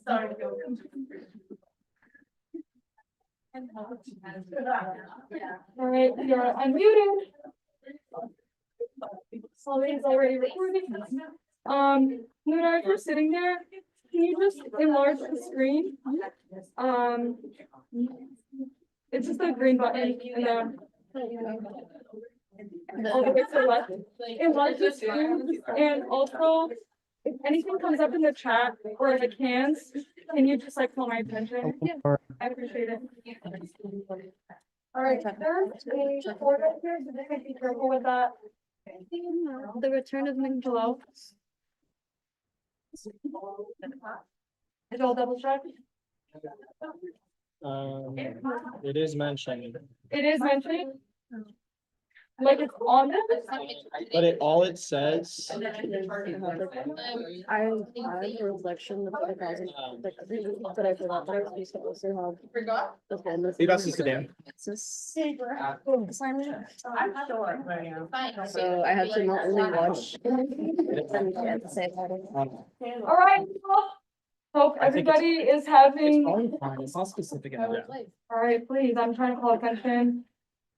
Sorry. All right, you're unmuted. Slowly is already recording. Luna, if you're sitting there, can you just enlarge the screen? It's just the green button and then all the way to the left. Enlarge the screen, and also if anything comes up in the chat or in the cans, can you just like call my attention? Yeah, I appreciate it. All right, there's a board up here, so just be careful with that. The return of Hello? Is all double check? It is mentioned, It is mentioned. Like it's on this? but all it says, I have a reflection of 5,000, but I forgot that I was supposed to have. Forgot? leave us to Dan. I'm sure. So I had to not only watch. And at the same time. All right. Hope I think everybody is It's having, probably fine, it's not specific enough. all right, please, I'm trying to call attention.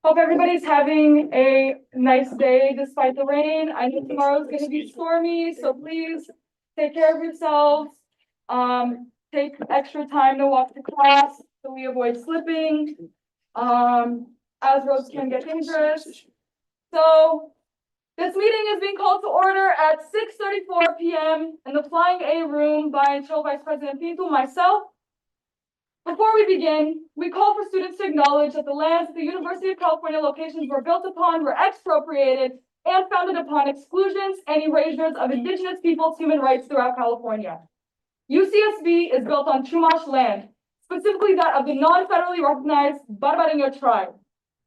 Hope everybody's having a nice day despite the rain. I know tomorrow's gonna be stormy, so please take care of yourselves. Take extra time to walk to class so we avoid slipping. As roads can get dangerous. So this meeting is being called to order at 6:34 p.m. in the Flying A room by Show Vice President Pinto, myself. Before we begin, we call for students to acknowledge that the lands that the University of California locations were built upon were expropriated and founded upon exclusions and erasures of indigenous peoples' human rights throughout California. UCSB is built on Chumash land, specifically that of the non-federally recognized Barbareño tribe.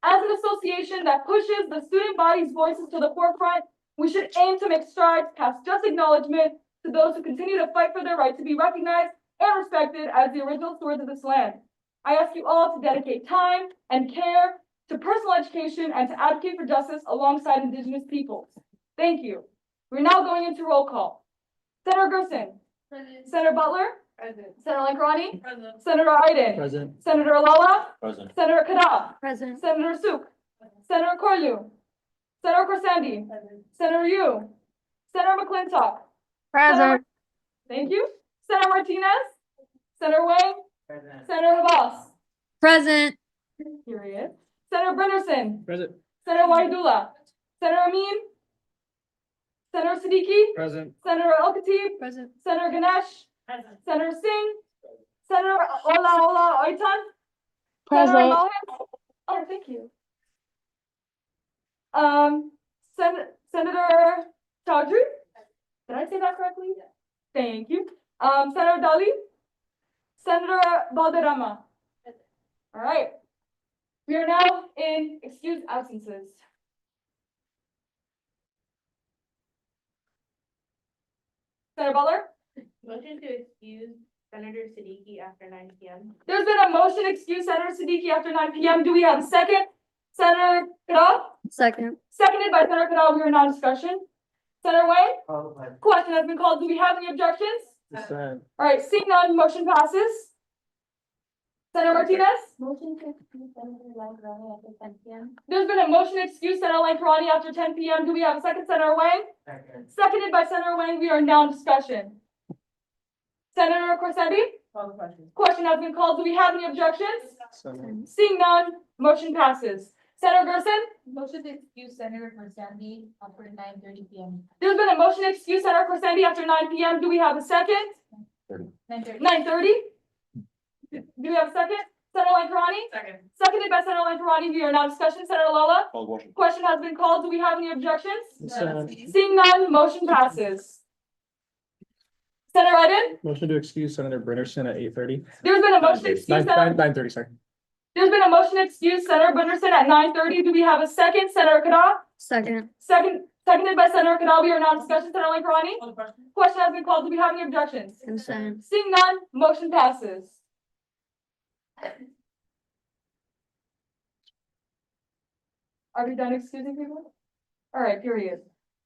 As an association that pushes the student body's voices to the forefront, we should aim to make strides past just acknowledgement to those who continue to fight for their right to be recognized and respected as the original stewards of this land. I ask you all to dedicate time and care to personal education and to advocate for justice alongside Indigenous peoples. Thank you. We're now going into roll call. Senator Gerson. Present. Senator Butler. Present. Senator Lankarani. Present. Senator Iden. Present. Senator Alala. Present. Senator Kada. Present. Senator Suk. Senator Corlew. Senator Corsandi. Senator Yu. Senator McClintock. Present. Thank you. Senator Martinez. Senator Wang. Senator Havas. Present. Period. Senator Brennerson. Present. Senator Wahidullah. Senator Amin. Senator Siddiqui. Present. Senator El-Khatib. Present. Senator Ganesh. Present. Senator Singh. Senator Ola Oitan. Senator Present. Mohan. Oh, thank you. Senator Chaudhry. Did I say that correctly? Thank you. Senator Dali. Senator Balderrama. All right. We are now in excused absences. Senator Butler. Motion to excuse Senator Siddiqui after 9 p.m. There's been a motion to excuse Senator Siddiqui after 9 p.m. Do we have a second? Senator Kadal? Second. Seconded by Senator Kadal. We are now in discussion. Senator Wang? Question has been called. Do we have any objections? Consent. All right, seeing none, motion passes. Senator Martinez? Motion to excuse Senator Lankarani after 10 p.m. There's been a motion to excuse Senator Lankarani after 10 p.m. Do we have a second, Senator Wang? Seconded by Senator Wang. We are now in discussion. Senator Corsandi? Call the question. Question has been called. Do we have any objections? Consent. Seeing none, motion passes. Senator Gerson? Motion to excuse Senator Corsandi after 9:30 p.m. There's been a motion to excuse Senator Corsandi after 9 p.m. Do we have a second? 9:30. 9:30? Do we have a second? Senator Lankarani? Second. Seconded by Senator Lankarani. We are now in discussion. Senator Lala? Call motion. Question has been called. Do we have any objections? Consent. Seeing none, motion passes. Senator Iden? Motion to excuse Senator Brennerson at 8:30. There's been a motion to excuse Senator. 9:30, sorry. There's been a motion to excuse Senator Brennerson at 9:30. Do we have a second? Senator Kada? Second. Seconded by Senator Kada. We are now in discussion. Senator Lankarani? Call the question. Question has been called. Do we have any objections? Consent. Seeing none, motion passes. Are we done excusing people? All right, period.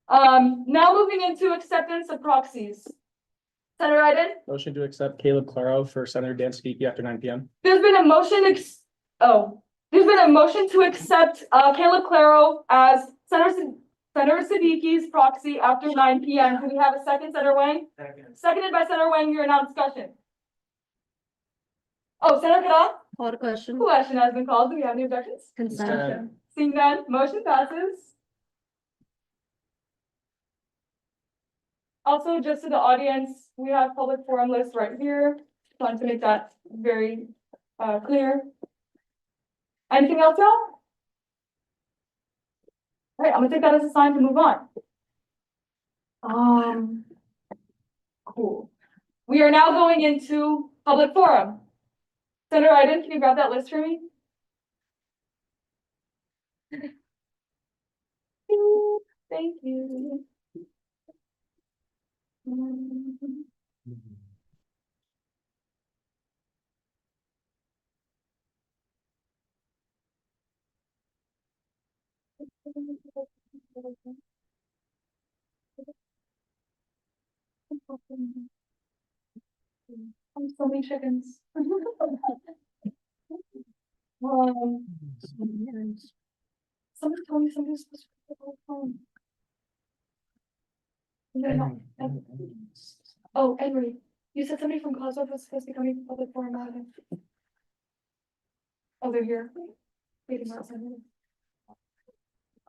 Now moving into acceptance of proxies. Senator Iden? Motion to accept Caleb Claro for Senator Dan Siddiqui after 9 p.m. There's been a motion there's been a motion to accept, Caleb Claro as Senator Siddiqui's proxy after 9 p.m. Do we have a second, Senator Wang? Seconded by Senator Wang, you're now discussion. Oh, Senator Kadam? Call to question. Question has been called. Do we have any objections? Consent. Seeing none, motion passes. Also, just to the audience, we have public forum list right here. Want to make that very clear. Anything else, y'all? All right, I'm gonna take that as a sign to move on. Cool. We are now going into public forum. Senator Iden, can you grab that list for me? Thank you. So many chickens. Somebody told me somebody's supposed to pick up the phone. No, no. Oh, Henry, you said somebody from Cosgrove was supposed to be coming to public forum. Oh, they're here. Waiting outside.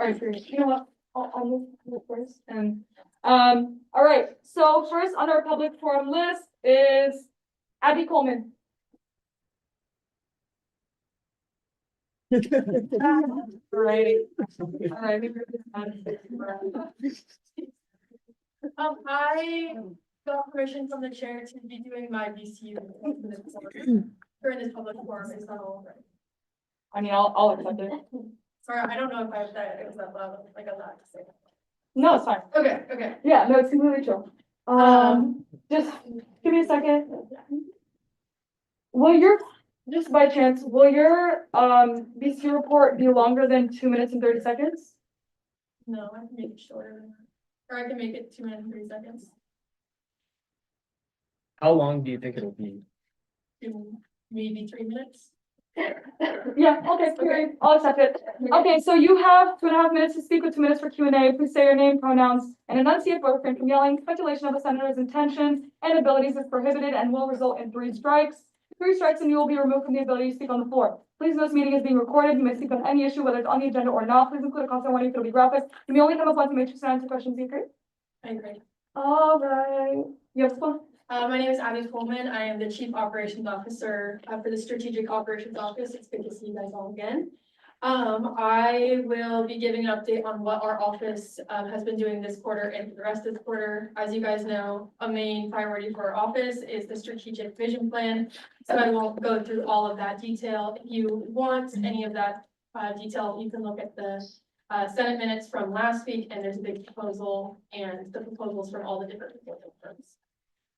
All right, great. You know what? I'll move first and, all right. So first on our public forum list is Abby Coleman. Alrighty. Alright. I got permission from the chair to be doing my VCU during this public forum. Is that all right? I mean, I'll accept it. Sorry, I don't know if I said it was that loud, like I'm not to say. No, it's fine. Okay. Yeah, no, it's completely true. Just give me a second. Just by chance, will your VC report be longer than 2 minutes and 30 seconds? No, I can make it shorter than that. Or I can make it 2 minutes and 3 seconds. How long do you think it'll be? Maybe 3 minutes. Yeah, okay, period. I'll accept it. Okay, so you have 2.5 minutes to speak with 2 minutes for Q&A. Please say your name, pronouns, and enunciate, but refrain from yelling. Speculation of a senator's intentions and abilities is prohibited and will result in 3 strikes. 3 strikes and you will be removed from the ability to speak on the floor. Please note this meeting is being recorded. You may speak on any issue, whether it's on the agenda or not. Please include a constant warning if it'll be graphic. You may only come up once to make sure to answer questions. Do you agree? I agree. All right. You have one? My name is Abby Coleman. I am the Chief Operations Officer for the Strategic Operations Office. It's good to see you guys all again. I will be giving an update on what our office has been doing this quarter and the rest of the quarter. As you guys know, a main priority for our office is the strategic vision plan. So I won't go through all of that detail. If you want any of that detail, you can look at the Senate minutes from last week, and there's a big proposal and the proposals from all the different proposal firms.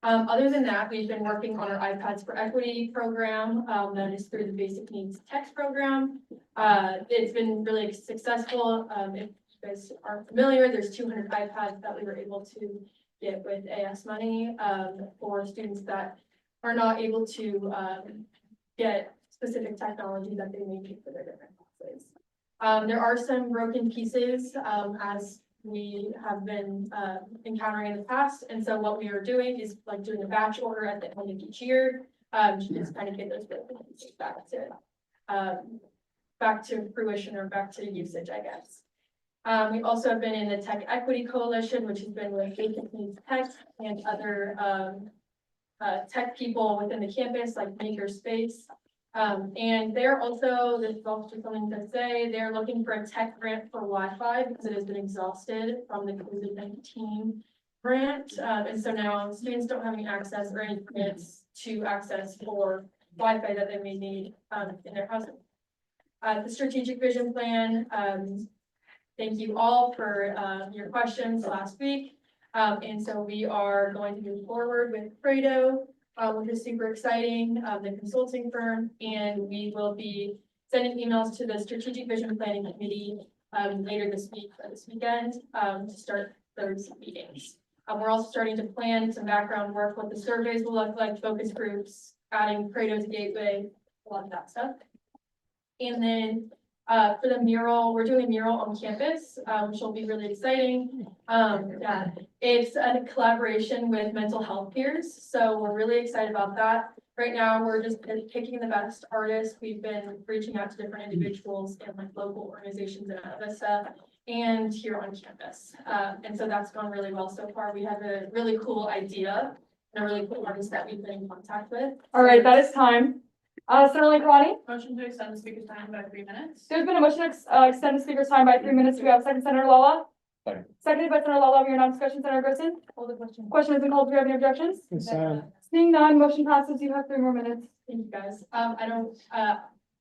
Other than that, we've been working on our iPads for Equity program, that is through the Basic Needs Text program. It's been really successful. If you guys aren't familiar, there's 200 iPads that we were able to get with AS money, for students that are not able to, get specific technology that they may need for their different classes. There are some broken pieces, as we have been encountering in the past. And so what we are doing is like doing a batch order at the end of each year, to just kind of get those back to fruition or back to usage, I guess. We also have been in the Tech Equity Coalition, which has been with Basic Needs Tech and other tech people within the campus, like Makerspace. And they're also, this is also something to say, they're looking for a tech grant for Wi-Fi because it has been exhausted from the COVID-19 grant. And so now students don't have any access or any grants to access for Wi-Fi that they may need in their housing. The strategic vision plan, thank you all for your questions last week. And so we are going to move forward with Fredo, which is super exciting, the consulting firm, and we will be sending emails to the Strategic Vision Planning Committee later this week or this weekend to start those meetings. We're also starting to plan some background work, what the surveys will look like, focus groups, adding Kratos Gateway, a lot of that stuff. And then, for the mural, we're doing a mural on campus, which will be really exciting. Yeah, it's a collaboration with mental health peers, so we're really excited about that. Right now, we're just picking the best artists. We've been reaching out to different individuals and like local organizations in Avista and here on campus. And so that's gone really well so far. We have a really cool idea and a really cool artist that we've been in contact with. All right, that is time. Senator Link, Motion to extend the speaker's time by 3 minutes. there's been a motion to extend the speaker's time by 3 minutes. Do we have a second, Senator Lala? Second. Seconded by Senator Lala. We are now discussion, Senator Gerson. Hold the question. Question has been called. Do we have any objections? Consent. Seeing none, motion passes. You have 3 more minutes. Thank you, guys. I don't,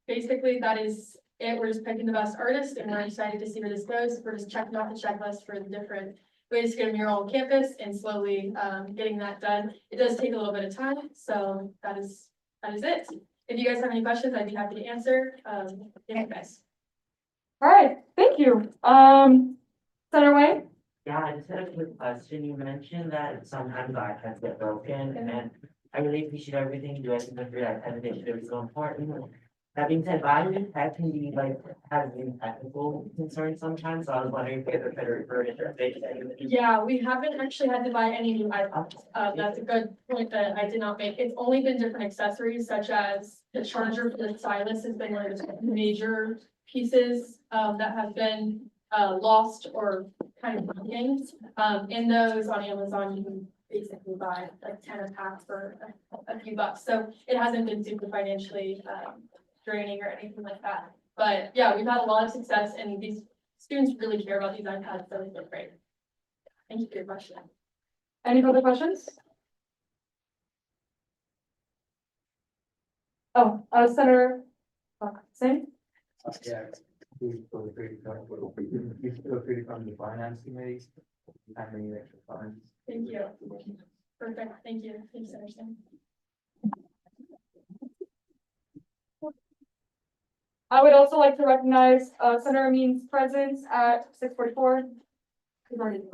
basically that is it. We're just picking the best artist and we're excited to see where this goes. We're just checking off the checklist for the different ways to get a mural on campus and slowly, getting that done. It does take a little bit of time, so that is it. If you guys have any questions, I'd be happy to answer. Thank you, guys. All right, thank you. Senator Wayne? Yeah, I just had a quick question. You mentioned that sometimes iPads get broken, and I really appreciate everything you guys have for that initiative is so important. That being said, buying tech can be like, has been technical concerns sometimes, so I was wondering if you ever could refer to their big thing. Yeah, we haven't actually had to buy any new iPods. That's a good point that I did not make. It's only been different accessories such as the charger for the stylus has been one of the major pieces that have been lost or kind of broken. In those on Amazon, you can basically buy like 10 a pack for a few bucks. So it hasn't been super financially draining or anything like that. But yeah, we've had a lot of success and these students really care about these iPads, so it's been great. Thank you for your question. Any further questions? Oh, Senator Singh? Yeah. Feel free to come to the finance committee. How many extra funds? Thank you. Perfect. Thank you. Thanks, Anderson. I would also like to recognize Senator Amin's presence at 6:44. Senator Eden?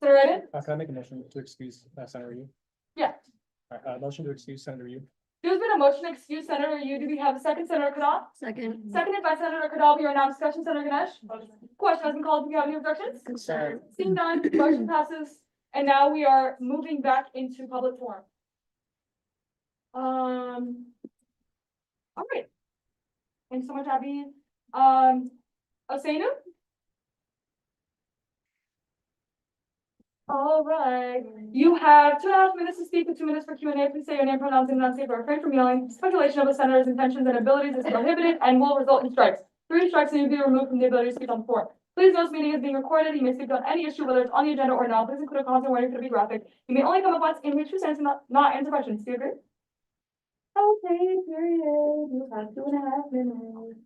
Can I make a motion to excuse Senator Yu? Yeah. All right, motion to excuse Senator Yu. There's been a motion to excuse Senator Yu. Do we have a second, Senator Kadal? Second. Seconded by Senator Kadal. We are now discussion, Senator Ganesh. Question has been called. Do you have any objections? Consent. Seeing none, motion passes. And now we are moving back into public forum. All right. Thanks so much, Abby. Osenu? All right, you have 2.5 minutes to speak and 2 minutes for Q&A. Please say your name, pronouns, and enunciate, but refrain from yelling. Speculation of the senator's intentions and abilities is prohibited and will result in strikes. 3 strikes and you'll be removed from the ability to speak on the floor. Please note this meeting is being recorded. You may speak on any issue, whether it's on the agenda or not. Please include a content warning for the graphic. You may only come up once in which 2 cents and not answer questions. Do you agree? Okay, period. You have 2.5 minutes.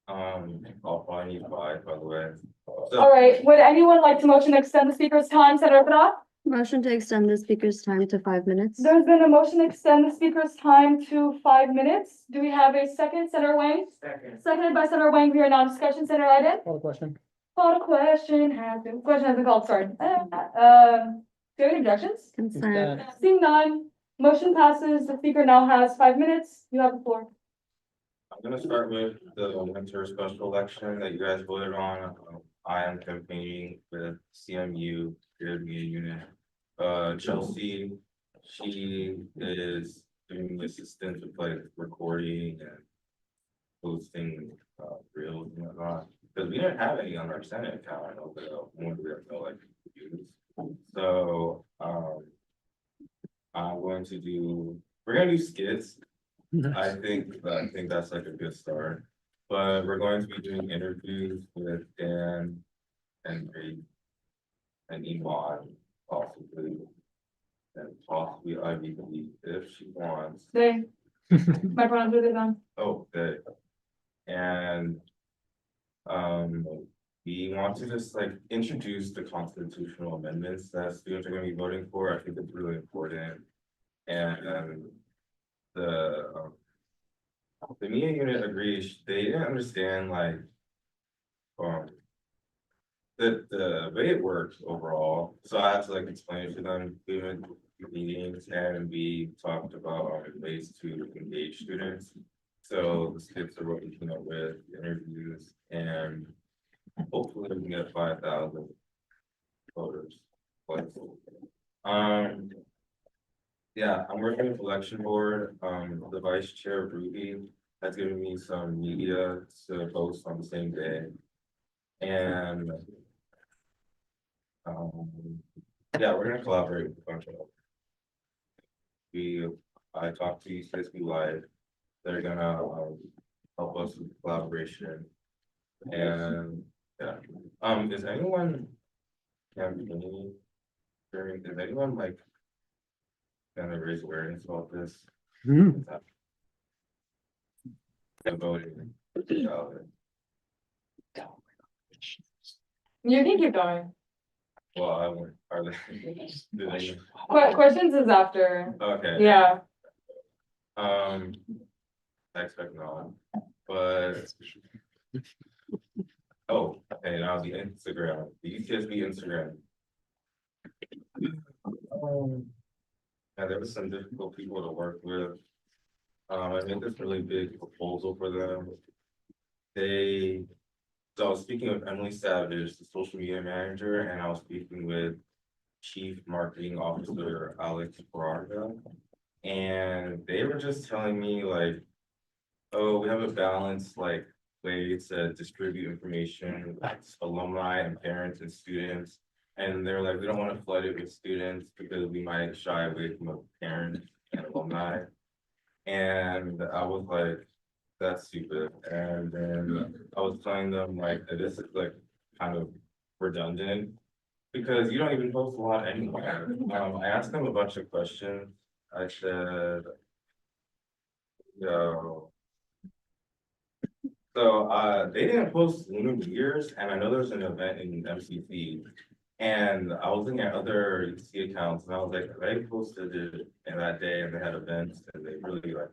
I'll probably need 5, by the way. All right, would anyone like to motion to extend the speaker's time, Senator Kadal? Motion to extend the speaker's time to 5 minutes. There's been a motion to extend the speaker's time to 5 minutes. Do we have a second, Senator Wang? Second. Seconded by Senator Wang. We are now in discussion, Senator Iden. Call the question. Called a question has been called, sorry. Do you have any objections? Consent. Seeing none, motion passes. The speaker now has 5 minutes. You have the floor. I'm gonna start with the winter special election that you guys voted on. I am campaigning with CMU, Creative Media Unit. Chelsea, she is doing assistance with like recording and posting reels and whatnot. Because we didn't have any on our Senate account, I know, but one we have no like use. So we're gonna do skits. I think that's like a good start, but we're going to be doing interviews with Dan and Reed and Iman possibly. And possibly Ivy Lee if she wants. They, my pronouns are they done. Oh, good. And we want to just like introduce the constitutional amendments that students are gonna be voting for. I think it's really important. And the media unit agrees, they didn't understand like the way it works overall, so I had to like explain it to them, we went to meetings and we talked about ways to engage students. So the skips are what we came up with, interviews, and hopefully we can get 5,000 voters. But, yeah, I'm working with election board, the vice chair Ruby has given me some media to post on the same day. And yeah, we're gonna collaborate with a bunch of. I talked to UCSB Live, they're gonna help us with collaboration. And yeah, is anyone campaigning during, is anyone like gonna raise awareness about this? And voting. You can keep going. Well, I won't, are they? Do they? Questions is after, Okay. yeah. I expect not, but. Oh, okay, now the Instagram, the UCSB Instagram. Yeah, there was some difficult people to work with. I made this really big proposal for them. So I was speaking with Emily Savage, the social media manager, and I was speaking with Chief Marketing Officer Alex Braga. And they were just telling me like, oh, we have a balanced like way to distribute information with alumni and parents and students. And they're like, we don't want to flood it with students because we might shy away from a parent and alumni. And I was like, that's stupid. And then I was telling them like, this is like kind of redundant because you don't even post a lot anyway. I asked them a bunch of questions. I said, yo. So they didn't post Lunar New Year's, and I know there's an event in MCC. And I was looking at other UC accounts and I was like, they posted it in that day and they had events and they really like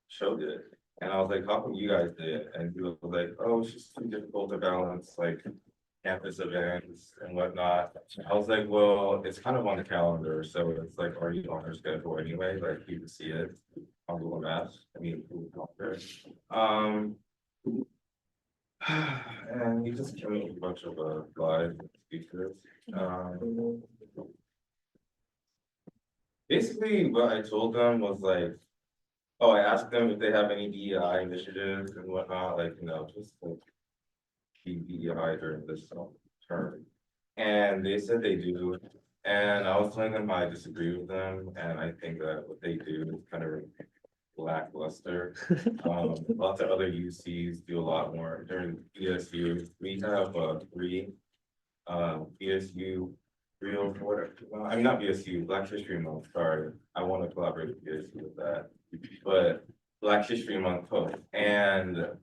showed it. And I was like, how come you guys did it? And he was like, oh, it's just too difficult to balance like campus events and whatnot. I was like, well, it's kind of on the calendar. So it's like, are you on our schedule anyway? Like you can see it on Google Maps. I mean, Google Maps. And he just came with a bunch of live speakers. Basically, what I told them was like, oh, I asked them if they have any DEI initiatives and whatnot, like, you know, just like be DEI during this term. And they said they do. And I was telling them how I disagree with them. And I think that what they do is kind of lackluster. Lots of other UCs do a lot more. During BSU, we have 3 BSU real whatever. I mean, not BSU, Black History Month. Sorry, I want to collaborate with BSU with that. But Black History Month post, and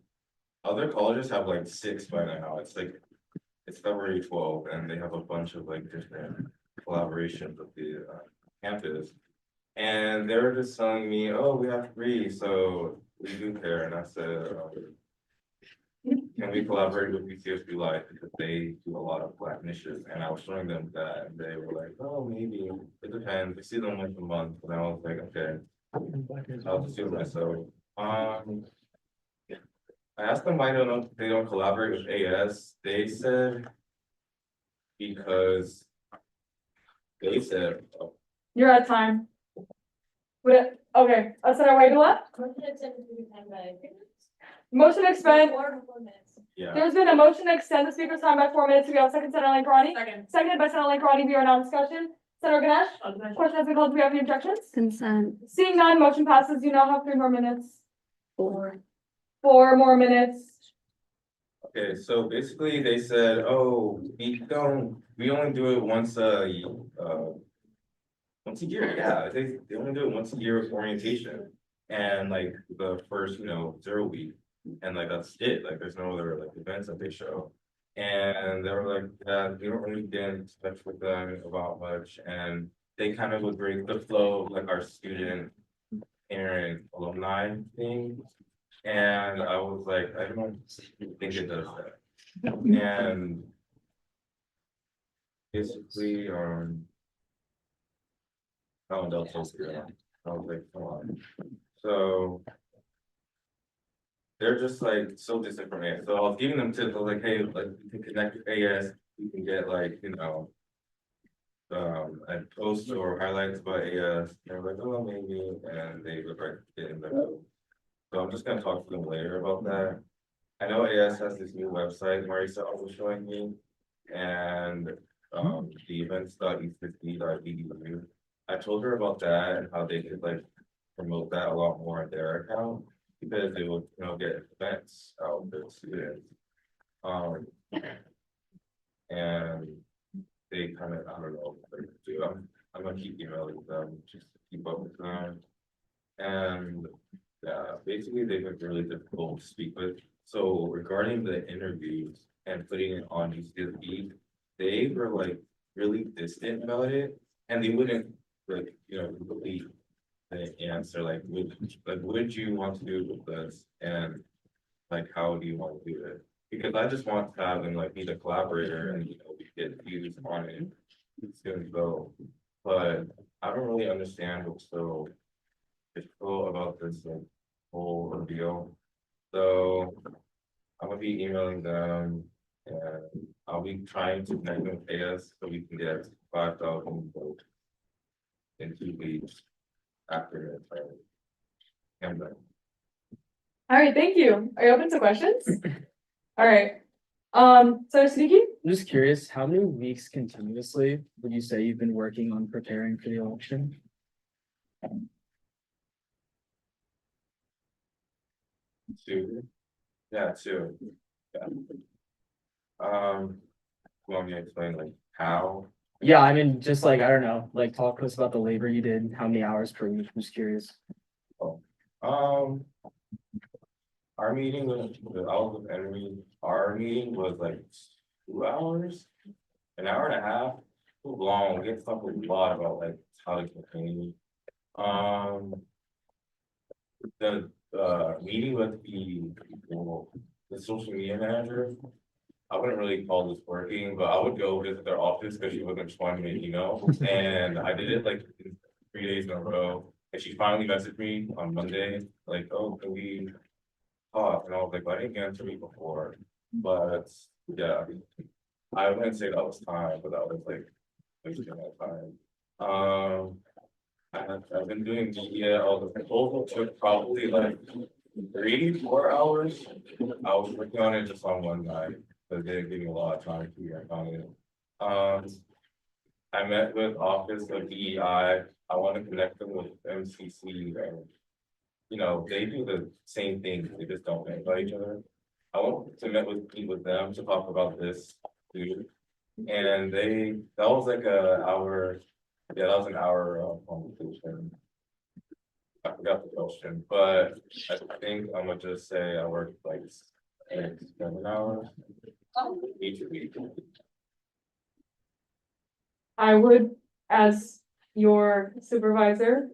other colleges have like 6 by now. It's like it's February 12th, and they have a bunch of like different collaborations with the campus. And they were just telling me, oh, we have 3, so we do care. And I said, can we collaborate with UCSB Live because they do a lot of Black initiatives? And I was showing them that, and they were like, oh, maybe it depends. We see them once a month, and I was like, okay, I'll just do it myself. I asked them why they don't collaborate with AS. They said because they said. You're at time. Okay, I said I wait to what? Motion to expend. Yeah. There's been a motion to extend the speaker's time by 4 minutes. We have second, Senator Lankarani. Seconded by Senator Lankarani. We are now in discussion. Senator Ganesh, question has been called. Do we have any objections? Consent. Seeing none, motion passes. You now have 3 more minutes. 4. 4 more minutes. Okay, so basically they said, oh, we only do it once a year, yeah, they only do it once a year with orientation. And like the first, 0 week, and like that's it, like there's no other like events that they show. And they were like, yeah, we don't really get in touch with them about much, and they kind of would break the flow of like our student parent alumni thing. And I was like, I don't think it does that. And basically, oh, they'll post it. I was like, come on. So. They're just like so disinformated. So I was giving them tips, I was like, hey, like, you can connect with AS, you can get like, you know. A post or highlights about AS, they're like, oh, maybe, and they would like get in there. So I'm just gonna talk to them later about that. I know AS has this new website, Marisa was showing me, and the events.e50.edu. I told her about that and how they could like promote that a lot more on their account, because they would, you know, get events out of the students. And they kind of, I don't know, like, do, I'm gonna keep emailing them just to keep up with them. And basically they've been really difficult to speak with. So regarding the interviews and putting it on UCSB, they were like really distant about it, and they wouldn't like, you know, complete the answer, like, what did you want to do with this? And like, how do you want to do it? Because I just want to have them like be the collaborator and, you know, we get views on it. It's gonna go, but I don't really understand what's so difficult about this like whole ordeal. So I'm gonna be emailing them and I'll be trying to connect with AS so we can get 5,000 votes in 2 weeks after the time. And then. All right, thank you. Are you open to questions? All right. Senator Siddiqui? I'm just curious, how many weeks continuously would you say you've been working on preparing for the election? 2. Yeah, 2. Yeah. You want me to explain like how? Yeah, I mean, just like, I don't know, like talk to us about the labor you did, how many hours per week, I'm just curious. Our meeting was, the Olive of Enemy, our meeting was like 2 hours, an hour and a half, too long. We get to talk a lot about like how to campaign. The meeting with the social media manager. I wouldn't really call this working, but I would go visit their office because she wasn't responding to me, you know, and I did it like 3 days in a row. And she finally messaged me on Monday, like, oh, can we talk? And I was like, why didn't you answer me before? But yeah, I wouldn't say that was time, but that was like wasting my time. I've been doing media, all the proposal took probably like 3-4 hours. I was working on it just on one night, but they didn't give me a lot of time to work on it. I met with Office of DEI. I want to connect them with MCC, and you know, they do the same thing, they just don't invite each other. I want to meet with them to talk about this too. And that was like an hour, yeah, that was an hour conversation. I forgot the question, but I think I'm gonna just say I worked like 6-7 hours each week. I would, as your supervisor,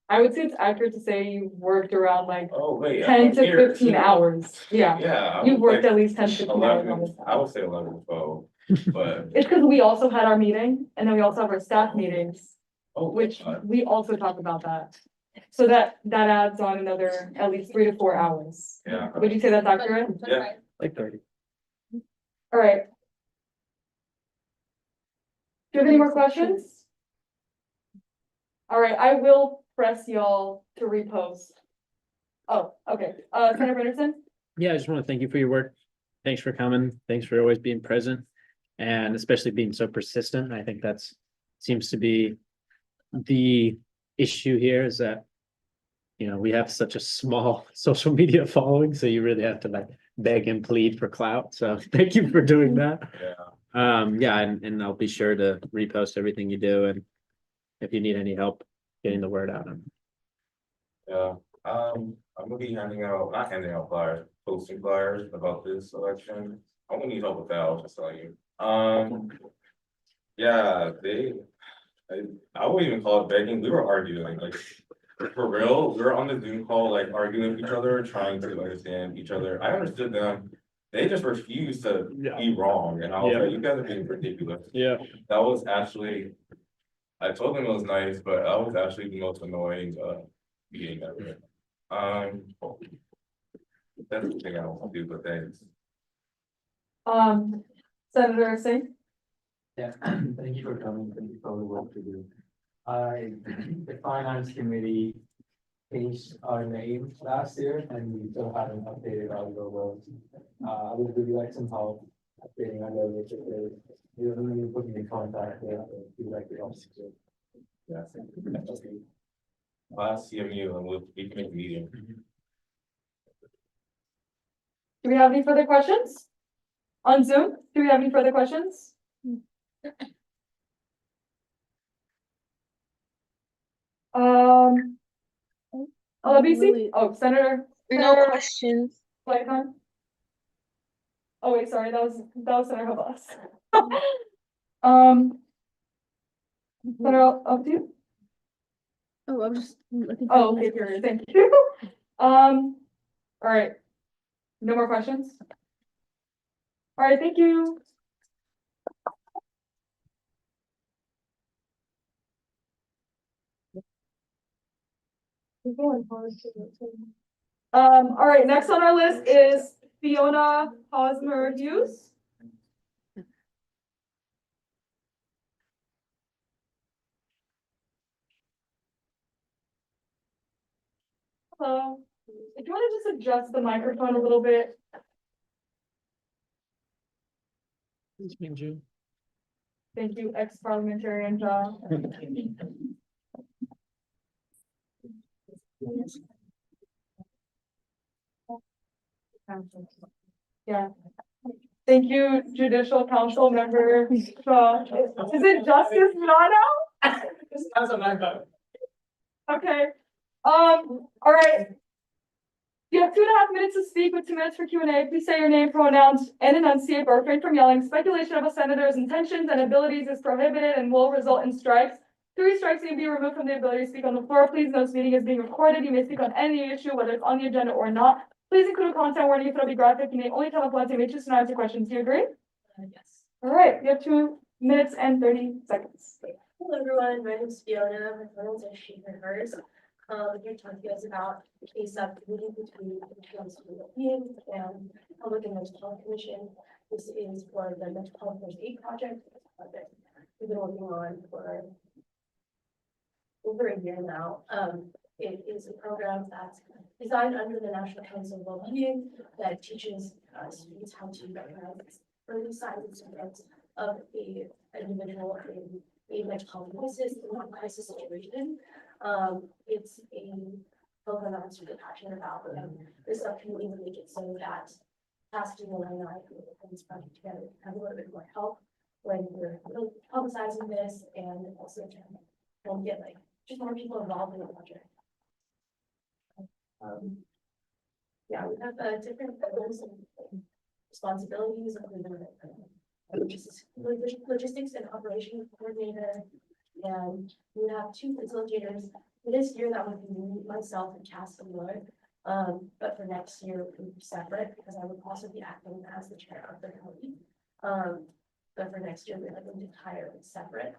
I would say it's accurate to say you worked around like Oh, wait. 10 to here, 15 too. hours. Yeah, Yeah. you've worked like at least 10 to 15 hours on 11, this. I would say 11, 12, but. It's because we also had our meeting and then we also have our staff meetings, Oh, which we also talk about that. So that adds on another at least 3 to 4 hours. Yeah. Would you say that's accurate? Yeah. Like 30. All right. Do you have any more questions? All right, I will press y'all to repost. Oh, okay. Senator Henderson? Yeah, I just want to thank you for your work. Thanks for coming. Thanks for always being present and especially being so persistent. I think that's seems to be the issue here is that, you know, we have such a small social media following, so you really have to like beg and plead for clout. So thank you for doing that. Yeah. Yeah, and I'll be sure to repost everything you do, and if you need any help getting the word out. Yeah, I'm gonna be not handing out flyers, posting flyers about this election. I'm gonna need help with that, I'll just tell you. Yeah, I wouldn't even call it begging, we were arguing, like, for real, we were on the Zoom call, like, arguing with each other, trying to understand each other. I understood them, they just refused to Yeah. be wrong, and I was Yeah. like, you guys are being ridiculous. Yeah. That was actually, I told them it was nice, but that was actually the most annoying, meeting ever. That's the thing I don't want to do, but thanks. Senator Singh? Yeah, thank you for coming, thank you for all the work you do. The finance committee changed our name last year and we still haven't updated our logo. I would really like some help updating our logo. You don't need to put me in contact with, if you like the officer. Yeah. Last CMU, and we can make a meeting. Do we have any further questions? On Zoom, do we have any further questions? LBC, oh, Senator. No Senator questions. Lightcon? Oh, wait, sorry, that was Senator Havas. Senator, up to you? Oh, I'm just looking. Oh, okay, period, thank you. All right. No more questions? All right, thank you. All right, next on our list is Fiona Hosmer Hughes. Hello, do you want to just adjust the microphone a little bit? Thank you, ex-parliamentarian John. Yeah. Thank you, Judicial Council Member Shaw. Is it Justice Milano? Okay, all right. You have 2.5 minutes to speak with 2 minutes for Q&A. Please say your name, pronouns, and enunciate, but refrain from yelling. Speculation of a senator's intentions and abilities is prohibited and will result in strikes. 3 strikes may be removed from the ability to speak on the floor. Please note this meeting is being recorded. You may speak on any issue, whether it's on the agenda or not. Please include a content warning if it'll be graphic. You may only tell us once. You may choose to not answer questions. Do you agree? Yes. All right, you have 2 minutes and 30 seconds. Hello, everyone. My name is Fiona. My pronouns are she, her, hers. I'm here to talk to you guys about the case of meeting between the Council of Being and Public and Mental Health Commission. This is for the Mental Health First Aid Project. We've been working on for over a year now. It is a program that's designed under the National Council of Wellbeing that teaches students how to recognize early signs and symptoms of an individual in a mental health crisis situation. It's a program that I'm super passionate about, and this subcommittee will make it so that Pasadena and I can put this project together, have a little bit more help when we're publicizing this, and also to get like just more people involved in the project. Yeah, we have different goals and responsibilities, including logistics and operations coordinator. And we have 2 facilitators. For this year, that would be me, myself, and Cassie Miller. But for next year, it would be separate because I would also be acting as the chair of the committee. But for next year, we're going to hire it separate.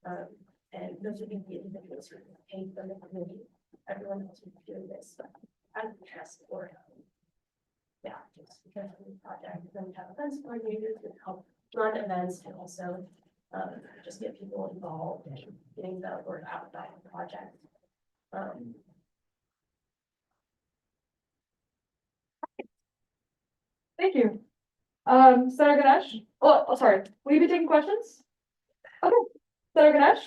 And those would be the individuals who are paid from the committee. Everyone else would be doing this, but I don't trust or yeah, just because of the project. Then we have events coordinators that help run events and also just get people involved and getting the word out about the project. Thank you. Senator Ganesh? Oh, sorry. Will you be taking questions? Okay. Senator Ganesh?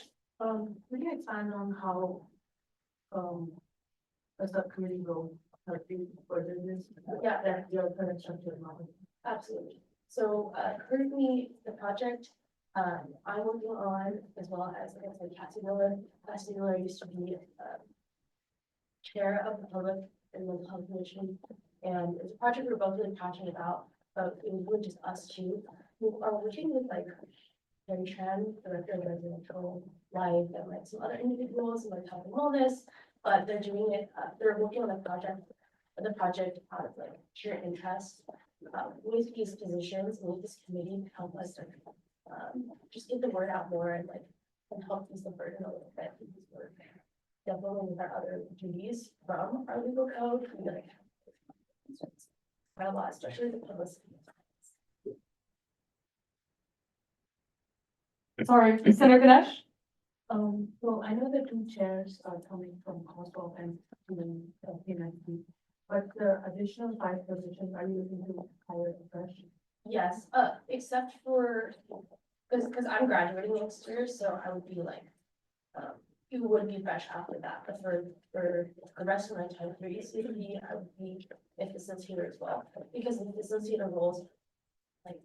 We can expand on how a subcommittee will help you further this. Yeah, that your current structure model. Absolutely. So currently the project I'm working on, as well as like I said, Cassie Miller. Cassie Miller used to be chair of the Public and Mental Health Commission, and it's a project we're both really passionate about. But it was really just us two who are working with like Terry Tran, director of residential life, and like some other individuals in like health and wellness. But they're doing it. They're working on the project out of like sheer interest. with these positions, with this committee to help us just get the word out more and like, and help ease the burden a little bit. Because we're definitely with our other duties from our legal code, we like. Quite a lot, especially the publicity. Sorry, Senator Ganesh? Well, I know the two chairs are coming from Oswald and PNIC, but the additional 5 positions, are you looking to hire fresh? Yes, except for, because I'm graduating next year, so I would be like, you would be fresh after that, but for the rest of my time for ECD, I would be a facilitator as well, because the facilitator roles, like,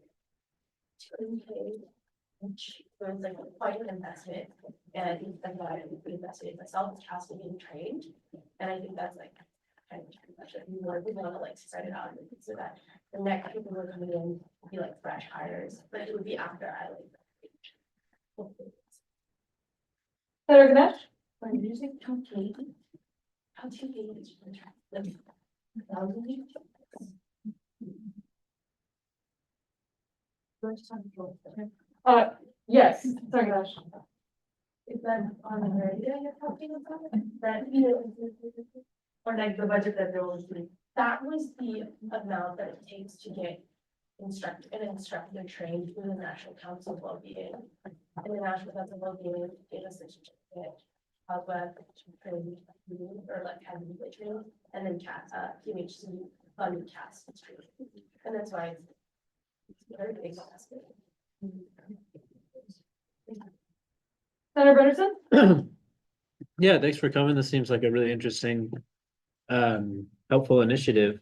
2K, which was like quite an investment, and I think that I would be invested in myself, as has to be trained, and I think that's like, kind of too much, like, we want to like spread it out, so that the next people who are coming in will be like fresh hires, but it would be after I like. Senator Ganesh? But using 2K, How to be like, 1,000. First time for Yes, Senator Ganesh. is that on the radio you're talking about? That, you know, or like the budget that they're already. that was the amount that it takes to get an instructor trained through the National Council of Wellbeing. And the National Council of Wellbeing gave us a certificate of trained, or like had to be trained, and then QHC funded CAS training. And that's why it's very big investment. Senator Bredesen? Yeah, thanks for coming. This seems like a really interesting, helpful initiative.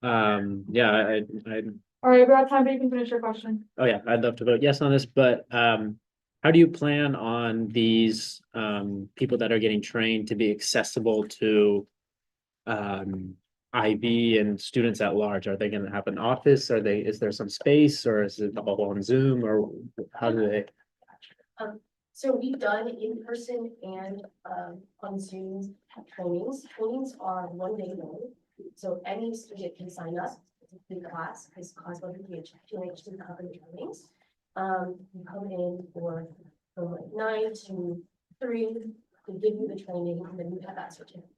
Yeah, All right, we're out of time, but you can finish your question. oh yeah, I'd love to vote yes on this, but, how do you plan on these, people that are getting trained to be accessible to, IB and students at large? Are they gonna have an office? Is there some space, or is it all on Zoom, or how do they? So we've done in-person and on Zoom trainings. Trainings are 1 day long. So any student can sign up to the class, because class will be PhD cover trainings. You come in from like 9 to 3, to give you the training, and then you have that certificate.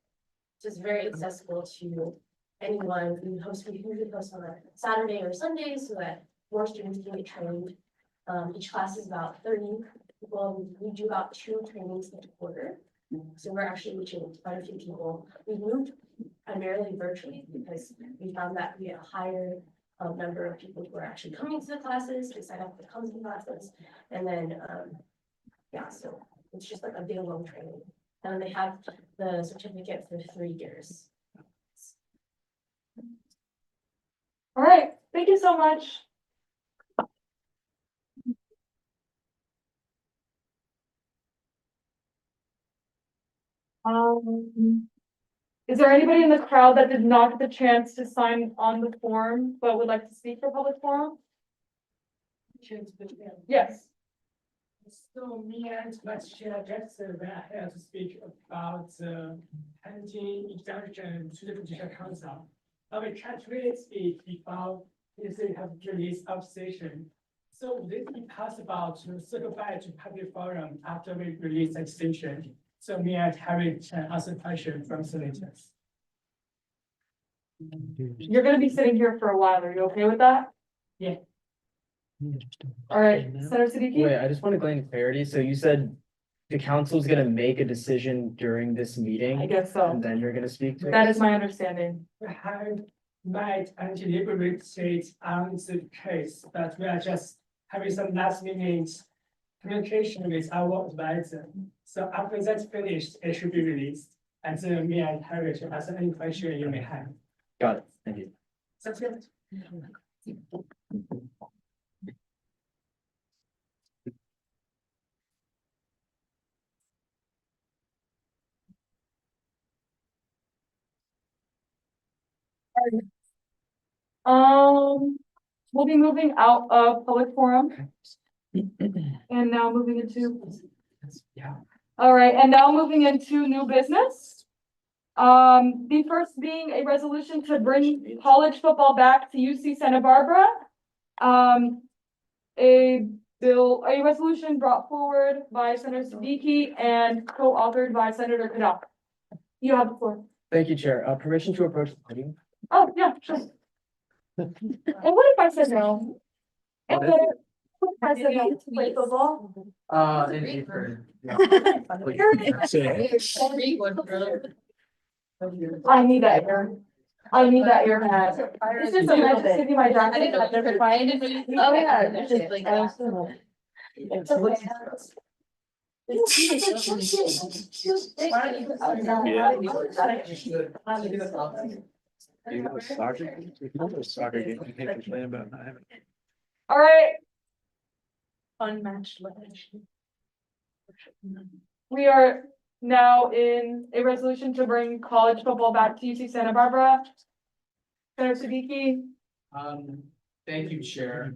So it's very accessible to anyone. We usually post on a Saturday or Sunday so that more students can get trained. Each class is about 30. Well, we do about 2 trainings each quarter. So we're actually reaching quite a few people. We've moved primarily virtually because we found that we had a higher number of people who are actually coming to the classes, to sign up to come to the classes. And then, yeah, so it's just like a day long training. And then they have the certificate for 3 years. All right, thank you so much. Is there anybody in the crowd that did not get the chance to sign on the form, but would like to speak for public forum? Yes. So me and Vice Chair Jackson, we are here to speak about pending injunction to the Judicial Council. We can't really speak about this have released opposition. So would it be possible to circle back to public forum after we release the decision? So me and Harry can ask a question from senators. You're gonna be sitting here for a while. Are you okay with that? Yeah. All right, Senator Siddiqui? Wait, I just want to gain clarity. So you said the council's gonna make a decision during this meeting? I guess so. And then you're gonna speak to it? That is my understanding. We have met and deliberated on the case, but we are just having some last minute communication with our advisor. So after that's finished, it should be released. And then me and Harry should answer any question you may have. Got it. Thank you. Sounds good. We'll be moving out of public forum. And now moving into. Yeah. All right, and now moving into new business. The first being a resolution to bring college football back to UC Santa Barbara. A resolution brought forward by Senator Siddiqui and co-authored by Senator Cadell. You have the floor. Thank you, Chair. Permission to approach the podium? Oh, yeah, sure. And what if I said no? And what if I said no to play football? In April. I need that air. I need that air hat. It's just a magic city, my jacket. I've never tried it. Oh, yeah. It's just like, All right, Unmatched. we are now in a resolution to bring college football back to UC Santa Barbara. Senator Siddiqui, Thank you, Chair.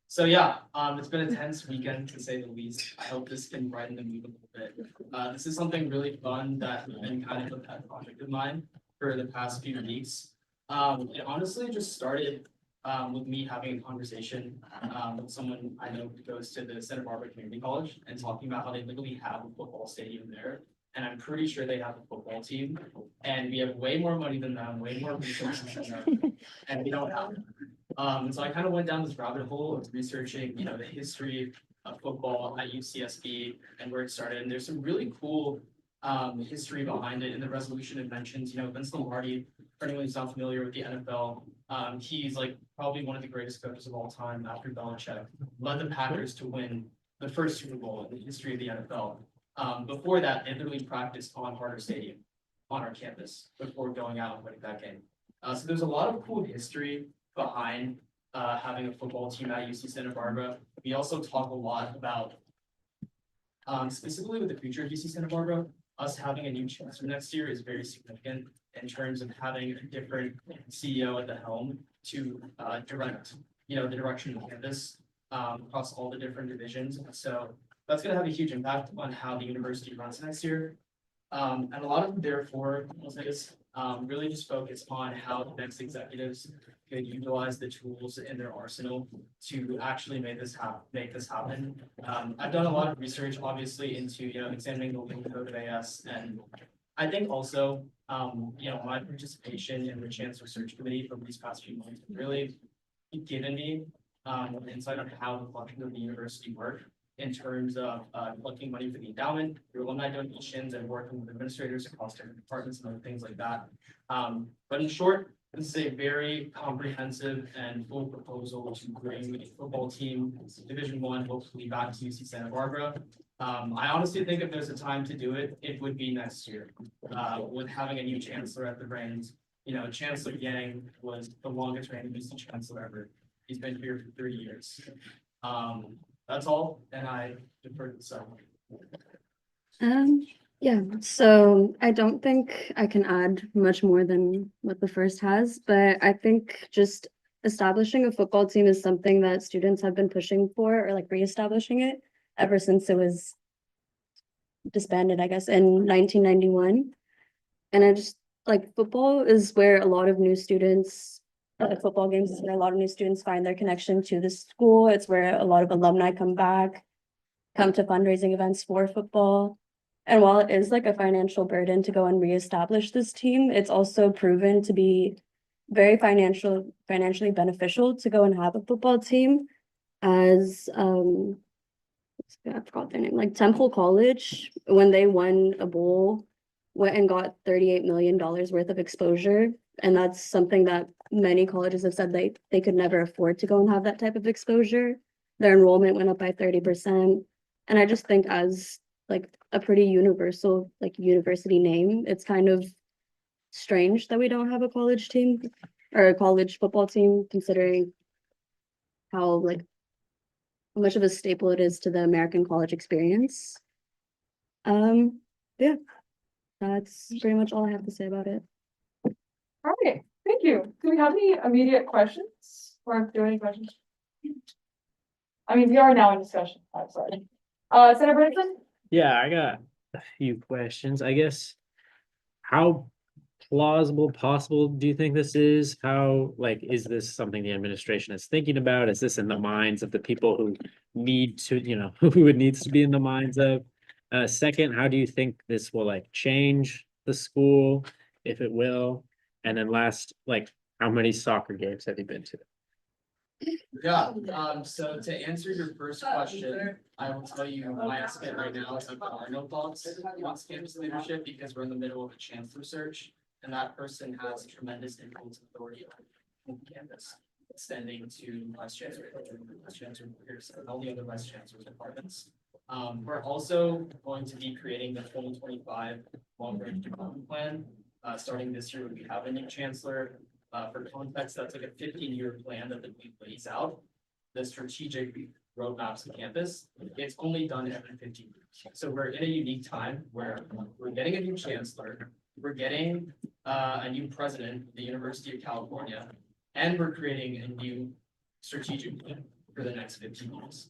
So yeah, it's been a tense weekend to say the least. I hope this can brighten the mood a little bit. This is something really fun that has been kind of a pet project of mine for the past few weeks. It honestly just started with me having a conversation with someone I know who goes to the Santa Barbara Community College and talking about how they literally have a football stadium there. And I'm pretty sure they have a football team, and we have way more money than them, way more resources than them, and we don't have them. And so I kind of went down this rabbit hole of researching, you know, the history of football at UCSB and where it started. And there's some really cool history behind it. In the resolution, it mentions, you know, Vince Lombardi, for anyone who's not familiar with the NFL, he's like probably one of the greatest coaches of all time after Belichick, led the Packers to win the first Super Bowl in the history of the NFL. Before that, they literally practiced on Harder Stadium on our campus before going out and winning that game. So there's a lot of cool history behind having a football team at UC Santa Barbara. We also talk a lot about, specifically with the future of UC Santa Barbara, us having a new chancellor next year is very significant in terms of having a different CEO at the helm to direct, you know, the direction of campus across all the different divisions. So that's going to have a huge impact on how the university runs next year. And a lot of therefore, I'll say this, really just focus on how the next executives could utilize the tools in their arsenal to actually make this happen. I've done a lot of research, obviously, into, you know, examining the living code of AS, and I think also, you know, my participation in the Chancellor Search Committee over these past few months really given me insight on how the functions of the university work in terms of collecting money for the endowment, your alumni donations, and working with administrators across different departments and other things like that. But in short, this is a very comprehensive and full proposal to bring a football team, Division I, hopefully back to UC Santa Barbara. I honestly think if there's a time to do it, it would be next year. With having a new chancellor at the reins, you know, Chancellor Yang was the longest reigning UC chancellor ever. He's been here for 3 years. That's all, and I defer to the secretary. Yeah, so I don't think I can add much more than what the first has, but I think just establishing a football team is something that students have been pushing for, or like reestablishing it ever since it was disbanded, I guess, in 1991. And I just like football is where a lot of new students, football games is where a lot of new students find their connection to the school. It's where a lot of alumni come back, come to fundraising events for football. And while it is like a financial burden to go and reestablish this team, it's also proven to be very financially beneficial to go and have a football team. As I forgot their name, like Temple College, when they won a bowl, went and got $38 million worth of exposure. And that's something that many colleges have said they could never afford to go and have that type of exposure. Their enrollment went up by 30%. And I just think as like a pretty universal, like university name, it's kind of strange that we don't have a college team or a college football team, considering how much of a staple it is to the American college experience. Yeah, that's pretty much all I have to say about it. All right, thank you. Do we have any immediate questions or do any questions? I mean, we are now in discussion. I'm sorry. Senator Brinson? Yeah, I got a few questions, I guess. How plausible, possible do you think this is? How, like, is this something the administration is thinking about? Is this in the minds of the people who need to, who it needs to be in the minds of? Second, how do you think this will like change the school, if it will? And then last, like, how many soccer games have you been to? Yeah, so to answer your first question, I will tell you my estimate right now is that there are no thoughts on campus leadership because we're in the middle of a chancellor search. And that person has tremendous influence and authority on campus, extending to vice chancellor, Pierce, and all the other vice chancellor's departments. We're also going to be creating the 2025 long-range development plan. Starting this year, we have a new chancellor. For context, that's like a 15-year plan that we lays out the strategic roadmaps of campus. It's only done every 15 years. So we're in a unique time where we're getting a new chancellor, we're getting a new president of the University of California, and we're creating a new strategic plan for the next 15 years.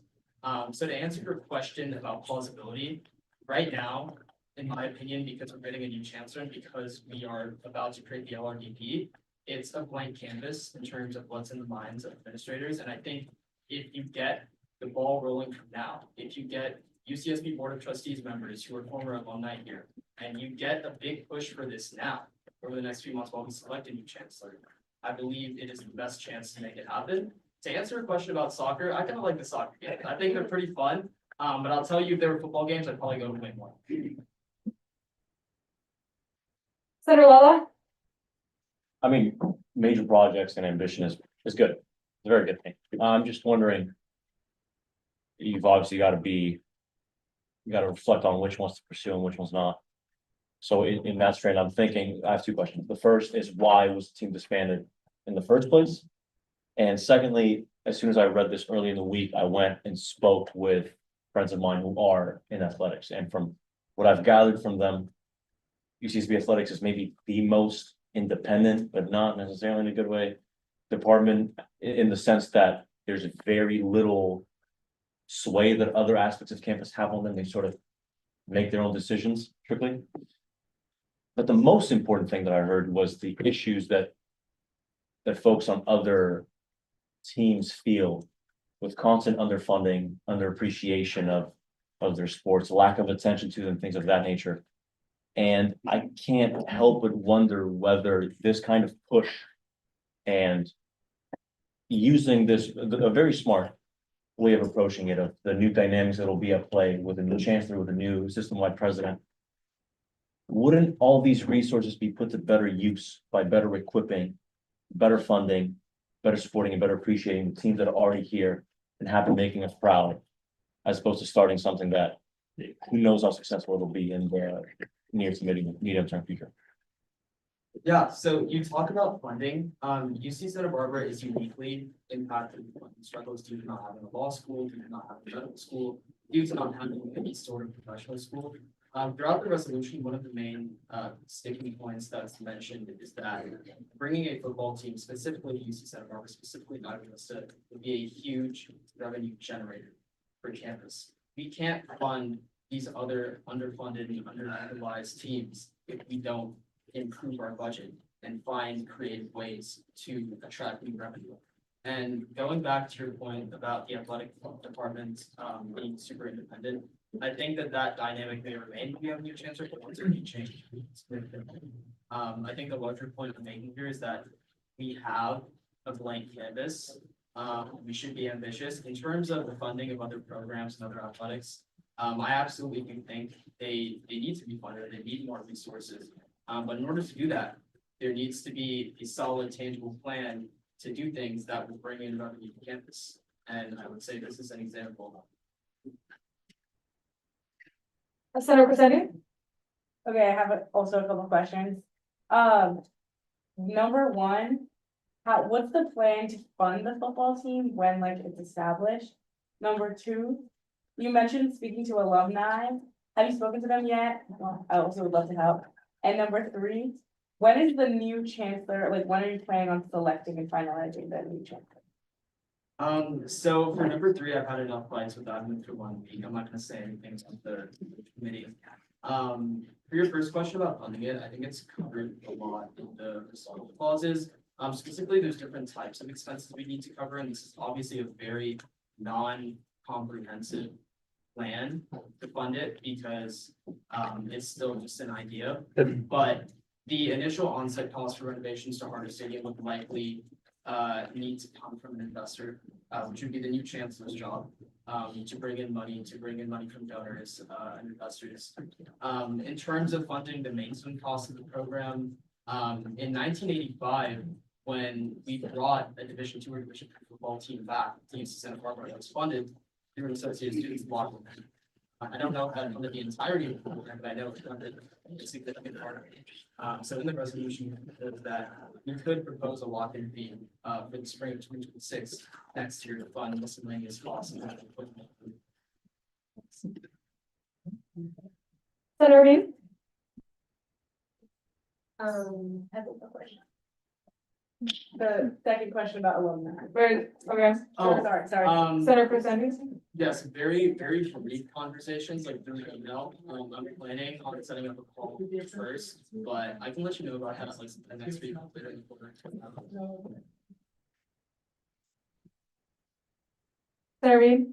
So to answer your question about plausibility, right now, in my opinion, because we're getting a new chancellor and because we are about to create the LRDP, it's a blank canvas in terms of what's in the minds of administrators. And I think if you get the ball rolling from now, if you get UCSB Board of Trustees members who are former alumni here, and you get a big push for this now, over the next few months while we select a new chancellor, I believe it is the best chance to make it happen. To answer a question about soccer, I kind of like the soccer games. I think they're pretty fun. But I'll tell you, if there were football games, I'd probably go to way more. Senator Lala? I mean, major projects and ambition is good. It's a very good thing. I'm just wondering. You've obviously got to reflect on which ones to pursue and which ones not. So in that strain, I'm thinking, I have two questions. The first is why was the team disbanded in the first place? And secondly, as soon as I read this early in the week, I went and spoke with friends of mine who are in athletics. And from what I've gathered from them, UCSB athletics is maybe the most independent, but not necessarily in a good way, department in the sense that there's very little sway that other aspects of campus have on them. They sort of make their own decisions strictly. But the most important thing that I heard was the issues that folks on other teams feel with constant underfunding, underappreciation of their sports, lack of attention to them, things of that nature. And I can't help but wonder whether this kind of push and using this, a very smart way of approaching it, of the new dynamics that'll be at play with a new chancellor, with a new system-wide president. Wouldn't all these resources be put to better use by better equipping, better funding, better supporting, and better appreciating the teams that are already here and have been making us proud, as opposed to starting something that who knows how successful it'll be in the near to medium-term future? Yeah, so you talk about funding. UC Santa Barbara is uniquely impacted with funding struggles due to not having a law school, due to not having a medical school, due to not having any sort of professional school. Throughout the resolution, one of the main sticking points that's mentioned is that bringing a football team, specifically UC Santa Barbara, specifically not Vista, would be a huge revenue generator for campus. We can't fund these other underfunded and underutilized teams if we don't improve our budget and find creative ways to attract new revenue. And going back to your point about the athletic department being super independent, I think that dynamic may remain when we have a new chancellor, but once it can change. I think the larger point I'm making here is that we have a blank canvas. We should be ambitious in terms of the funding of other programs and other athletics. I absolutely do think they need to be funded. They need more resources. But in order to do that, there needs to be a solid, tangible plan to do things that will bring in revenue to campus. And I would say this is an example. Senator Cressetti? Okay, I have also a couple questions. Number one, what's the plan to fund the football team when like it's established? Number two, you mentioned speaking to alumni. Have you spoken to them yet? I also would love to help. And number three, when is the new chancellor, like when are you planning on selecting and finalizing the new chancellor? So for number three, I've had enough fights with that through 1 week. I'm not gonna say anything on the committee. For your first question about funding it, I think it's covered a lot in the recital clauses. Specifically, there's different types of expenses we need to cover, and this is obviously a very non-comprehensive plan to fund it because it's still just an idea. But the initial on-site cost for renovations to Harder Stadium would likely need to come from an investor, which would be the new chancellor's job, to bring in money from donors and investors. In terms of funding the maintenance cost of the program, in 1985, when we brought a Division II or Division III football team back to UC Santa Barbara, it was funded through an Associated Students Block Grant. I don't know how to fund the entirety of the program, but I know it's funded a significant part of it. So in the resolution, that we could propose a lock-in fee for the spring of 2026 next year to fund miscellaneous costs. Senator Reed? I have a question. The second question about alumni. Right, okay. Oh, Sorry. Senator Chris Andrews? Yes, very, very brief conversations, like through email. I'm planning on setting up a call first, but I can let you know about that like the next week. Later in the quarter. Senator Reed?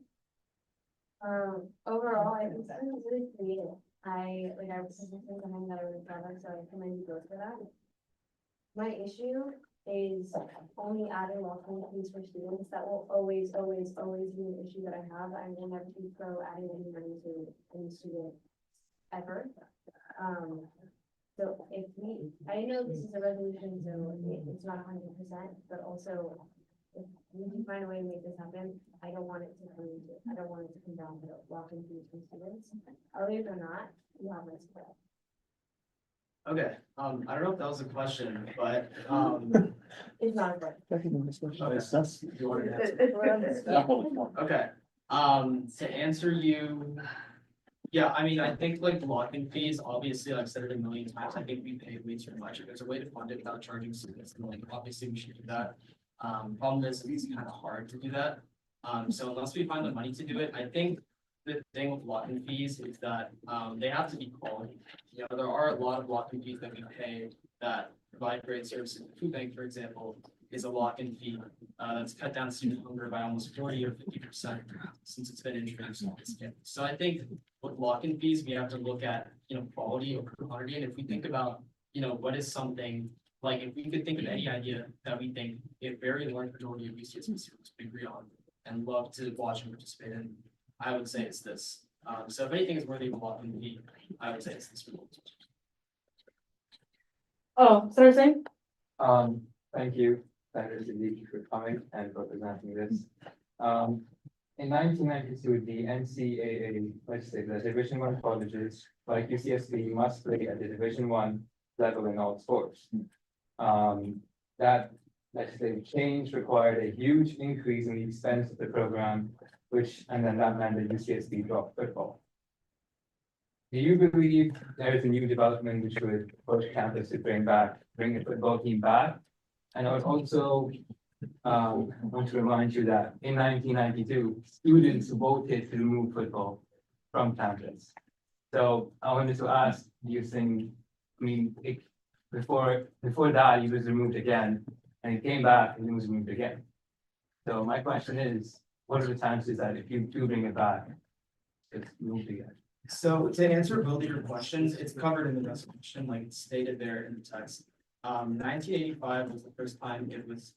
Overall, I think that was really creative. I was thinking behind that over the product, so I commend you both for that. My issue is only adding walking fees for students. That will always, always, always be an issue that I have. I will never be pro adding any money to any student ever. So if I know this is a resolution, so it's not 100%, but also if we can find a way to make this happen, I don't want it to come down to walking fees from students. Other than that, you have my support. Okay, I don't know if that was a question, but It's not a okay, to answer you. Yeah, I mean, I think like lock-in fees, obviously, I've said it a million times, I think we pay way too much. If there's a way to fund it without charging students, then like, obviously we should do that. Problem is, it's kind of hard to do that. So unless we find the money to do it, I think the thing with lock-in fees is that, they have to be quality. You know, there are a lot of lock-in fees that we pay that provide great services. The food bank, for example, is a lock-in fee, that's cut down student hunger by almost 40 or 50% since it's been introduced on this campus. So I think with lock-in fees, we have to look at, quality over quantity. And if we think about, what is something, like if we could think of any idea that we think a very large majority of UCSB students would agree on and love to watch and participate in, I would say it's this. So if anything is worthy of a lock-in fee, I would say it's this. Oh, Senator Singh? Thank you, Senator Siddiqui, for coming and for presenting this. In 1992, the NCAA legislated that Division I colleges like UCSB must play at the Division I level in all sports. That legislative change required a huge increase in the expense of the program, and then that meant that UCSB dropped football. Do you believe there is a new development which would push campus to bring the football team back? And I would also want to remind you that in 1992, students voted to remove football from campus. So I wanted to ask, do you think, before that, it was removed again, and it came back and it was removed again. So my question is, what are the chances that if you do bring it back, it's moved again? So to answer both of your questions, it's covered in the resolution, like it's stated there in the text. 1985 was the first time it was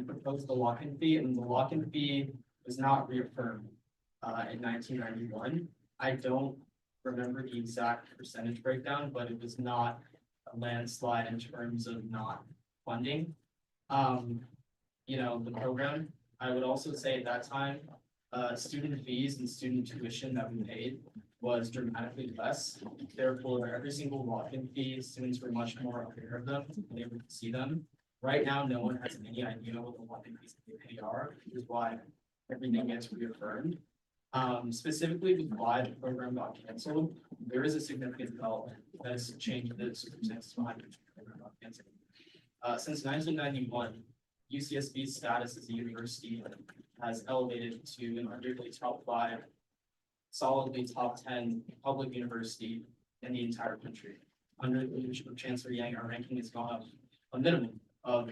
proposed the lock-in fee, and the lock-in fee was not reaffirmed in 1991. I don't remember the exact percentage breakdown, but it was not a landslide in terms of not funding. The program. I would also say at that time, student fees and student tuition that we paid was dramatically less. Therefore, every single lock-in fee, students were much more aware of them and able to see them. Right now, no one has any idea what the lock-in fees that they pay are, which is why everything gets reaffirmed. Specifically with why the program got canceled, there is a significant development that has changed the circumstances behind which the program got canceled. Since 1991, UCSB's status as a university has elevated to an arguably top 5, solidly top 10 public university in the entire country. Under the leadership of Chancellor Yang, our ranking has gone up a minimum of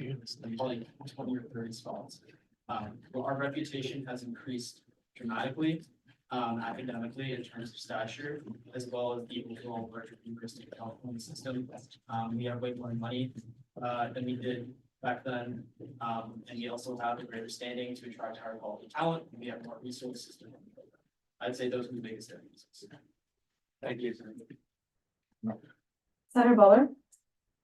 probably 20 or 30 spots. Well, our reputation has increased dramatically, academically in terms of stature, as well as the overall larger University of California system. We have way more money than we did back then, and we also have a greater standing to attract higher quality talent. We have more resources. I'd say those are the biggest areas. Thank you. Senator Butler?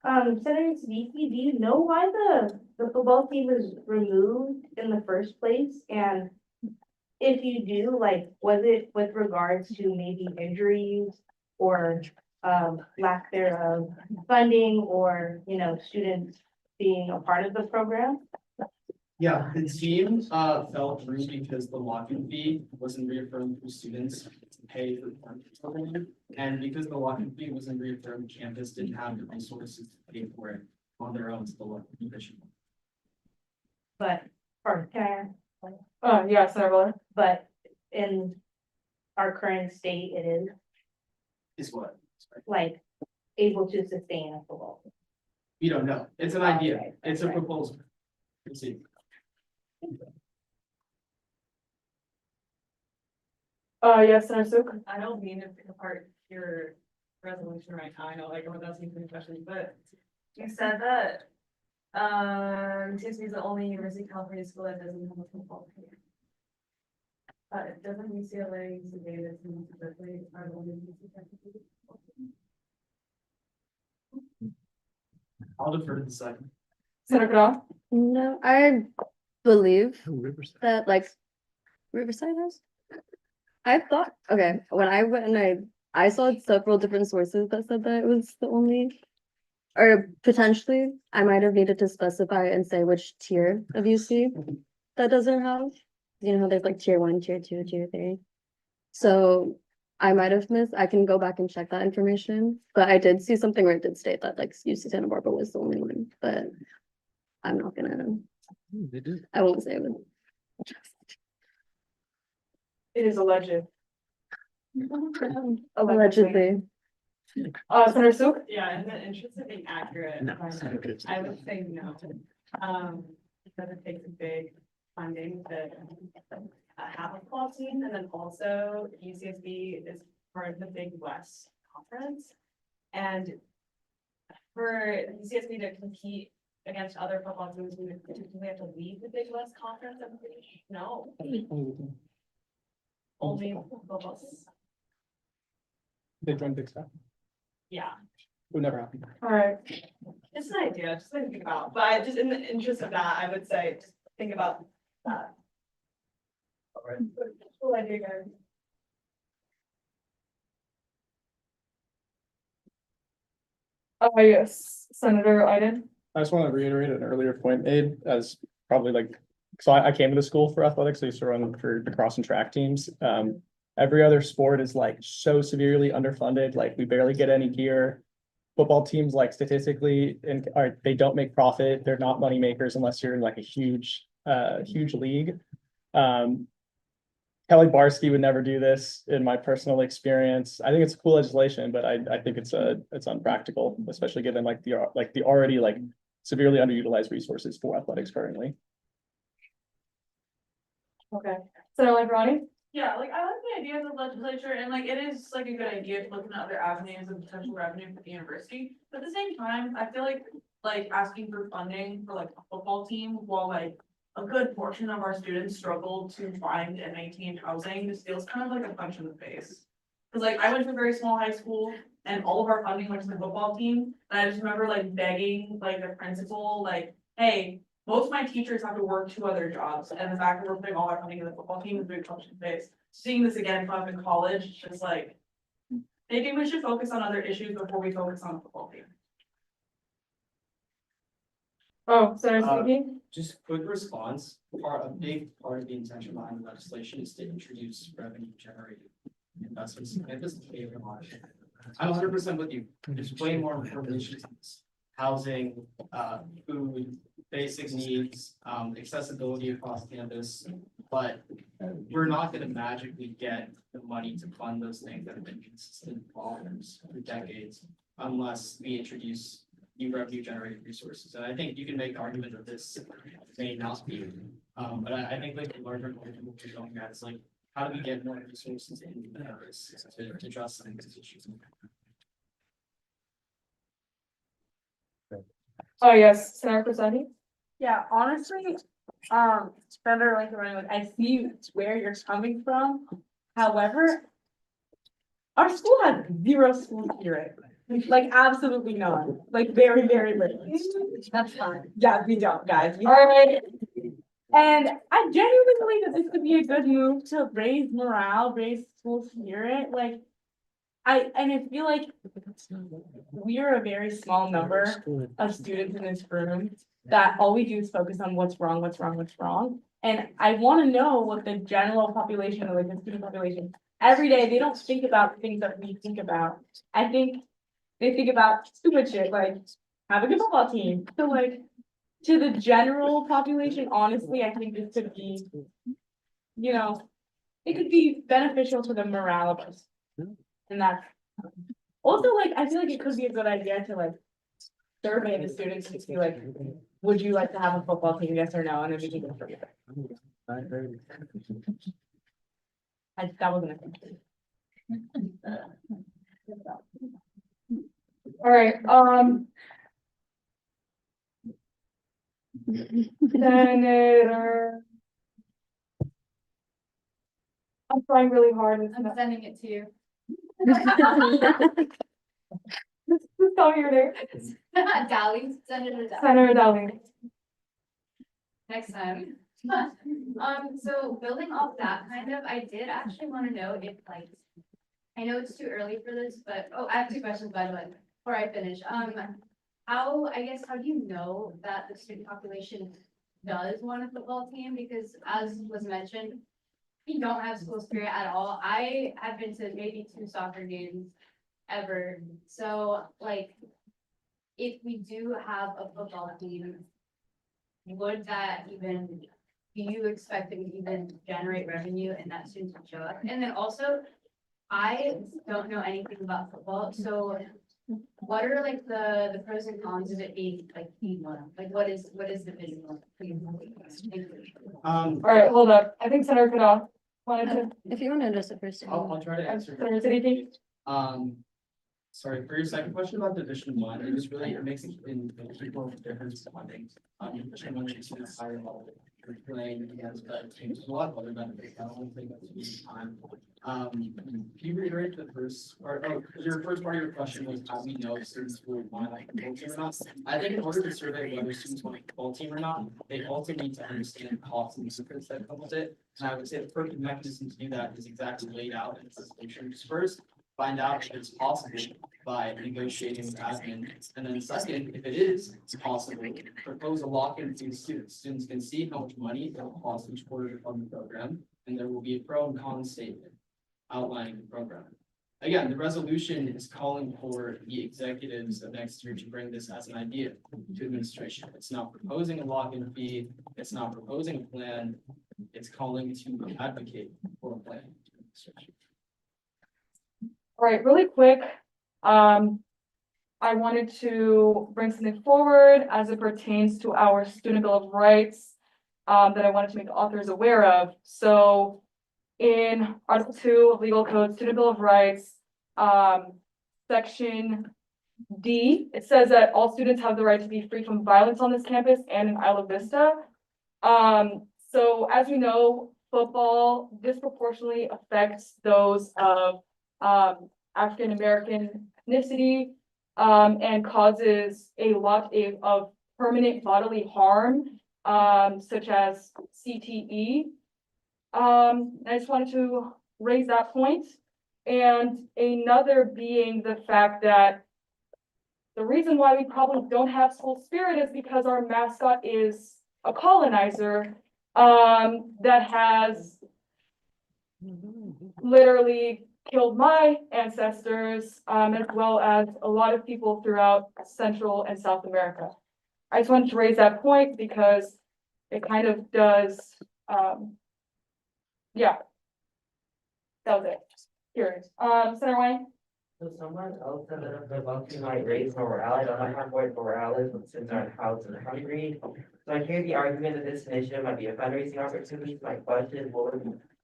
Senator Siddiqui, do you know why the football team was removed in the first place? And if you do, like, was it with regards to maybe injuries or lack thereof funding or, you know, students being a part of the program? Yeah, the team fell through because the lock-in fee wasn't reaffirmed for students to pay for the program. And because the lock-in fee wasn't reaffirmed, campus didn't have the resources to pay for it on their own to the local division. But, or can Yeah, Senator Butler? but in our current state, it is Is what? Sorry. like able to sustain a football. We don't know. It's an idea. Okay, It's a okay. proposal. We'll see. Yes, Senator Suk? I don't mean to pick apart your resolution right now, I know like everyone else asking questions, but you said that TSB is the only University of California school that doesn't have a football team. Doesn't UCLA, UC Davis, and UC Berkeley are the only UC technically football team? I'll defer to the second. Senator Goodall? No, I believe Oh, Riverside. that like Riverside has. I thought, okay, when I went and I saw several different sources that said that it was the only. Or potentially, I might have needed to specify and say which tier of UC that doesn't have. You know how there's like tier 1, tier 2, tier 3. So I might have missed, I can go back and check that information, but I did see something where it did state that like UC Santa Barbara was the only one, but I'm not gonna, They do. I won't say it. It is alleged. Allegedly. Senator Suk? Yeah, in the interest of being accurate, No. I would say no. Because it takes a big funding to have a football team, and then also UCSB is part of the Big West Conference. And for UCSB to compete against other football teams, we would typically have to leave the Big West Conference, I'm pretty sure. No, only football. They joined Big Sky. Yeah. Would never happen. All right. It's an idea, just something to think about, but I just in the interest of that, I would say, just think about that. All right. Cool idea, guys. Yes, Senator Iden? I just want to reiterate an earlier point made as probably like, so I came to the school for athletics, I used to run for the cross and track teams. Every other sport is like so severely underfunded, like we barely get any gear. Football teams like statistically they don't make profit, they're not money makers unless you're in like a huge league. Kelly Barsky would never do this in my personal experience. I think it's cool legislation, but I think it's unpractical, especially given like the already like severely underutilized resources for athletics currently. Okay. Senator Ronnie? Yeah, like I like the idea of the legislature and like it is like a good idea to look at other avenues of potential revenue for the university. But at the same time, I feel like asking for funding for like a football team while like a good portion of our students struggle to find and maintain housing, this feels kind of like a punch in the face. Cause like I went to a very small high school and all of our funding went to the football team. And I just remember like begging like the principal, like, hey, most of my teachers have to work 2 other jobs, and the fact that we're putting all our funding in the football team is a big punch in the face. Seeing this again come up in college, it's just like, maybe we should focus on other issues before we focus on the football team. Oh, Senator Siddiqui? Just quick response, a big part of the intention behind the legislation is to introduce revenue generating investments. And this is a lot. I'm 100% with you. There's way more information to this. Housing, food, basic needs, accessibility across campus, but we're not gonna magically get the money to fund those things that have been consistent problems for decades unless we introduce new revenue generating resources. And I think you can make the argument that this may not be. But I think like the larger question we're going at is like, how do we get more resources in campus to address some of these issues? Oh, yes, Senator Crucetti? Yeah, honestly, Senator Lincoln, I see where you're coming from. However, our school has zero school spirit, like absolutely none, like very, very little. That's fine. Yeah, we don't, guys. All right, And I genuinely believe that this could be a good move to raise morale, raise school spirit, like. I feel like we are a very small number of students in this room that all we do is focus on what's wrong, what's wrong, what's wrong. And I wanna know what the general population, or like the student population, every day, they don't think about the things that we think about. I think they think about stupid shit, like have a good football team. So like, to the general population, honestly, I think this could be, you know, it could be beneficial to the morale of us. And that's also like, I feel like it could be a good idea to like survey the students to see like, would you like to have a football team, yes or no, and then we can go from there. That wasn't a question. all right, Senator. I'm trying really hard. I'm sending it to you. Just tell me your name. Dally, Senator Dally. Senator Dowling. Next time. So building off that kind of, I did actually want to know if like, I know it's too early for this, but, oh, I have two questions by the way, before I finish. How do you know that the student population does want a football team? Because as was mentioned, we don't have school spirit at all. I have been to maybe 2 soccer games ever. So like, if we do have a football team, would that even, do you expect it would even generate revenue and that students would show up? And then also, I don't know anything about football, so what are like the pros and cons of it being like P1? Like what is the visual? All right, hold up. I think Senator Goodall wanted to. If you want to address it first. I'll try to answer. Senator Siddiqui? Sorry, for your second question about Division 1, it just really, it makes it in people difference funding. Division 1 is a higher level. Playing against better teams, a lot of other benefits. I don't think that's time. Can you reiterate the first, your first part of your question was how we know if students will want a football team or not? I think in order to survey whether students want a football team or not, they also need to understand the costs and benefits that come with it. And I would say the perfect mechanism to do that is exactly laid out in this picture. First, find out if it's possible by negotiating with admin. And then second, if it is possible, propose a lock-in to students. Students can see how much money it will cost each quarter to fund the program, and there will be a pro and con statement outlining the program. Again, the resolution is calling for the executives of next year to bring this as an idea to administration. It's not proposing a lock-in fee, it's not proposing a plan, it's calling to advocate for a plan to administration. All right, really quick, I wanted to bring something forward as it pertains to our Student Bill of Rights that I wanted to make the authors aware of. So in Article 2 of Legal Code, Student Bill of Rights, Section D, it says that all students have the right to be free from violence on this campus and in Isla Vista. So as we know, football disproportionately affects those of African American ethnicity, and causes a lot of permanent bodily harm, such as CTE. I just wanted to raise that point. And another being the fact that the reason why we probably don't have school spirit is because our mascot is a colonizer, that has literally killed my ancestors, as well as a lot of people throughout Central and South America. I just wanted to raise that point because it kind of does, yeah. That was it, just curious. Senator Wayne? So someone else said that the monkey might raise morale. I don't know how important morale is when students aren't housed and hungry. So I hear the argument that this initiative might be a fundraising opportunity. My question is,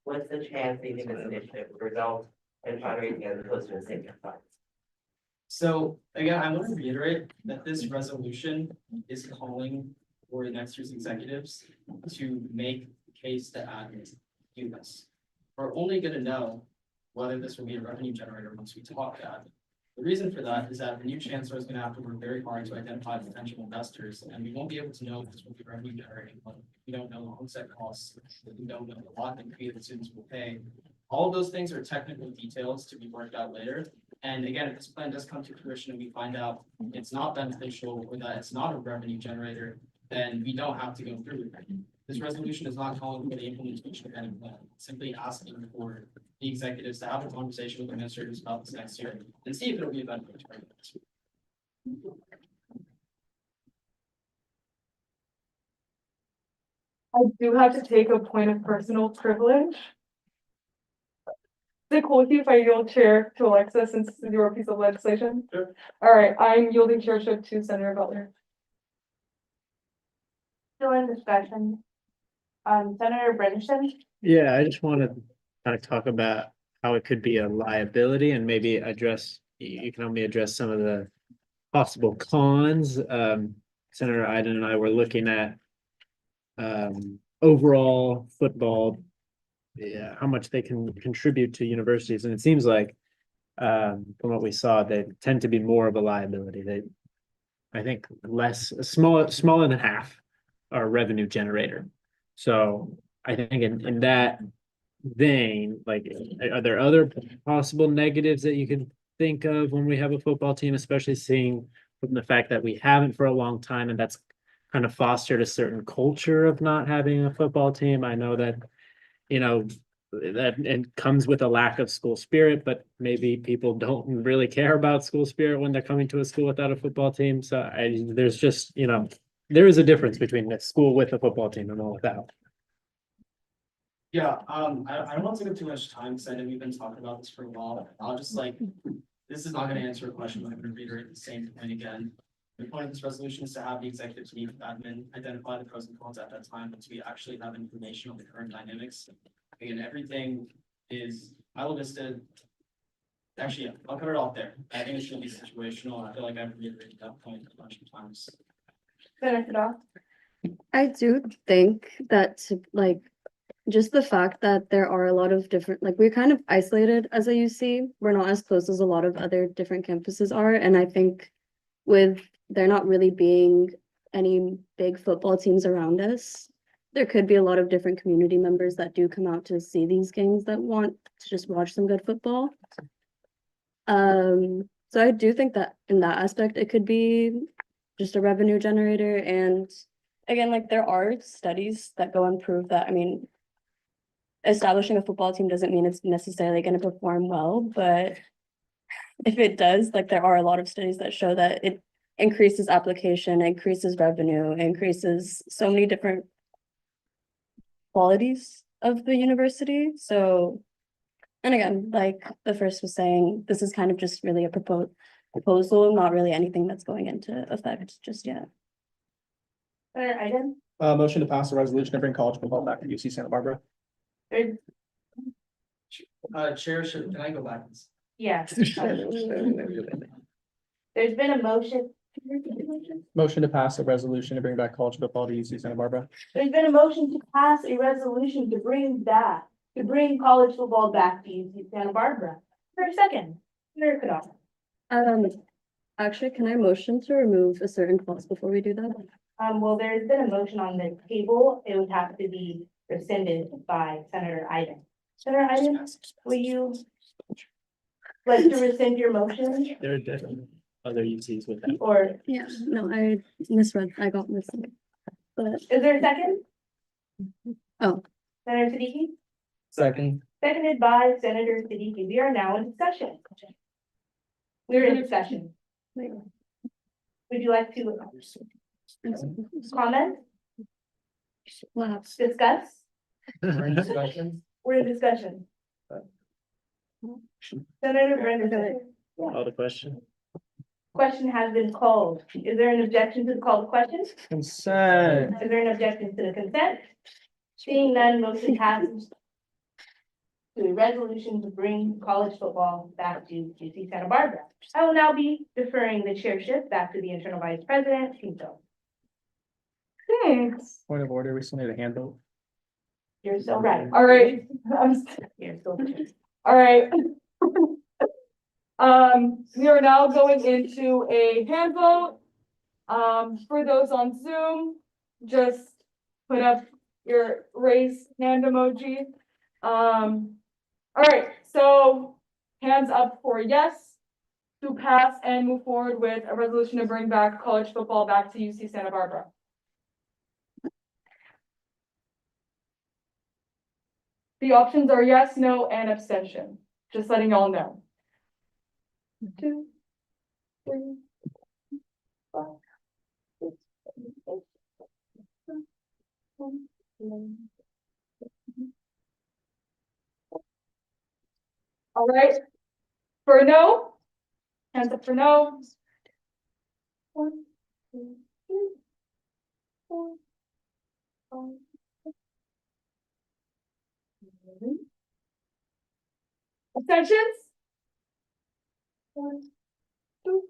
what's the chance that you think this initiative will result in fundraising as opposed to a single fund? So again, I want to reiterate that this resolution is calling for next year's executives to make the case to add do this. We're only gonna know whether this will be a revenue generator once we talk that. The reason for that is that the new chancellor is gonna have to work very hard to identify potential investors, and we won't be able to know if this will be revenue generating. But we don't know the onset costs, we don't know a lot that fee that students will pay. All of those things are technical details to be worked out later. And again, if this plan does come to fruition and we find out it's not beneficial or that it's not a revenue generator, then we don't have to go through with it. This resolution is not calling for the implementation of any plan, it's simply asking for the executives to have a conversation with administrators about this next year and see if it'll be a benefit to everyone. I do have to take a point of personal privilege. Is it cool with you if I yield chair to Alexa since this is your piece of legislation? Sure. All right, I'm yielding chairship to Senator Butler. Still in discussion. Senator Bredesen? Yeah, I just want to kind of talk about how it could be a liability and maybe address, you can help me address some of the possible cons. Senator Iden and I were looking at overall football, yeah, how much they can contribute to universities, and it seems like from what we saw, they tend to be more of a liability. They, I think, smaller than half are a revenue generator. So I think in that vein, like, are there other possible negatives that you can think of when we have a football team, especially seeing from the fact that we haven't for a long time, and that's kind of fostered a certain culture of not having a football team? I know that, you know, that it comes with a lack of school spirit, but maybe people don't really care about school spirit when they're coming to a school without a football team. So there's just, you know, there is a difference between a school with a football team and one without. Yeah, I don't want to take up too much time because I know we've been talking about this for a while. I'll just this is not gonna answer a question, I'm gonna reiterate the same point again. The point of this resolution is to have the executives meet with admin, identify the pros and cons at that time, once we actually have information on the current dynamics. Again, everything is, I will just, actually, yeah, I'll cover it off there. I think it should be situational. I feel like I've reiterated that point a bunch of times. Senator Dodd? I do think that just the fact that there are a lot of different, we're kind of isolated as a UC. We're not as close as a lot of other different campuses are. And I think with there not really being any big football teams around us, there could be a lot of different community members that do come out to see these games that want to just watch some good football. So I do think that in that aspect, it could be just a revenue generator. And again, there are studies that go and prove that, I mean, establishing a football team doesn't mean it's necessarily going to perform well, but if it does, there are a lot of studies that show that it increases application, increases revenue, increases so many different qualities of the university. So, and again, like the first was saying, this is kind of just really a proposal, not really anything that's going into effect just yet. Senator Iden? Motion to pass a resolution to bring college football back to UC Santa Barbara. Chair, can I go back? Yeah. There's been a motion. Motion to pass a resolution to bring back college football to UC Santa Barbara. There's been a motion to pass a resolution to bring college football back to UC Santa Barbara. For a second, Senator Kadar. Actually, can I motion to remove a certain clause before we do that? Well, there's been a motion on the table. It would have to be rescinded by Senator Iden. Senator Iden, will you like to rescind your motion? There are definitely other UCs with that. Or Yeah, no, I misread, I got this. But is there a second? Oh. Senator Siddiqui? Second. Seconded by Senator Siddiqui. We are now in discussion. We're in discussion. Would you like to? Comment, Laughs. discuss, We're in discussion. we're in discussion. Senator Brennan, Call the question. question has been called. Is there an objection to the call to question? Consent. Is there an objection to the consent? Seeing none, motion passes. To a resolution to bring college football back to UC Santa Barbara. I will now be deferring the chairship back to the internal vice president, Pinto. Thanks. Point of order, we still need a hand vote. You're so right. All right. You're so. All right. We are now going into a hand vote. For those on Zoom, just put up your raise hand emoji. All right, so hands up for yes to pass and move forward with a resolution to bring back college football back to UC Santa Barbara. The options are yes, no, and abstention. Just letting y'all know. 2, 3, 5, 6, 7, 8, 9, 10, 11. All right, for no, hands up for no. 1, 2, 3, 4, 5, 6, 7. Abstentions? 1, 2.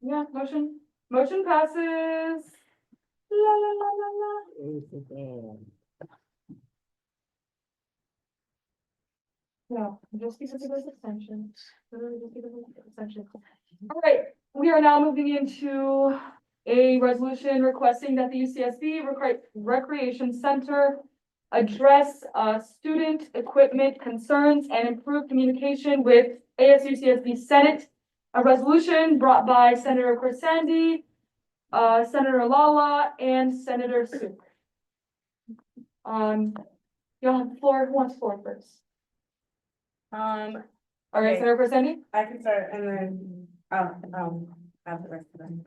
Yeah, motion passes. La la la la la. No, just because of those extensions. Literally just because of those extensions. All right, we are now moving into a resolution requesting that the UCSB Recreation Center address student equipment concerns and improve communication with ASUCSB Senate. A resolution brought by Senator Chris Sandy, Senator Lala, and Senator Suk. You'll have the floor. Who wants the floor first? All right, Okay. Senator Chris Sandy? I can start and then, have the rest of them.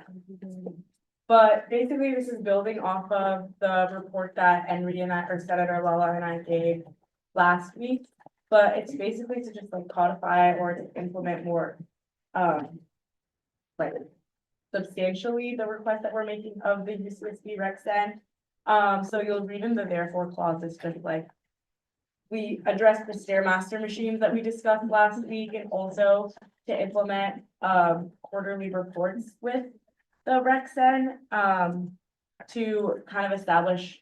But basically, this is building off of the report that Henry and I, or Senator Lala and I gave last week. But it's basically to just like codify or to implement more, like substantially the request that we're making of the UCSB Rec Cen. So you'll read in the therefore clauses, just like we addressed the Stairmaster machines that we discussed last week, and also to implement quarterly reports with the Rec Cen to kind of establish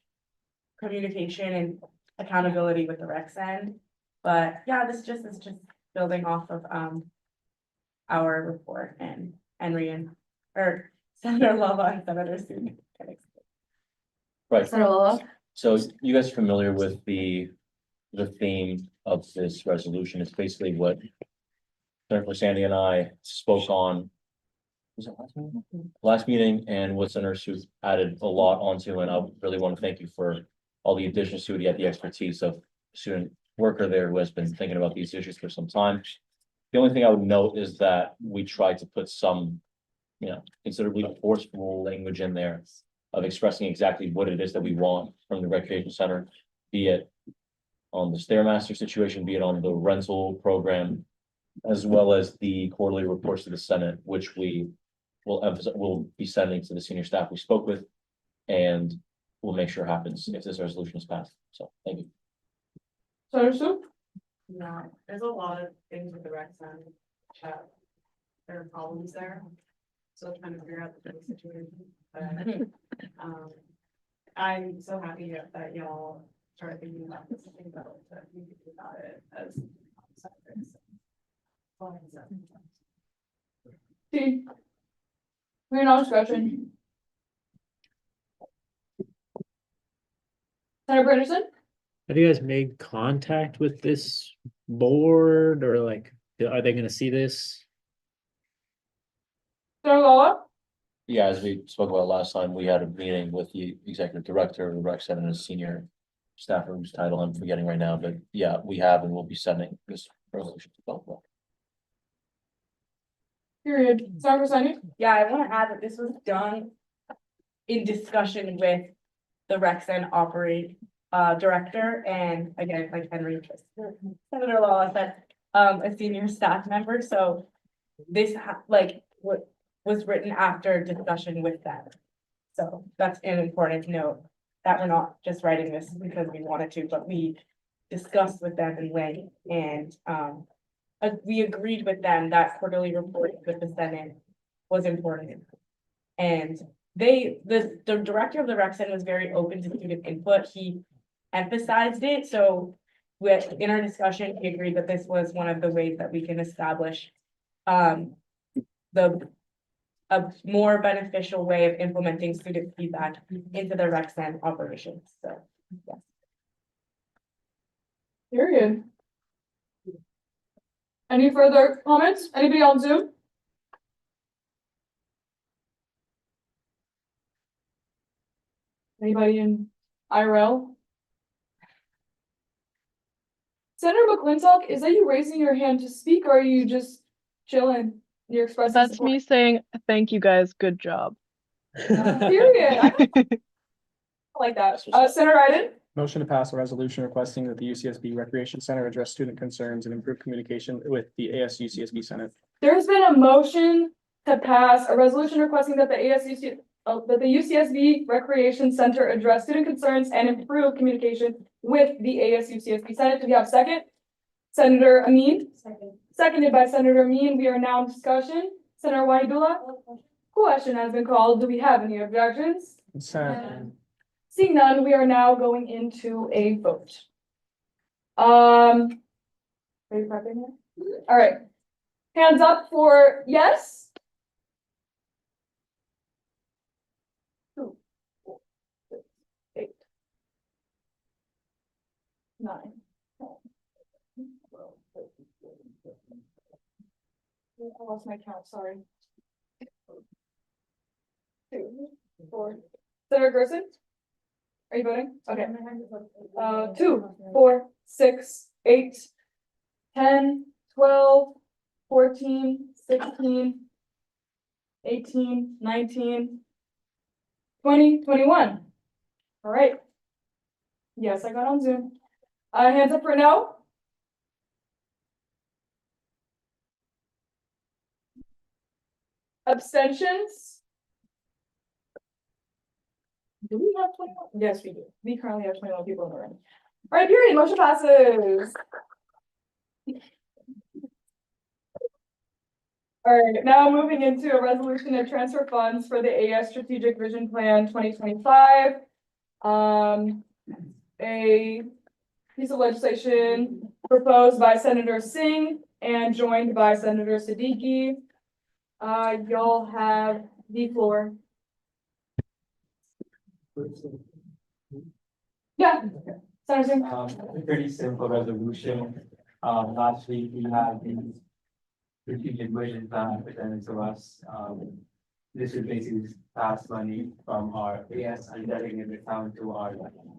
communication and accountability with the Rec Cen. But yeah, this just is just building off of our report, and Henry and or Senator Lala and Senator Suk. Right, Senator Lala? so you guys are familiar with the theme of this resolution. It's basically what Senator Sandy and I spoke on. Was it last meeting? Last meeting, and what Senator Suk added a lot onto, and I really want to thank you for all the additions to it. You had the expertise of a student worker there who has been thinking about these issues for some time. The only thing I would note is that we tried to put some, considerably forceful language in there of expressing exactly what it is that we want from the recreation center, be it on the Stairmaster situation, be it on the rental program, as well as the quarterly reports to the Senate, which we will be sending to the senior staff we spoke with, and we'll make sure happens if this resolution is passed. So, thank you. Senator Suk? Yeah, there's a lot of things with the Rec Cen chat. There are problems there. So trying to figure out the situation, but I'm so happy that y'all started thinking about this, and think about that we could do about it as. See. We're not discussion. Senator Brennerson? Have you guys made contact with this board, or like, are they gonna see this? Senator Lala? Yeah, as we spoke about last time, we had a meeting with the executive director of the Rec Center and his senior staff room's title, I'm forgetting right now, but yeah, we have and we'll be sending this resolution to both. Period. Senator Sunny? Yeah, I wanna add that this was done in discussion with the Rexen director, and again, like Henry just, Senator Law said, a senior staff member, so this what was written after discussion with them. So that's an important note, that we're not just writing this because we wanted to, but we discussed with them in length, and we agreed with them that quarterly report with the Senate was important. And the director of the rec center was very open to student input. He emphasized it. So in our discussion, he agreed that this was one of the ways that we can establish a more beneficial way of implementing student feedback into the rec center operations. So, yes. Period. Any further comments? Anybody on Zoom? Anybody in IRL? Senator McClintock, is that you raising your hand to speak, or are you just chilling? You're expressing That's support? me saying, thank you guys, good job. Period. I like that. Senator Iden? Motion to pass a resolution requesting that the UCSB Recreation Center address student concerns and improve communication with the ASU CSB Senate. There's been a motion to pass a resolution requesting that the UCSB Recreation Center address student concerns and improve communication with the ASU CSB Senate. Do we have a second? Senator Amin? Second. Seconded by Senator Amin. We are now in discussion. Senator Wahidullah? Question has been called. Do we have any objections? Consent. Seeing none, we are now going into a vote. Are you prepping it? All right. Hands up for yes. 2, 4, 6, 8, 9, 10, 12, 13, 14, 15. I lost my count, sorry. 2, 4. Senator Gerson? Are you voting? Okay. 2, 4, 6, 8, 10, 12, 14, 16, 18, 19, 20, 21. All right. Yes, I got on Zoom. Hands up for no. Abstentions? Do we have 21? Yes, we do. We currently have 21 people in the room. All right, period. Motion passes. All right, now moving into a resolution to transfer funds for the AS Strategic Vision Plan 2025. A piece of legislation proposed by Senator Singh and joined by Senator Siddiqui. Y'all have the floor. Yeah. Senator Singh. Pretty simple resolution. Last week we had the strategic vision plan presented to us. This is basically pass money from our AS undesignated account to our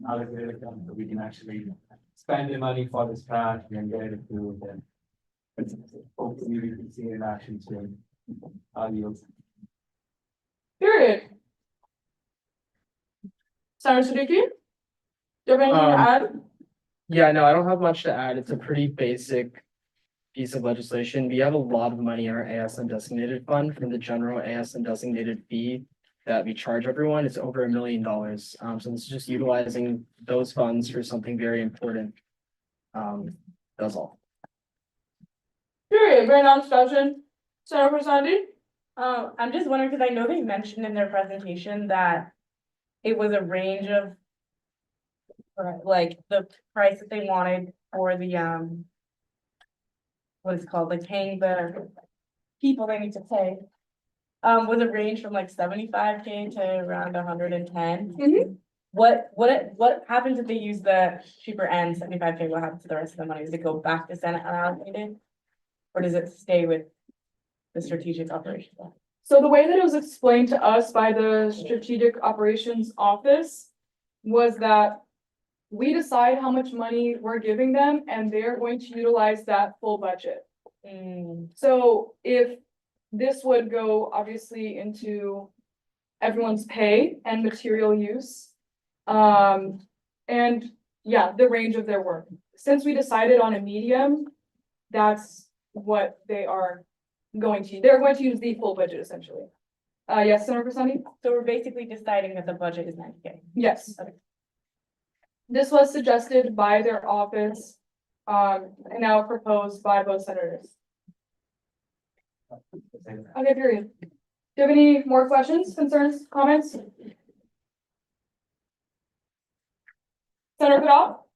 allocated account, so we can actually spend the money for this plan and get it approved, and hopefully we can see it in action soon. Yield. Period. Senator Siddiqui? Do you have anything to add? Yeah, no, I don't have much to add. It's a pretty basic piece of legislation. We have a lot of money in our ASM designated fund from the general ASM designated fee that we charge everyone. It's over $1 million. So this is just utilizing those funds for something very important. That's all. Period. Very non-discussion. Senator Sandy? I'm just wondering, because I know they mentioned in their presentation that it was a range of like the price that they wanted for the what is it called, like paying the people they need to pay. Was a range from like 75K to around 110. What happens if they use the cheaper end 75K? What happens to the rest of the money? Does it go back to Senate unallocated? Or does it stay with the strategic operations? So the way that it was explained to us by the Strategic Operations Office was that we decide how much money we're giving them and they're going to utilize that full budget. So if this would go obviously into everyone's pay and material use. And yeah, the range of their work. Since we decided on a medium, that's what they are going to, they're going to use the full budget essentially. Yes, Senator Personi? So we're basically deciding that the budget is 90K. Yes. This was suggested by their office, and now proposed by both senators. Okay, period. Do you have any more questions, concerns, comments? Senator Goodall?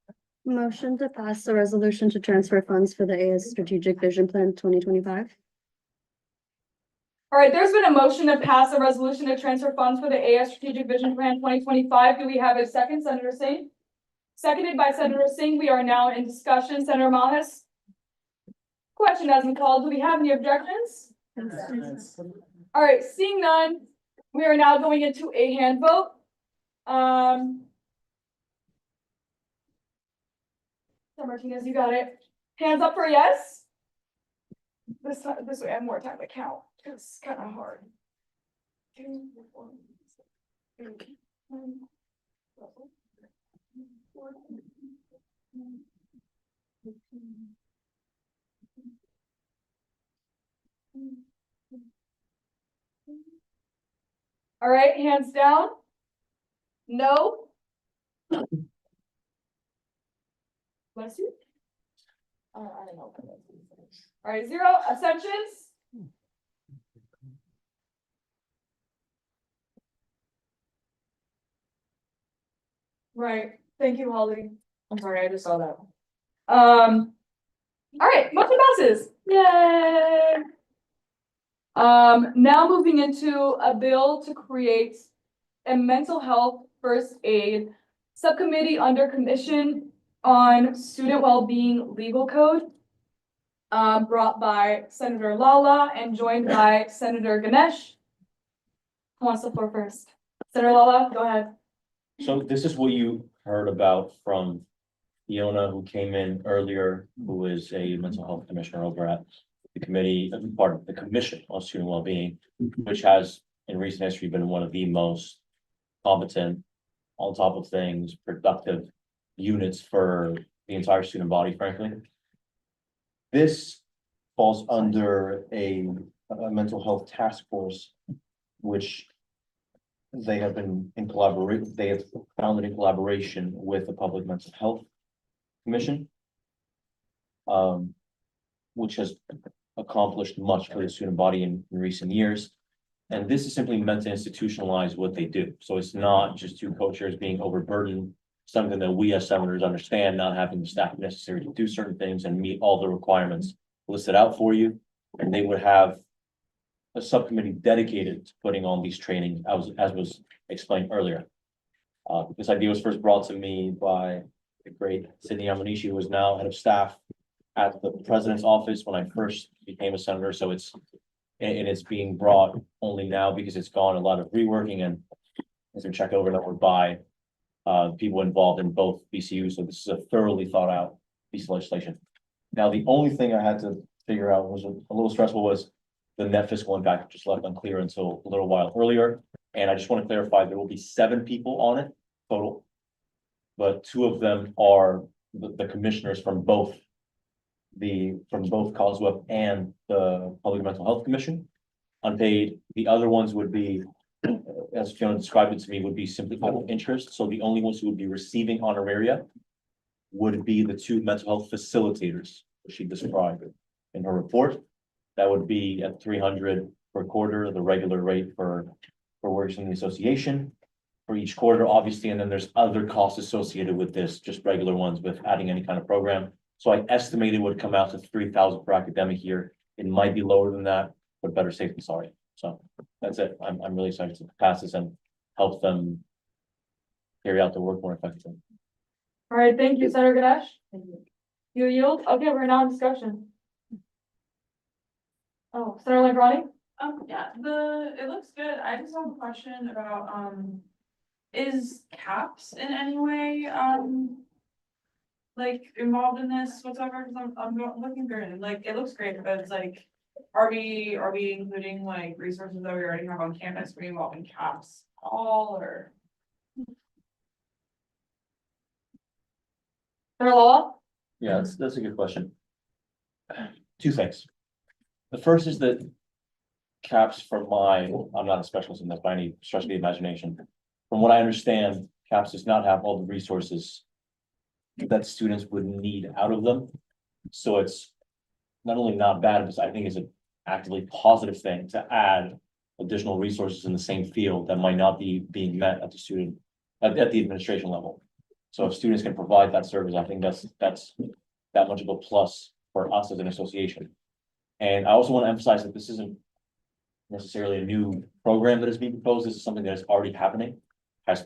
Motion to pass the resolution to transfer funds for the AS Strategic Vision Plan 2025. All right, there's been a motion to pass a resolution to transfer funds for the AS Strategic Vision Plan 2025. Do we have a second, Senator Singh? Seconded by Senator Singh. We are now in discussion. Senator Mahes? Question has been called. Do we have any objections? All right, seeing none, we are now going into a hand vote. So Martinez, you got it. Hands up for yes. This way I have more time to count. It's kind of hard. 2, 4, 6, 7, 8, 9, 10. All right, hands down. No. Bless you. I don't know. All right, 0 abstentions. Right. Thank you, Holly. I'm sorry, I just saw that. All right, motion passes. Yay. Now moving into a bill to create a mental health first aid subcommittee under Commission on Student Wellbeing Legal Code. Brought by Senator Lala and joined by Senator Ganesh. Who wants the floor first? Senator Lala, go ahead. So this is what you heard about from Fiona, who came in earlier, who is a mental health commissioner over at the committee, part of the Commission on Student Wellbeing, which has in recent history been one of the most competent, on top of things, productive units for the entire student body, frankly. This falls under a mental health task force, which they have been in they have founded in collaboration with the Public Mental Health Commission, which has accomplished much for the student body in recent years. And this is simply meant to institutionalize what they do. So it's not just 2 co-chairs being overburdened, something that we as senators understand, not having the staff necessary to do certain things and meet all the requirements listed out for you. And they would have a subcommittee dedicated to putting on these trainings, as was explained earlier. This idea was first brought to me by the great Sydney Yamanishi, who is now head of staff at the president's office when I first became a senator. So it's being brought only now because it's gone a lot of reworking and as we check over that we're by people involved in both BCUs. So this is a thoroughly thought out piece of legislation. Now, the only thing I had to figure out was a little stressful was the net fiscal impact, just left unclear until a little while earlier. And I just want to clarify, there will be 7 people on it total, but 2 of them are the commissioners from both COSWEP and the Public Mental Health Commission, unpaid. The other ones would be, as Fiona described it to me, would be simply out of interest. So the only ones who would be receiving honoraria would be the 2 mental health facilitators, which she described in her report. That would be at 300 per quarter, the regular rate for works in the association for each quarter, obviously. And then there's other costs associated with this, just regular ones with adding any kind of program. So I estimated it would come out to 3,000 per academic year. It might be lower than that, but better safe than sorry. So that's it. I'm really excited to pass this and help them carry out their work more effectively. All right, thank you, Senator Ganesh. You yield? Okay, we're now in discussion. Oh, Senator Lambrani? Yeah, it looks good. I just have a question about, is CAPS in any way, like involved in this whatsoever? Cause looking good, like, it looks great, but it's like, are we including like resources that we already have on campus, are we involving CAPS at all, or? Lowell? Yeah, that's a good question. Two things. The first is that CAPS from I'm not a specialist in this by any stretch of the imagination. From what I understand, CAPS does not have all the resources that students would need out of them. So it's not only not bad, but I think it's an actively positive thing to add additional resources in the same field that might not be being met at the student, at the administration level. So if students can provide that service, I think that's that much of a plus for us as an association. And I also want to emphasize that this isn't necessarily a new program that is being proposed. This is something that is already happening, has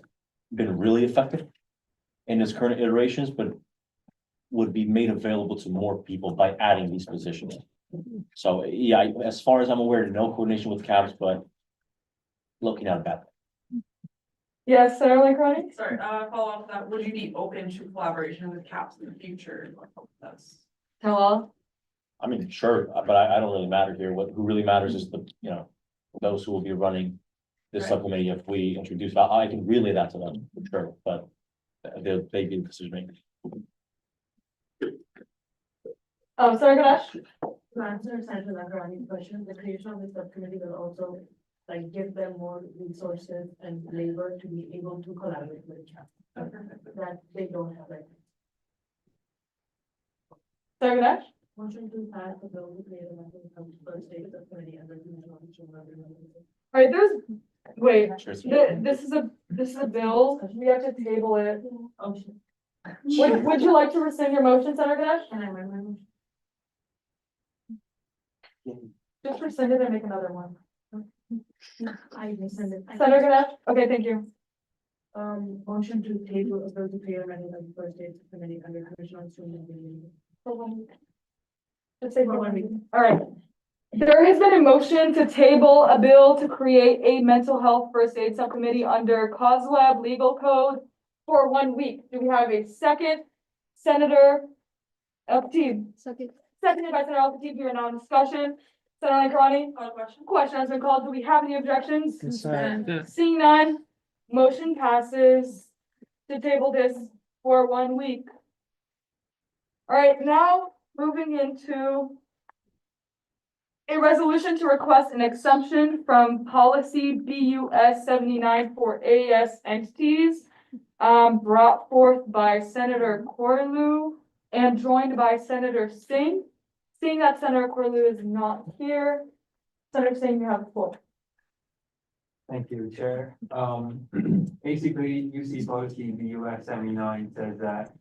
been really effective in its current iterations, but would be made available to more people by adding these positions. So yeah, as far as I'm aware, no coordination with CAPS, but looking at that. Yes, Senator Lankroni? Sorry, follow up that, would you be open to collaboration with CAPS in the future? That's. Lowell? I mean, sure, but I don't really matter here. Who really matters is those who will be running this Right. subcommittee. If we introduce, I can relay that to them, for sure, but they be the decision makers. Senator Ganesh? To answer Senator Nagarani's question, the creation of the subcommittee will also like give them more resources and labor to be able to collaborate with CAP. That they don't have right. Senator Ganesh? Motion to pass the bill to create a mental health first aid subcommittee under the national All right, wait, Sure. this is a bill, we have to table it. Oh, shit. Would you like to rescind your motion, Senator Ganesh? Can I amend my motion? Just rescind it and make another one. I rescinded. Senator Ganesh? Okay, thank you. Motion to table a bill to create a mental health first aid subcommittee under Commission on Student Engagement. For 1 week. Let's say for 1 week. All right. There has been a motion to table a bill to create a mental health first aid subcommittee under COSWAB legal code for 1 week. Do we have a second? Senator El-Khatib. Second. Seconded by Senator El-Khatib. We are now in discussion. Senator Lankroni? Question has been called. Do we have any objections? Consent. Seeing none, motion passes to table this for 1 week. All right, now moving into a resolution to request an exemption from policy BUS 79 for AES entities, brought forth by Senator Corlew and joined by Senator Singh. Seeing that Senator Corlew is not here, Senator Singh, you have the floor. Thank you, Chair. Basically, UC policy BUS 79 says that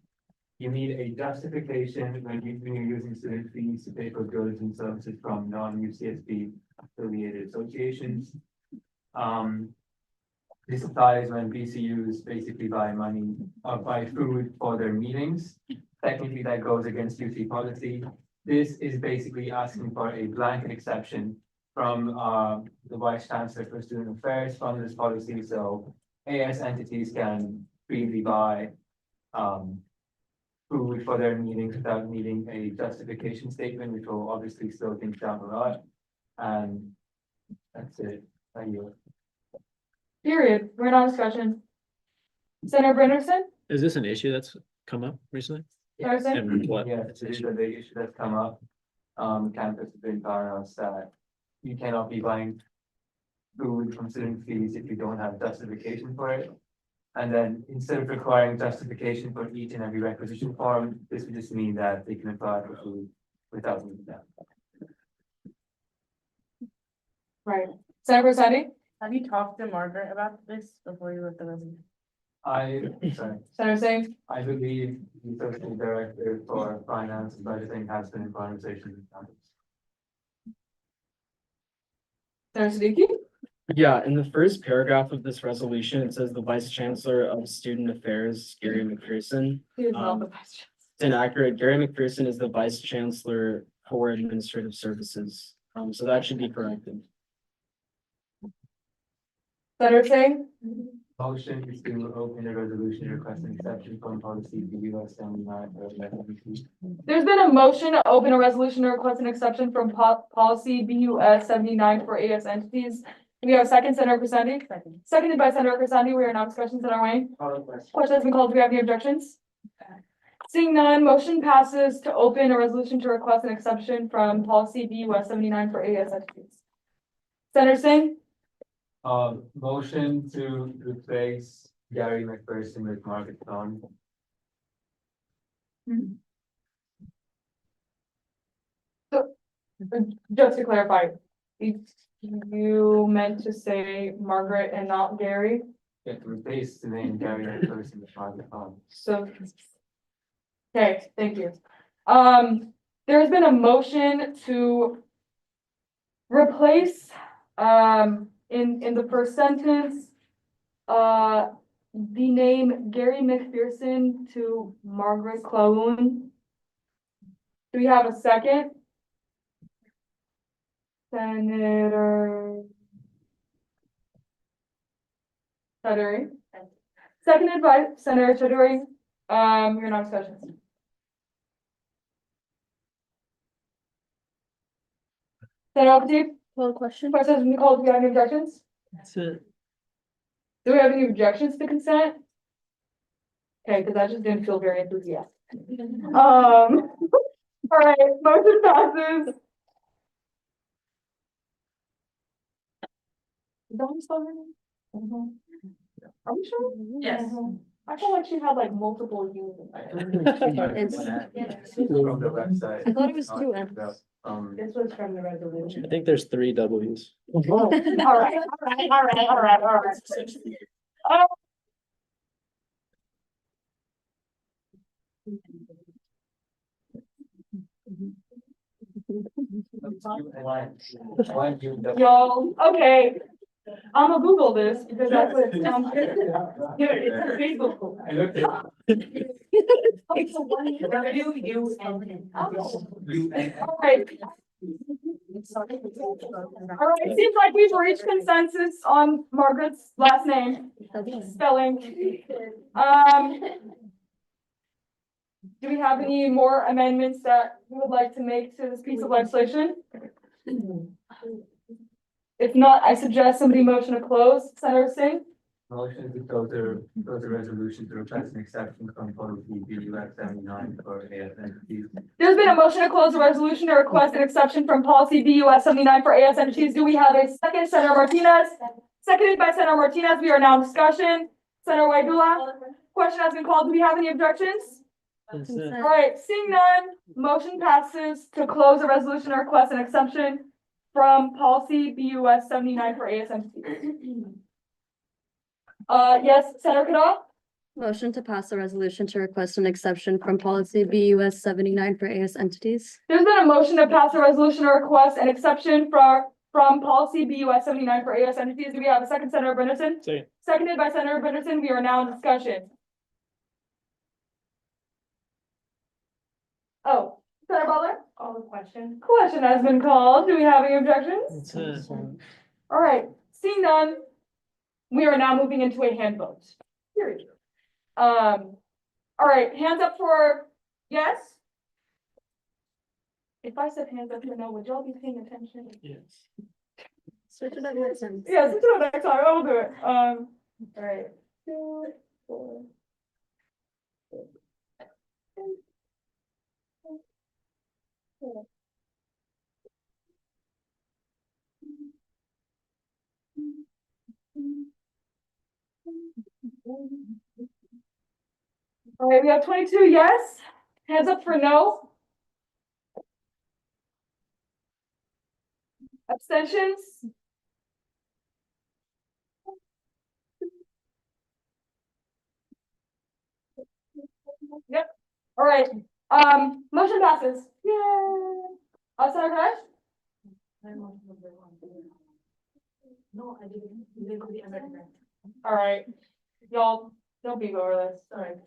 you need a justification when you're using student fees to pay for goods and services from non-UCSB affiliated associations. This applies when BCUs basically buy money or buy food for their meetings. Technically, that goes against UC policy. This is basically asking for a blanket exception from the Vice Chancellor for Student Affairs from this policy, so AS entities can freely buy food for their meetings without needing a justification statement, which will obviously slow things down a lot. And that's it. Thank you. Period. We're not discussion. Senator Brennerson? Is this an issue that's come up recently? Thursday? And what? Yeah, it is a big issue that's come up. Campus has been telling us that you cannot be buying food from student fees if you don't have justification for it. And then instead of requiring justification for each and every requisition form, this would just mean that they can apply for food without needing that. Right. Senator Sadi? Have you talked to Margaret about this before you wrote the resolution? Senator Singh? I believe the associate director for finance and budgeting has been in conversation with campus. Senator Siddiqui? Yeah, in the first paragraph of this resolution, it says the Vice Chancellor of Student Affairs, Gary McPherson. He is not the vice chancellor. It's inaccurate. Gary McPherson is the Vice Chancellor for Administrative Services. So that should be corrected. Senator Singh? Motion is to open a resolution requesting exception from policy BUS 79 for FMC. There's been a motion to open a resolution to request an exception from policy BUS 79 for AS entities. Do we have a second, Senator Crisandi? Seconded by Senator Crisandi. We are now discussing, Senator Wayne. Question has been called. Do we have any objections? Seeing none, motion passes to open a resolution to request an exception from policy BUS 79 for AS entities. Senator Singh? Motion to replace Gary McPherson with Margaret Thorne. Just to clarify, you meant to say Margaret and not Gary? Yeah, to replace the name Gary McPherson with Margaret Thorne. So. Okay, thank you. There's been a motion to replace, in the first sentence, the name Gary McPherson to Margaret Clown. Do we have a second? Senator Chudlery. Seconded by Senator Chudlery. Your non-discussions. Senator Al-Khatib? Well, question. Question has been called. Do we have any objections? That's it. Do we have any objections to consent? Okay, because I just didn't feel very enthusiastic. All right, motion passes. Is that one still running? Are we sure? Yes. I feel like she had like multiple units. It's- From the website. I thought it was two M's. This was from the resolution. I think there's 3 W's. All right. Y'all, okay. I'm gonna Google this because that's what it sounds good. Here, it's a Facebook. I looked at It's a one. You and. All right. All right, it seems like we've reached consensus on Margaret's last name, spelling. Do we have any more amendments that we would like to make to this piece of legislation? If not, I suggest somebody motion to close. Senator Singh? motion to close the resolution to request an exception from policy BUS 79 for AS entities. There's been a motion to close the resolution to request an exception from policy BUS 79 for AS entities. Do we have a second? Senator Martinez? Seconded by Senator Martinez. We are now in discussion. Senator Waidula? Question has been called. Do we have any objections? That's it. All right, seeing none, motion passes to close the resolution to request an exception from policy BUS 79 for AS entities. Yes, Senator Cadal? Motion to pass a resolution to request an exception from policy BUS 79 for AS entities. There's been a motion to pass a resolution to request an exception from policy BUS 79 for AS entities. Do we have a second, Senator Brennerson? Second. Seconded by Senator Brennerson. We are now in discussion. Oh, Senator Butler? Call the question. Question has been called. Do we have any objections? That's it. All right, seeing none, we are now moving into a hand vote. Period. All right, hands up for yes? If I said hands up for no, would y'all be paying attention? Yes. Switch it up next time. Yes, let's do it next time. I'll do it. All right. 2, 4. All right, we have 22 yes. Hands up for no. Abstentions? Yep. All right. Motion passes. Yay. Senator Cash? No, I didn't. You didn't put the amendment. All right. Y'all, don't beat over this. All right.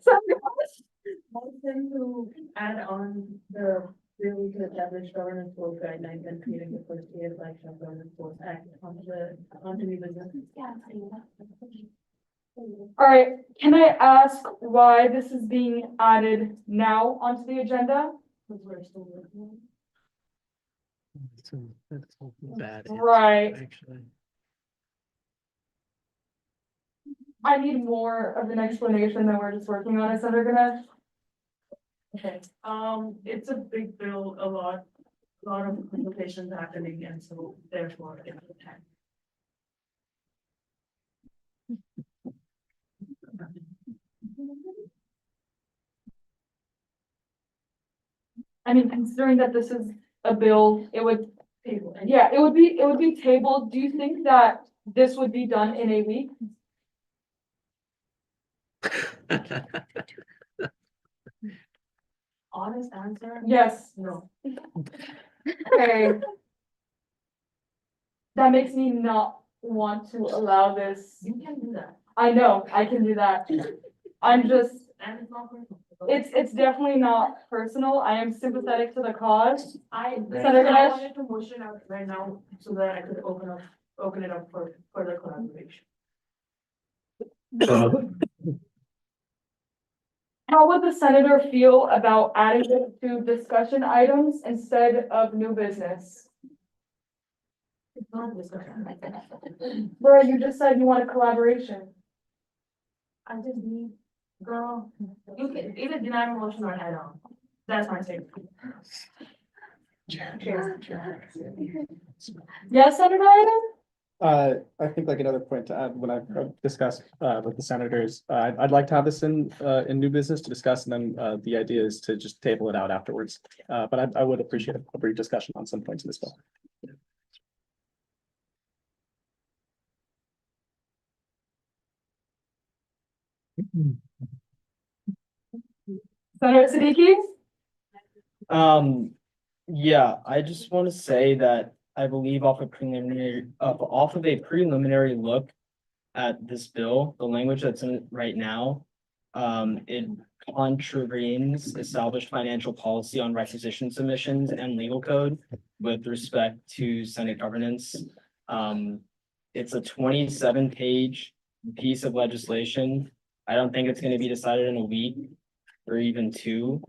Motion to add on the bill to establish governance board guidelines and creating the first year election of governance board act onto the business. All right, can I ask why this is being added now onto the agenda? Because we're still working. That's a bad answer, Right. actually. I need more of an explanation than we're just working on it, Senator Ganesh. Okay, it's a big bill, a lot of consultations happening, and so therefore it will take time. I mean, considering that this is a bill, it would, yeah, it would be tabled. Do you think that this would be done in a week? Honest answer? Yes. No. Okay. That makes me not want to allow this. You can do that. I know, I can do that. I'm just, And it's not personal. it's definitely not personal. I am sympathetic to the cause. Senator I Ganesh? wanted to motion out right now so that I could open it up for further collaboration. How would the senator feel about adding it to discussion items instead of new business? It's not discussion. Laura, you just said you wanted collaboration. I just need, girl, you can either deny my motion or add on. That's my take. Yes, Senator Ida? I think like another point to add, when I've discussed with the senators, I'd like to have this in new business to discuss, and then the idea is to just table it out afterwards. But I would appreciate a brief discussion on some points in this bill. Senator Siddiqui? Yeah, I just want to say that I believe off a preliminary look at this bill, the language that's in it right now, it contravenes established financial policy on requisition submissions and legal code with respect to Senate governance. It's a 27-page piece of legislation. I don't think it's going to be decided in a week or even two.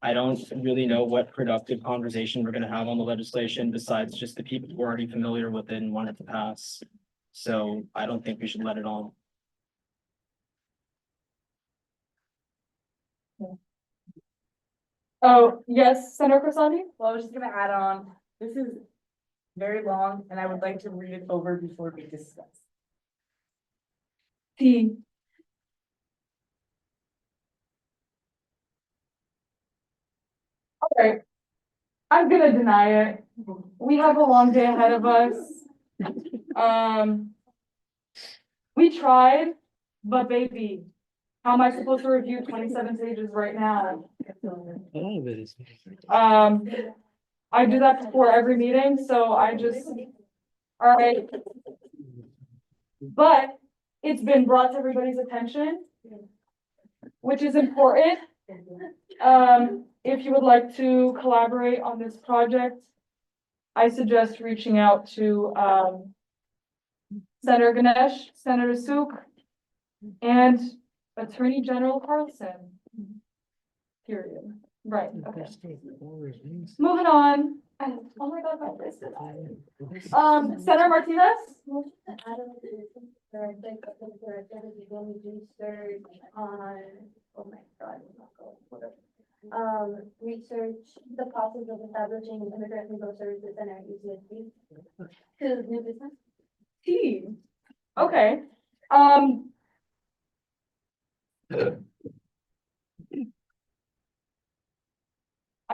I don't really know what productive conversation we're gonna have on the legislation besides just the people who are already familiar with it and want it to pass. So I don't think we should let it on. Oh, yes, Senator Crissati? Well, I was just gonna add on, this is very long and I would like to read it over before we discuss. T. Alright. I'm gonna deny it. We have a long day ahead of us. We tried, but baby, how am I supposed to review 27 pages right now? All of it is. I do that before every meeting, so I just, alright. But it's been brought to everybody's attention, which is important. If you would like to collaborate on this project, I suggest reaching out to, Senator Ganesh, Senator Suk, and Attorney General Carlson. Period. Right, okay. Moving on. Oh my God, my wrist is high. Senator Martinez? Oh my God, research the process of establishing an immigrant legal services center at UCSB to new business. T. Okay, I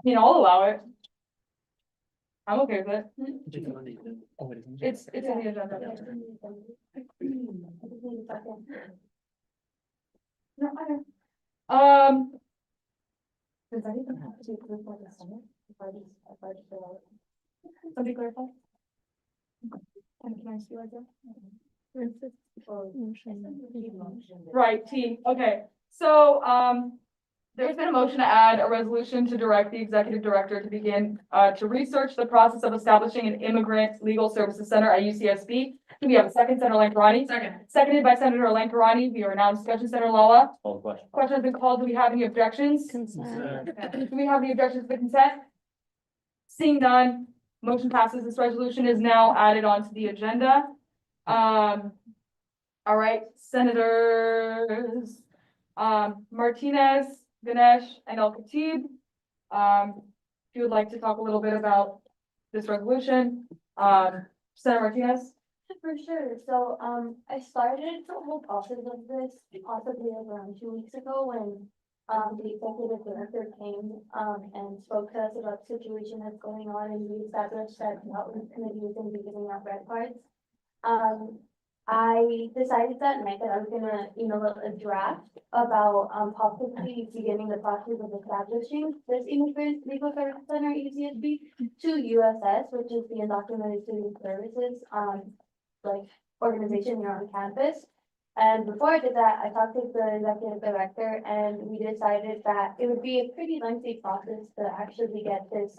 mean, I'll allow it. I'm okay with it. It's in the agenda. No, I don't. Does that even have to be approved by the Senate? If I just fill out? Somebody clarify? And can I see like that? Right, T, okay, so, there's been a motion to add a resolution to direct the executive director to begin, to research the process of establishing an immigrant legal services center at UCSB Do we have a second, Senator Lankarani? Second. Seconded by Senator Lankarani. We are now in discussion, Senator Lala. Call the question. Question has been called. Do we have any objections? Consent. Do we have any objections to the consent? Seeing none, motion passes. This resolution is now added onto the agenda. All right, Senators, Martinez, Ganesh, and El Khatib. If you would like to talk a little bit about this resolution, Senator Martinez. For sure. So, I started the whole process of this possibly around 2 weeks ago when, the executive director came, and spoke to us about the situation that's going on and we established that the outreach committee was gonna be giving out red cards. I decided that night that I was gonna email a draft about, possibly beginning the process of establishing this immigrant legal service center, ECSB, to USS, which is the Undocumented Student Services, like organization here on campus. And before I did that, I talked to the executive director and we decided that it would be a pretty lengthy process to actually get this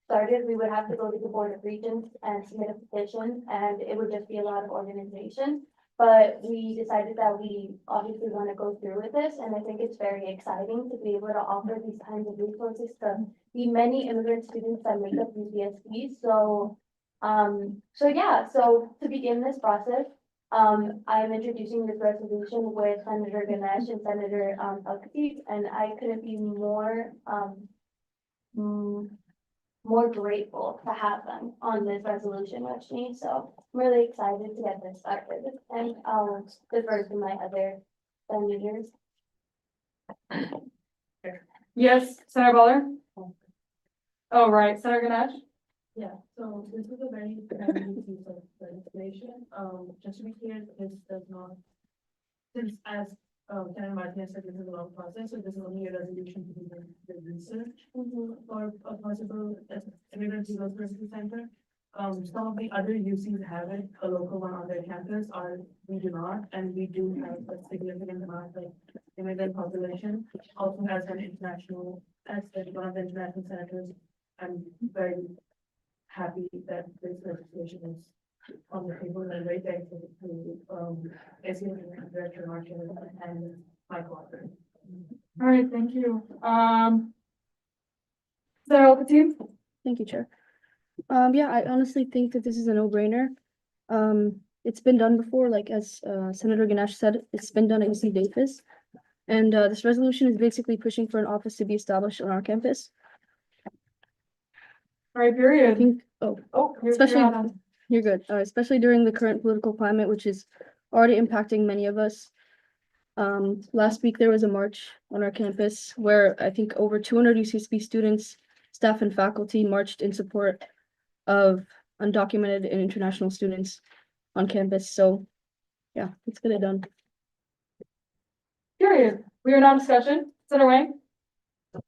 started. We would have to go to the Board of Regents and submit a petition and it would just be a lot of organization. But we decided that we obviously want to go through with this and I think it's very exciting to be able to offer these kinds of resources to the many immigrant students that make up UCSB. So to begin this process, I'm introducing this resolution with Senator Ganesh and Senator El Khatib, and I couldn't be more grateful to have them on this resolution with me. So I'm really excited to get this started and defer to my other senators. Yes, Senator Butler? Oh, right, Senator Ganesh? Yeah, so this is a very piece of legislation. Just to be clear, this does not, since as Senator Martinez said, this is a long process, so this is only a resolution to do the research for a possible immigrant legal services center. Some of the other UCs have it, a local one on their campus, or we do not, and we do have a significant amount of immigrant population. Also has an international, as one of the international senators, I'm very happy that this legislation is on the table and very thankful to SEM Director Martin and my co-author. All right, thank you. Senator El Khatib? Thank you, Chair. Yeah, I honestly think that this is a no-brainer. It's been done before, like as Senator Ganesh said, it's been done at UC Davis. And this resolution is basically pushing for an office to be established on our campus. All right, period. I think, especially, not on. you're good, especially during the current political climate, which is already impacting many of us. Last week there was a march on our campus where I think over 200 UCSB students, staff and faculty marched in support of undocumented and international students on campus. So yeah, let's get it done. Period. We are now in discussion. Senator Wang?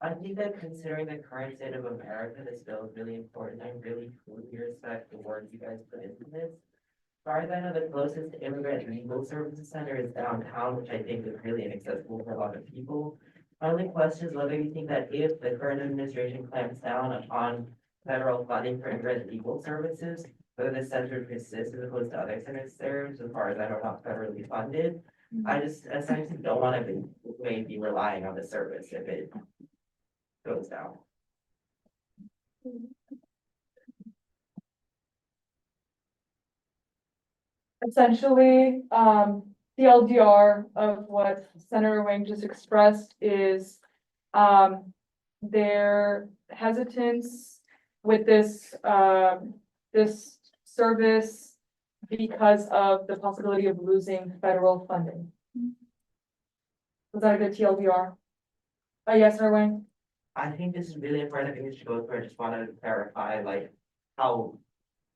I think that considering the current state of America, this bill is really important. I really truly respect the work you guys put into this. As far as I know, the closest immigrant legal services center is downtown, which I think is really inaccessible for a lot of people. My only question is whether you think that if the current administration clamps down on federal funding for immigrant legal services, whether this center persists as opposed to other centers served, as far as I know, not federally funded. I just essentially don't want to be relying on the service if it goes down. Essentially, the LDR of what Senator Wang just expressed is their hesitance with this this service because of the possibility of losing federal funding. Was that a good TLDR? Yes, Senator Wang? I think this is really important. I think we should go through. I just wanted to clarify, like, how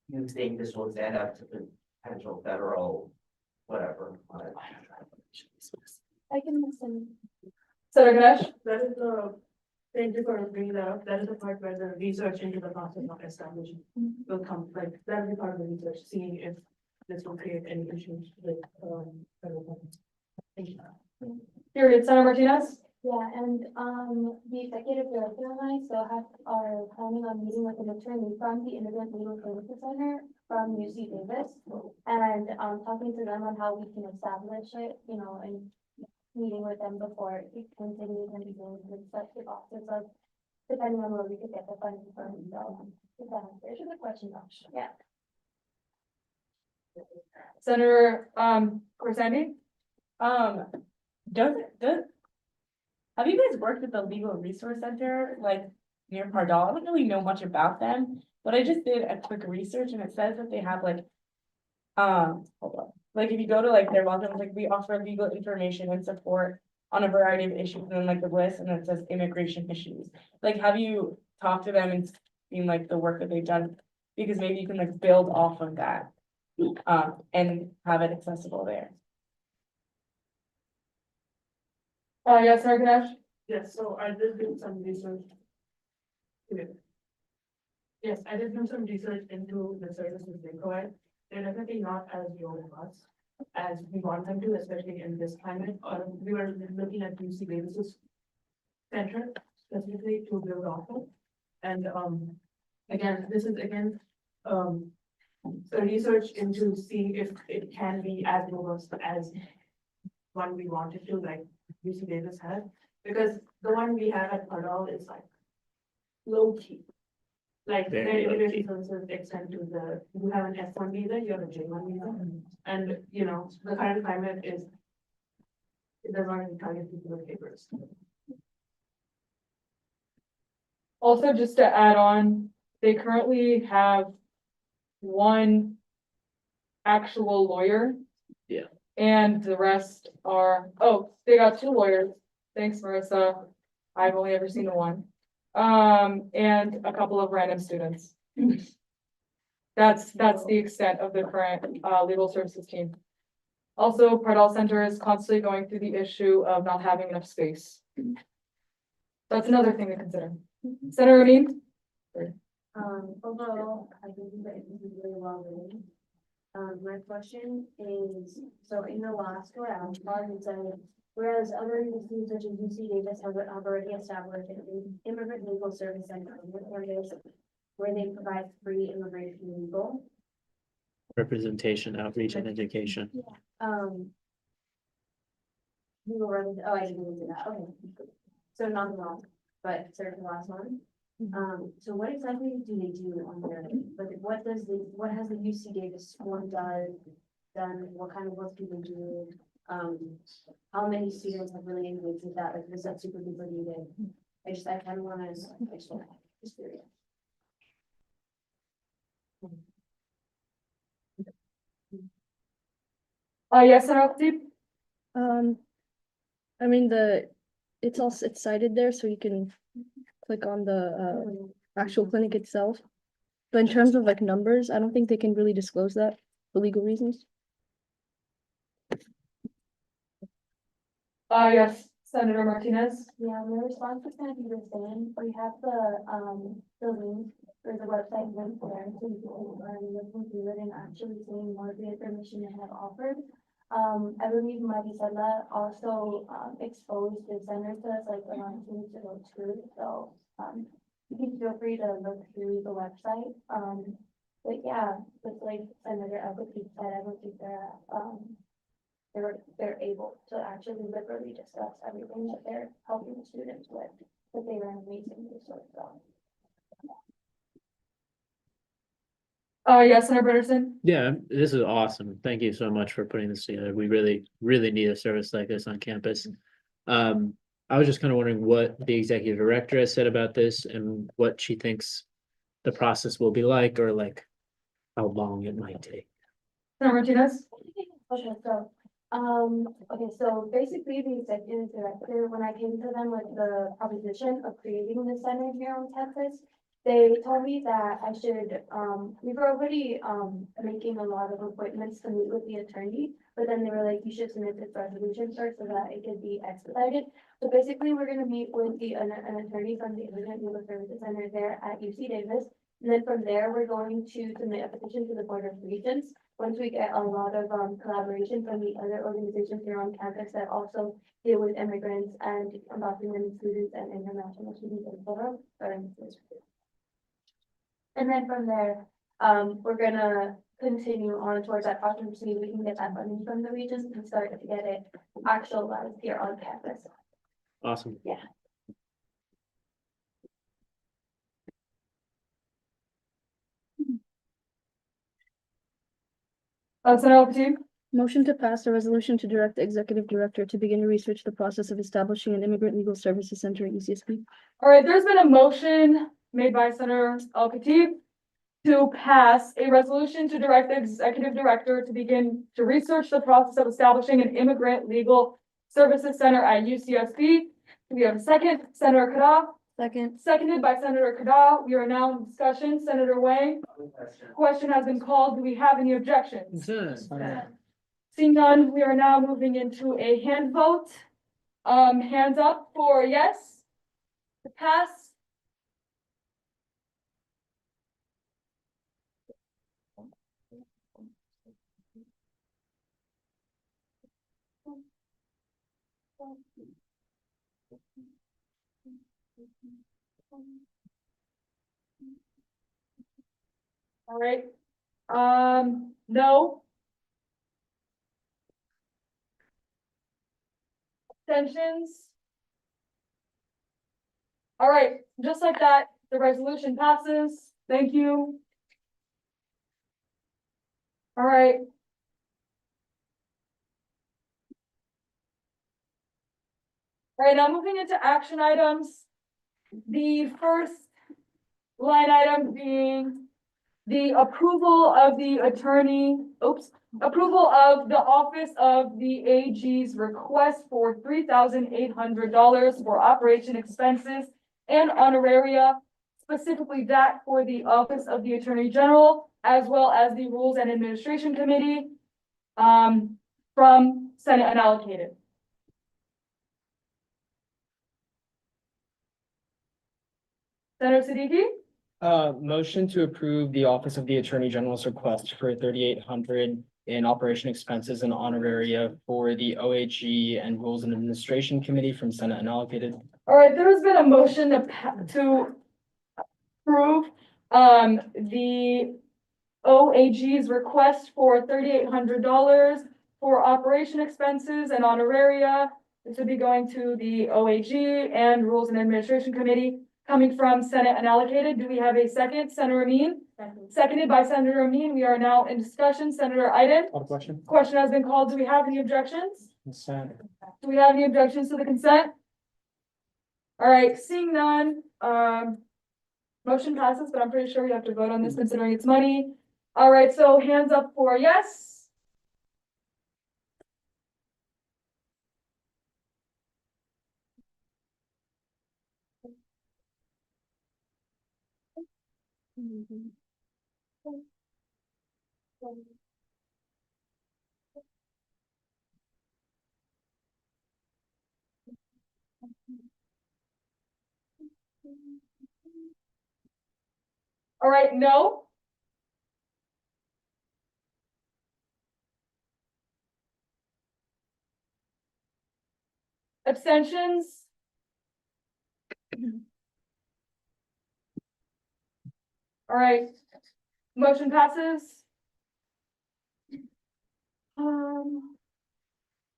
you think this will stand up to the potential federal, whatever. I can listen. Senator Ganesh? That is the, thank you for bringing that up. That is the part where the research into the process of establishing will come, like, that will be part of the research, seeing if this will create any issues with federal funding. Thank you. Period. Senator Martinez? Yeah, and, the executive director and I still are planning on meeting with an attorney from the Immigrant Legal Services Center from UC Davis. And, talking to them on how we can establish it, you know, and meeting with them before it continues and begins with such the process of, depending on where we could get the funding from, so. If that answers your question, yeah. Senator, Grisanti? Have you guys worked at the Legal Resource Center, like, near Pardal? I don't really know much about them, but I just did a quick research and it says that they have like, hold on. Like, if you go to like their website, like, we offer legal information and support on a variety of issues, and then like the list, and then it says immigration issues. Like, have you talked to them and seen like the work that they've done? Because maybe you can like build off of that, and have it accessible there. Yes, Senator Ganesh? Yes, so I did do some research. Yeah. Yes, I did do some research into the services they provide. They're definitely not as robust as we want them to, especially in this climate. We were looking at UC Davis's center specifically to build off of. And, again, this is a research into seeing if it can be as robust as one we wanted to, like UC Davis had, because the one we have at Pardal is like low key. Like their Very low immigration services extend to you have an F1 visa, you have a J1 visa, and you know, the current climate is, it does not really target people with papers. Also, just to add on, they currently have one actual lawyer. Yeah. And the rest are, they got 2 lawyers. Thanks, Marissa. I've only ever seen the one. And a couple of random students. That's the extent of the current, legal services team. Also, Pardal Center is constantly going through the issue of not having enough space. That's another thing to consider. Senator Amin? Overall, I think that this is really well written. My question is, so in the last round, Martin said, whereas other universities such as UC Davis have already established an immigrant legal service center in areas where they provide free immigration legal. Representation, outreach, and education. We will run, I didn't do that, okay. So not the wrong, but sort of the last one. So what exactly do they do on their, like, what has the UC Davis one done, what kind of work do they do? How many students have really engaged with that, like, is that super duper needed? I kind of wanna, just curious. Yes, Senator Deep? I mean, it's cited there, so you can click on the actual clinic itself. But in terms of like numbers, I don't think they can really disclose that for legal reasons. Yes, Senator Martinez? Yeah, my response is gonna be the same. We have the link for the website link there, so you can looking through it and actually seeing more of the information they have offered. I believe Marisela also exposed the center to us like around 2 weeks ago too, so you can feel free to look through the website. But yeah, it's like Senator Elkins said, I don't think they're able to actually literally discuss everything that they're helping the students with, but they were an amazing resource, so. Yes, Senator Britterson? Yeah, this is awesome. Thank you so much for putting this together. We really, really need a service like this on campus. I was just kind of wondering what the executive director has said about this and what she thinks the process will be like, or like how long it might take. Senator Martinez? Okay, so, so basically the executive director, when I came to them with the proposition of creating the center here on campus, they told me that I should, we were already, making a lot of appointments to meet with the attorney, but then they were like, you should submit this resolution first so that it could be expedited. So basically, we're gonna meet with an attorney from the Immigrant Legal Services Center there at UC Davis. And then from there, we're going to submit a petition to the Board of Regents. Once we get a lot of collaboration from the other organizations here on campus that also deal with immigrants and undocumented students and international students and photo. And then from there, we're gonna continue on towards that process to see if we can get that funding from the regions and start to get it actualized here on campus. Awesome. Yeah. Senator Lopez, Motion to pass a resolution to direct the executive director to begin to research the process of establishing an immigrant legal services center at UCSB. all right, there's been a motion made by Senator Al-Khatib to pass a resolution to direct the executive director to begin to research the process of establishing an immigrant legal services center at UCSB. Do we have a second? Senator Kada? Second. Seconded by Senator Kada. We are now in discussion. Senator Wang, question has been called. Do we have any objections? Seeing none, we are now moving into a hand vote. Hands up for yes to pass. All right, no. Abstentions? All right, just like that, the resolution passes. Thank you. All right. All right, now moving into action items. The first line item being the approval of the approval of the Office of the AG's request for $3,800 for operation expenses and honoraria, specifically that for the Office of the Attorney General, as well as the Rules and Administration Committee, from Senate unallocated. Senator Siddiqui? Motion to approve the Office of the Attorney General's request for 3,800 in operation expenses and honoraria for the OAG and Rules and Administration Committee from Senate unallocated. All right, there has been a motion to approve, the OAG's request for $3,800 for operation expenses and honoraria. This would be going to the OAG and Rules and Administration Committee, coming from Senate unallocated. Do we have a second? Senator Amin? Seconded by Senator Amin. We are now in discussion. Senator Iden? Question? Question has been called. Do we have any objections? Consent. Do we have any objections to the consent? All right, seeing none, motion passes, but I'm pretty sure we have to vote on this considering it's money. All right, so hands up for yes. All right, no. Abstentions? All right, motion passes.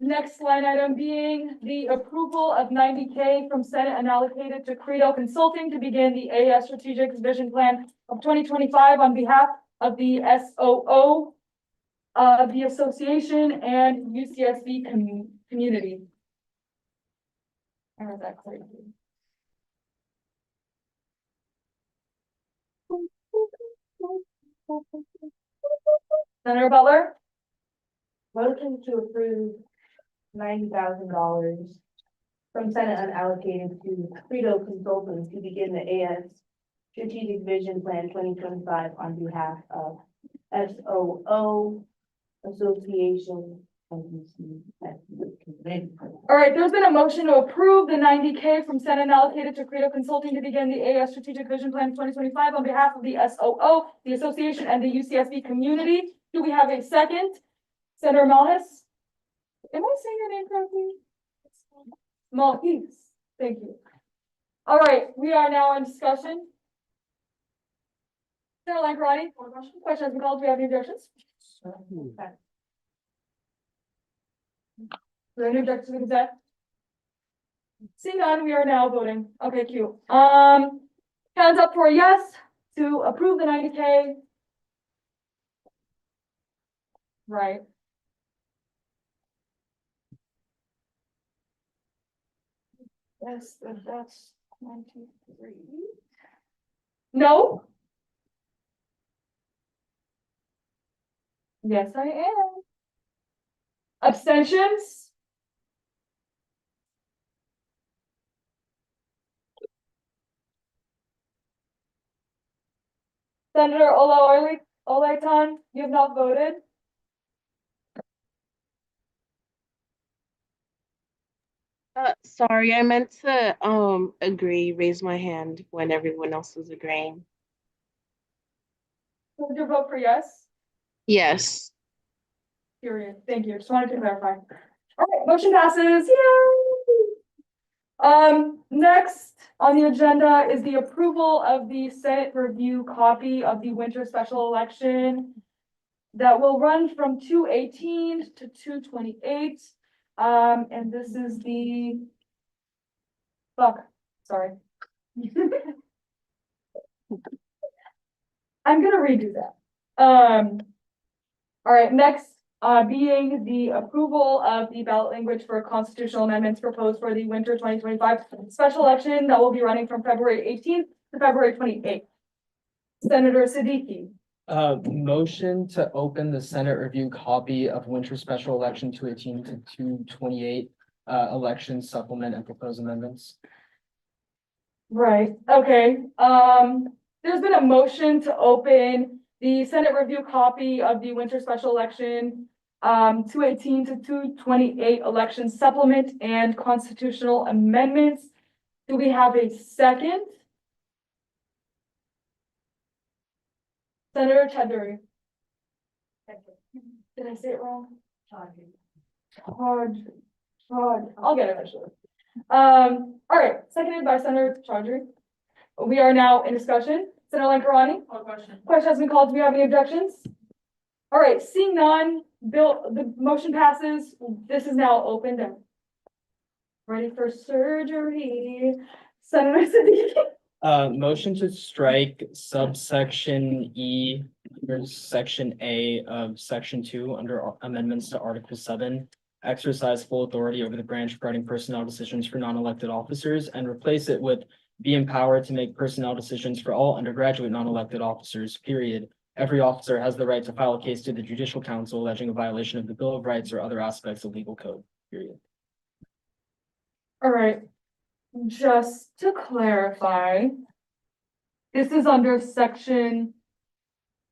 Next line item being the approval of $90K from Senate unallocated to Credo Consulting to begin the AS Strategic Vision Plan of 2025 on behalf of the SOO, the association and UCSB community. I heard that clearly. Senator Butler? Motion to approve $90,000 from Senate unallocated to Credo Consulting to begin the AS Strategic Vision Plan 2025 on behalf of SOO Association All right, there's been a motion to approve the 90K from Senate allocated to Creative Consulting to begin the AS Strategic Vision Plan 2025 on behalf of the SOO, the association, and the UCSB community. Do we have a second? Senator Malhus? Am I saying your name correctly? Malhus, thank you. All right, we are now in discussion. Senator Lankarani, question has been called. Do we have any objections? Okay. Are there any objections to the consent? Seeing none, we are now voting. Okay, cute. Hands up for a yes to approve the 90K. Right. Yes, that's 93. No? Yes, I am. Abstentions? Senator Ola Olaitan, you have not voted. Sorry, I meant to raise my hand when everyone else was agreeing. Would you vote for yes? Yes. Period. Thank you. Just wanted to clarify. All right, motion passes. Yay! Next on the agenda is the approval of the Senate review copy of the winter special election that will run from 2/18 to 2/28. And this is the sorry. I'm gonna redo that. All right, next, being the approval of the ballot language for constitutional amendments proposed for the winter 2025 special election that will be running from February 18th to February 28th. Senator Siddiqui. Motion to open the Senate review copy of winter special election 2/18 to 2/28 election supplement and proposed amendments. Right, okay, there's been a motion to open the Senate review copy of the winter special election 2/18 to 2/28 election supplement and constitutional amendments. Do we have a second? Senator Tedder. Did I say it wrong? Charge. I'll get it eventually. All right, seconded by Senator Chaudhary. We are now in discussion. Senator Lankarani. Question has been called. Do we have any objections? All right, seeing none, the motion passes. This is now opened and ready for surgery. Senator Siddiqui. Motion to strike subsection E or section A of section 2 under amendments to Article 7. Exercise full authority over the branch regarding personnel decisions for non-elected officers and replace it with be empowered to make personnel decisions for all undergraduate non-elected officers, period. Every officer has the right to file a case to the Judicial Council alleging a violation of the Bill of Rights or other aspects of legal code, period. All right, just to clarify, this is under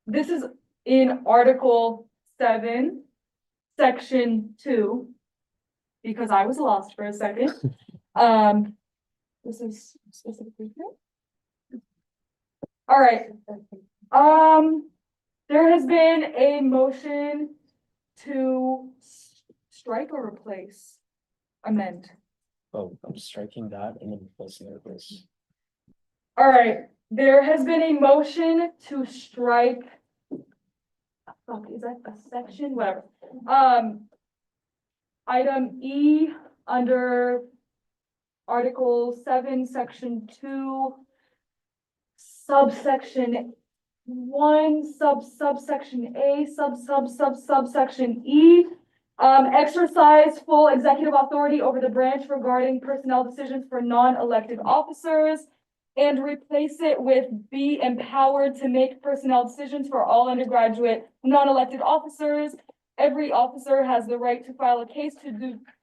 this is in Article 7, Section 2, because I was lost for a second. This is specifically here. All right. There has been a motion to strike or replace, amend. Oh, I'm striking that and then replacing it with this. All right, there has been a motion to strike. Fuck, is that a section? Whatever. Item E under Article 7, Section 2, subsection 1, subsection A, subsection E. Exercise full executive authority over the branch regarding personnel decisions for non-elected officers and replace it with be empowered to make personnel decisions for all undergraduate non-elected officers. Every officer has the right to file a case to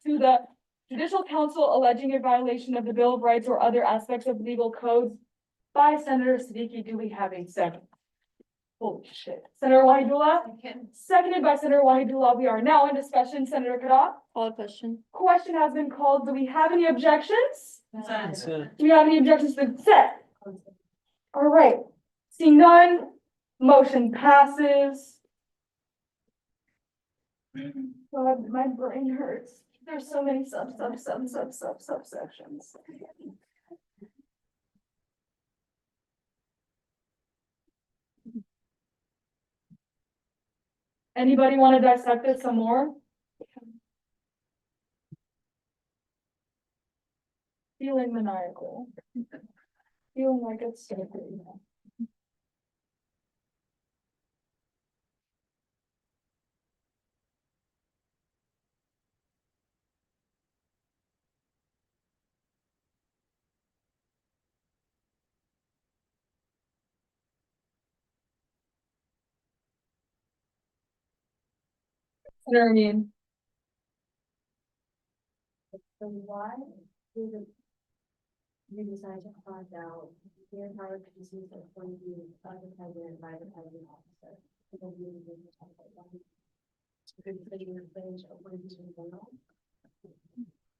the Judicial Council alleging a violation of the Bill of Rights or other aspects of legal codes by Senator Siddiqui. Do we have a second? Holy shit. Senator Wahidullah, seconded by Senator Wahidullah. We are now in discussion. Senator Kadat. Call a question. Question has been called. Do we have any objections? Consent. Do we have any objections to consent? All right. Seeing none, motion passes. God, my brain hurts. There's so many subsections. Anybody want to dissect this some more? Feeling maniacal. Feeling like it's so good. Senator Amin. So why did you decide to carve out the entire pieces of going to be the president by the president officer? Because you didn't talk about that. Because you were finished according to the general.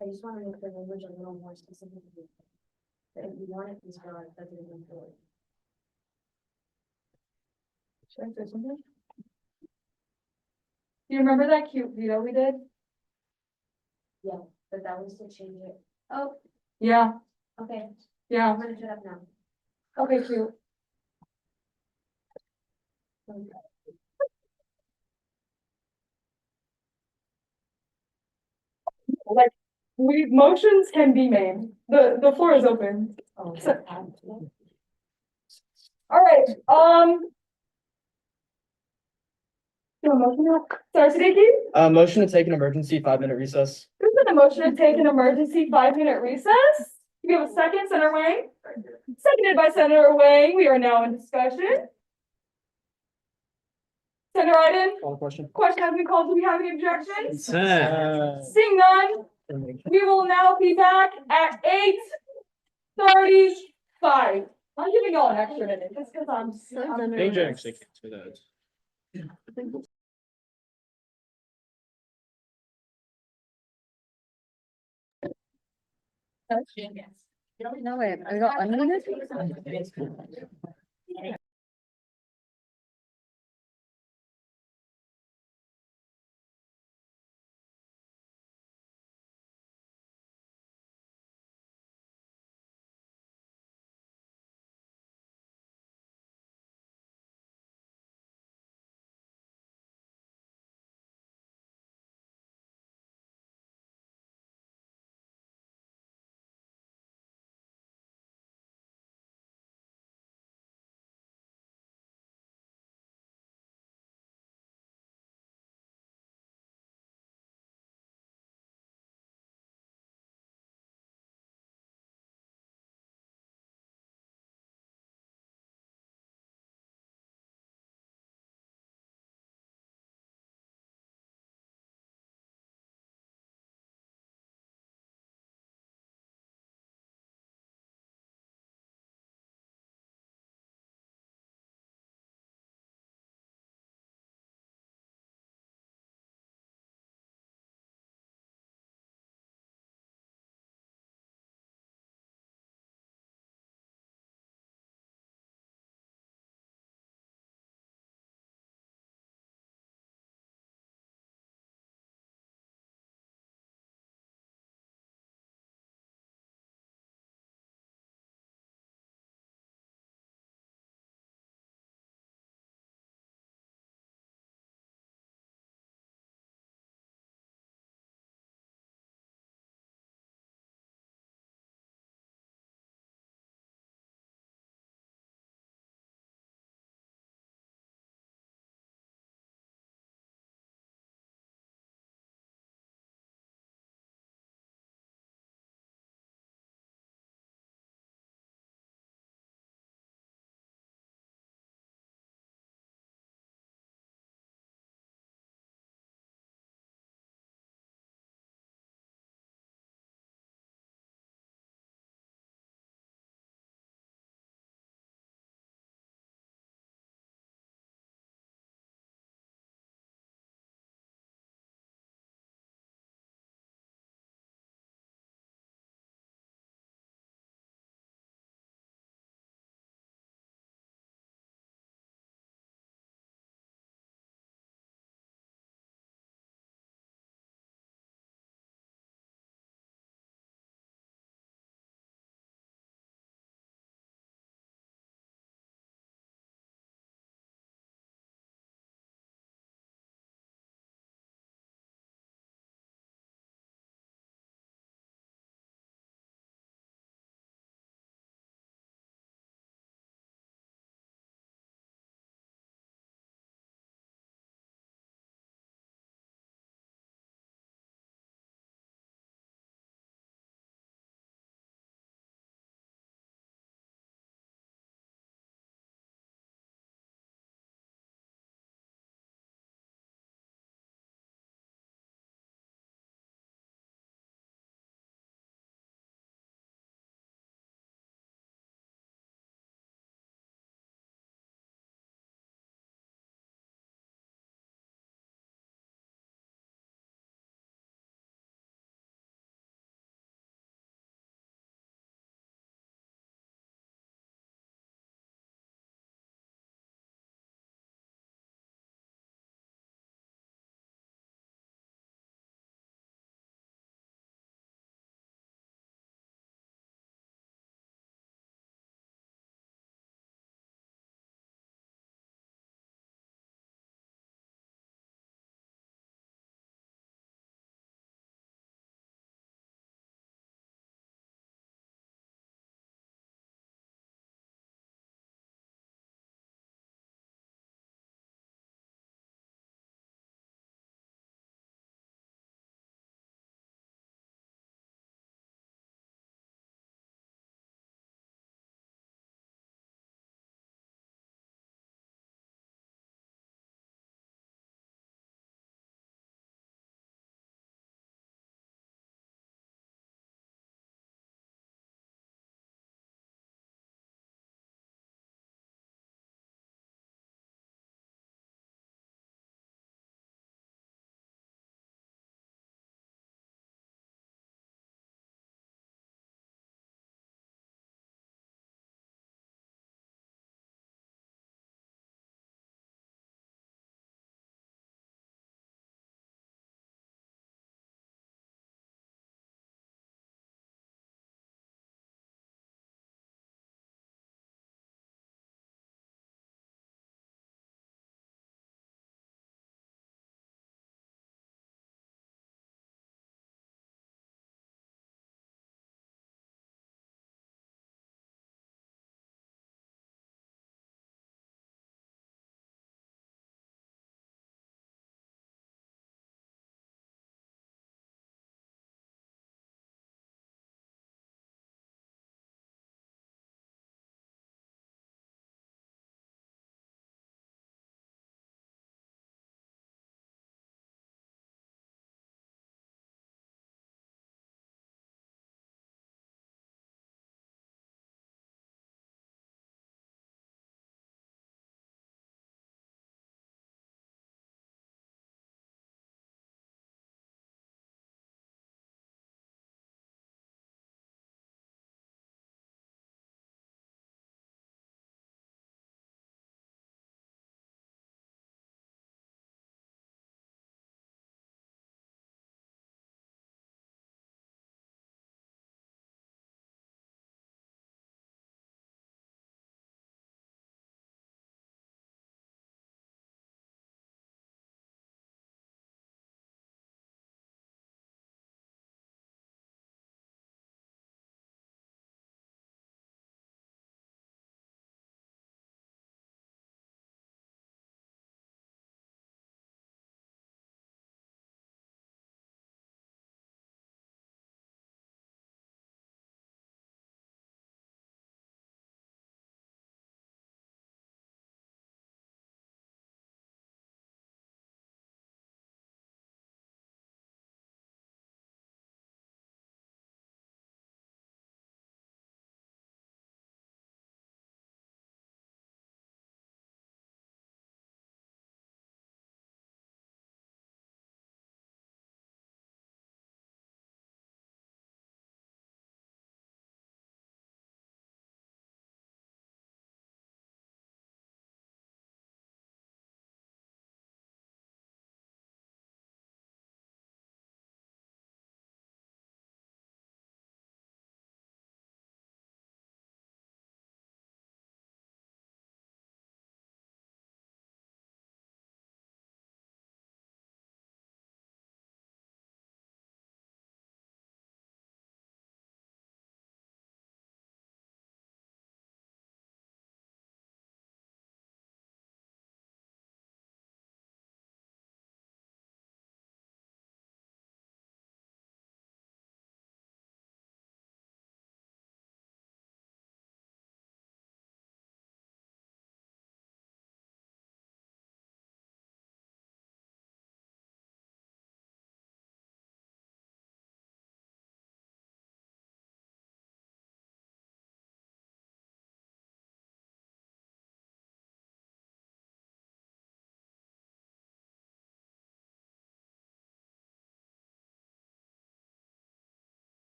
I just want to make the language a little more specific. That if you want it, please go ahead, president and board. Should I say something? Do you remember that cute video we did? Yeah, but that was to change it. Oh, Yeah, Okay, yeah. I'm gonna shut up now. Okay, cute. Like, motions can be made. The floor is open. Oh, All right, do a motion now? Sorry, Siddiqui? Motion to take an emergency 5-minute recess. There's been a motion to take an emergency 5-minute recess. We have a second, Senator Wang. Seconded by Senator Wang. We are now in discussion. Senator Iden, Call a question. question has been called. Do we have any objections? Consent. Seeing none, we will now be back at 8:35. I'm giving y'all an extra minute just because I'm. Danger actually can't do that. No way, I got unlimited?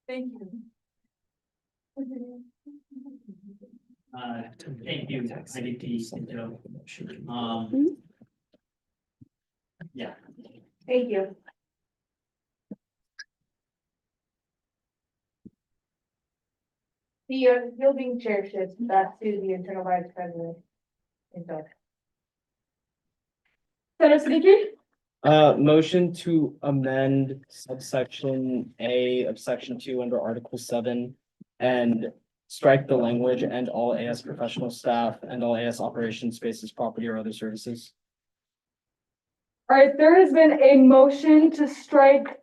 Thank you. Thank you, IDP, yeah. Thank you. The building chair shifts back to the internal vice president. And so, Senator Siddiqui? Motion to amend subsection A of section 2 under Article 7 and strike the language and all AS professional staff and all AS operations, spaces, property or other services. All right, there has been a motion to strike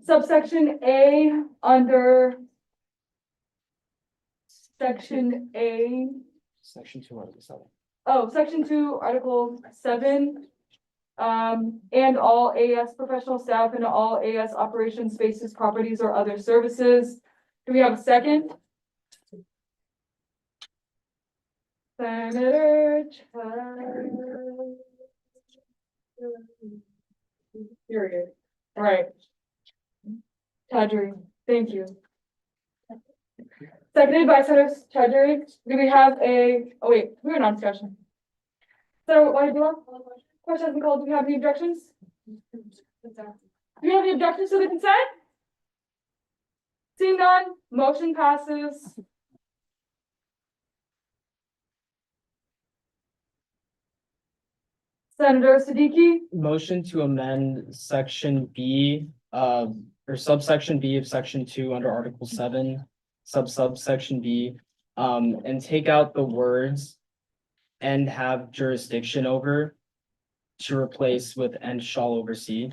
subsection A under section A. Section 2, Article 7. Oh, section 2, Article 7. And all AS professional staff and all AS operations, spaces, properties, or other services. Do we have a second? Senator Period. All right. Tadri, thank you. Seconded by Senator Tadri. Do we have a, oh wait, we're on discussion. So, what do you want? Question has been called. Do we have any objections? Do we have any objections to the consent? Seeing none, motion passes. Senator Siddiqui? Motion to amend section B or subsection B of section 2 under Article 7, subsection B, and take out the words and have jurisdiction over to replace with and shall oversee.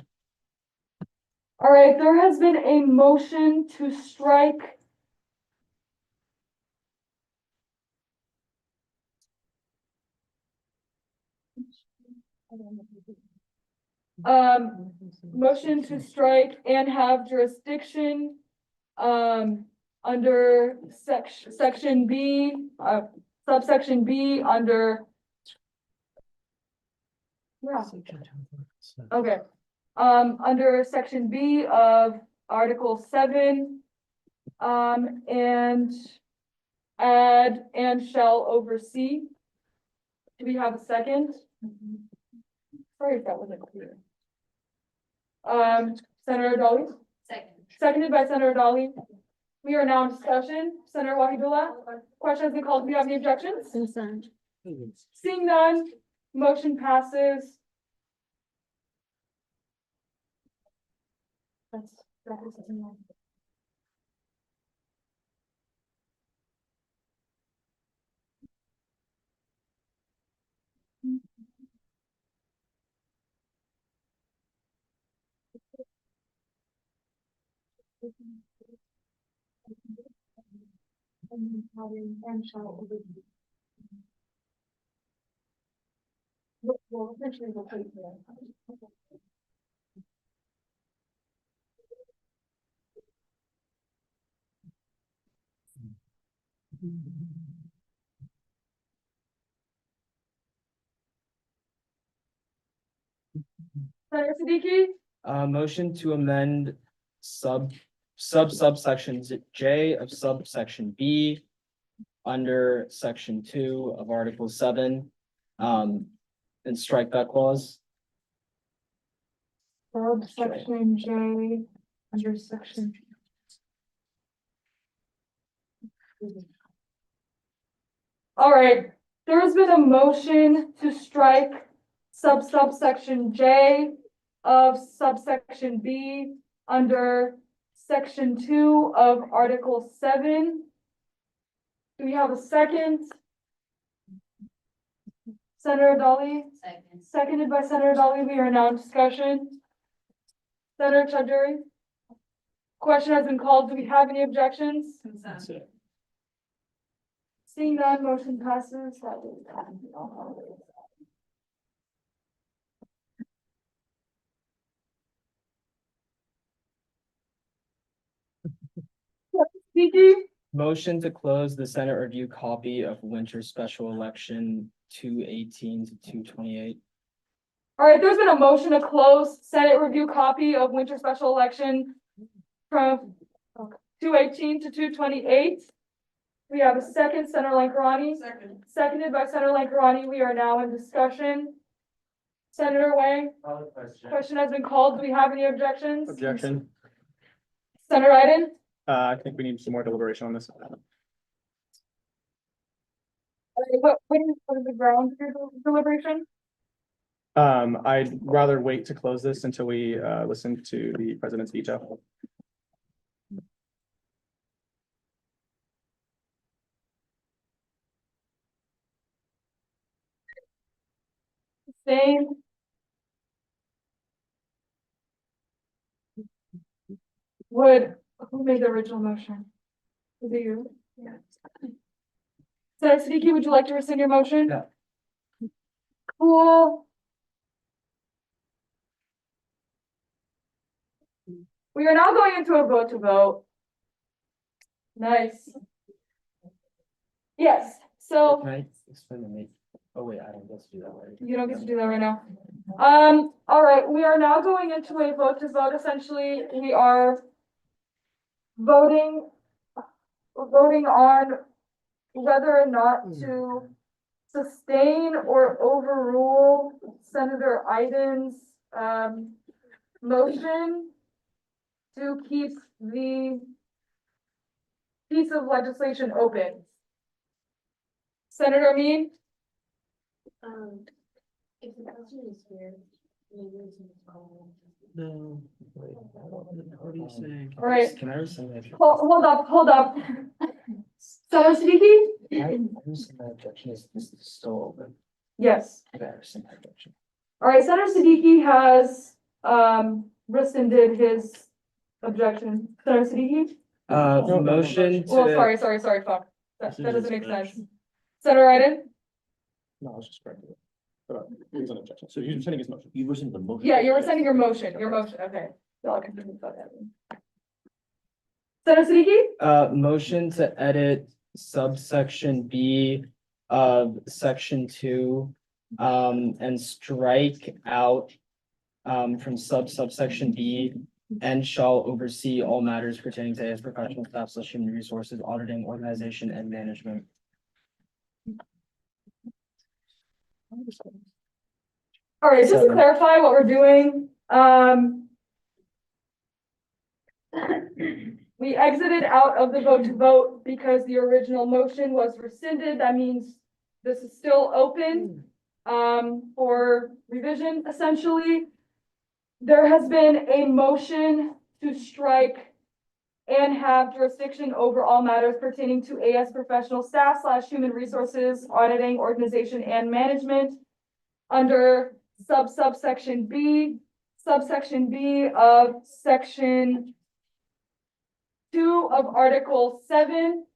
All right, there has been a motion to strike motion to strike and have jurisdiction under section B, subsection B under okay. Under section B of Article 7, and add and shall oversee. Do we have a second? Sorry if that wasn't clear. Senator Dolly? Second. Seconded by Senator Dolly. We are now in discussion. Senator Wahidullah, question has been called. Do you have any objections? Consent. Seeing none, motion passes. That is enough. Well, essentially, we'll take that. Senator Siddiqui? Motion to amend subsections J of subsection B under section 2 of Article 7, and strike that clause. Subsection J under section. All right, there has been a motion to strike subsection J of subsection B under section 2 of Article 7. Do we have a second? Senator Dolly? Second. Seconded by Senator Dolly. We are now in discussion. Senator Chuduri? Question has been called. Do we have any objections? Consent. Seeing none, motion passes. Siddiqui? Motion to close the Senate review copy of winter special election 218 to 228. All right, there's been a motion to close Senate review copy of winter special election from 218 to 228. We have a second, Senator Lankarani. Second. Seconded by Senator Lankarani. We are now in discussion. Senator Wang, Call the question. question has been called. Do we have any objections? Objection. Senator Iden? I think we need some more deliberation on this. What is the ground for your deliberation? I'd rather wait to close this until we listen to the president's veto. Same. Who made the original motion? Was it you? Yeah. Senator Siddiqui, would you like to rescind your motion? No. Cool. We are now going into a vote to vote. Nice. Yes, so. Can I explain the make? Oh, wait, I don't get to do that right. You don't get to do that right now. All right, we are now going into a vote to vote. Essentially, we are voting on whether or not to sustain or overrule Senator Iden's, motion to keep the piece of legislation open. Senator Amin? If the president is here, maybe we can call. No, wait, what are you saying? All right. Can I rescind my objection? Hold up. Senator Siddiqui? I rescind my objection, is this still open? Yes. Okay, I rescind my objection. All right, Senator Siddiqui has, rescinded his objection. Senator Siddiqui? Motion to. Well, sorry, fuck. That doesn't make sense. Senator Iden? No, I was just correcting it. But he was an objection. So he's rescinding his motion. You rescind the motion. Yeah, you're rescinding your motion, okay. Y'all are confused about that. Senator Siddiqui? Motion to edit subsection B of section 2, and strike out, from subsection B, and shall oversee all matters pertaining to AS professional staff / human resources, auditing, organization, and management. All right, just to So- clarify what we're doing, we exited out of the vote to vote because the original motion was rescinded. That means this is still open, for revision, essentially. There has been a motion to strike and have jurisdiction over all matters pertaining to AS professional staff / human resources, auditing, organization, and management under subsection B of section 2 of Article 7.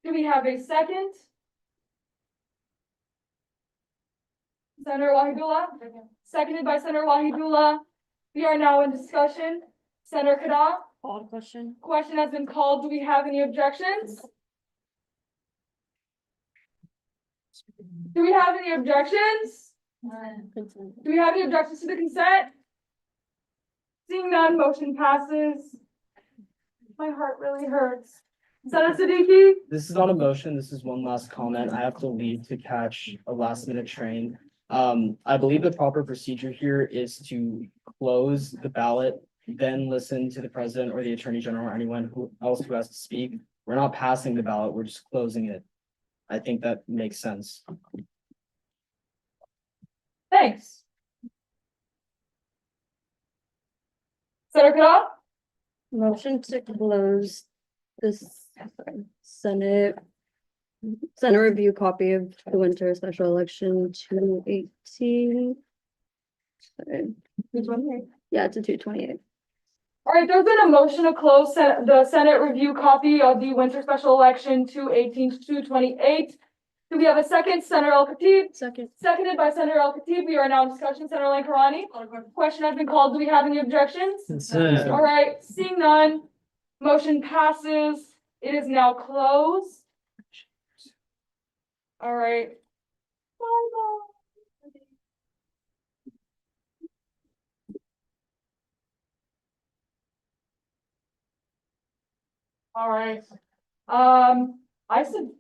Do we have a second? Senator Wahidullah? Seconded by Senator Wahidullah. We are now in discussion. Senator Kada? Called question. Question has been called. Do we have any objections? Do we have any objections? Do we have any objections to the consent? Seeing none, motion passes. My heart really hurts. Senator Siddiqui? This is not a motion, this is one last comment. I have to leave to catch a last minute train. I believe the proper procedure here is to close the ballot, then listen to the president or the attorney general or anyone else who has to speak. We're not passing the ballot, we're just closing it. I think that makes sense. Thanks. Senator Kada? Motion to close this Senate review copy of the winter special election 218. Sorry. 228. Yeah, it's a 228. All right, there's been a motion to close the Senate review copy of the winter special election 218 to 228. Do we have a second? Senator El-Khatib? Second. Seconded by Senator El-Khatib. We are now in discussion. Senator Lankarani? Question has been called. Do we have any objections? Consent. All right, seeing none, motion passes. It is now closed. All right. Bye-bye. All right. I said.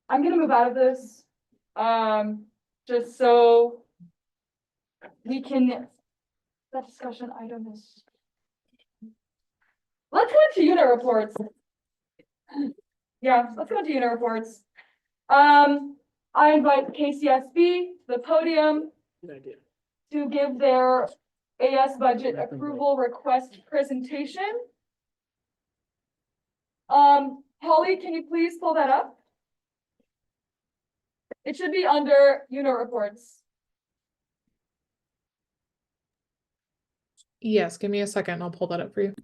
I'm gonna move out of this. Just so. We can. That discussion item is. Let's go into unit reports. Yeah, let's go into unit reports. I invite KCSB, to the podium. Good idea. To give their AS budget approval request presentation. Holly, can you please pull that up? It should be under unit reports. Yes, give me a second. I'll pull that up for you.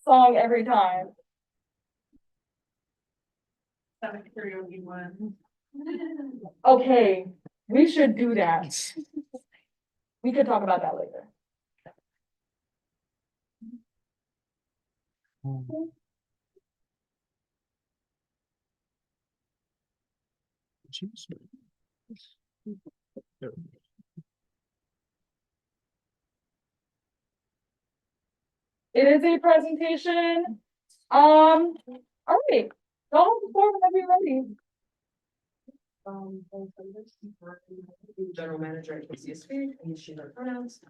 Song every time. Karaoke one. Okay, we should do that. We could talk about that later. It is a presentation. All right, go on the floor whenever you're ready. General manager at KCSB, and she, her pronouns.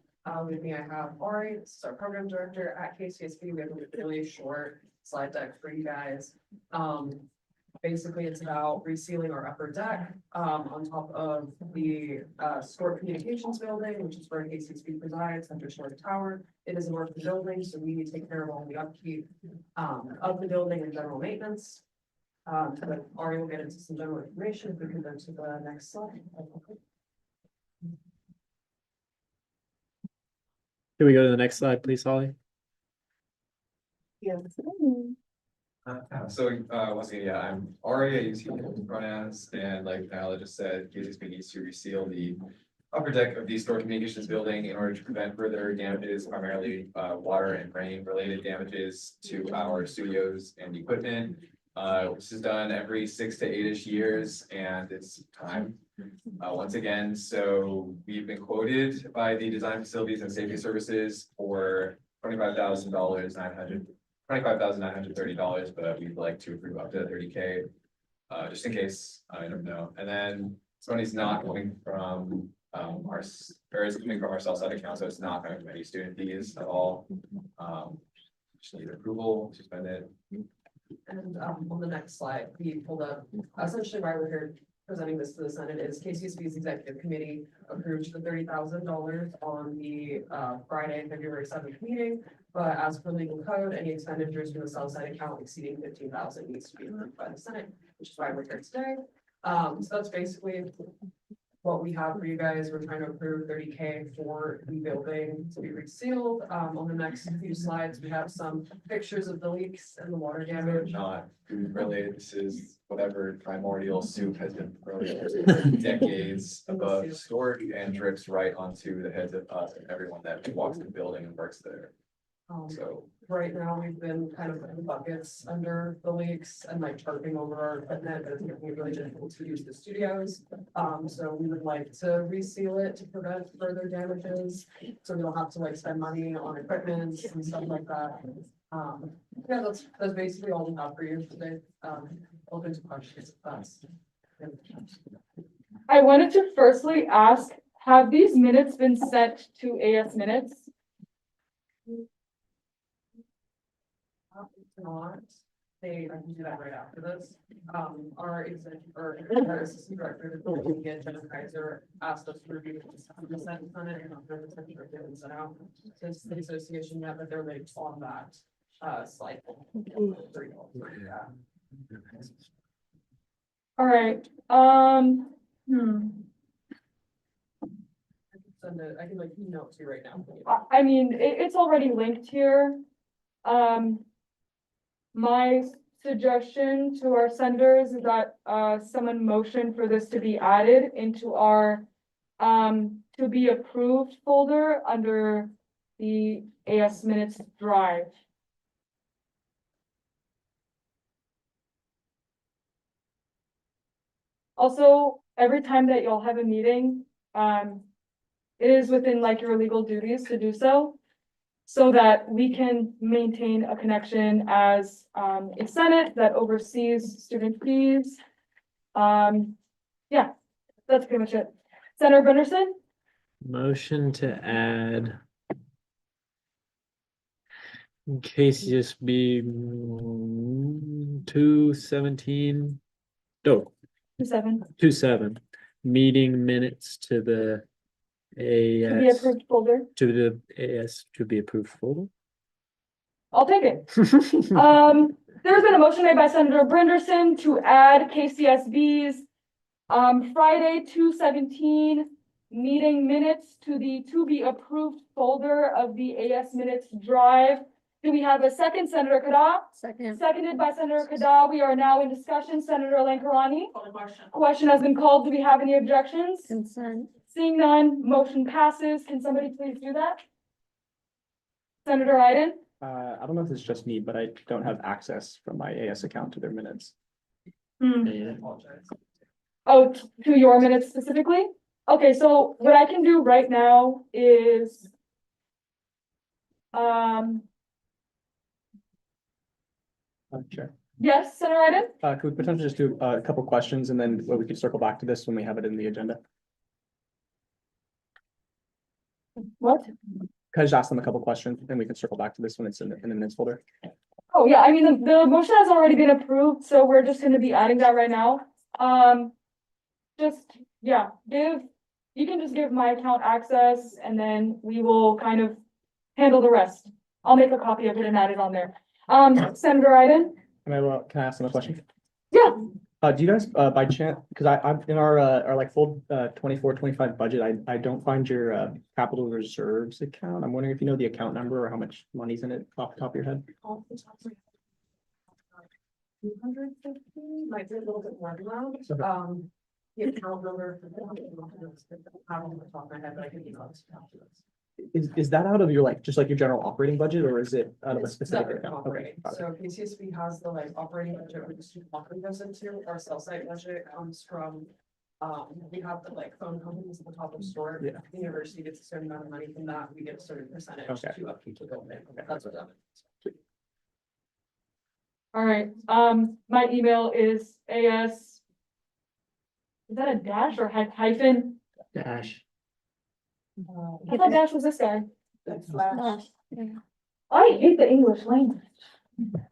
With me, I have Ori, this is our program director at KCSB. We have a really short slide deck for you guys. Basically, it's about resealing our upper deck, on top of the, Store Communications Building, which is where KCSB presides, under Shore Tower. It is an orphan building, so we need to take care of all the upkeep, of the building and general maintenance. But Ari will get into some general information if we can go to the next slide. Can we go to the next slide, please, Holly? Yes. Once again, yeah, I'm Ari, I use he, him pronouns, and like Nyla just said, KCSB needs to reseal the upper deck of the Store Communications Building in order to prevent further damages, primarily water and rain related damages to our studios and equipment. This is done every 6 to 8-ish years, and it's time. Once again, so we've been quoted by the Design Facilities and Safety Services for $25,930, but we'd like to approve up to $30K, just in case, I don't know. And then this money's not coming from or is coming from our Southside account, so it's not coming from any student fees at all. Just need approval to spend it. And on the next slide, we pulled up, essentially why we're here presenting this to the Senate is KCSB's executive committee approved the $30,000 on the Friday, February 7th meeting. But as per legal code, any expenditures from the Southside account exceeding 15,000 needs to be approved by the Senate, which is why we're here today. So that's basically what we have for you guys. We're trying to approve $30K for the building to be resealed. On the next few slides, we have some pictures of the leaks and the water damage. Not food related, this is whatever primordial soup has been thrown for decades above stored and drips right onto the heads of us and everyone that walks the building and works there. So Right now, we've been kind of putting buckets under the leaks and like tarping over our equipment, but it's making it really difficult to use the studios. So we would like to reseal it to prevent further damages, so we don't have to like spend money on equipment and stuff like that. Yeah, that's basically all we have for you today. Open to questions. I wanted to firstly ask, have these minutes been sent to AS Minutes? Not, I can do that right after this. Our executive, or our assistant director, Jennifer Kaiser, asked us to review the Senate and after the temperature given sent out to the association yet, but they're linked on that slide. All right, I can like email it to you right now. I mean, it's already linked here. My suggestion to our senders is that someone motion for this to be added into our to be approved folder under the AS Minutes drive. Also, every time that y'all have a meeting, it is within like your legal duties to do so. So that we can maintain a connection as a senate that oversees student fees. Yeah, that's pretty much it. Senator Benderson? Motion to add. KCSB 217. No, 27. 27, meeting minutes to the To be AS, approved folder. to the AS to be approved folder. I'll take it. There's been a motion made by Senator Brenderson to add KCSB's Friday 2/17 meeting minutes to the to be approved folder of the AS minutes drive. Do we have a second, Senator Kada? Second. Seconded by Senator Kada. We are now in discussion. Senator Lankarani. Question. Question has been called. Do we have any objections? Consent. Seeing none, motion passes. Can somebody please do that? Senator Iden? I don't know if it's just me, but I don't have access from my AS account to their minutes. Oh, to your minutes specifically? Okay, so what I can do right now is. Sure. Yes, Senator Iden? Could we potentially just do a couple questions and then we could circle back to this when we have it in the agenda? What? Can I just ask them a couple questions and we can circle back to this when it's in the minutes folder? Oh, yeah, I mean, the motion has already been approved, so we're just gonna be adding that right now. Just, yeah, you can just give my account access and then we will kind of handle the rest. I'll make a copy of it and add it on there. Senator Iden? Can I ask them a question? Yeah. Do you guys, by chance, because I'm in our like full 24-25 budget, I don't find your capital reserves account. I'm wondering if you know the account number or how much money's in it off the top of your head. 250, might be a little bit more than that. Okay. The account number. I don't have the top of my head, but I can email this. Is that out of your like, just like your general operating budget or is it out of a It's specific separate account? operating. Okay, got it. So KCSB has the like operating budget where the student operating goes into, our cell site budget comes from. We have the like phone companies at the top of the store. Yeah. The university gets a certain amount of money from that, we get a certain percentage Okay. to upkeep the building. That's what that is. All right, my email is AS. Is that a dash or hyphen? Dash. I thought dash was this guy. That's slash. I hate the English language.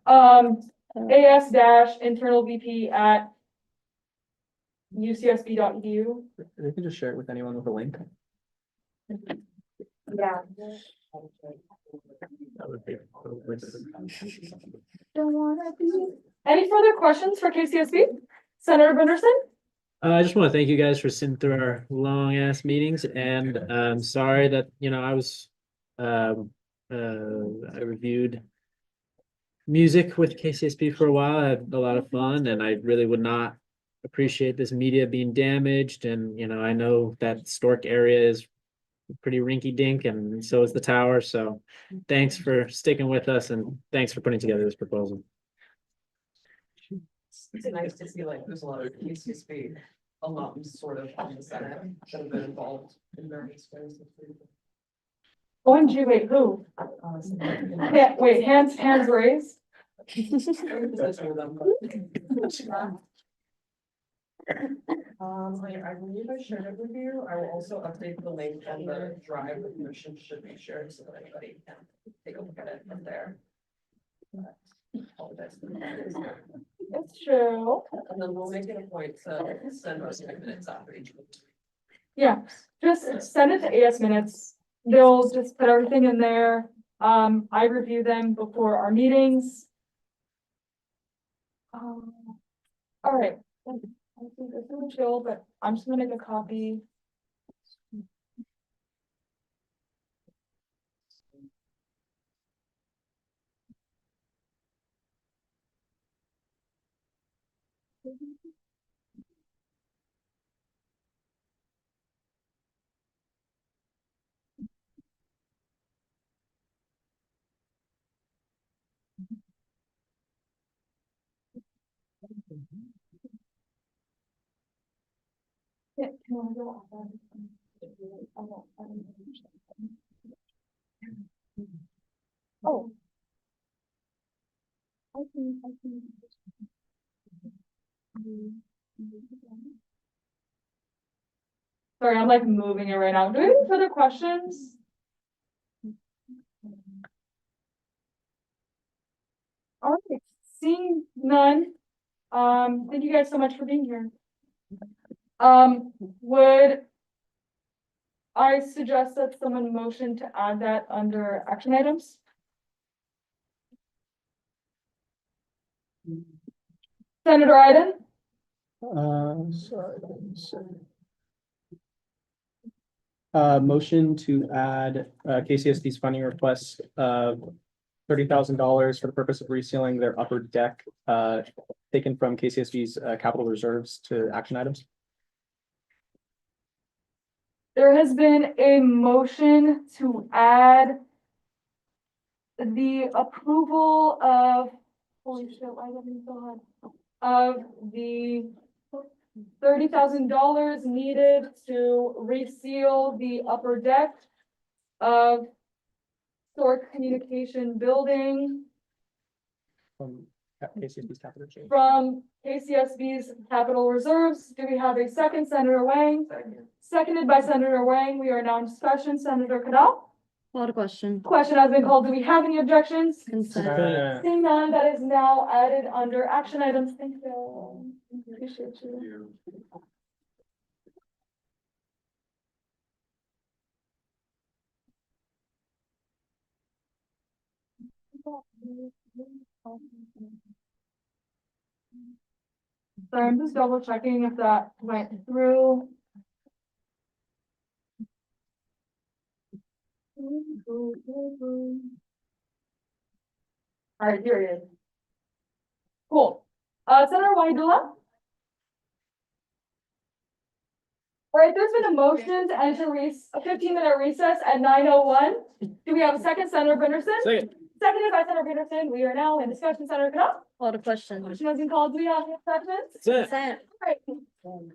AS dash internal VP at ucsb.edu. They can just share it with anyone with a link. Yeah. That would be. Don't wanna be. Any further questions for KCSB? Senator Brenderson? I just want to thank you guys for sitting through our long ass meetings and I'm sorry that, I reviewed music with KCSB for a while. I had a lot of fun and I really would not appreciate this media being damaged. And, I know that Stork area is pretty rinky dink and so is the tower. So thanks for sticking with us and thanks for putting together this proposal. It's nice to see like there's a lot of KCSB alums sort of on the Senate that have been involved in various ways. OMG, wait, who? Yeah, wait, hands raised. I believe I shared it with you. I will also update the link on the drive the commission should be shared so that anybody can take a look at it from there. It's true. And then we'll make it a point to send us 5 minutes after each. Yeah, just send it to AS minutes. They'll just put everything in there. I review them before our meetings. All right. I think it's really chill, but I'm just gonna make a copy. Oh. I can. Sorry, I'm like moving it right now. Do we have any further questions? All right, seeing none, thank you guys so much for being here. Would I suggest that someone motion to add that under action items? Senator Iden, Sorry. Motion to add, KCSD's funding request of $30,000 for the purpose of resealing their upper deck, taken from KCSD's, capital reserves to action items. there has been a motion to add the approval of, holy shit, why didn't we go ahead? Of the $30,000 needed to reseal the upper deck of Stork Communication Building From KCSD's capital reserves. from KCSB's capital reserves. Do we have a second, Senator Wang? Seconded by Senator Wang. We are now in discussion. Senator Cadell? Call to question. Question has been called. Do we have any objections? Consent. Seeing none, that is now added under action items. Thank you. Appreciate you. Sorry, I'm just double checking if that went through. All right, here it is. Cool. Senator Wydula? All right, there's been a motion to enter a 15-minute recess at 9:01. Do we have a second, Senator Benderson? Second. Seconded by Senator Benderson. We are now in discussion, Senator Cadell. Call to question. Motion has been called. Do we have any sections? Consent. All right.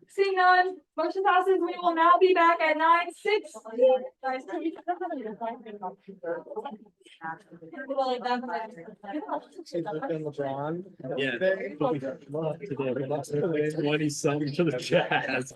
Seeing none, motion passes. We will now be back at 9:06. LeBron. Yeah. 20-something to the Jazz.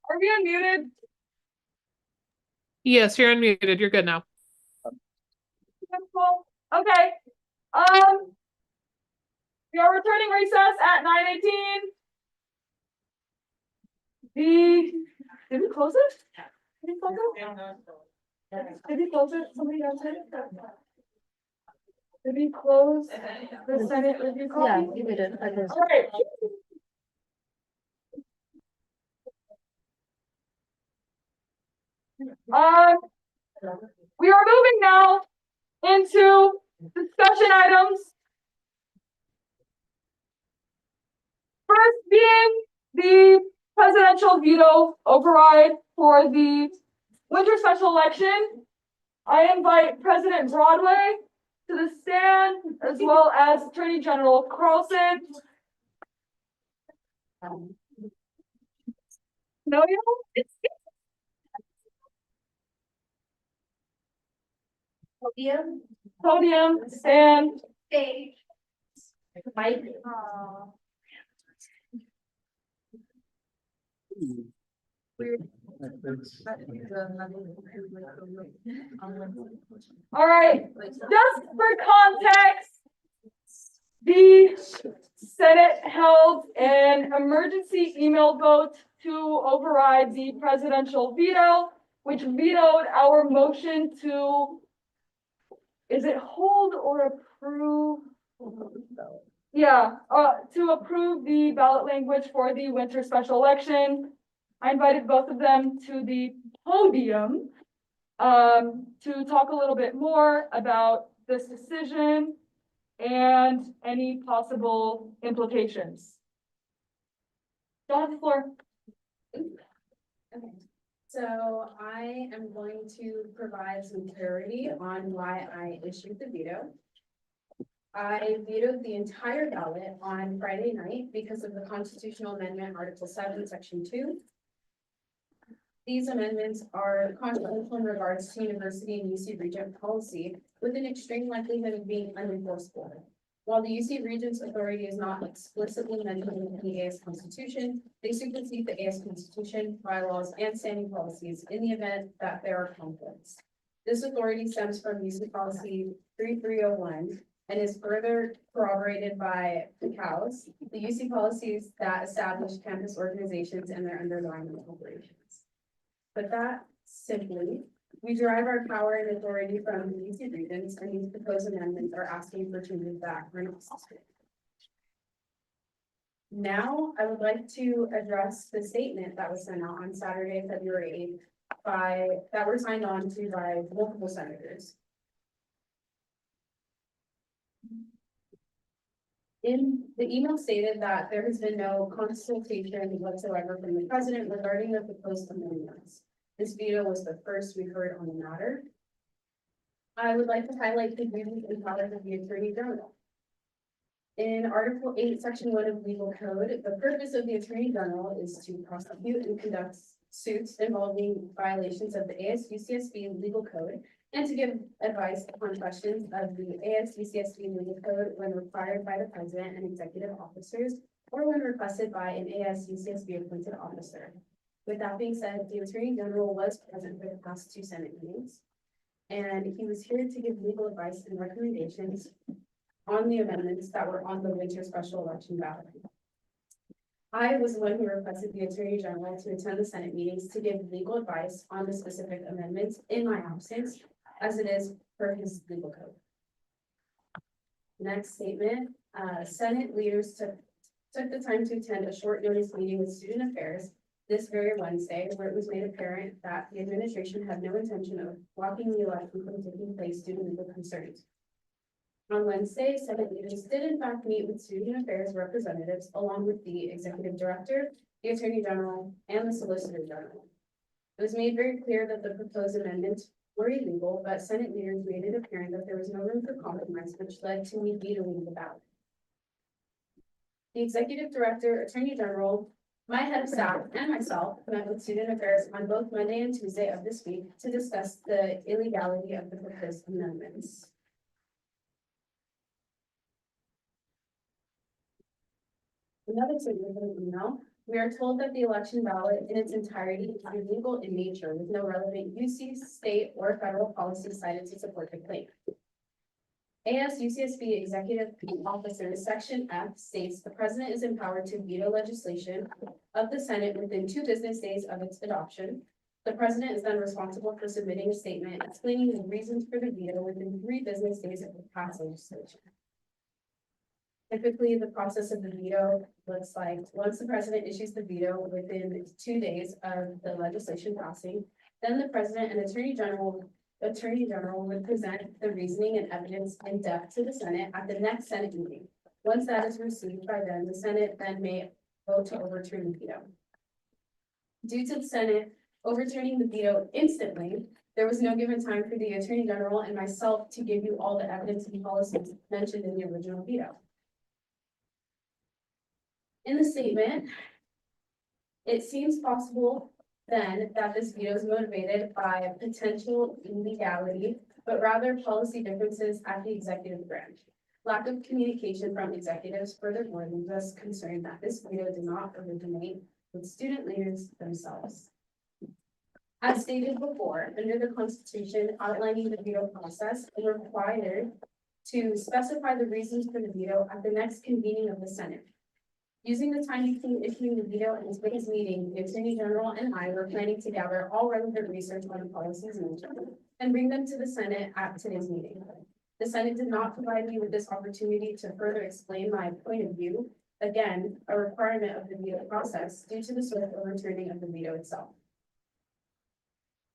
Are we unmuted? Yes, you're unmuted. You're good now. Cool. Okay. We are returning recess at 9:18. Did we close it? Did we close it? Did we close it? Somebody else did it? Did we close the Senate review copy? Yeah, we did. I did. All right. We are moving now into discussion items. First being the presidential veto override for the winter special election. I invite President Broadway to the stand, as well as Attorney General Carlson. No, you know, podium, stand. Stage. Mike. All right, just for context, the Senate held an emergency email vote to override the presidential veto, which vetoed our motion to, is it hold or approve? Yeah, to approve the ballot language for the winter special election. I invited both of them to the podium to talk a little bit more about this decision and any possible implications. Don't have the floor. Okay, so I am going to provide some clarity on why I issued the veto. I vetoed the entire ballot on Friday night because of the constitutional amendment, Article 7, Section 2. These amendments are controversial in regards to university and UC Regent policy, with an extreme likelihood of being unenforceable. While the UC Regent's authority is not explicitly mentioned in the AS Constitution, they supersede the AS Constitution, bylaws, and standing policies in the event that there are conflicts. This authority stems from UC Policy 3301 and is further corroborated by the COWS, the UC policies that establish campus organizations and their underlying operations. But that simply, we derive our power and authority from the UC Regents, and these proposed amendments are asking for changes that are not necessary. Now, I would like to address the statement that was sent out on Saturday, February 8th, that were signed on to by multiple senators. In the email stated that there has been no consultation whatsoever from the president regarding the proposed amendments. This veto was the first we heard on the matter. I would like to highlight the duties and powers of the Attorney General. In Article 8, Section 1 of Legal Code, the purpose of the Attorney General is to prosecute and conduct suits involving violations of the ASUCSB Legal Code and to give advice upon questions of the ASUCSB Legal Code when required by the President and executive officers or when requested by an ASUCSB appointed officer. With that being said, the Attorney General was present for the past 2 Senate meetings, and he was here to give legal advice and recommendations on the amendments that were on the winter special election ballot. I was the one who requested the Attorney General to attend the Senate meetings to give legal advice on the specific amendments in my absence, as it is per his legal code. Next statement, Senate leaders took the time to attend a short notice meeting with Student Affairs this very Wednesday, where it was made apparent that the administration had no intention of blocking the election from taking place due to legal concerns. On Wednesday, Senate leaders did in fact meet with Student Affairs representatives along with the Executive Director, the Attorney General, and the Solicitor General. It was made very clear that the proposed amendments were illegal, but Senate leaders made it apparent that there was no room for compromise, which led to me vetoing the ballot. The Executive Director, Attorney General, my head of staff, and myself met with Student Affairs on both Monday and Tuesday of this week to discuss the illegality of the proposed amendments. Another significant email We are told that the election ballot in its entirety is illegal in nature with no relevant UC, state, or federal policy cited to support the claim. ASUCSB Executive Officer, Section F states the president is empowered to veto legislation of the Senate within 2 business days of its adoption. The president is then responsible for submitting a statement explaining the reasons for the veto within 3 business days of the passed legislation. Typically, the process of the veto looks like, once the president issues the veto within 2 days of the legislation passing, then the president and Attorney General would present the reasoning and evidence in depth to the Senate at the next Senate meeting. Once that is received by them, the Senate then may vote to overturn the veto. Due to the Senate overturning the veto instantly, there was no given time for the Attorney General and myself to give you all the evidence and policies mentioned in the original veto. In the statement, it seems possible then that this veto is motivated by potential illegality, but rather policy differences at the executive branch. Lack of communication from executives furthermore leaves us concerned that this veto did not originate with student leaders themselves. As stated before, under the Constitution outlining the veto process, and required to specify the reasons for the veto at the next convening of the Senate. Using the time between issuing the veto and today's meeting, the Attorney General and I were planning to gather all relevant research on the policies mentioned and bring them to the Senate at today's meeting. The Senate did not provide me with this opportunity to further explain my point of view, again, a requirement of the veto process due to the swift overturning of the veto itself.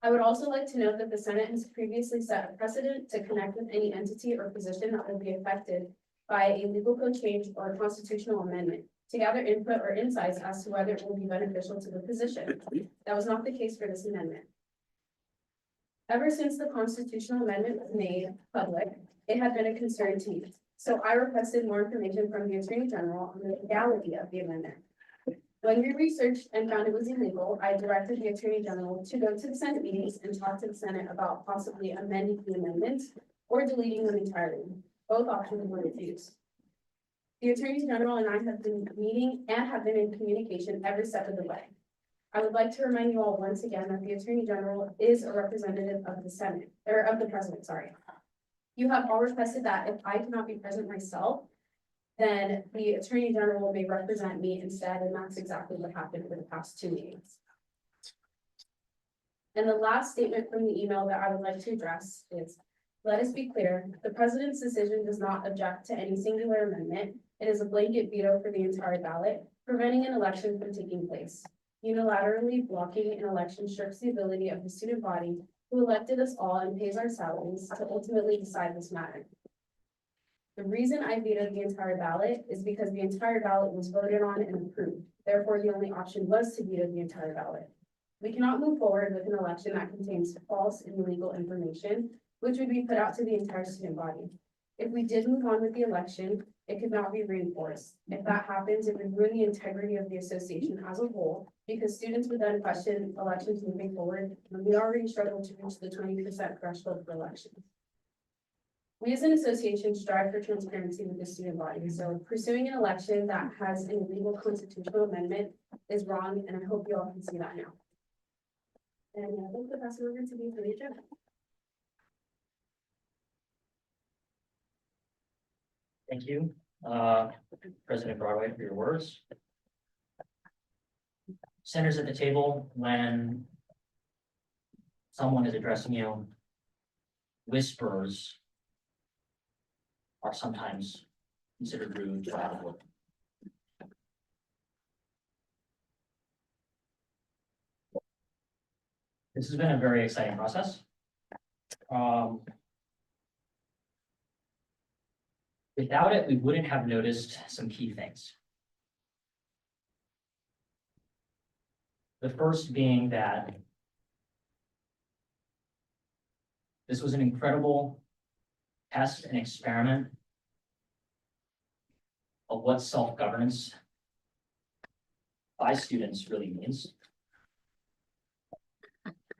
I would also like to note that the Senate has previously set a precedent to connect with any entity or position that will be affected by a legal code change or a constitutional amendment to gather input or insights as to whether it will be beneficial to the position. That was not the case for this amendment. Ever since the constitutional amendment was made public, it had been a concern to me. So I requested more information from the Attorney General on the legality of the amendment. When we researched and found it was illegal, I directed the Attorney General to go to the Senate meetings and talk to the Senate about possibly amending the amendments or deleting them entirely. Both options were refused. The Attorney General and I have been meeting and have been in communication every step of the way. I would like to remind you all once again that the Attorney General is a representative of the Senate, or of the President, sorry. You have all requested that if I cannot be present myself, then the Attorney General may represent me instead, and that's exactly what happened for the past 2 meetings. And the last statement from the email that I would like to address is, let us be clear, the President's decision does not object to any singular amendment. It is a blanket veto for the entire ballot, preventing an election from taking place. Unilaterally blocking an election strips the ability of the student body who elected us all and pays our salaries to ultimately decide this matter. The reason I vetoed the entire ballot is because the entire ballot was voted on and approved. Therefore, the only option was to veto the entire ballot. We cannot move forward with an election that contains false and illegal information, which would be put out to the entire student body. If we did move on with the election, it could not be reinforced. If that happens, it would ruin the integrity of the association as a whole, because students would then question elections moving forward, and we already struggle to reach the 20% threshold for elections. We as an association strive for transparency with the student body, so pursuing an election that has an illegal constitutional amendment is wrong, and I hope you all can see that now. And I think the best over to be for the agenda. Thank you, President Broadway, for your words. Centers at the table when someone is addressing you, whispers are sometimes considered rude or out of order. This has been a very exciting process. Without it, we wouldn't have noticed some key things. The first being that this was an incredible test and experiment of what self-governance by students really means.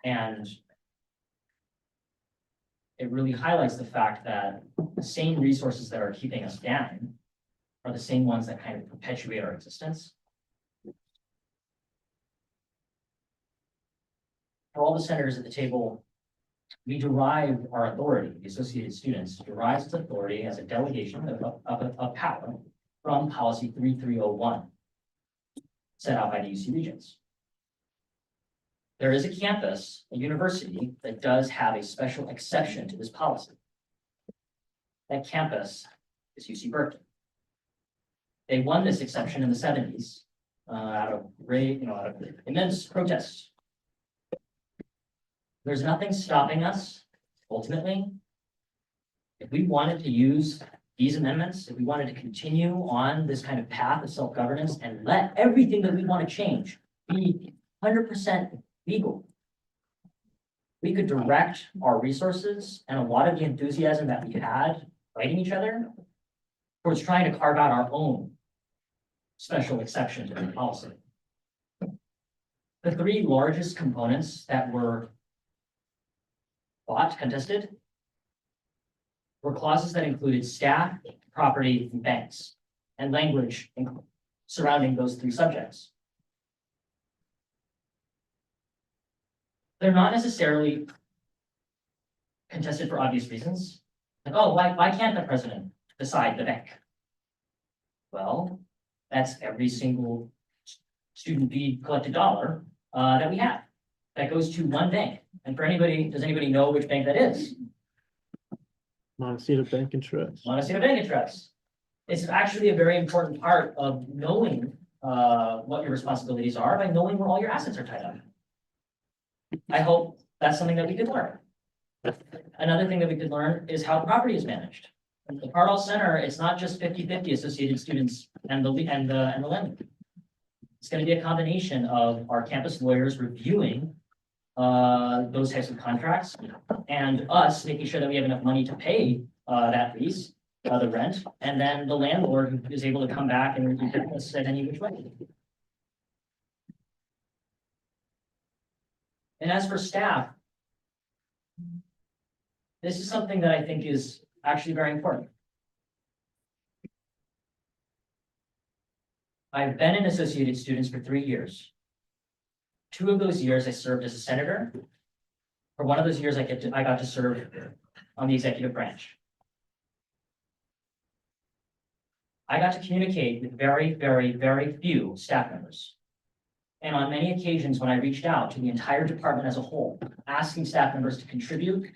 And it really highlights the fact that the same resources that are keeping us down are the same ones that kind of perpetuate our existence. for all the senators at the table, we derive our authority, the Associated Students derives its authority as a delegation of power from policy 3301 set out by the UC Regents. There is a campus, a university, that does have a special exception to this policy. That campus is UC Berkeley. They won this exception in the 70s out of out of immense protests. There's nothing stopping us, ultimately. If we wanted to use these amendments, if we wanted to continue on this kind of path of self-governance and let everything that we want to change be 100% legal, we could direct our resources and a lot of the enthusiasm that we had fighting each other towards trying to carve out our own special exception to the policy. The three largest components that were contested were clauses that included staff, property, and banks, and language surrounding those three subjects. They're not necessarily contested for obvious reasons. Like, oh, why can't the president decide the bank? Well, that's every single student fee collected dollar that we have. That goes to one bank. And for anybody, does anybody know which bank that is? Montecito Bank and Trust. Montecito Bank and Trust. It's actually a very important part of knowing what your responsibilities are by knowing where all your assets are tied up. I hope that's something that we could learn. Another thing that we could learn is how property is managed. At the Cardall Center, it's not just 50-50 Associated Students and the lender. It's going to be a combination of our campus lawyers reviewing those types of contracts and us making sure that we have enough money to pay that lease, the rent, and then the landlord is able to come back and review this in any which way. And as for staff, this is something that I think is actually very important. I've been in Associated Students for 3 years. 2 of those years I served as a senator. For 1 of those years I got to serve on the executive branch. I got to communicate with very, very, very few staff members. And on many occasions when I reached out to the entire department as a whole, asking staff members to contribute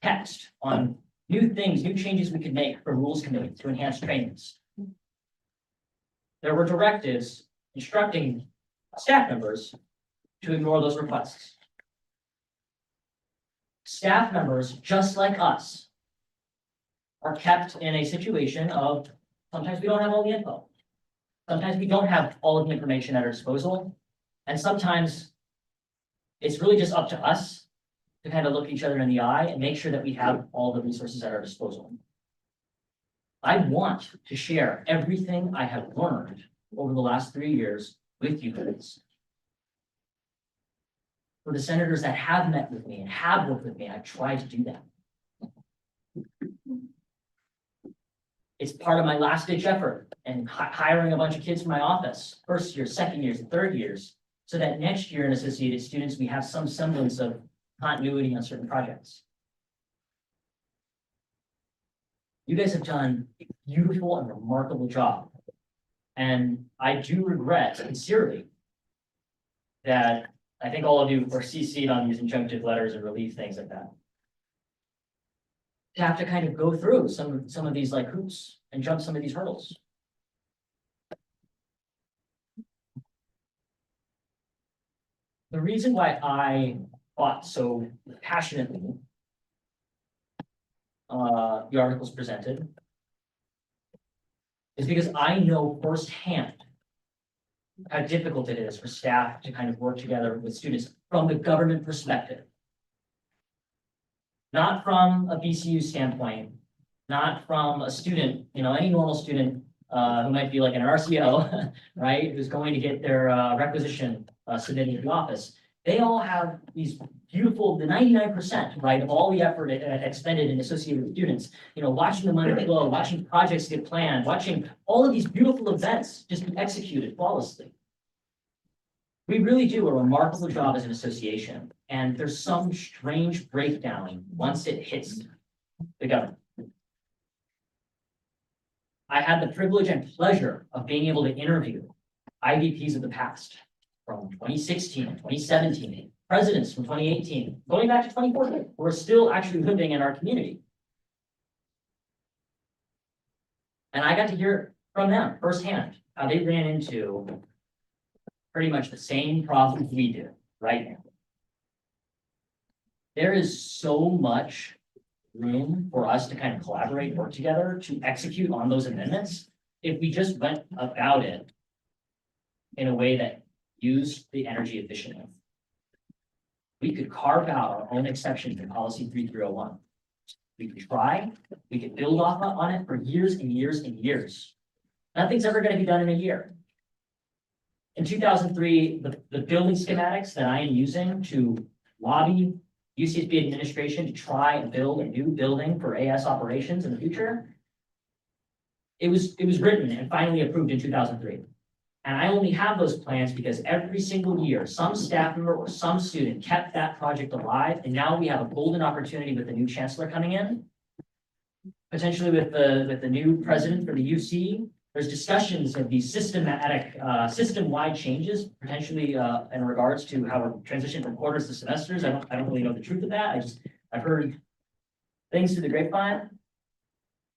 text on new things, new changes we could make for rules committee to enhance trainings. There were directives instructing staff members to ignore those requests. Staff members, just like us, are kept in a situation of sometimes we don't have all the info. Sometimes we don't have all of the information at our disposal. And sometimes it's really just up to us to kind of look each other in the eye and make sure that we have all the resources at our disposal. I want to share everything I have learned over the last 3 years with you guys. For the senators that have met with me and have worked with me, I've tried to do that. It's part of my last ditch effort and hiring a bunch of kids from my office, first year, second years, and third years, so that next year in Associated Students, we have some semblance of continuity on certain projects. You guys have done a beautiful and remarkable job. And I do regret sincerely that I think all of you are CC'd on these injunctive letters and relief things like that. To have to kind of go through some of these like hoops and jump some of these hurdles. The reason why I fought so passionately the articles presented is because I know firsthand how difficult it is for staff to kind of work together with students from the government perspective. Not from a BCU standpoint, not from a student, any normal student who might be like an RCO, right, who's going to get their requisition submitted to the office. They all have these beautiful, the 99%, right, of all the effort expended in associated with students, watching the money flow, watching projects get planned, watching all of these beautiful events just be executed flawlessly. We really do a remarkable job as an association, and there's some strange breakdown once it hits the government. I had the privilege and pleasure of being able to interview IVPs of the past from 2016, 2017, presidents from 2018, going back to 2014, who are still actually living in our community. And I got to hear from them firsthand how they ran into pretty much the same problems we do right now. There is so much room for us to kind of collaborate, work together to execute on those amendments. If we just went about it in a way that used the energy efficiently, we could carve out our own exceptions in policy 3301. We could try, we could build off on it for years and years and years. Nothing's ever going to be done in a year. In 2003, the building schematics that I am using to lobby UCSB administration to try and build a new building for AS operations in the future, it was written and finally approved in 2003. And I only have those plans because every single year, some staff member or some student kept that project alive. And now we have a golden opportunity with the new chancellor coming in, potentially with the new president for the UC. There's discussions of these systematic, system-wide changes, potentially in regards to how we're transitioning from quarters to semesters. I don't really know the truth of that. I've heard things through the grapevine.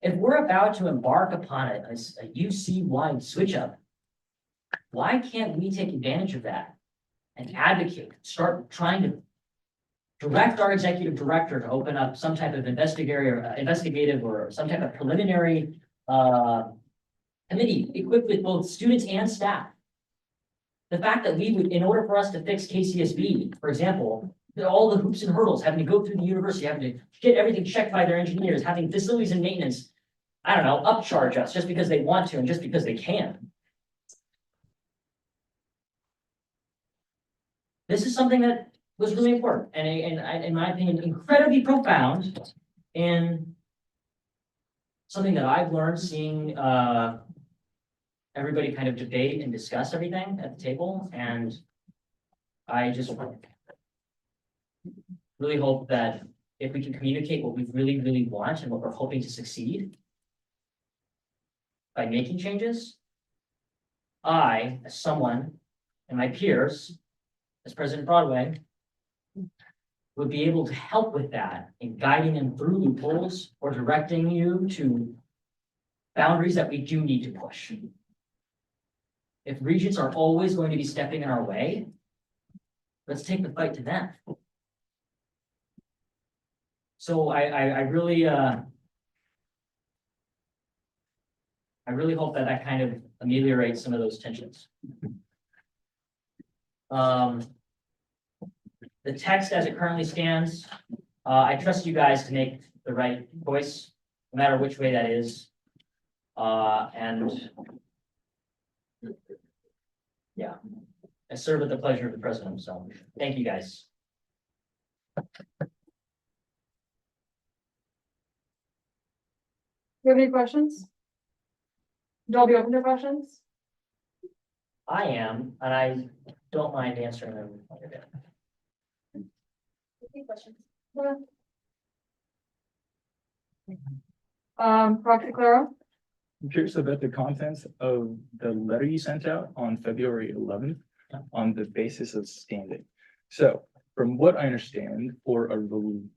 If we're about to embark upon a UC-wide switch up, why can't we take advantage of that and advocate, start trying to direct our executive director to open up some type of investigative or some type of preliminary committee equipped with both students and staff. The fact that we would, in order for us to fix KCSB, for example, all the hoops and hurdles, having to go through the university, having to get everything checked by their engineers, having facilities and maintenance, I don't know, upcharge us just because they want to and just because they can. This is something that was really important and in my opinion, incredibly profound in something that I've learned seeing everybody kind of debate and discuss everything at the table. And I just really hope that if we can communicate what we really, really want and what we're hoping to succeed by making changes, I, as someone, and my peers, as President Broadway, would be able to help with that in guiding them through loopholes or directing you to boundaries that we do need to push. If regents are always going to be stepping in our way, let's take the fight to them. So I really hope that that kind of ameliorates some of those tensions. The text as it currently stands, I trust you guys to make the right choice, no matter which way that is. And yeah, I serve at the pleasure of the president, so thank you guys. Do you have any questions? Don't be open to questions. I am, and I don't mind answering them. Any questions? Proxy Clara? I'm curious about the contents of the letter you sent out on February 11th on the basis of standing. So from what I understand, for an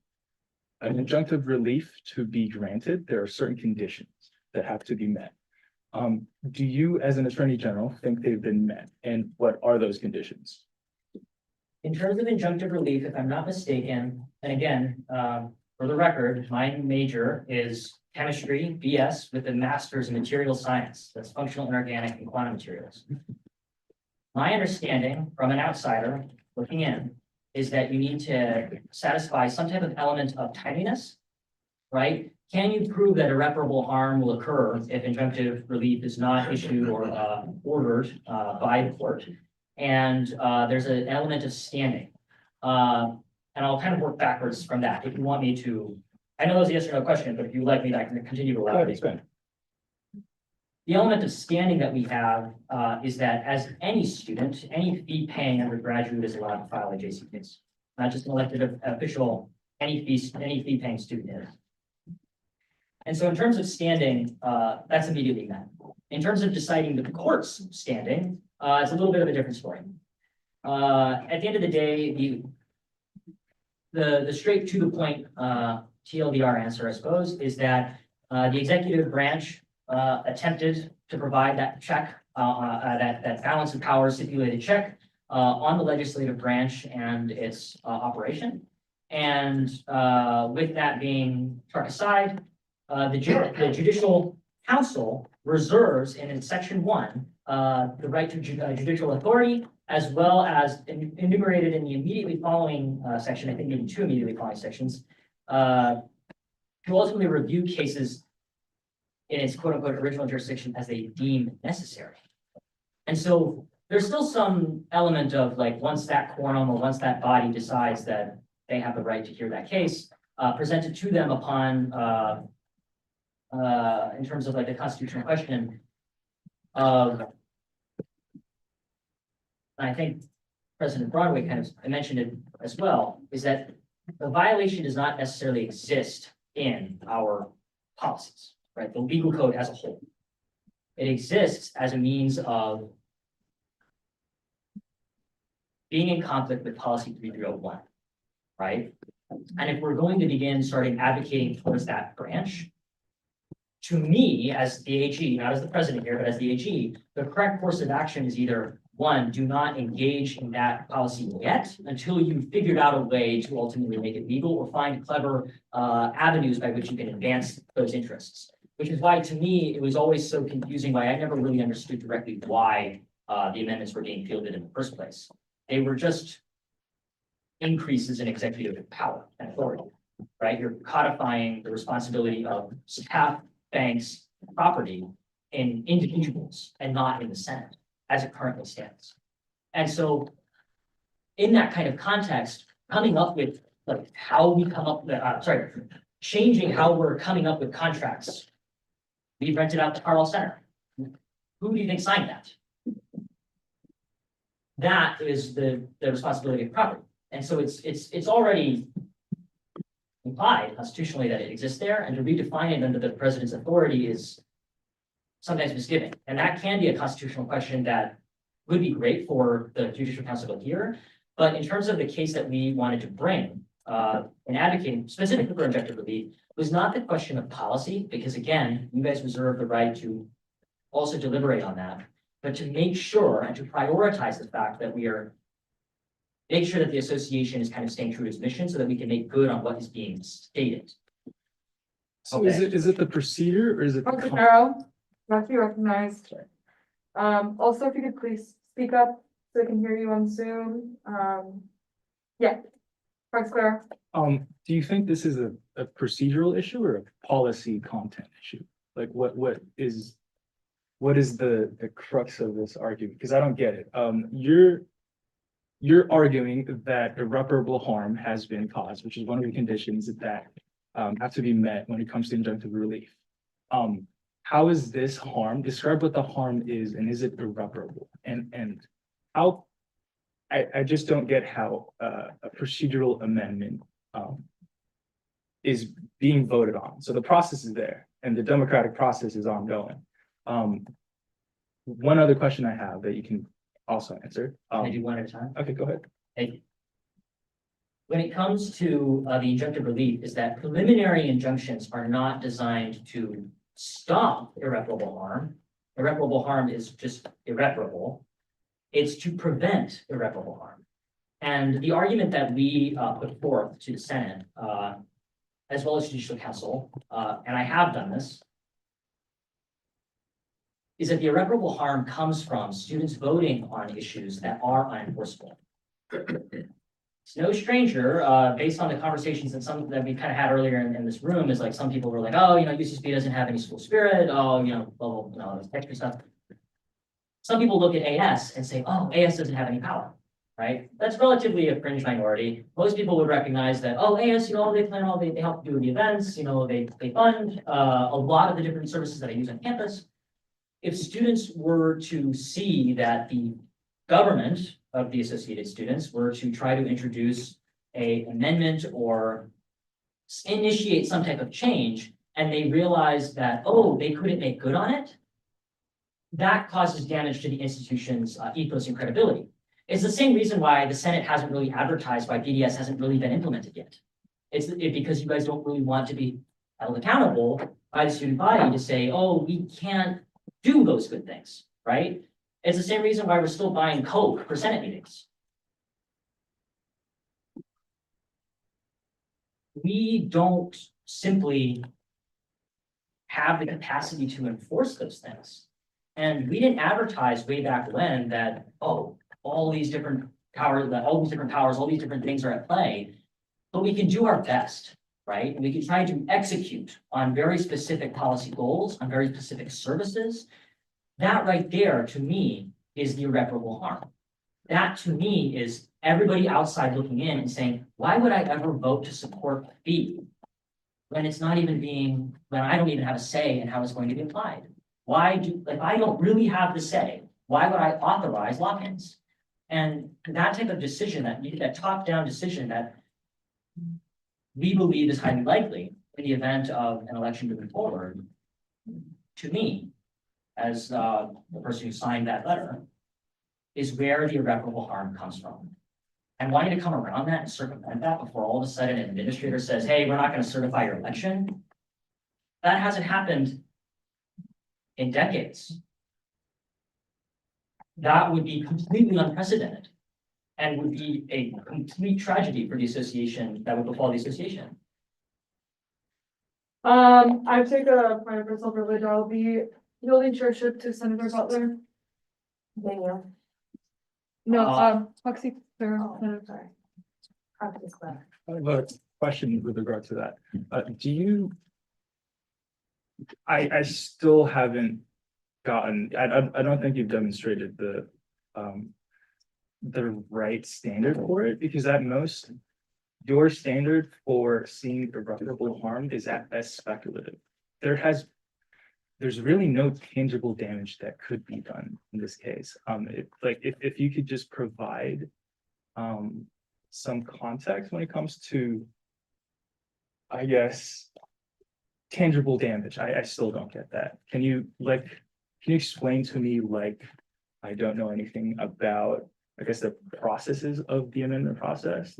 injunctive relief to be granted, there are certain conditions that have to be met. Do you, as an attorney general, think they've been met? And what are those conditions? In terms of injunctive relief, if I'm not mistaken, and again, for the record, my major is chemistry, BS, with a master's in material science. That's functional, inorganic, and quantum materials. My understanding from an outsider looking in is that you need to satisfy some type of element of timeliness, right? Can you prove that irreparable harm will occur if injunctive relief is not issued or ordered by the court? And there's an element of standing. And I'll kind of work backwards from that. If you want me to, I know that was a yes or no question, but if you would like me, I can continue to elaborate. the element of standing that we have, is that as any student, any fee-paying undergraduate is allowed to file a JC case. Not just an elected official, any fee-paying student is. And so in terms of standing, that's immediately met. In terms of deciding the court's standing, it's a little bit of a different story. At the end of the day, the straight to the point, TLDR answer, I suppose, is that, the executive branch, attempted to provide that check, that balance of power stipulated check, on the legislative branch and its, operation. And, with that being struck aside, the judicial council reserves in section 1, the right to judicial authority, as well as enumerated in the immediately following, section, I think even 2 immediately following sections, to ultimately review cases in its quote unquote original jurisdiction as they deem necessary. And so there's still some element of like, once that quorum or once that body decides that they have the right to hear that case, presented to them upon, in terms of like the constitutional question of, and I think President Broadway kind of mentioned it as well, is that the violation does not necessarily exist in our policies, right? The legal code as a whole. It exists as a means of being in conflict with policy 3301, right? And if we're going to begin starting advocating towards that branch, to me, as the AG, not as the president here, but as the AG, the correct course of action is either, 1, do not engage in that policy yet until you've figured out a way to ultimately make it legal or find clever avenues by which you can advance those interests. Which is why, to me, it was always so confusing, why I never really understood directly why the amendments were being fielded in the first place. They were just increases in executive power and authority, right? You're codifying the responsibility of staff, banks, property in individuals and not in the Senate, as it currently stands. And so in that kind of context, coming up with like how we come up with, changing how we're coming up with contracts. We rented out the Carl Center. Who do you think signed that? That is the responsibility of property. And so it's already implied constitutionally that it exists there, and to redefine it under the president's authority is sometimes misgiving. And that can be a constitutional question that would be great for the Judicial Council to hear. But in terms of the case that we wanted to bring, in advocating specifically for injunctive relief, was not the question of policy, because again, you guys reserve the right to also deliberate on that, but to make sure and to prioritize the fact that make sure that the association is kind of staying true to its mission so that we can make good on what is being stated. So is it the procedure or is it? Dr. Carroll, you have to be recognized. Also, if you could please speak up so I can hear you on Zoom. Yeah, Frank Square. Do you think this is a procedural issue or a policy content issue? Like what is the crux of this argument? Because I don't get it. You're arguing that irreparable harm has been caused, which is one of the conditions that have to be met when it comes to injunctive relief. How is this harm? Describe what the harm is, and is it irreparable? And how, I just don't get how a procedural amendment is being voted on. So the process is there, and the democratic process is ongoing. One other question I have that you can also answer. Can I do one at a time? Okay, go ahead. Thank you. When it comes to the injunctive relief, is that preliminary injunctions are not designed to stop irreparable harm. Irreparable harm is just irreparable. It's to prevent irreparable harm. And the argument that we put forth to the Senate, as well as Judicial Council, and I have done this, is that the irreparable harm comes from students voting on issues that are unenforceable. It's no stranger, based on the conversations and some that we kind of had earlier in this room, is like some people were like, oh, UCSB doesn't have any school spirit, oh, this extra stuff. Some people look at AS and say, oh, AS doesn't have any power, right? That's relatively a fringe minority. Most people would recognize that, oh, AS, they plan all, they help do the events, they fund a lot of the different services that I use on campus. if students were to see that the government of the Associated Students were to try to introduce a amendment or initiate some type of change, and they realize that, oh, they couldn't make good on it, that causes damage to the institution's ethos and credibility. It's the same reason why the Senate hasn't really advertised why BDS hasn't really been implemented yet. It's because you guys don't really want to be held accountable by the student body to say, oh, we can't do those good things, right? It's the same reason why we're still buying Coke for Senate meetings. We don't simply have the capacity to enforce those things. And we didn't advertise way back when that, oh, all these different powers, all these different things are at play. But we can do our best, right? We can try to execute on very specific policy goals, on very specific services. That right there, to me, is the irreparable harm. That to me is everybody outside looking in and saying, why would I ever vote to support a fee when it's not even being, when I don't even have a say in how it's going to be applied? Why do, if I don't really have the say, why would I authorize lock-ins? And that type of decision, that top-down decision that we believe is highly likely in the event of an election moving forward, to me, as the person who signed that letter, is where the irreparable harm comes from. And wanting to come around that and circumvent that before all of a sudden an administrator says, hey, we're not going to certify your election, that hasn't happened in decades. That would be completely unprecedented and would be a complete tragedy for the association that would befall the association. I take a point of personal privilege. I'll be yielding chairship to Senator Butler. Danielle. No, Foxy. Sorry. I have a question with regard to that. Do you? I still haven't gotten, I don't think you've demonstrated the right standard for it, because at most, your standard for seeing irreparable harm is at best speculative. There's really no tangible damage that could be done in this case. If you could just provide some context when it comes to, I guess, tangible damage. I still don't get that. Can you explain to me, I don't know anything about, I guess, the processes of the amendment process,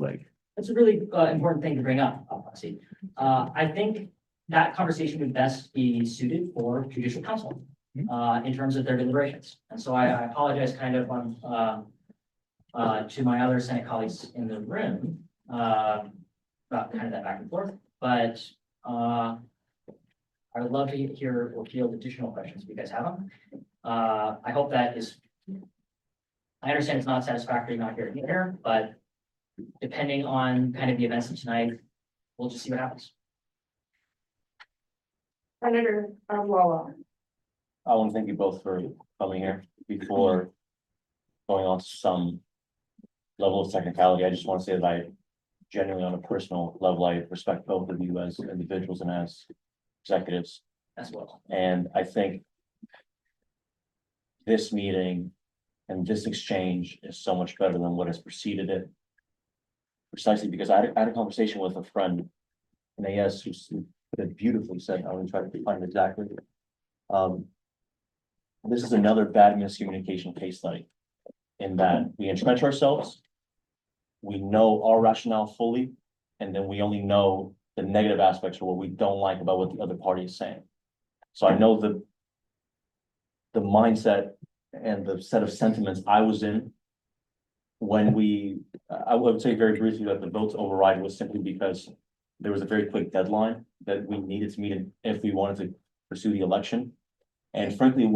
That's a really important thing to bring up, Foxy. I think that conversation would best be suited for judicial counsel in terms of their deliberations. And so I apologize kind of on to my other Senate colleagues in the room about kind of that back and forth, but I would love to hear or field additional questions if you guys have them. I hope that is, I understand it's not satisfactory not hearing it here, but depending on kind of the events of tonight, we'll just see what happens. Senator Wawa. I want to thank you both for coming here. Before going on to some level of technicality, I just want to say that I genuinely, on a personal level, I respect both of you as individuals and as executives as well. And I think this meeting and this exchange is so much better than what has preceded it. Precisely because I had a conversation with a friend in AS who put it beautifully said, I want to try to find it exactly. This is another bad miscommunication case study in that we entrench ourselves, we know our rationale fully, and then we only know the negative aspects or what we don't like about what the other party is saying. So I know the mindset and the set of sentiments I was in when I would say very briefly that the vote to override was simply because there was a very quick deadline that we needed to meet if we wanted to pursue the election. And frankly,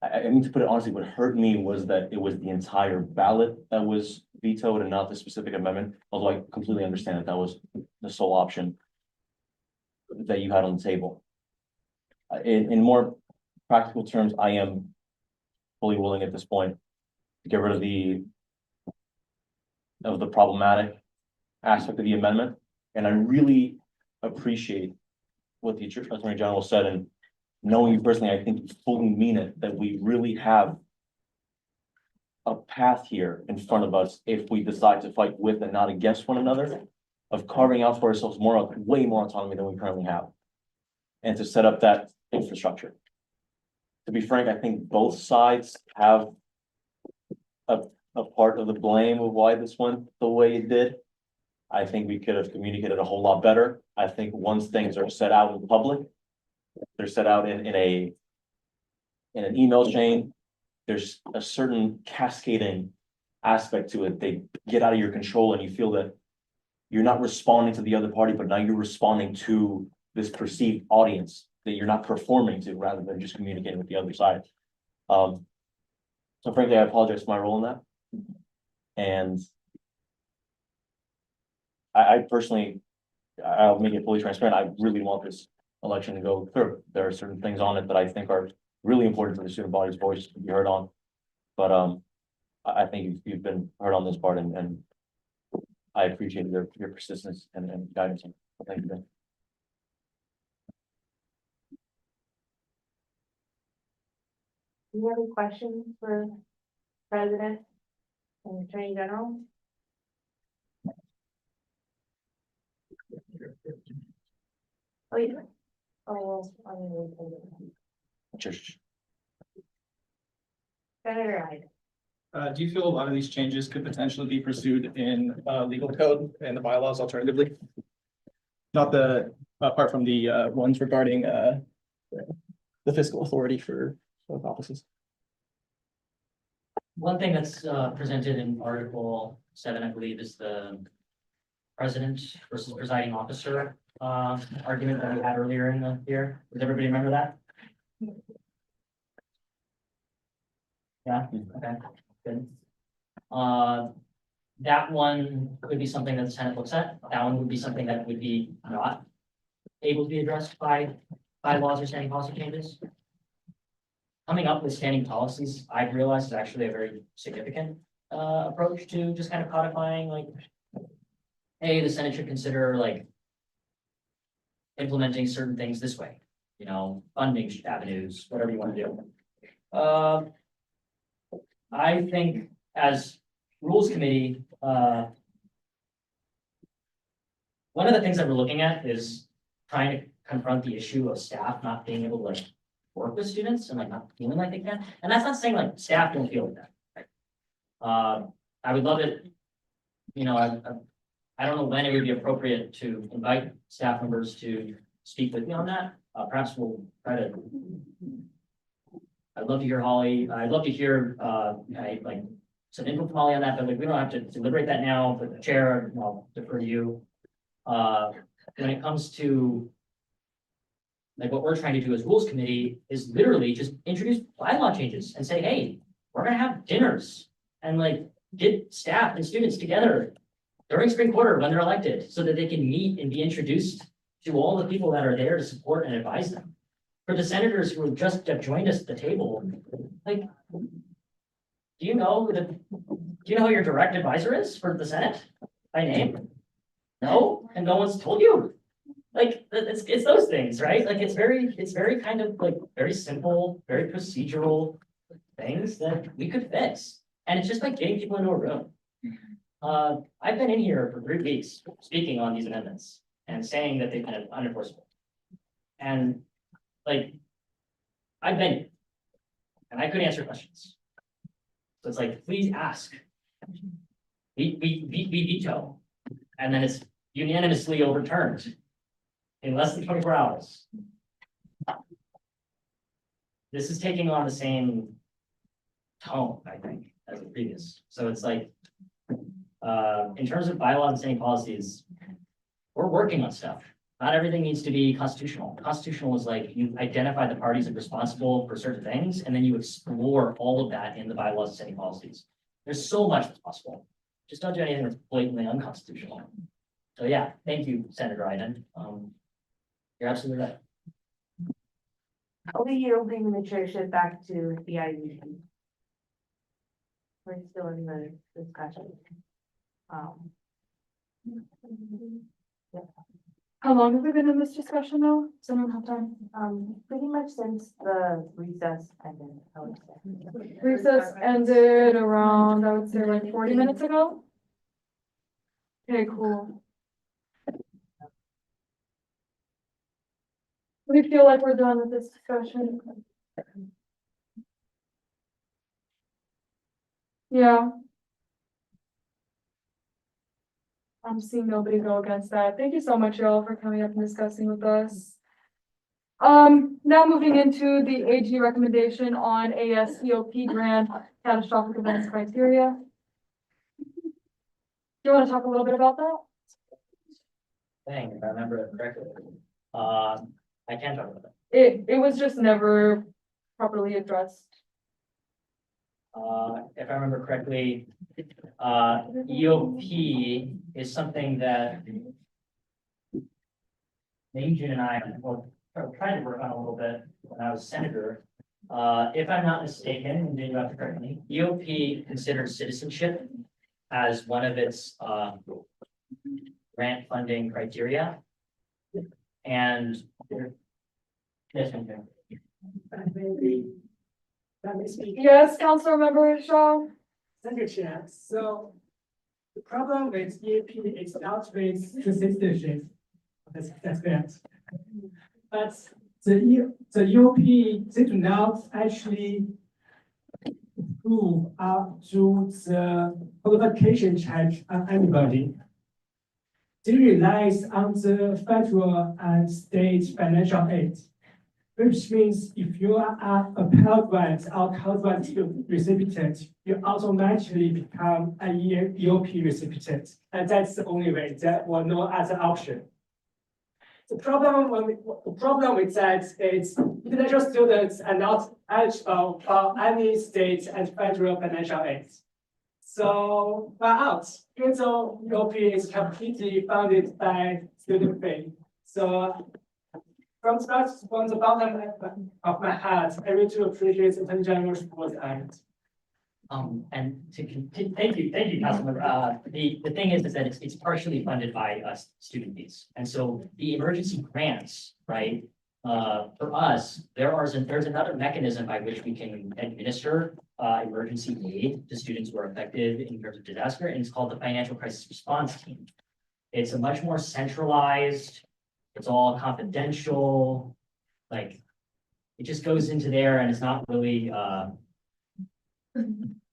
I mean, to put it honestly, what hurt me was that it was the entire ballot that was vetoed and not the specific amendment, although I completely understand that that was the sole option that you had on the table. In more practical terms, I am fully willing at this point to get rid of the problematic aspect of the amendment. And I really appreciate what the Attorney General said, and knowing you personally, I think you fully mean it, that we really have a path here in front of us if we decide to fight with and not against one another, of carving out for ourselves way more autonomy than we currently have. And to set up that infrastructure. To be frank, I think both sides have a part of the blame of why this went the way it did. I think we could have communicated a whole lot better. I think once things are set out in public, they're set out in an email chain, there's a certain cascading aspect to it. They get out of your control and you feel that you're not responding to the other party, but now you're responding to this perceived audience that you're not performing to rather than just communicating with the other side. So frankly, I apologize for my role in that. And I personally, I'll make it fully transparent. I really want this election to go through. There are certain things on it that I think are really important for the student body's voice to be heard on. But I think you've been heard on this part, and I appreciate your persistence and guidance. So thank you, Ben. Do you have any questions for President and Attorney General? Oh, yeah. Oh, well, I'm gonna wait for it. Senator Hyde. Do you feel a lot of these changes could potentially be pursued in legal code and the bylaws alternatively? Not apart from the ones regarding the fiscal authority for both offices. One thing that's presented in Article 7, I believe, is the president versus presiding officer argument that we had earlier in the year. Does everybody remember that? Yeah, okay, good. That one could be something that the Senate looks at. That one would be something that would be not able to be addressed by laws or standing policy changes. Coming up with standing policies, I've realized is actually a very significant approach to just kind of codifying, like, hey, the Senate should consider like implementing certain things this way, you know, funding avenues, whatever you want to do. I think as Rules Committee, one of the things that we're looking at is trying to confront the issue of staff not being able to like work with students and like not feeling like they can. And that's not saying like staff don't feel like that. Right? I would love it, you know, I don't know when it would be appropriate to invite staff members to speak with me on that. Perhaps we'll try to. I'd love to hear Holly. I'd love to hear like some input from Holly on that, but like we don't have to deliberate that now. But the chair, I'll defer to you. When it comes to like what we're trying to do as Rules Committee is literally just introduce bylaw changes and say, hey, we're gonna have dinners and like get staff and students together during spring quarter when they're elected so that they can meet and be introduced to all the people that are there to support and advise them. For the senators who have just joined us at the table, like, do you know who your direct advisor is for the Senate by name? No, and no one's told you. Like, it's those things, right? Like, it's very kind of like very simple, very procedural things that we could fix. And it's just like getting people into a room. I've been in here for 3 weeks speaking on these amendments and saying that they've been unenforceable. And like, I've been, and I could answer questions. So it's like, please ask. We veto, and then it's unanimously overturned in less than 24 hours. This is taking on the same tone, I think, as the previous. So it's like, in terms of bylaws and standing policies, we're working on stuff. Not everything needs to be constitutional. Constitutional is like you identify the parties that are responsible for certain things, and then you explore all of that in the bylaws and standing policies. There's so much that's possible. Just don't do anything that's blatantly unconstitutional. So yeah, thank you, Senator Iden. You're absolutely right. I'll be yielding the chairship back to the IUC. We're still in the discussion. Yeah. How long have we been in this discussion now? Does anyone have time? Pretty much since the recess ended, I would say. Recess ended around, I would say like 40 minutes ago. Okay, cool. We feel like we're done with this discussion. Yeah. I'm seeing nobody go against that. Thank you so much, y'all, for coming up and discussing with us. Now moving into the AG recommendation on ASEOP grant catastrophic events criteria. Do you want to talk a little bit about that? Thing, if I remember it correctly. I can talk about It was just never properly addressed. If I remember correctly, EOP is something that June and I, well, tried to work on a little bit when I was senator. If I'm not mistaken, and you have to correct me, EOP considers citizenship as one of its, grant funding criteria. And yes, Yes, Councilmember Shaw. Thank you, Chair. So the problem with EAP is not with the citizenship. That's correct. But the EOP, they do not actually prove up to the qualification check on anybody. They relies on the federal and state financial aid, which means if you are a Pell Grant or Pell Grant recipient, you automatically become a EOP recipient. And that's the only way. There was no other option. The problem with that is international students are not eligible for any state and federal financial aid. So we're out, even though EOP is completely funded by student fee. So from the bottom of my heart, I really do appreciate the general support and. And to continue, thank you, Councilmember. The thing is that it's partially funded by student fees. And so the emergency grants, right? For us, there's another mechanism by which we can administer emergency aid to students who are affected in terms of disaster, and it's called the Financial Crisis Response Team. It's a much more centralized, it's all confidential, like it just goes into there and it's not really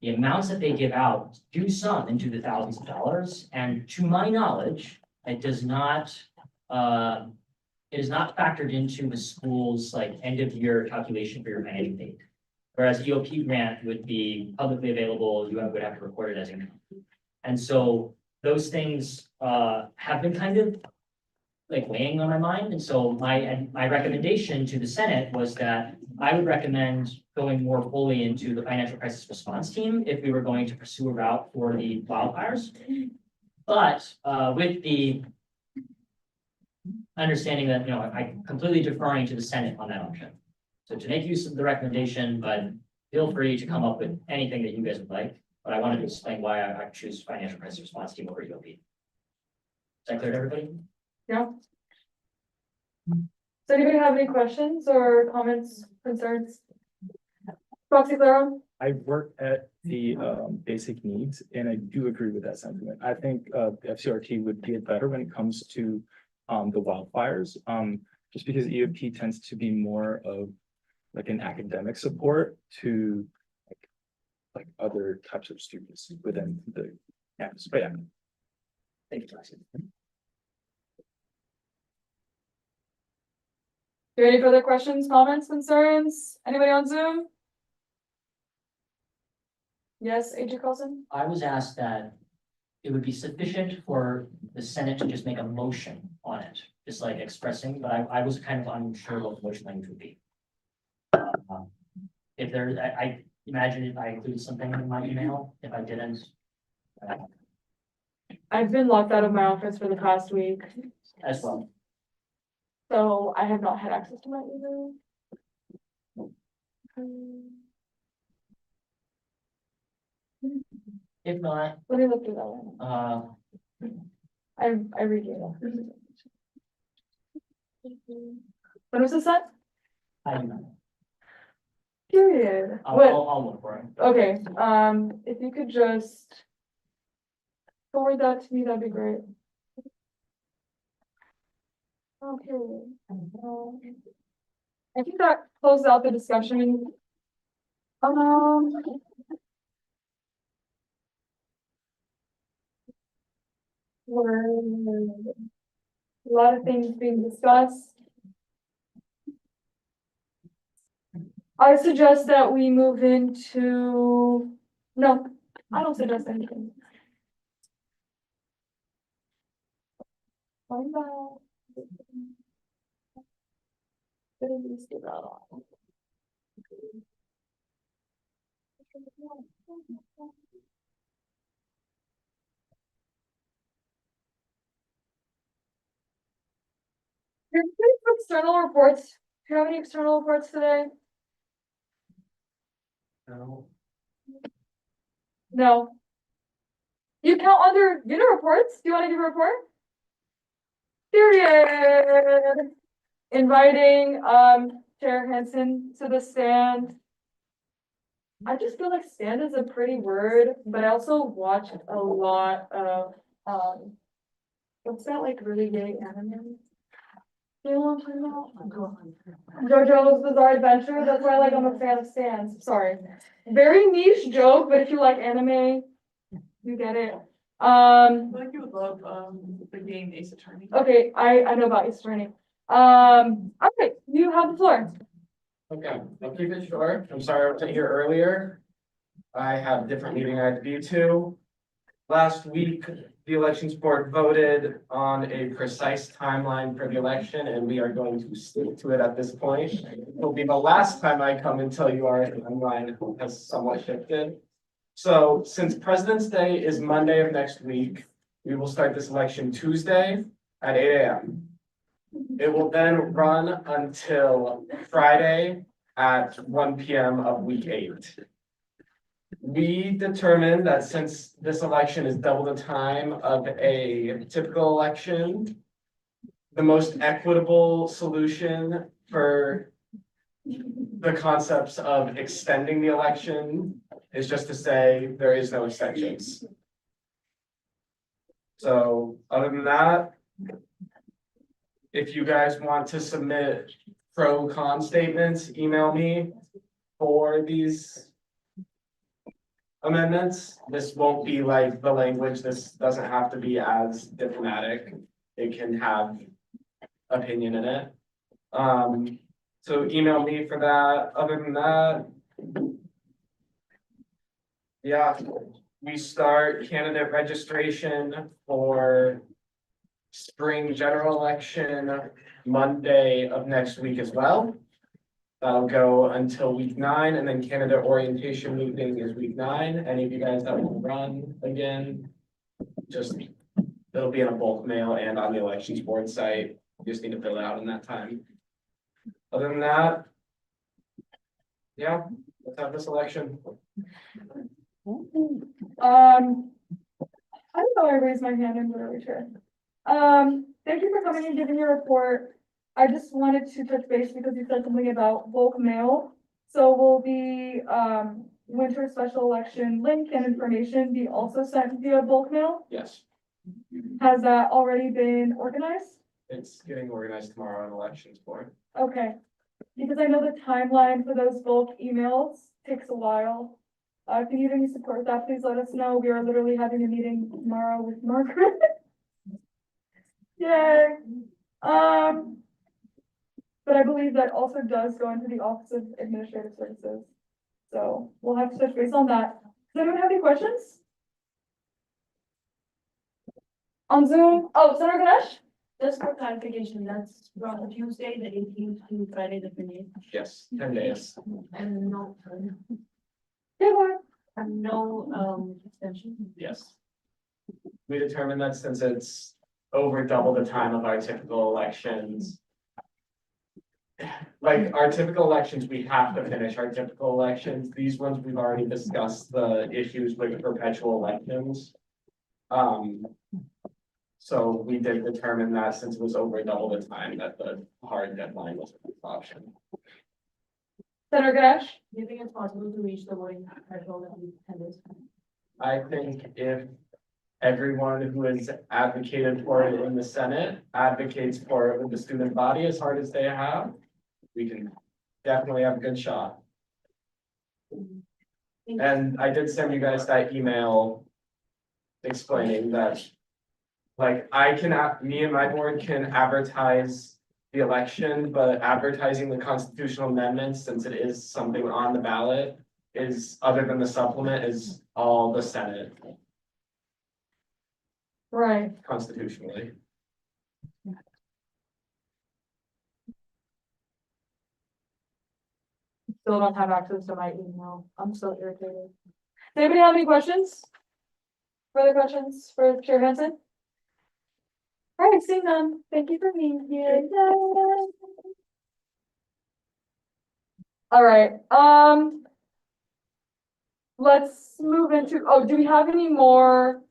the amounts that they give out do sum into the thousands of dollars, and to my knowledge, it is not factored into the school's like end of year calculation for your financial aid. Whereas EOP grant would be publicly available, you would have to record it as income. And so those things have been kind of like weighing on my mind. And so my recommendation to the Senate was that I would recommend going more fully into the financial crisis response team if we were going to pursue a route for the wildfires. But with the understanding that, I'm completely deferring to the Senate on that option. So to make use of the recommendation, but feel free to come up with anything that you guys would like. But I wanted to explain why I choose financial crisis response team over EOP. Is that clear to everybody? Yeah. Does anybody have any questions or comments, concerns? Proxy Clara? I work at the basic needs, and I do agree with that sentiment. I think FCRT would get better when it comes to the wildfires, just because EOP tends to be more of like an academic support to like other types of students within the campus. But yeah. Thank you, Jackson. Do any further questions, comments, concerns? Anybody on Zoom? Yes, AG Carlson? I was asked that it would be sufficient for the Senate to just make a motion on it, just like expressing, but I was kind of unsure what the motion language would be. If there, I imagine if I included something in my email, if I didn't. I've been locked out of my office for the past week, As well. so I have not had access to my email. If not, Let me look through that one. I read it. When was this set? I don't know. Period. I'll, What? I'll look for it. Okay, if you could just forward that to me, that'd be great. Okay. I think that closes out the discussion. A lot of things being discussed. I suggest that we move into, no, I don't suggest anything. Find out. What did we say about? Here's some external reports. Do you have any external reports today? No. No. You count under unit reports? Do you want to give a report? Period. Inviting Chair Hansen to the stand. I just feel like stand is a pretty word, but I also watch a lot of what's that like really gay anime? You know what I'm talking about? JoJo's Bizarre Adventure. That's why I'm a fan of stands. Sorry. Very niche joke, but if you like anime, you get it. I feel like you would love, the game Ace Attorney. Okay, I know about Ace Attorney. Okay, you have the floor. Okay, I'll keep it short. I'm sorry I wasn't here earlier. I have a different meeting I had to be to. Last week, the elections board voted on a precise timeline for the election, and we are going to stick to it at this point. It'll be the last time I come and tell you our timeline has somewhat shifted. So since President's Day is Monday of next week, we will start this election Tuesday at 8 a.m. It will then run until Friday at 1 p.m. of week 8. We determined that since this election is double the time of a typical election, the most equitable solution for the concepts of extending the election is just to say there is no extensions. So other than that, if you guys want to submit pro-con statements, email me for these amendments. This won't be like the language. This doesn't have to be as diplomatic. It can have opinion in it. So email me for that. Other than that, yeah, we start candidate registration for spring general election Monday of next week as well. That'll go until week 9, and then candidate orientation meeting is week 9. Any of you guys that will run again, just, it'll be in a bulk mail and on the elections board site. You just need to fill it out in that time. Other than that, yeah, let's have this election. I don't know, I raised my hand in literally chair. Thank you for coming and giving your report. I just wanted to touch base because you said something about bulk mail. So will the winter special election link and information be also sent via bulk mail? Yes, Has that already been organized? it's getting organized tomorrow on elections board. Okay, because I know the timeline for those bulk emails takes a while. If you need any support with that, please let us know. We are literally having a meeting tomorrow with Margaret. Yay. But I believe that also does go into the Office of Administrative Services. So we'll have to touch base on that. Does anyone have any questions? On Zoom? Oh, Senator Ganesh? Just for clarification, that's from Tuesday, the 18th to Friday, the 28th. Yes, 10 days. And no, Yeah, and no, extension. Yes. We determined that since it's over double the time of our typical elections. Like our typical elections, we have to finish our typical elections. These ones, we've already discussed the issues with perpetual elections. So we did determine that since it was over double the time, that the hard deadline was an option. Senator Ganesh? Do you think it's possible to reach the voting threshold in 10 days? I think if everyone who has advocated for it in the Senate advocates for it with the student body as hard as they have, we can definitely have a good shot. And I did send you guys that email explaining that, like, me and my board can advertise the election, but advertising the constitutional amendments, since it is something on the ballot, is, other than the supplement, is all the Senate Right. constitutionally. Still don't have access to my email. I'm so irritated. Does anybody have any questions? Further questions for Chair Hansen? All right, seeing none. Thank you for being here. Yay. All right, let's move into, oh, do we have any more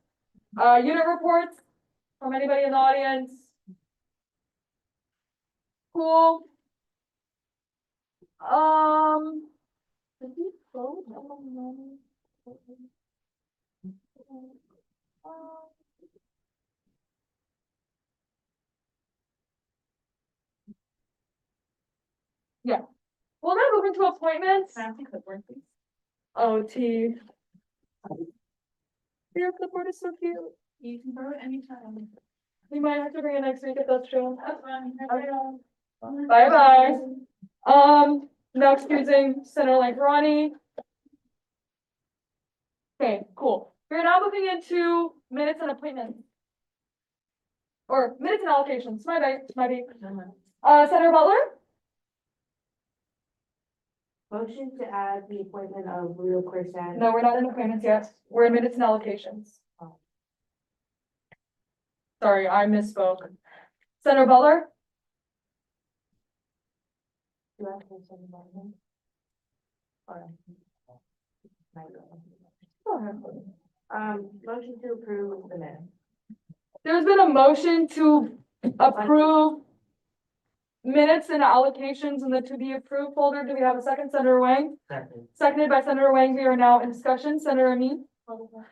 unit reports from anybody in the audience? Cool. Did we vote on yeah, we'll now move into appointments. Oh, T. Your clipboard is so cute. You can borrow it anytime. We might have to bring it next week if that's true. Bye bye. Now excusing Senator Lankarani. Okay, cool. We're now moving into minutes and appointments. Or minutes and allocations, my bad. Senator Butler? Motion to add the appointment of Leo Corsan. No, we're not in appointments yet. We're in minutes and allocations. Sorry, I misspoke. Senator Butler? Do I have to say something about him? Or- Go ahead. Motion to approve the minutes. There's been a motion to approve minutes and allocations in the to be approved folder. Do we have a second, Senator Wang? Second. Seconded by Senator Wang. We are now in discussion. Senator Amin?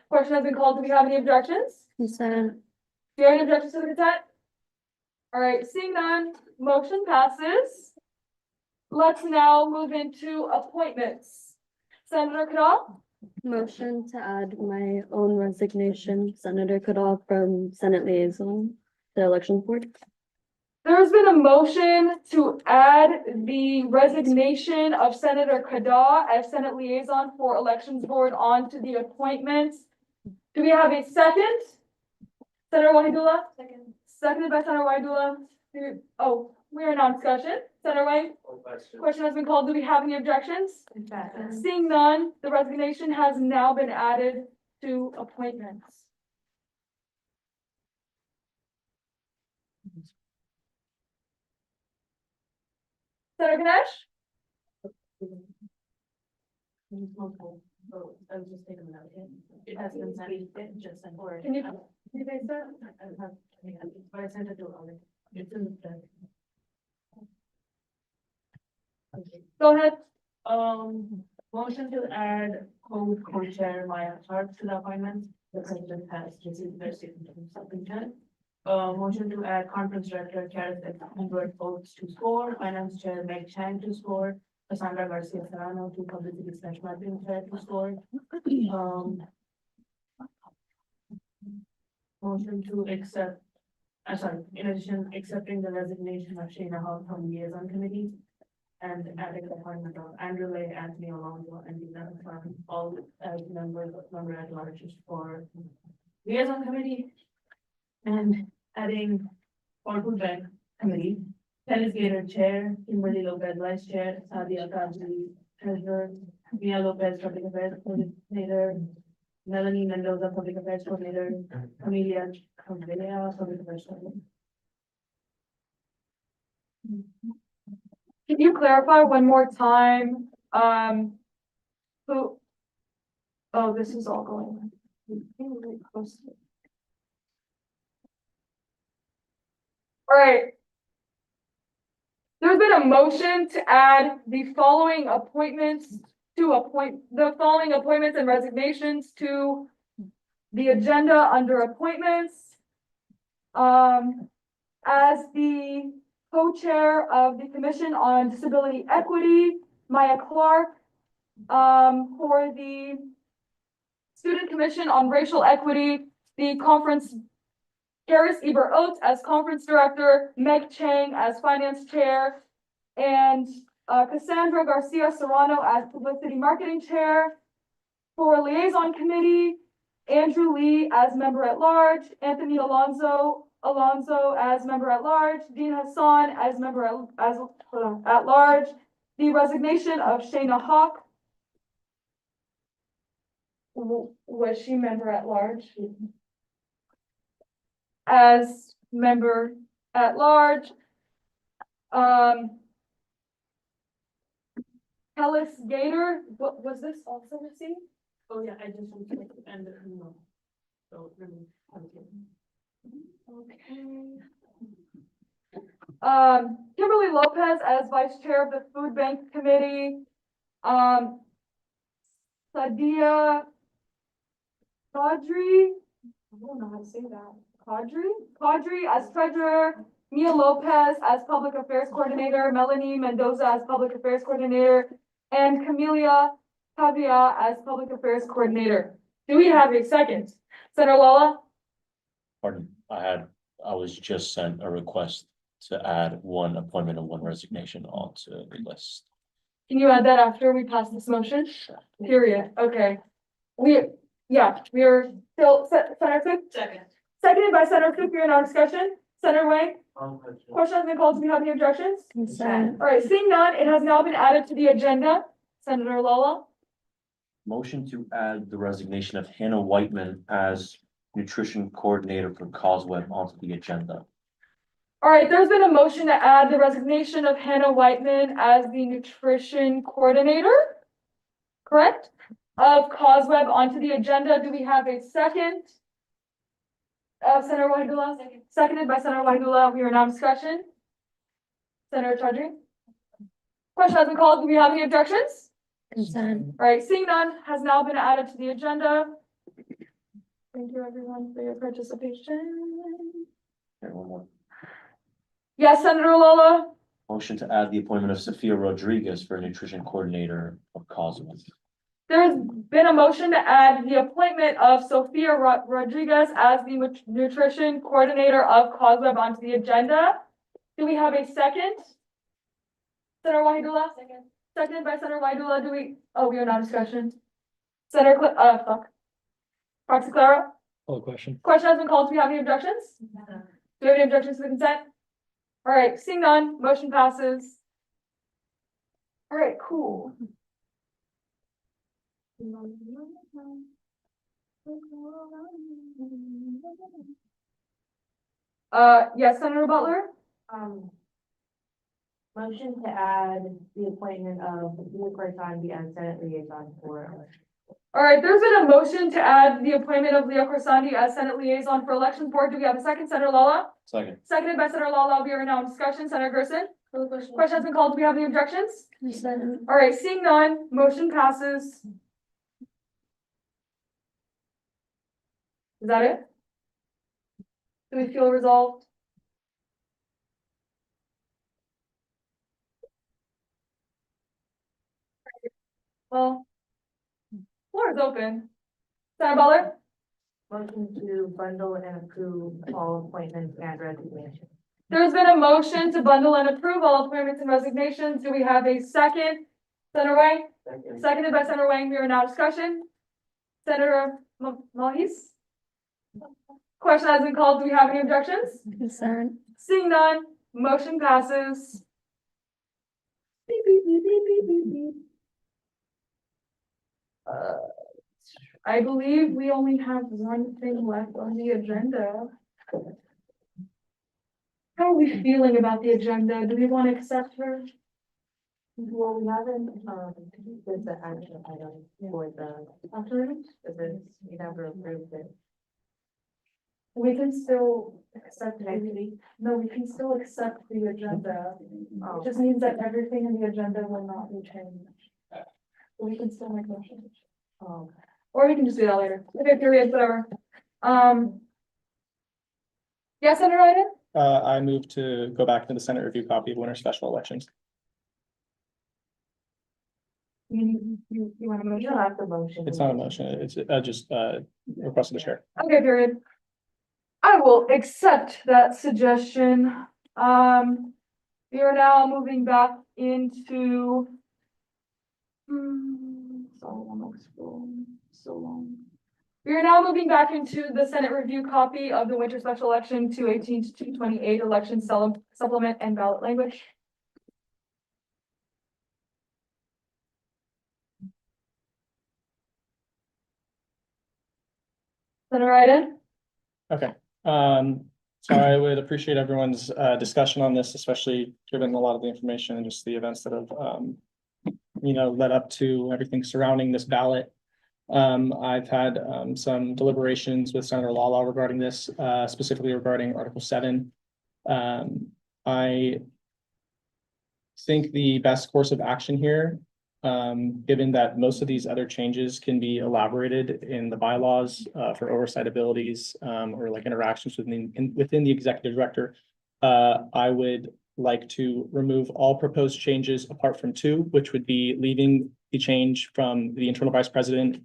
Question has been called. Do we have any objections? Consent. Do you have any objections to the consent? All right, seeing none, motion passes. Let's now move into appointments. Senator Cadal? Motion to add my own resignation, Senator Goodall from Senate Liaison, the election board. There's been a motion to add the resignation of Senator Kadar as Senate Liaison for Elections Board onto the appointments. Do we have a second? Senator Wahidullah? Second. Seconded by Senator Wahidullah. Oh, we are now in discussion. Senator Wang? Question has been called. Do we have any objections? Seeing none, the resignation has now been added to appointments. Senator Ganesh? I was just taking a note. It has been sent, just sent for. Can you say that? But I sent it to all. It's in the. Go ahead. Motion to add co-chair Maya Clark to the appointment. The president has received their statement from superintendent. Motion to add conference director Karen Edward Oates to score, finance chair Meg Chang to score, Cassandra Garcia Serrano to publicity / marketing chair to score. Motion to accept, in addition, accepting the resignation of Shayna Hall from liaison committee. And adding the appointment of Andrew Lay, Anthony Alonso, and Dina Farm, all as member at large for liaison committee. And adding Portwood Bank committee, Dennis Gator chair, Kimberly Lopez vice chair, Sadia Kajli treasurer, Mia Lopez public affairs coordinator, Melanie Mendoza public affairs coordinator, Amelia Cavella public affairs coordinator. Can you clarify one more time, who? Oh, this is all going. All right. There's been a motion to add the following appointments and resignations to the agenda under appointments. As the co-chair of the Commission on Disability Equity, Maya Clark. For the Student Commission on Racial Equity, the conference, Harris Eber Oates as conference director, Meg Chang as finance chair, and Cassandra Garcia Serrano as publicity marketing chair. For liaison committee, Andrew Lee as member at large, Anthony Alonso as member at large, Dean Hassan as member at large. The resignation of Shayna Hawk. Was she member at large? As member at large. Kellis Gator, what was this also received? Oh, yeah, I just want to end the, no. So, okay. Kimberly Lopez as vice chair of the food bank committee. Sadia Kadri, I don't know how to say that. Kadri as treasurer, Mia Lopez as public affairs coordinator, Melanie Mendoza as public affairs coordinator, and Camelia Pavia as public affairs coordinator. Do we have a second? Senator Lala? Pardon, I was just sent a request to add one appointment and one resignation onto the list. Can you add that after we pass this motion? Period. Okay. We are still, Senator Cook? Second. Seconded by Senator Cook, we are now discussion. Senator Wang? Question has been called. Do we have any objections? Consent. All right, seeing none, it has now been added to the agenda. Senator Lala? Motion to add the resignation of Hannah Whiteman as nutrition coordinator for Cosweb onto the agenda. All right, there's been a motion to add the resignation of Hannah Whiteman as the nutrition coordinator, correct? Of Cosweb onto the agenda. Do we have a second? Senator Wahidullah, seconded by Senator Wahidullah. We are now in discussion. Senator Chaudhry? Question has been called. Do we have any objections? Consent. All right, seeing none, has now been added to the agenda. Thank you everyone for your participation. Okay, one more. Yes, Senator Lola? Motion to add the appointment of Sophia Rodriguez for nutrition coordinator of Cosweb. There's been a motion to add the appointment of Sophia Rodriguez as the nutrition coordinator of Cosweb onto the agenda. Do we have a second? Senator Wahidullah? Second. Seconded by Senator Wahidullah. We are not in discussion. Senator, Proxy Clara? Call question. Question has been called. Do we have any objections? No. Do we have any objections to the consent? All right, seeing none, motion passes. All right, cool. Yes, Senator Butler? Motion to add the appointment of Luke Corsandi as Senate liaison for. All right, there's been a motion to add the appointment of Leo Corsandi as Senate liaison for elections board. Do we have a second? Senator Lala? Second. Seconded by Senator Lala. We are now in discussion. Senator Gerson? Question has been called. Do we have any objections? Consent. All right, seeing none, motion passes. Is that it? Do we feel resolved? Well, floor is open. Senator Butler? Motion to bundle and approve all appointments and resignations. There's been a motion to bundle and approve all appointments and resignations. Do we have a second? Senator Wang? Second. Seconded by Senator Wang. We are now in discussion. Senator Mahis? Question has been called. Do we have any objections? Consent. Seeing none, motion passes. Beep, beep, beep, beep, beep, beep, beep. I believe we only have one thing left on the agenda. How are we feeling about the agenda? Do we want to accept her? Well, we haven't, did the action item for the, After we never approved it. we can still, accept it. No, we can still accept the agenda. It just means that everything in the agenda will not be changed. But we can still make motions. Or we can just do that later. Okay, period, whatever. Yes, Senator Iden? I move to go back to the Senate review copy of winter special elections. You want a You motion? don't have to motion. It's not a motion, it's just request of the chair. Okay, period. I will accept that suggestion. We are now moving back into. So long. We are now moving back into the Senate review copy of the winter special election 218 to 228 election supplement and ballot language. Senator Iden? Okay, so I would appreciate everyone's discussion on this, especially given a lot of the information and just the events that have led up to everything surrounding this ballot. I've had some deliberations with Senator Lala regarding this, specifically regarding Article 7. I think the best course of action here, given that most of these other changes can be elaborated in the bylaws for oversight abilities or like interactions within the executive director, I would like to remove all proposed changes apart from 2, which would be leaving the change from the internal vice president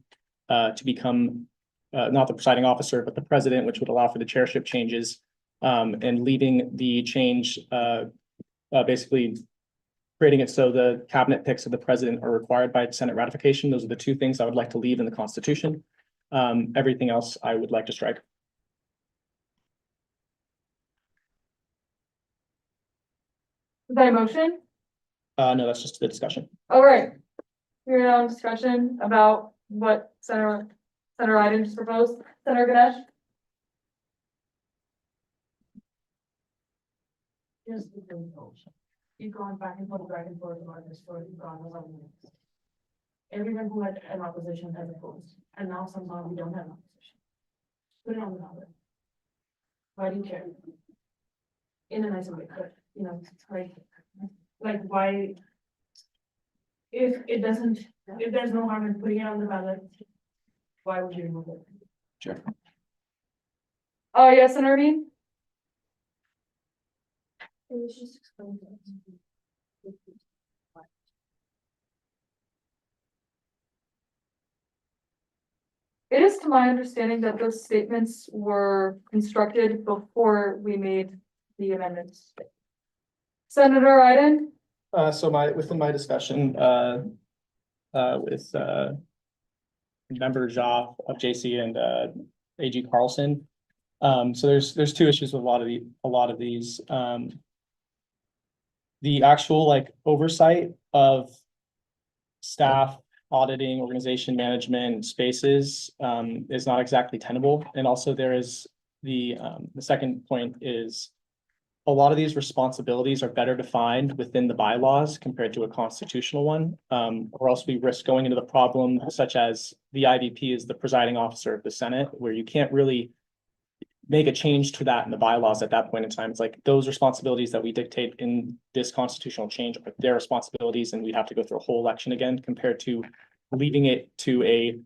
to become not the presiding officer, but the president, which would allow for the chairship changes, and leaving the change basically creating it so the cabinet picks of the president are required by Senate ratification. Those are the 2 things I would like to leave in the Constitution. Everything else I would like to strike. Is that a motion? No, that's just the discussion. All right. We're now in discussion about what Senator Iden just proposed. Senator Ganesh? Just the motion. You've gone back and forth about this for God knows how many years. Everyone who had an opposition has opposed, and now somehow we don't have an opposition. Put it on the ballot. Why do you care? In a nice way, but like why? If it doesn't, if there's no harm in putting it on the ballot, why would you remove it? Sure. Oh, yes, Senator Bean? It was just explained. It is to my understanding that those statements were constructed before we made the amendments. Senator Iden? So within my discussion, with, member Ja of JC and, AG Carlson. So there's 2 issues with a lot of these, the actual like oversight of staff auditing, organization management spaces, is not exactly tenable. And also there is the second point is a lot of these responsibilities are better defined within the bylaws compared to a constitutional one, or else we risk going into the problem such as the IVP is the presiding officer of the Senate, where you can't really make a change to that in the bylaws at that point in time. It's like those responsibilities that we dictate in this constitutional change are their responsibilities, and we'd have to go through a whole election again compared to leaving it to a,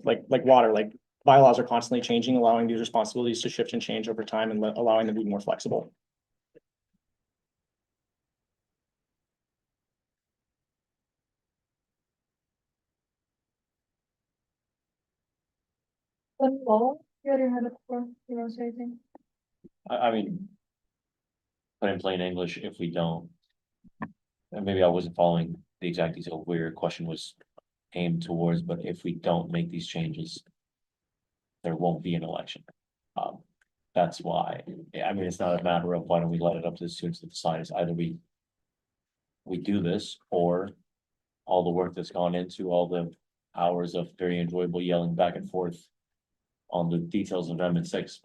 like water, like bylaws are constantly changing, allowing these responsibilities to shift and change over time and allowing them to be more flexible. You had your hand up before. You want to say anything? I mean, put in plain English, if we don't, and maybe I wasn't following the exact detail of where your question was aimed towards, but if we don't make these changes, there won't be an election. That's why, I mean, it's not a matter of why don't we let it up to the students to decide. It's either we do this, or all the work that's gone into all the hours of very enjoyable yelling back and forth on the details of Amendment 6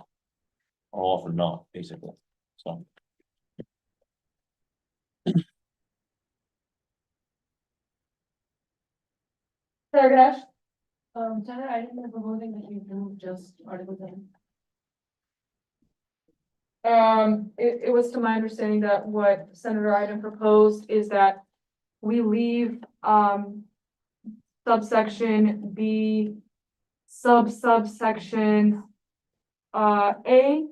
are all for naught, basically, so. Senator Ganesh? Senator, I didn't proposing that you do just Article 7. It was to my understanding that what Senator Iden proposed is that we leave, subsection B, subsection, A.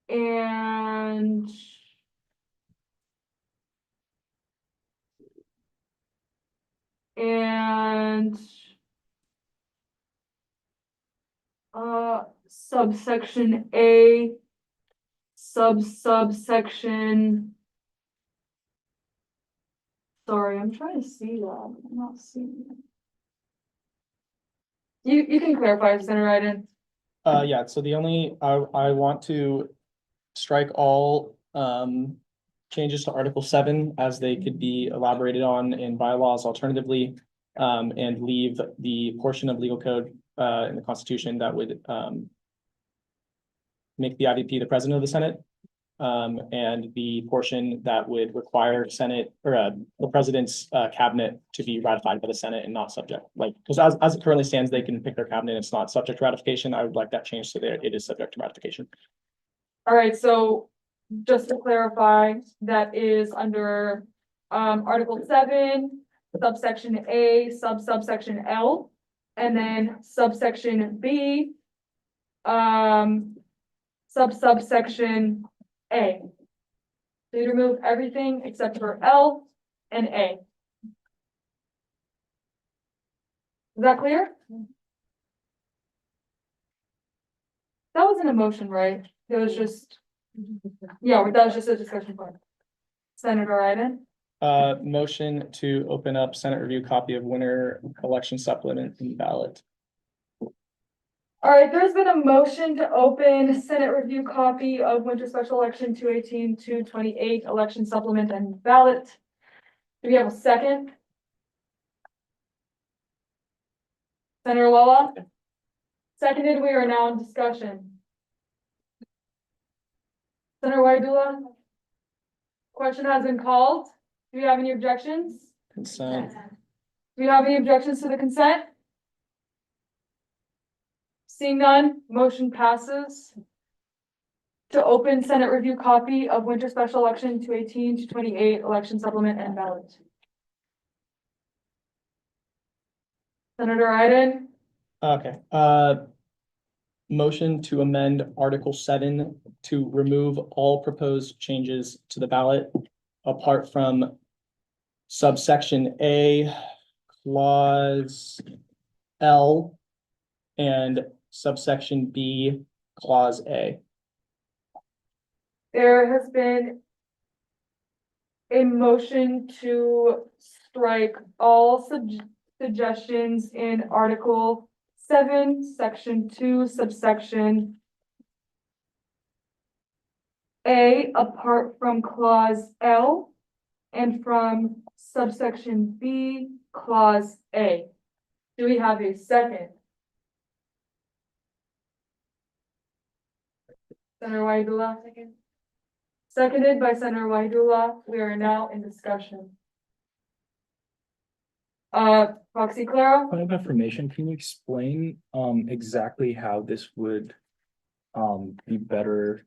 And subsection A, subsection. Sorry, I'm trying to see that, I'm not seeing it. You can clarify, Senator Iden. Yeah, so the only, I want to strike all, changes to Article 7 as they could be elaborated on in bylaws alternatively. And leave the portion of legal code, in the Constitution that would, make the IVP the president of the Senate. And the portion that would require Senate or, the president's, cabinet to be ratified by the Senate and not subject, like, because as it currently stands, they can pick their cabinet, it's not subject to ratification. I would like that changed so that it is subject to ratification. All right, so just to clarify, that is under Article 7, subsection A, subsection L, and then subsection B, subsection A. So you remove everything except for L and A. Is that clear? That wasn't a motion, right? It was just, yeah, that was just a discussion point. Senator Iden? Motion to open up Senate review copy of winter election supplement and ballot. All right, there's been a motion to open Senate review copy of winter special election 218-228 election supplement and ballot. Do we have a second? Senator Lola? Seconded, we are now in discussion. Senator Waidula? Question has been called. Do you have any objections? Consent. Do you have any objections to the consent? Seeing none, motion passes. To open Senate review copy of winter special election 218-228 election supplement and ballot. Senator Iden? Okay, motion to amend Article 7 to remove all proposed changes to the ballot apart from subsection A, clause L, and subsection B, clause A. There has been a motion to strike all suggestions in Article 7, Section 2, subsection A, apart from clause L, and from subsection B, clause A. Do we have a second? Senator Waidula? Seconded by Senator Waidula. We are now in discussion. Proxy Clara? Point of information, can you explain exactly how this would be better,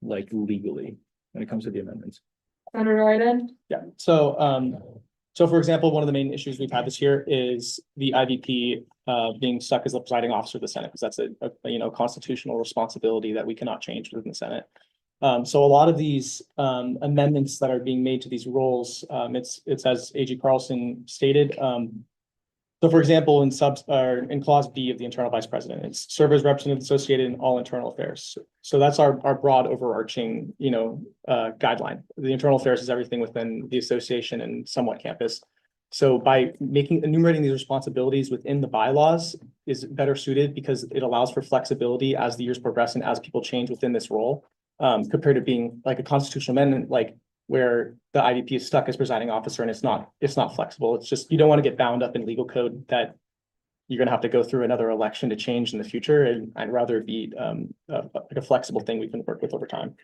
like legally, when it comes to the amendments? Senator Iden? Yeah, so for example, one of the main issues we've had this year is the IVP being stuck as the presiding officer of the Senate, because that's a constitutional responsibility that we cannot change within the Senate. So a lot of these amendments that are being made to these roles, it's as AG Carlson stated. So for example, in clause B of the internal vice president, it's serve as representative associated in all internal affairs. So that's our broad overarching, guideline. The internal affairs is everything within the association and somewhat campus. So by enumerating these responsibilities within the bylaws is better suited because it allows for flexibility as the years progress and as people change within this role. Compared to being like a constitutional amendment, like where the IVP is stuck as presiding officer and it's not flexible. It's just, you don't want to get bound up in legal code that you're gonna have to go through another election to change in the future. And I'd rather it be like a flexible thing we can work with over time.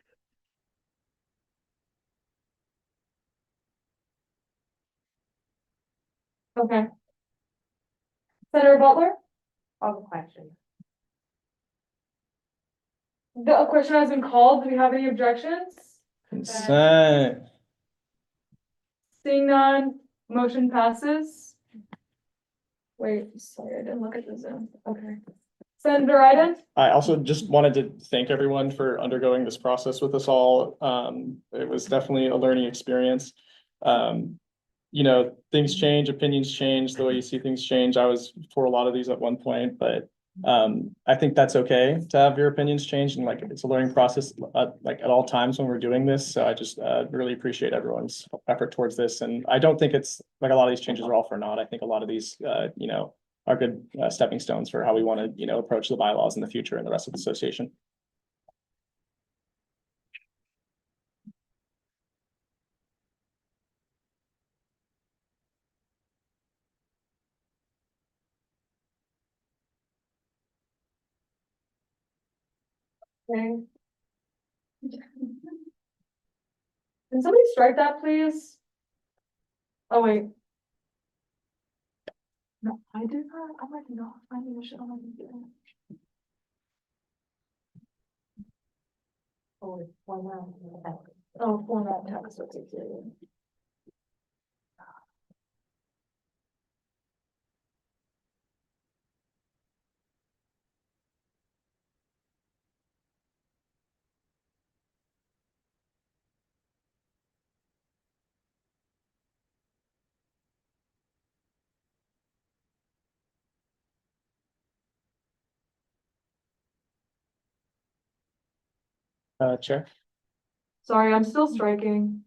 Okay. Senator Butler? All the questions. The question has been called. Do we have any objections? Consent. Seeing none, motion passes. Wait, sorry, I didn't look at the Zoom. Okay. Senator Iden? I also just wanted to thank everyone for undergoing this process with us all. It was definitely a learning experience. You know, things change, opinions change, the way you see things change. I was for a lot of these at one point, but I think that's okay to have your opinions change, and like it's a learning process like at all times when we're doing this. So I just really appreciate everyone's effort towards this. And I don't think it's like a lot of these changes are all for naught. I think a lot of these you know, are good stepping stones for how we want to, you know, approach the bylaws in the future and the rest of the association. Okay. Can somebody strike that, please? Oh, wait. No, I did that. I'm like, no, I mean, I should have done it. Oh, wait, format. Oh, format text, okay. Chair. Sorry, I'm still striking.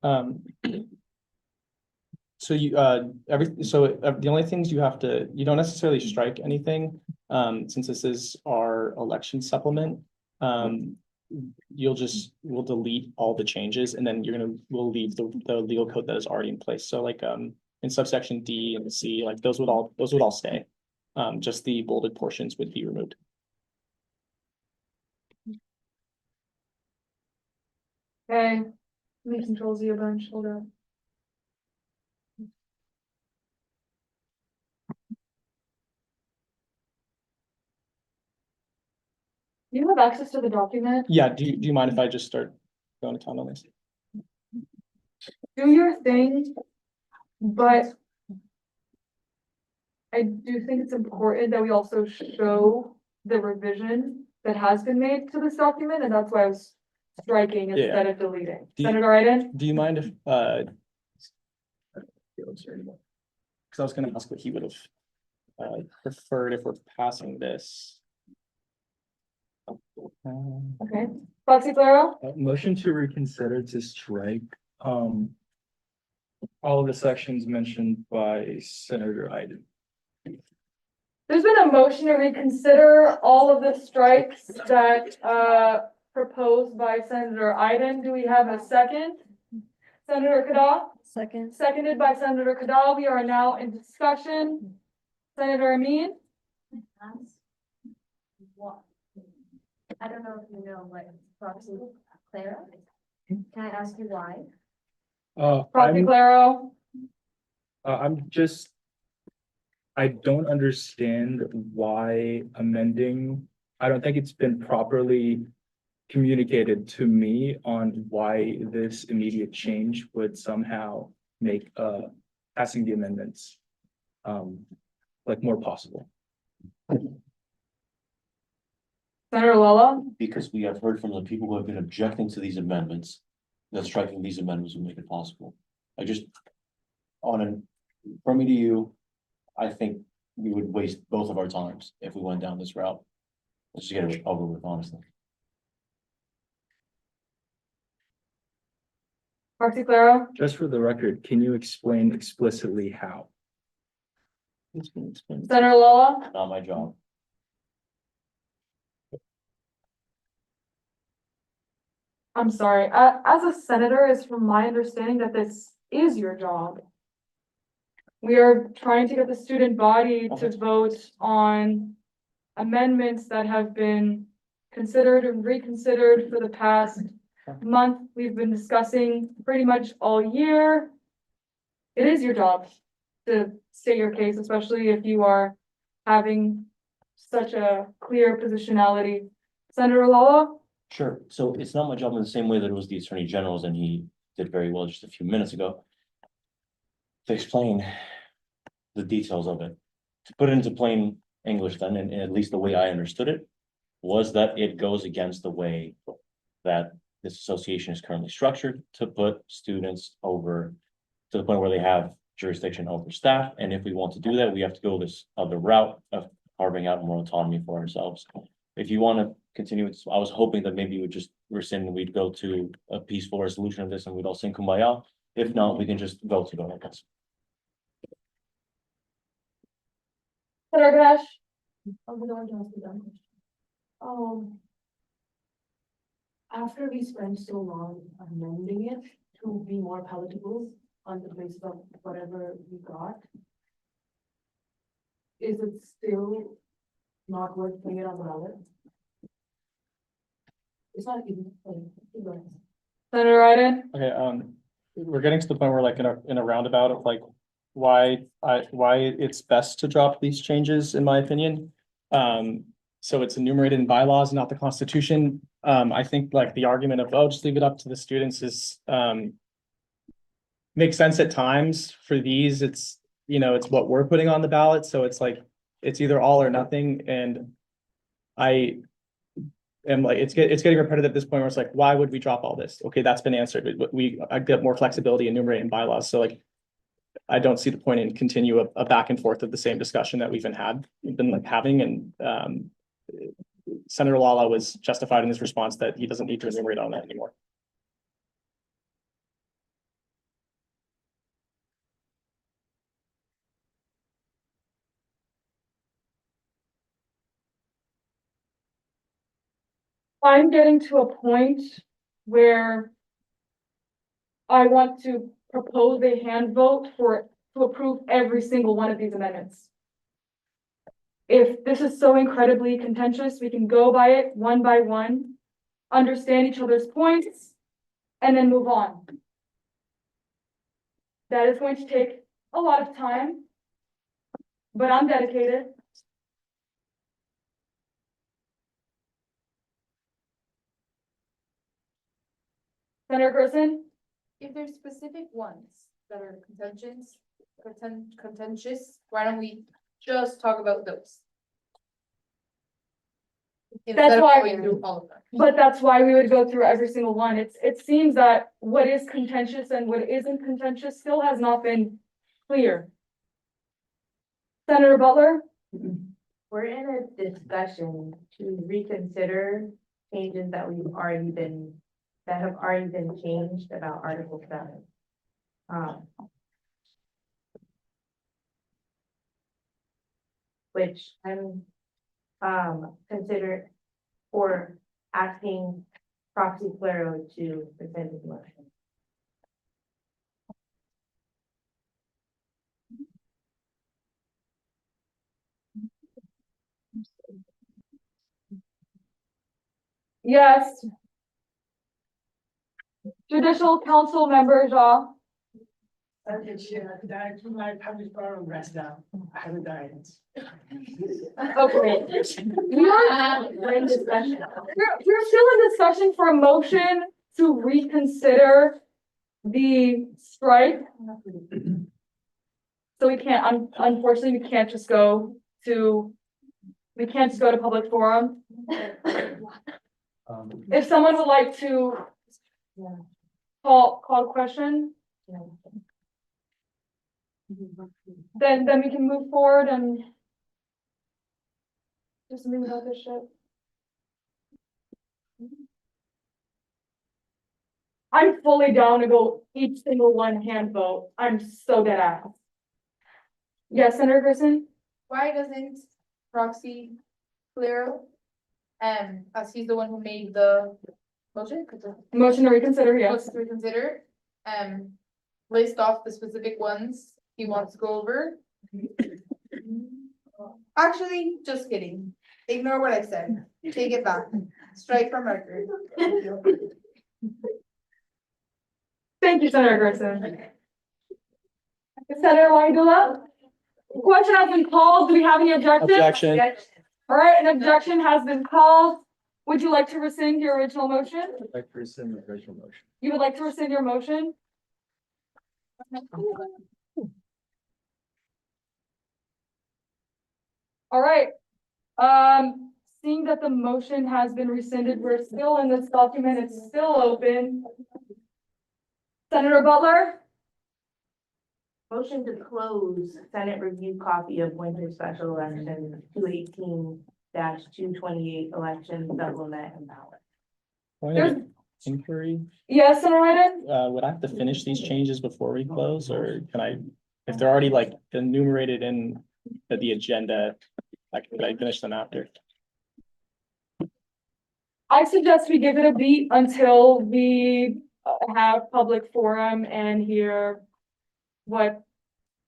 So you, the only things you have to, you don't necessarily strike anything, since this is our election supplement. We'll delete all the changes, and then we'll leave the legal code that is already in place. So like, in subsection D and C, like those would all stay. Just the bolded portions would be removed. Okay, let me control Z a bunch, hold on. Do you have access to the document? Yeah, do you mind if I just start going to town on this? Do your thing, but I do think it's important that we also show the revision that has been made to this document, and that's why I was striking instead of deleting. Senator Iden? Do you mind if, because I was gonna ask what he would have preferred if we're passing this. Okay, Foxy Claro? Motion to reconsider to strike, all of the sections mentioned by Senator Iden. There's been a motion to reconsider all of the strikes that proposed by Senator Iden. Do we have a second? Senator Kadal? Second. Seconded by Senator Kadal. We are now in discussion. Senator Amin? What? I don't know if you know, like, Proxy Clara. Can I ask you why? Proxy Claro? I don't understand why amending, I don't think it's been properly communicated to me on why this immediate change would somehow make passing the amendments like more possible. Senator Lala? Because we have heard from the people who have been objecting to these amendments, that striking these amendments will make it possible. From me to you, I think we would waste both of our times if we went down this route. Let's just get it over with, honestly. Proxy Claro? Just for the record, can you explain explicitly how? Senator Lala? Not my job. I'm sorry, as a senator, it's from my understanding that this is your job. We are trying to get the student body to vote on amendments that have been considered and reconsidered for the past month. We've been discussing pretty much all year. It is your job to state your case, especially if you are having such a clear positionality. Senator Lala? Sure, so it's not my job in the same way that it was the Attorney General's, and he did very well just a few minutes ago. To explain the details of it. To put it into plain English then, and at least the way I understood it, was that it goes against the way that this association is currently structured to put students over to the point where they have jurisdiction over staff. And if we want to do that, we have to go this other route of carving out more autonomy for ourselves. If you want to continue with, I was hoping that maybe you would just rescind and we'd go to a peaceful resolution of this and we'd all sing Kumbaya. If not, we can just vote to go, I guess. Senator Ganesh? I'm gonna ask you that question. After we spent so long amending it to be more palatable on the basis of whatever we got, is it still not worth putting it on the ballot? It's not even. Senator Wyden? Okay, we're getting to the point where like in a roundabout of like why it's best to drop these changes, in my opinion. So it's enumerated in bylaws, not the Constitution. I think like the argument of, oh, just leave it up to the students is makes sense at times. For these, it's, you know, it's what we're putting on the ballot, so it's like, it's either all or nothing, and I am like, it's getting repetitive at this point where it's like, why would we drop all this? Okay, that's been answered. I get more flexibility enumerating bylaws, so like, I don't see the point in continue a back and forth of the same discussion that we've been like having, and Senator Lala was justified in his response that he doesn't need to enumerate on that anymore. I'm getting to a point where I want to propose a hand vote to approve every single one of these amendments. If this is so incredibly contentious, we can go by it one by one, understand each other's points, and then move on. That is going to take a lot of time, but I'm dedicated. Senator Gerson? If there's specific ones that are contentious, why don't we just talk about those? That's why, we do all of them. but that's why we would go through every single one. It seems that what is contentious and what isn't contentious still has not been clear. Senator Butler? We're in a discussion to reconsider changes that have already been changed about Article 7. Which I'm considered for asking Proxy Clero to present his motion. Yes. Judicial Council Member Shaw? Okay, Chair, could I do my public forum rest now? I haven't died. Okay. We're in discussion. We're still in discussion for a motion to reconsider the strike. So we can't, unfortunately, we can't just go to public forum. If someone would like to call a question, then we can move forward and do something about this shit. I'm fully down to go each single one hand vote. I'm so dead ass. Yes, Senator Gerson? Why doesn't Proxy Clero, as he's the one who made the motion? Motion to reconsider, yes. Motion to reconsider, list off the specific ones he wants to go over. Actually, just kidding. Ignore what I said. Take it back. Strike from record. Thank you, Senator Gerson. Senator Wangula? Question has been called. Do we have any objections? Objection. All right, an objection has been called. Would you like to rescind your original motion? Like to rescind the original motion. You would like to rescind your motion? All right. Seeing that the motion has been rescinded, we're still in this document, it's still open. Senator Butler, Motion to close Senate review copy of winter special election 218-228 election supplement and ballot. Point of inquiry, yes, Senator Iden? would I have to finish these changes before we close, or can I, if they're already like enumerated in the agenda, could I finish them after? I suggest we give it a beat until we have public forum and hear what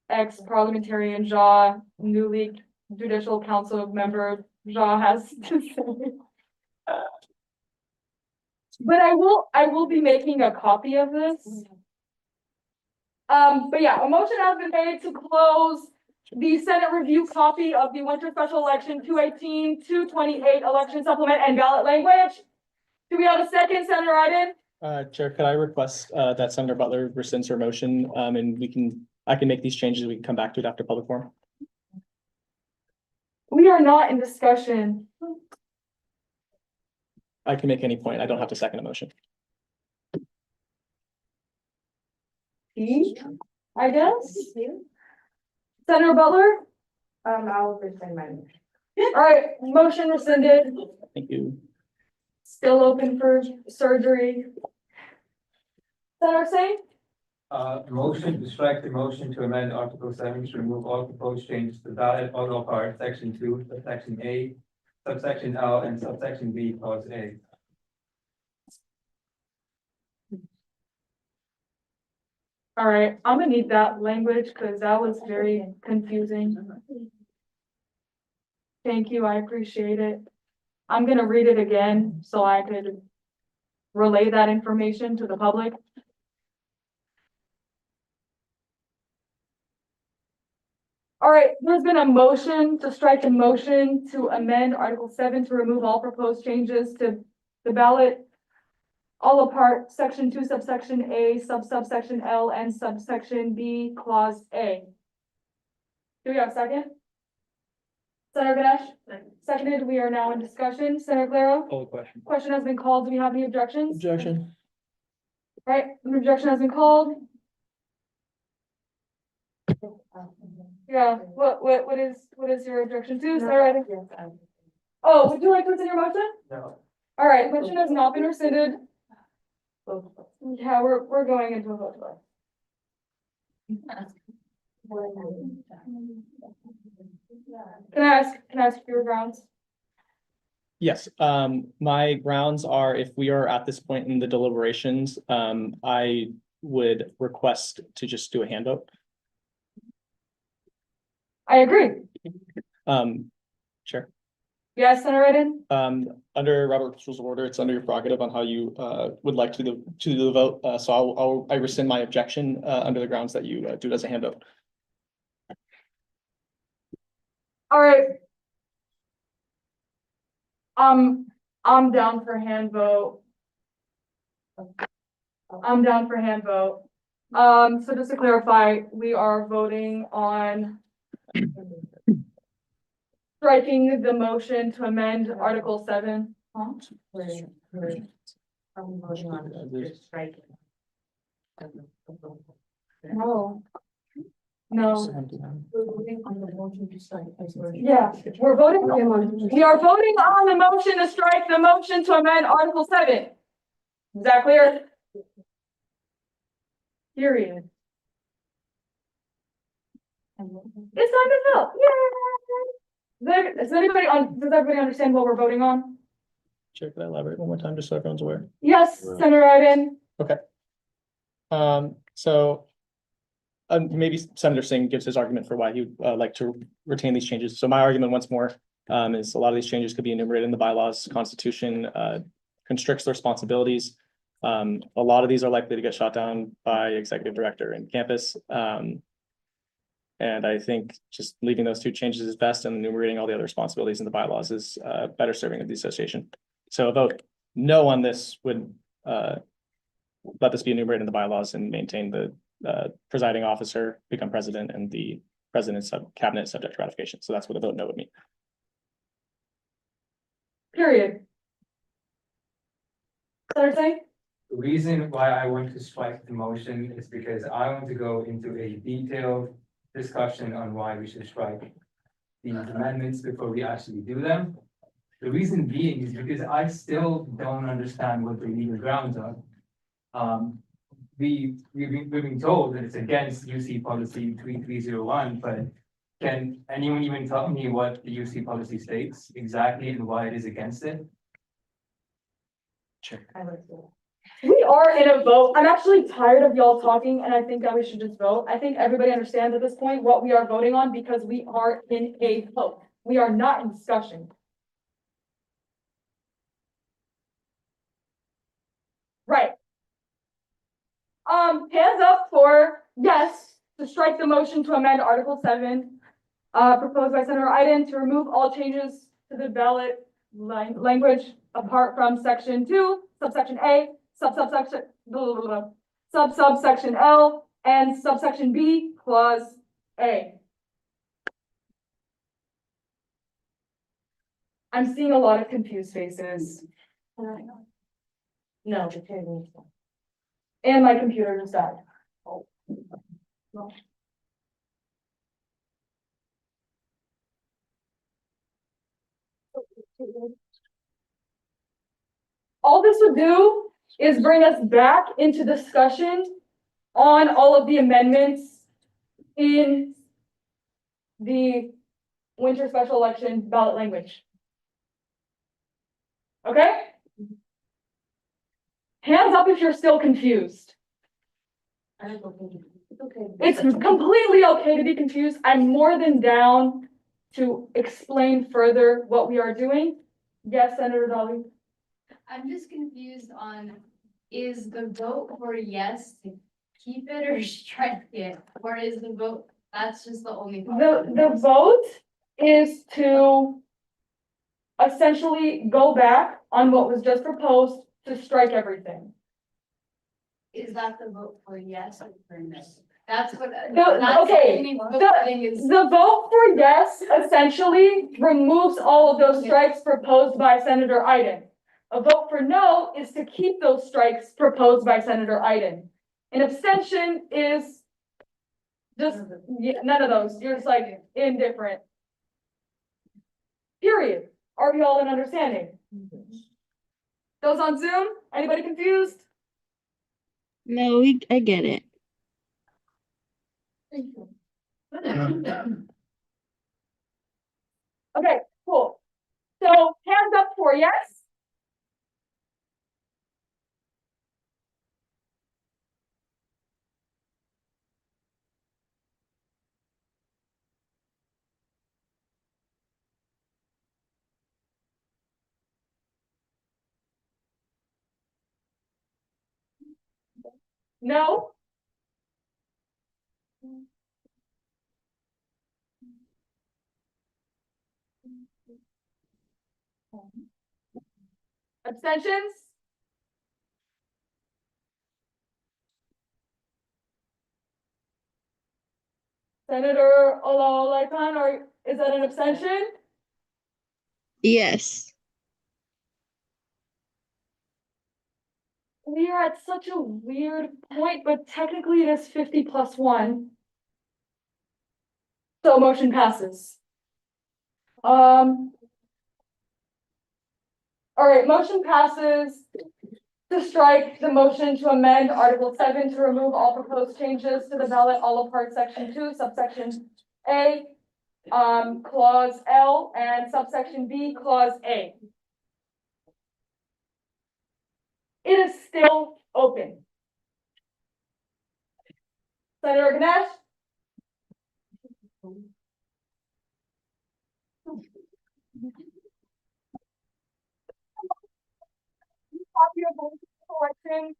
ex-parliamentarian Jha, newly judicial council member Jha has to say. But I will be making a copy of this. But yeah, a motion has been made to close the Senate review copy of the winter special election 218-228 election supplement and ballot language. Do we have a second, Senator Iden? Chair, could I request that Senator Butler rescinds her motion, and I can make these changes, we can come back to it after public forum? We are not in discussion. I can make any point, I don't have to second a motion. I guess. Senator Butler? I'll rescind my motion. All right, motion rescinded, Thank you. still open for surgery. Senator Singh? Motion to strike the motion to amend Article 7 to remove all proposed changes to ballot auto part, Section 2, subsection A, subsection L, and subsection B, clause A. All right, I'm gonna need that language because that was very confusing. Thank you, I appreciate it. I'm gonna read it again so I could relay that information to the public. All right, there's been a motion to strike a motion to amend Article 7 to remove all proposed changes to the ballot. All apart, Section 2, subsection A, subsection L, and subsection B, clause A. Do we have a second? Senator Ganesh? Seconded, we are now in discussion. Senator Calero? Call the question. Question has been called. Do we have any objections? Objection. Right, an objection has been called. Yeah, what is your objection to, Senator Iden? Oh, would you like to rescind your motion? No. All right, motion has not been rescinded. Yeah, we're going into a vote. Can I ask your grounds? Yes, my grounds are, if we are at this point in the deliberations, I would request to just do a hand vote. I agree. Sure. Yes, Senator Iden? Under Robert's Rules of Order, it's under your prerogative on how you would like to do the vote. So I rescind my objection under the grounds that you do it as a hand vote. All right. I'm down for hand vote. I'm down for hand vote. So just to clarify, we are voting on striking the motion to amend Article 7. I'm voting on to strike it. No. No. We're voting on the motion to strike. Yeah, we are voting on the motion to strike the motion to amend Article 7. Is that clear? Period. It's time to vote. Yay! Does everybody understand what we're voting on? Chair, could I elaborate one more time, just so everyone's aware? Yes, Senator Iden. Okay. Maybe Senator Singh gives his argument for why he would like to retain these changes. So my argument once more is a lot of these changes could be enumerated in the bylaws. Constitution constricts the responsibilities. A lot of these are likely to get shot down by executive director and campus. And I think just leaving those two changes is best, and enumerating all the other responsibilities in the bylaws is better serving of the association. So a vote no on this would let this be enumerated in the bylaws and maintain the presiding officer become president and the president's cabinet subject to ratification. So that's what a vote no would mean. Period. Thursday? The reason why I want to strike the motion is because I want to go into a detailed discussion on why we should strike these amendments before we actually do them. The reason being is because I still don't understand what the legal grounds are. We've been told that it's against UC policy 3301, but can anyone even tell me what the UC policy states exactly and why it is against it? We are in a vote. I'm actually tired of y'all talking and I think that we should just vote. I think everybody understands at this point what we are voting on because we are in a vote. We are not in discussion. Right. Hands up for yes, to strike the motion to amend Article 7, proposed by Senator Iden to remove all changes to the ballot language apart from section 2, subsection A, subsection L, and subsection B, clause A. I'm seeing a lot of confused faces. No, because. And my computer just died. All this would do is bring us back into discussion on all of the amendments in the winter special election ballot language. Okay? Hands up if you're still confused. It's okay. It's completely okay to be confused. I'm more than down to explain further what we are doing. Yes, Senator Dolly. I'm just confused on, is the vote for yes to keep it or strike it? Or is the vote, that's just the only. The vote is to essentially go back on what was just proposed to strike everything. Is that the vote for yes or for no? That's what. The vote for yes essentially removes all of those strikes proposed by Senator Iden. A vote for no is to keep those strikes proposed by Senator Iden. An abstention is just, none of those. You're just like indifferent. Period. Are we all in understanding? Those on Zoom, anybody confused? No, I get it. Okay, cool. So hands up for yes. No. Abstentions? Senator Olawale-Khan, or is that an abstention? Yes. We are at such a weird point, but technically it is 50+1. So motion passes. All right, motion passes to strike the motion to amend Article 7 to remove all proposed changes to the ballot, all apart section 2, subsection A, clause L, and subsection B, clause A. It is still open. Senator Ganesh? Copy of the election,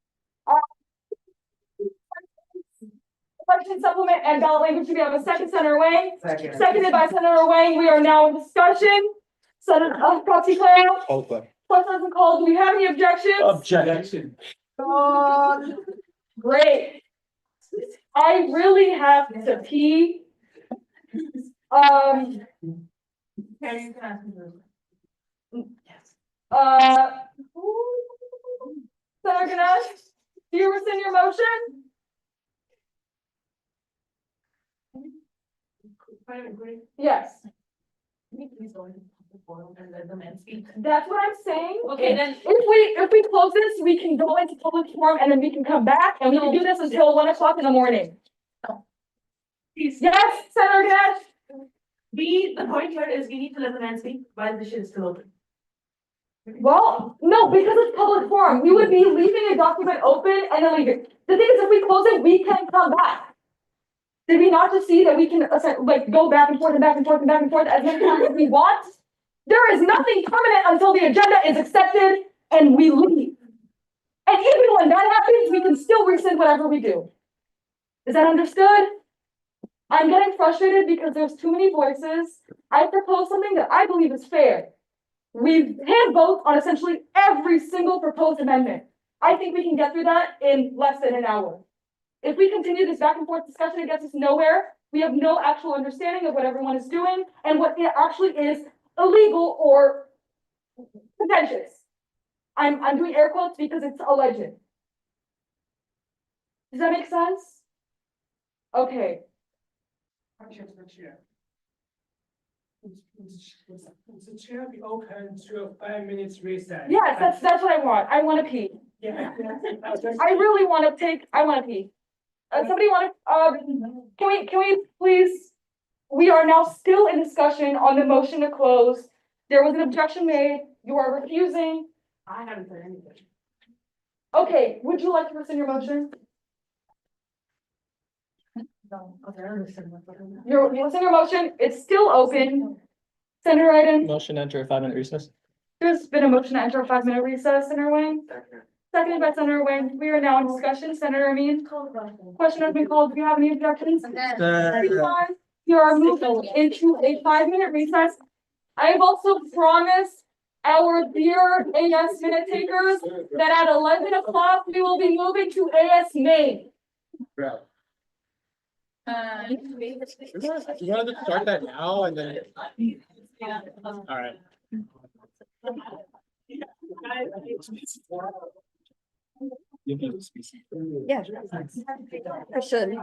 election supplement and ballot language. We have a second, Senator Wang. Seconded by Senator Wang. We are now in discussion. Senator Proxy Clara. Question has been called. Do we have any objections? Objection. Great. I really have to pee. Um, Okay, you can ask me this. uh. Senator Ganesh, do you rescind your motion? Yes. Can you please go into the forum and let the men speak? That's what I'm saying. Okay, then- If we close this, we can go into public forum and then we can come back and we can do this until 1 o'clock in the morning. Please. Yes, Senator Ganesh? The point here is we need to let the man speak while the shit is still open. Well, no, because it's public forum. We would be leaving a document open and then leaving. The thing is, if we close it, we can come back. Did we not just see that we can like go back and forth and back and forth and back and forth as many times as we want? There is nothing permanent until the agenda is accepted and we leave. And even when that happens, we can still rescind whatever we do. Is that understood? I'm getting frustrated because there's too many voices. I propose something that I believe is fair. We've hand vote on essentially every single proposed amendment. I think we can get through that in less than an hour. If we continue this back and forth discussion, it gets us nowhere. We have no actual understanding of what everyone is doing and what it actually is illegal or contentious. I'm doing air quotes because it's alleged. Does that make sense? Okay. Would the chair be open to a 5 minutes recess? Yes, that's what I want. I want to pee. Yeah. I really want to pee. Somebody want to, can we please? We are now still in discussion on the motion to close. There was an objection made. You are refusing. I haven't said anything. Okay, would you like to rescind your motion? No, okay, I understand. You rescind your motion. It's still open. Senator Iden, Motion to enter a 5-minute recess. there's been a motion to enter a 5-minute recess. Senator Wayne, seconded by Senator Wayne. We are now in discussion. Senator Amin, question has been called. Do you have any objections? You are moving into a 5-minute recess. I have also promised our dear AS minute takers that at 11 o'clock, we will be moving to AS Main. You wanted to start that now and then. All right. Yeah. I should.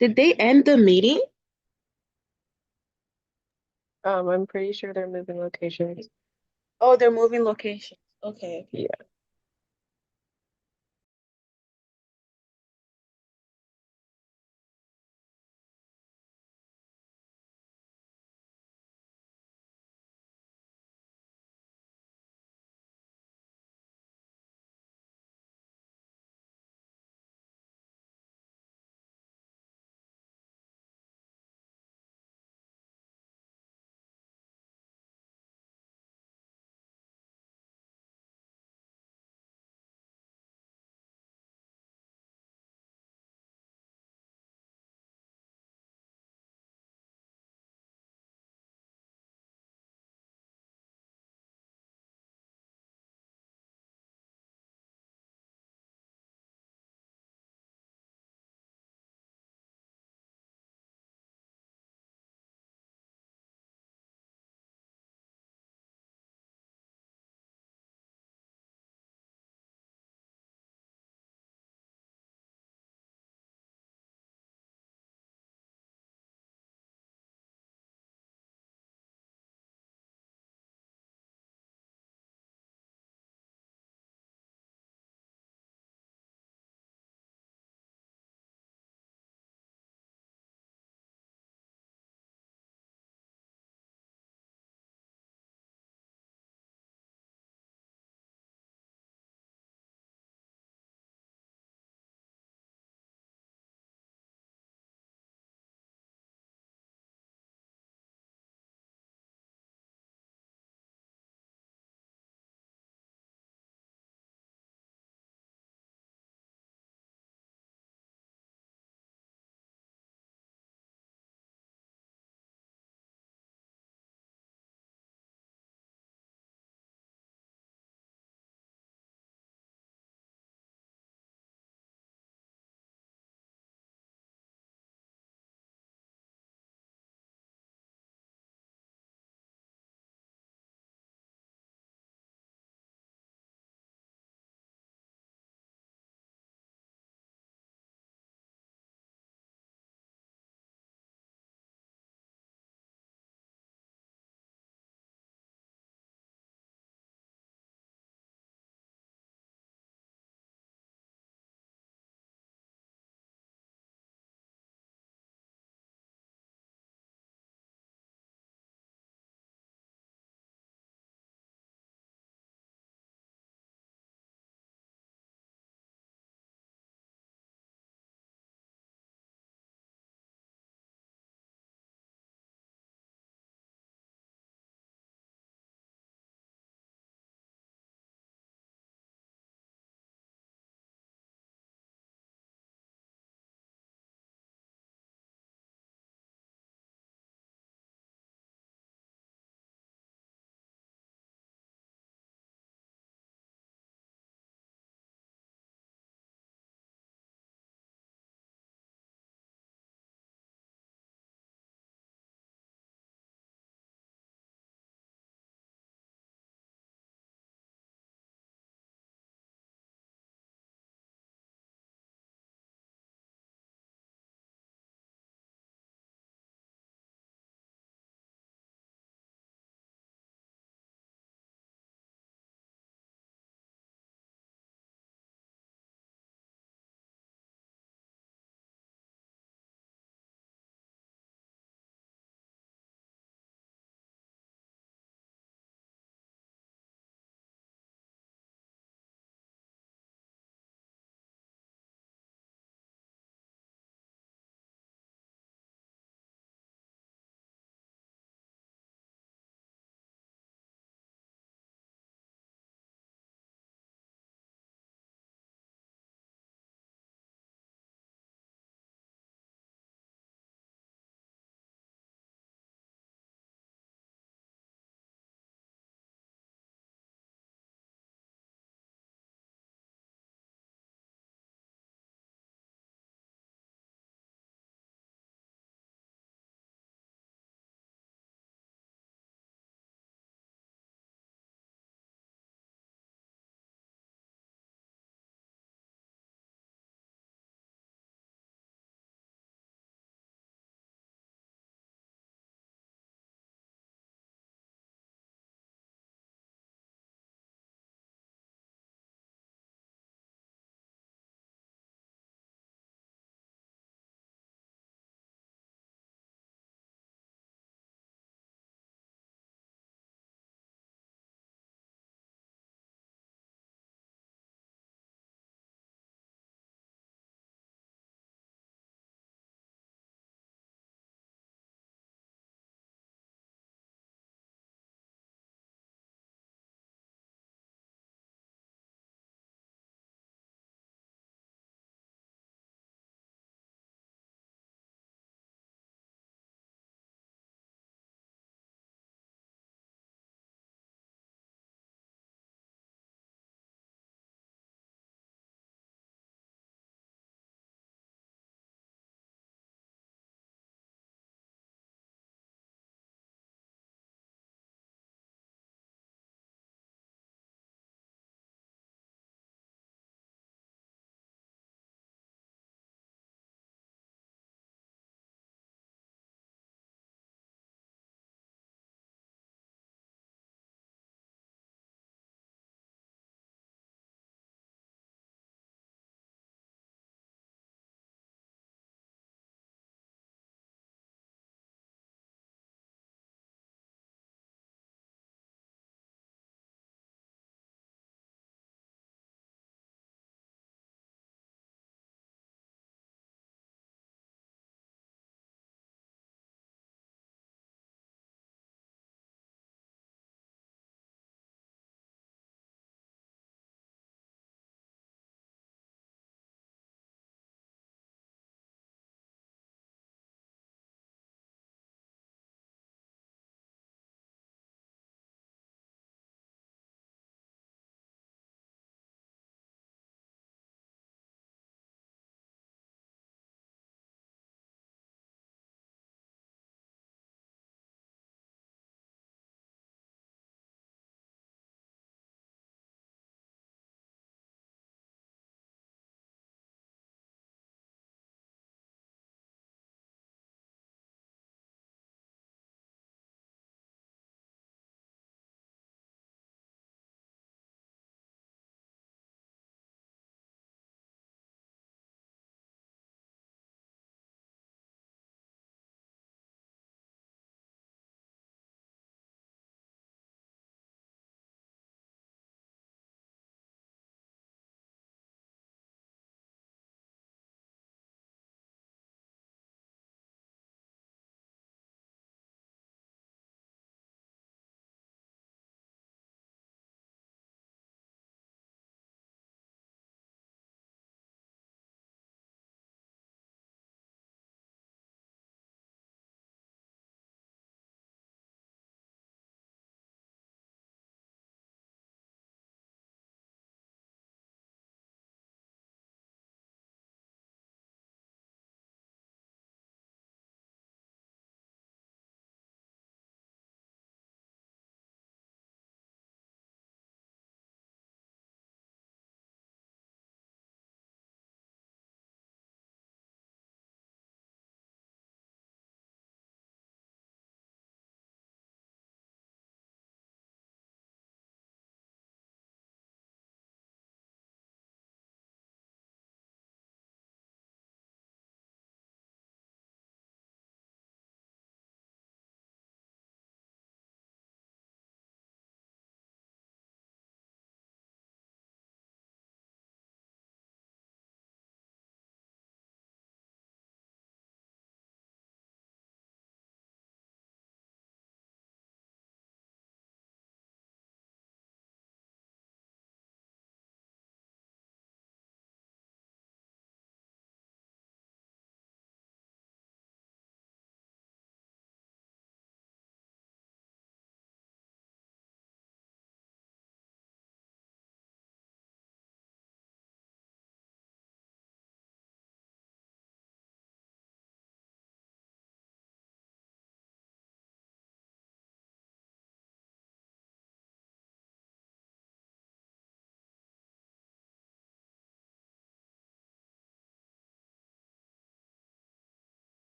Did they end the meeting? I'm pretty sure they're moving locations. Oh, they're moving locations. Okay. Yeah.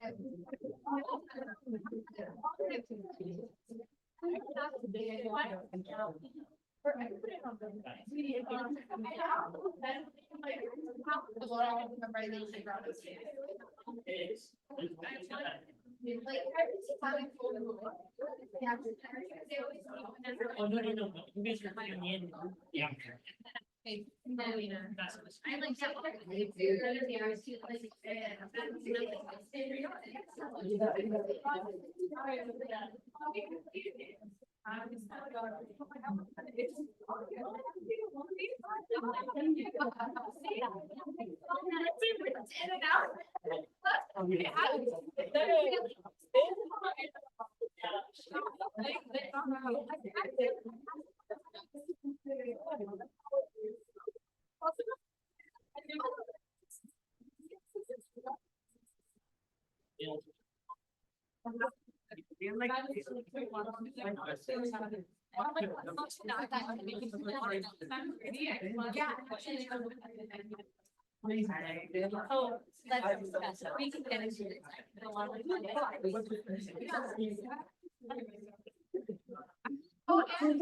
Oh, no, no, no, no. You guys are playing the end. Yeah. I like that. Oh, that's, we can get into it. Oh, and.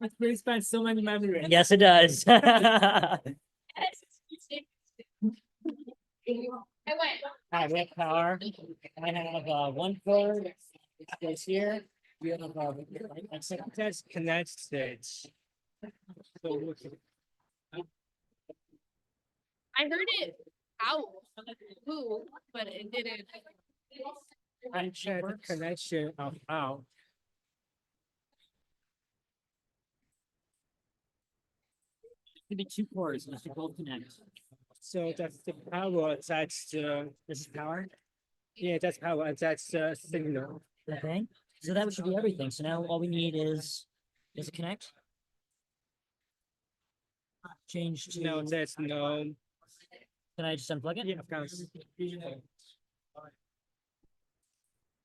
It brings back so many memories. Yes, it does. Hi, we have power. I have 1/4. It goes here. We have That's Connect States. So, I heard it out, who, but it didn't. I checked the connection of out. Could be 2 cores, Mr. Gold Connect. So that's the power, that's the, This is power. yeah, that's power, and that's the signal. Okay, so that should be everything. So now all we need is it connect? Change to. No, that's no. Can I just unplug it? Yeah, of course.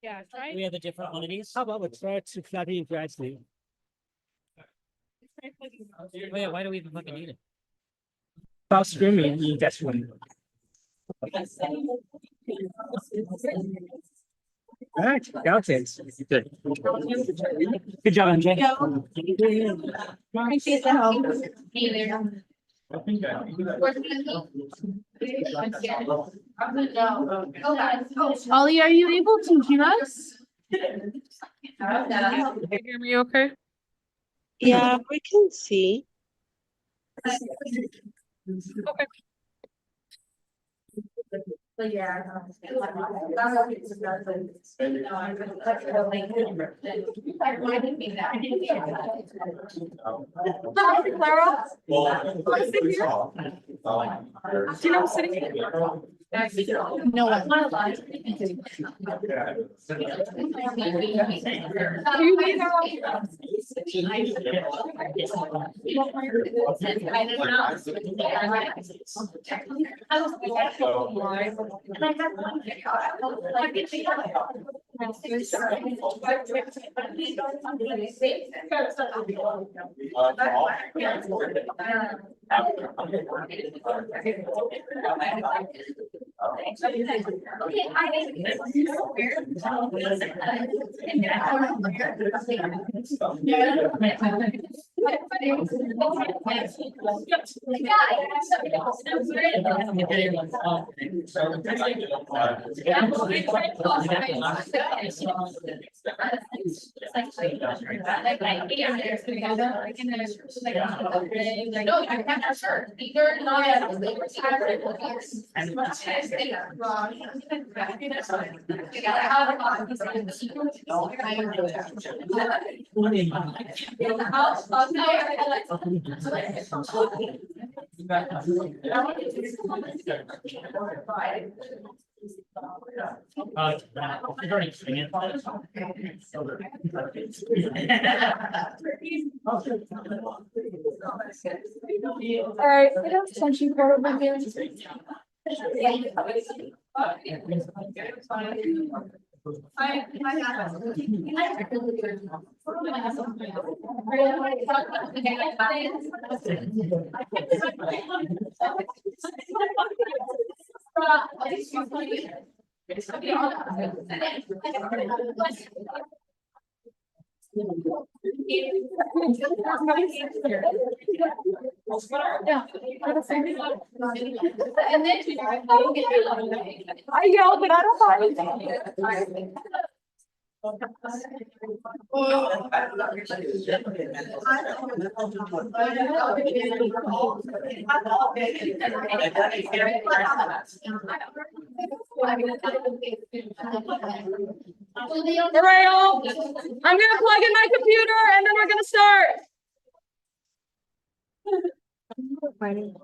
Yeah, try. We have a different one of these. How about we try to plug in gradually? Wait, why do we even fucking need it? About streaming in that one. Right, got it. Good. Good job, MJ. Appreciate the help. Hey there. Ollie, are you able to hear us? Can you hear me okay? Yeah, we can see. Okay. But yeah. Hi, Clara. Do you know I'm sitting here? No, I'm not allowed. Do you need help? No, I'm not sure. You're not. As much as they are wrong. All right, we have extension cord over here. Yeah. I yelled, but I don't mind. All right, all. I'm gonna plug in my computer and then we're gonna start. Fine.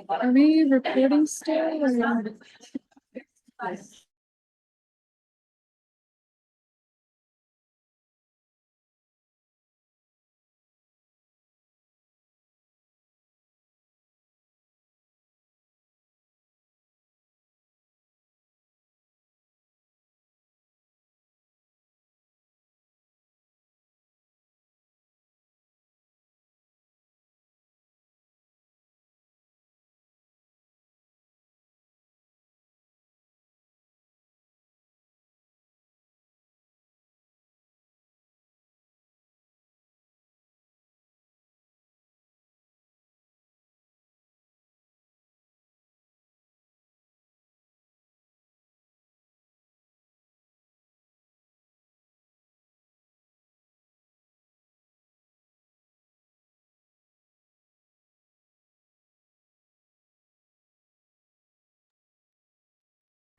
Are we recording still? Or...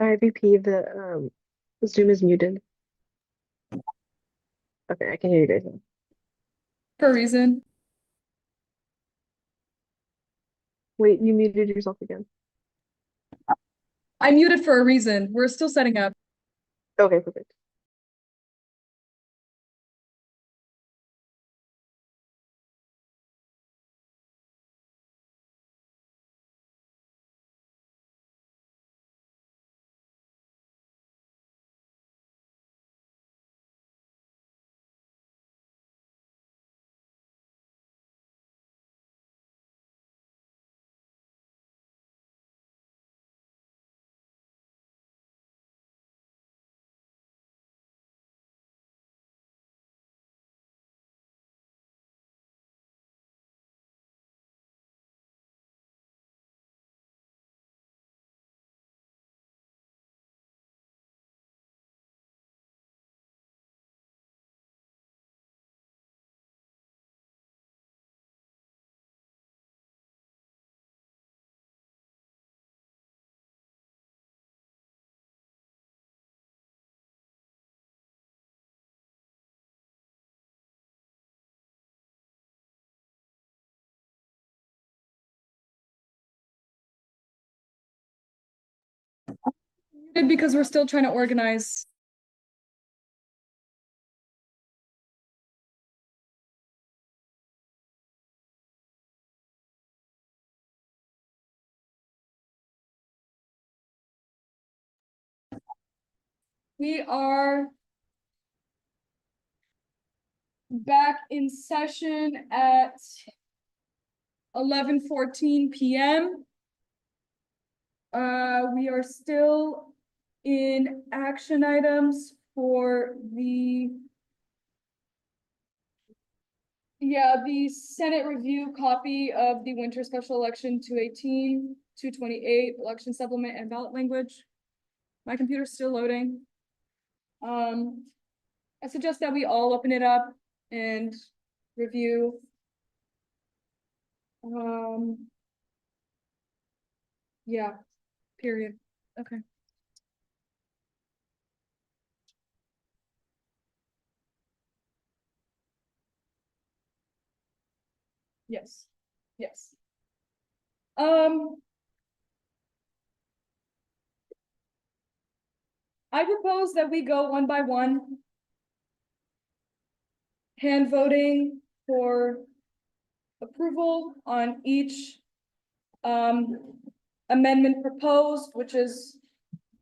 IVP, the Zoom is muted. Okay, I can hear you guys now. For a reason. Wait, you muted yourself again. I muted for a reason. We're still setting up. Okay, perfect. Because we're still trying to organize. We are back in session at 11:14 PM. We are still in action items for the the Senate review copy of the winter special election 218, 228 election supplement and ballot language. My computer's still loading. I suggest that we all open it up and review. Yeah, period. Okay. Yes, yes. I propose that we go one by one. Hand voting for approval on each amendment proposed, which is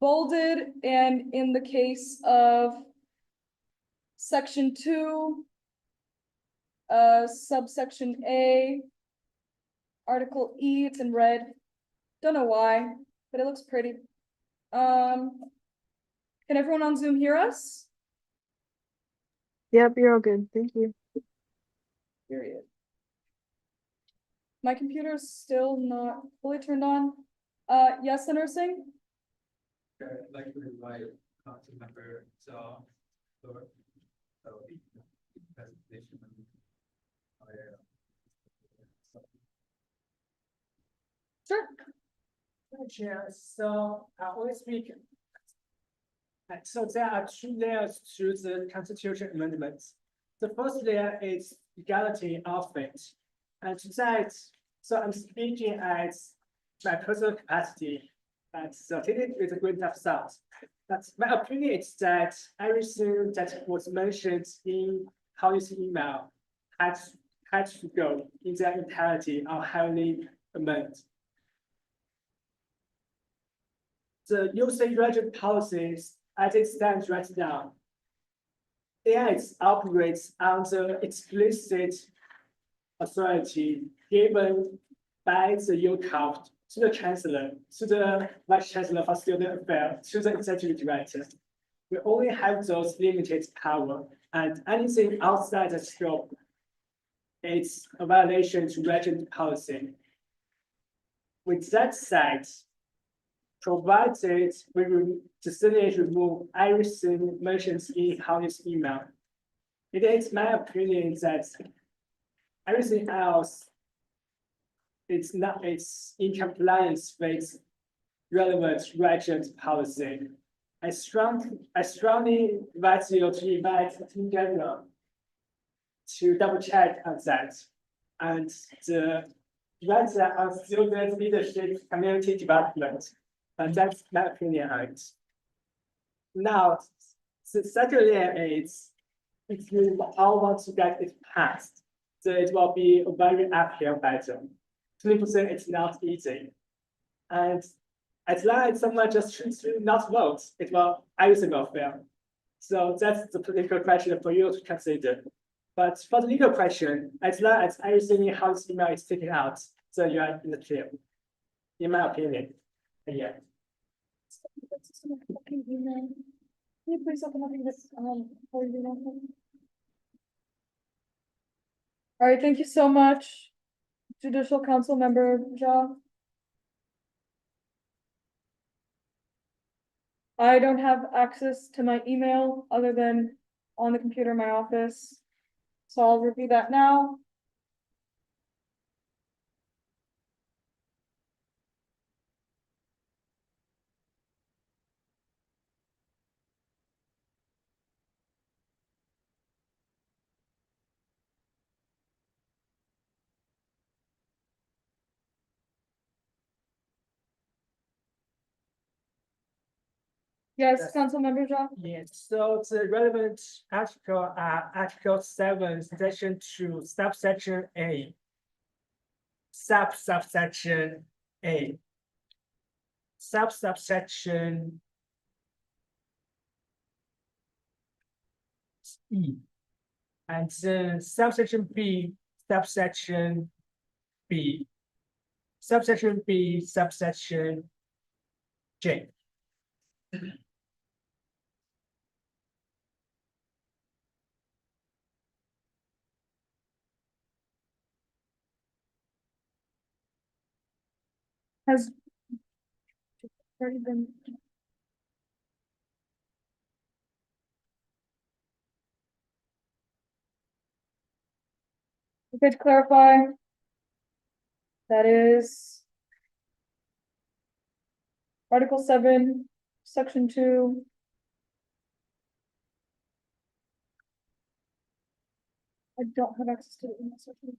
bolded, and in the case of section 2, subsection A, article E, it's in red. Don't know why, but it looks pretty. Can everyone on Zoom hear us? Yep, you're all good. Thank you. Period. My computer's still not fully turned on. Yes, Senator Singh? I'd like to invite council member presentation. Sure. Chair, so I always speak. So there are two layers to the constitution amendments. The first layer is legality of it. And to that, so I'm speaking as my personal capacity. And so take it with a grain of salt. But my opinion is that everything that was mentioned in Holly's email had to go in their entirety or heavily amended. The usage regime policies as it stands right now, AI operates under explicit authority given by the UCAFT to the Chancellor, to the Vice Chancellor for Student Affairs, to the Executive Director. We only have those limited power, and anything outside the scope is a violation to regime policy. With that said, provided the Senate remove everything mentioned in Holly's email, it is my opinion that everything else it's in compliance with relevant regime policy. I strongly invite you to invite in general to double check on that. And the director of student leadership community development. And that's my opinion on it. Now, the second layer is if you all want to get it passed, so it will be a very uphill battle. 20% it's not easy. And as long as someone just chooses to not vote, everything will fail. So that's the political question for you to consider. But for the legal question, as long as everything in House email is taken out, so you are in the clear, in my opinion. Yeah. Can you please open up this for you? All right, thank you so much, Judicial Council Member Jha. I don't have access to my email other than on the computer in my office, so I'll review that now. Yes, Councilmember Jha. Yes, so the relevant article are Article 7, Section 2, subsection A. Subsection A. Subsection E. And then subsection B, subsection B. Subsection B, subsection J. Has already been. Okay, to clarify. That is. Article 7, section 2. I don't have access to the email section.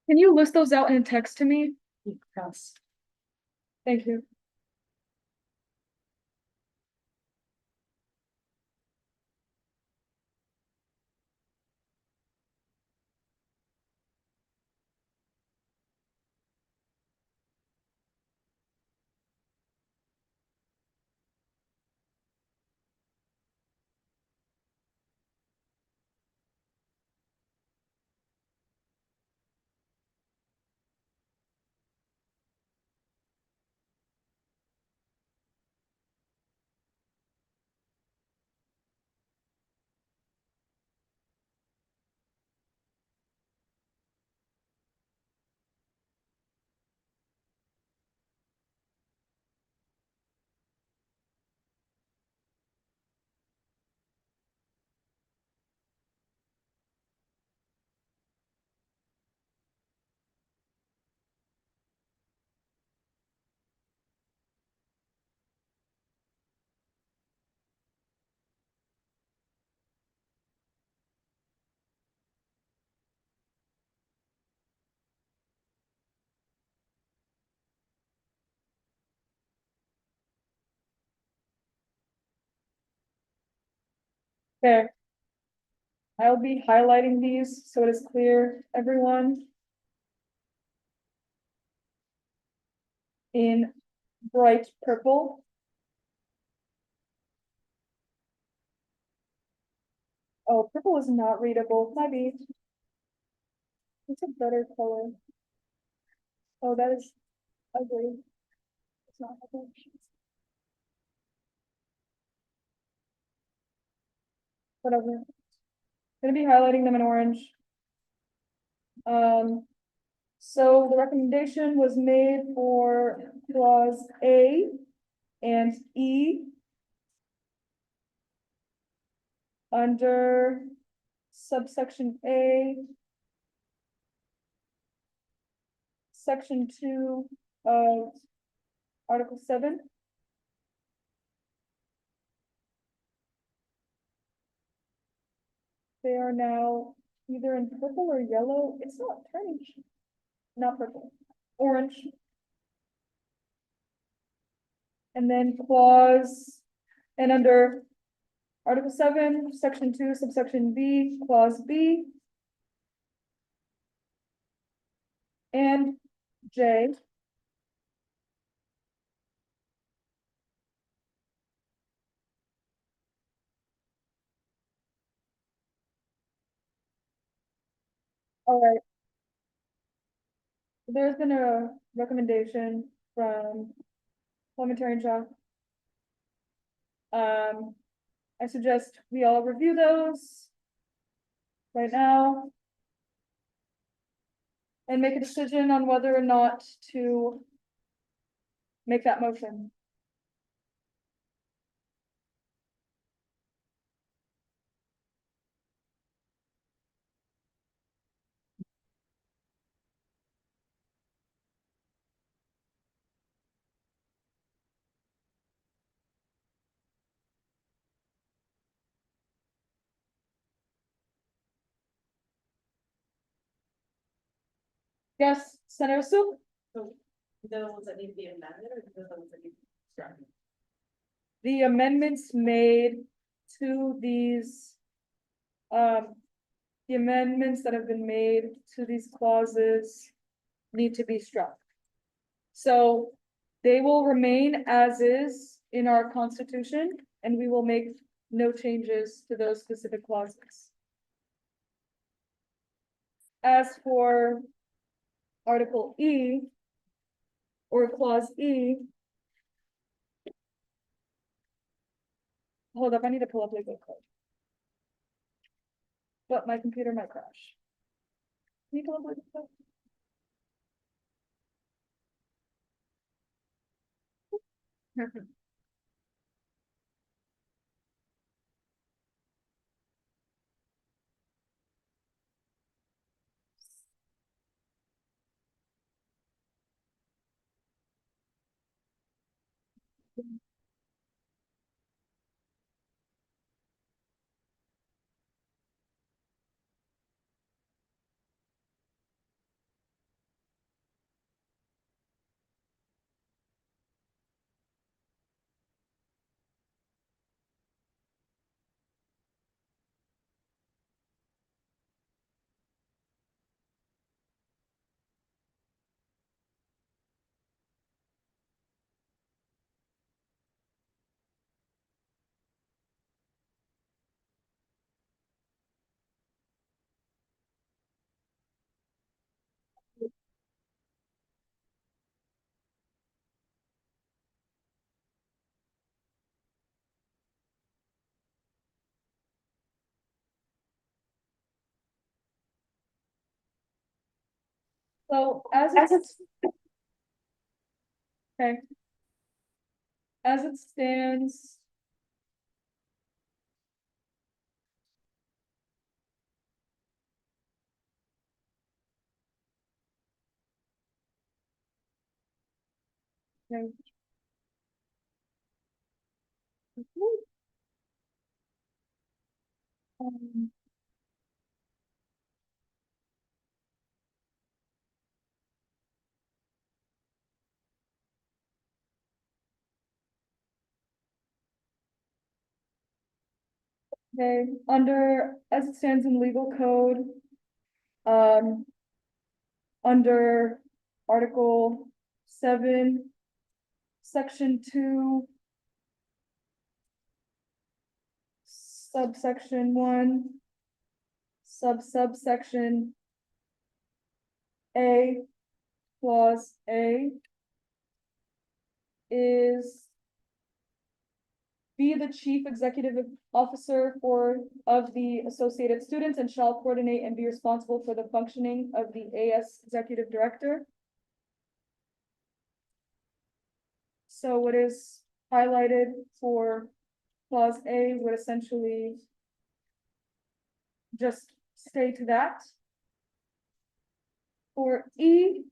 Can you list those out in a text to me? Yes. Thank you. Okay. I'll be highlighting these so it is clear, everyone. In bright purple. Oh, purple is not readable, might be. It's a better color. Oh, that is ugly. It's not ugly. Whatever. Gonna be highlighting them in orange. So the recommendation was made for clause A and E. Under subsection A. Section 2 of Article 7. They are now either in purple or yellow. It's not turning. Not purple, orange. And then clause, and under Article 7, Section 2, subsection B, clause B. And J. All right. There's been a recommendation from Parliamentarian Shaw. I suggest we all review those right now and make a decision on whether or not to make that motion. Yes, Senator Su? The ones that need to be amended or the ones that need to be struck? The amendments made to these, the amendments that have been made to these clauses need to be struck. So they will remain as is in our constitution, and we will make no changes to those specific clauses. As for Article E, or Clause E. Hold up, I need to pull up legal code. But my computer might crash. Can you pull up legal code? So as it's. Okay. As it stands. Okay. Um, Okay, under, as it stands in legal code. Under Article 7, Section 2. Subsection 1. Subsection A, Clause A. Is be the chief executive officer of the associated students and shall coordinate and be responsible for the functioning of the AS executive director. So what is highlighted for Clause A would essentially just stay to that. For E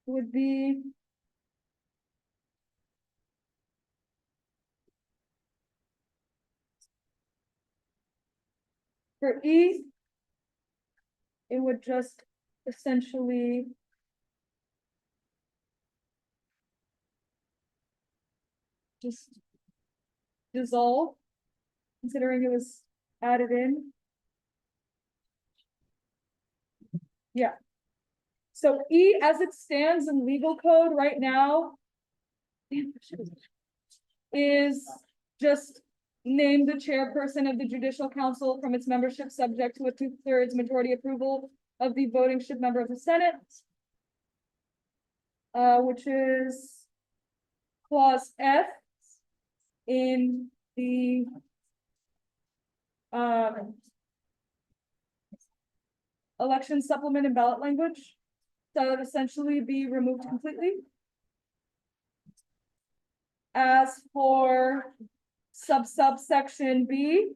would be for E, it would just essentially just dissolve, considering it was added in. Yeah. So E, as it stands in legal code right now, is just name the chairperson of the Judicial Council from its membership subject to a 2/3 majority approval of the voting ship member of the Senate. Which is Clause F in the election supplement and ballot language. So it would essentially be removed completely. As for subsection B,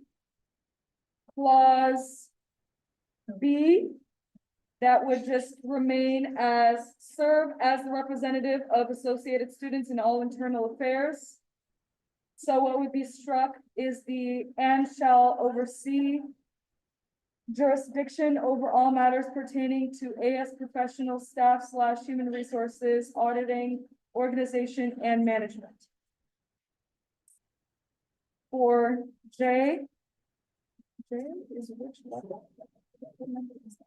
Clause B, that would just remain as serve as the representative of associated students in all internal affairs. So what would be struck is the and shall oversee jurisdiction over all matters pertaining to AS professional staff / human resources, auditing, organization, and management. For J is which level? What number is that?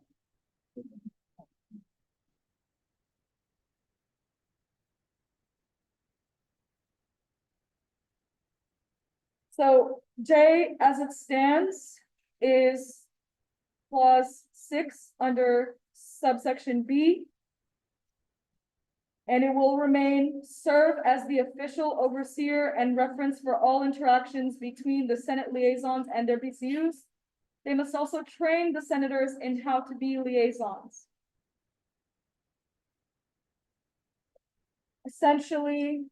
So J as it stands is clause 6 under subsection B. And it will remain serve as the official overseer and reference for all interactions between the Senate liaisons and their BCUs. They must also train the senators in how to be liaisons. Essentially,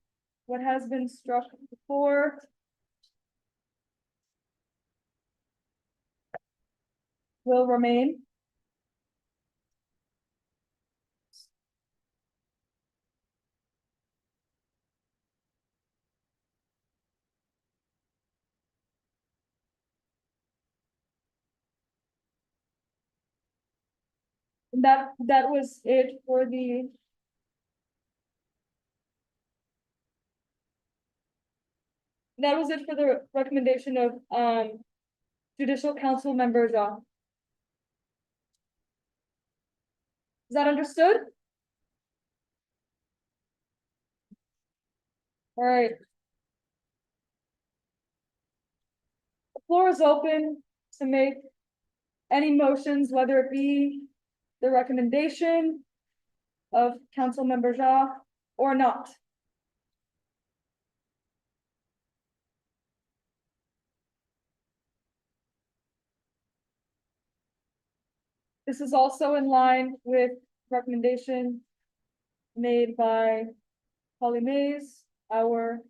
what has been struck before will remain. That was it for the recommendation of Judicial Council Member Zhang. Is that understood? All right. The floor is open to make any motions, whether it be the recommendation of Council Member Zhang or not. This is also in line with recommendation made by Holly Mays, our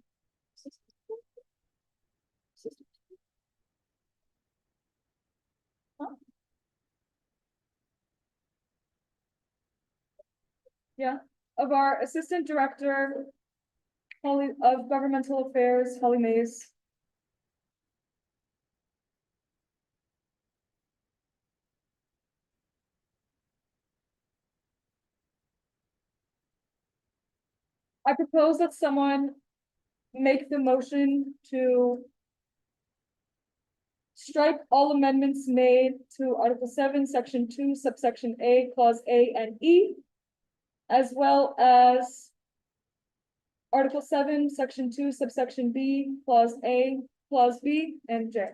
of our Assistant Director of Governmental Affairs, Holly Mays. I propose that someone make the motion to strike all amendments made to Article 7, Section 2, subsection A, Clause A and E, as well as Article 7, Section 2, subsection B, Clause A, Clause B, and J.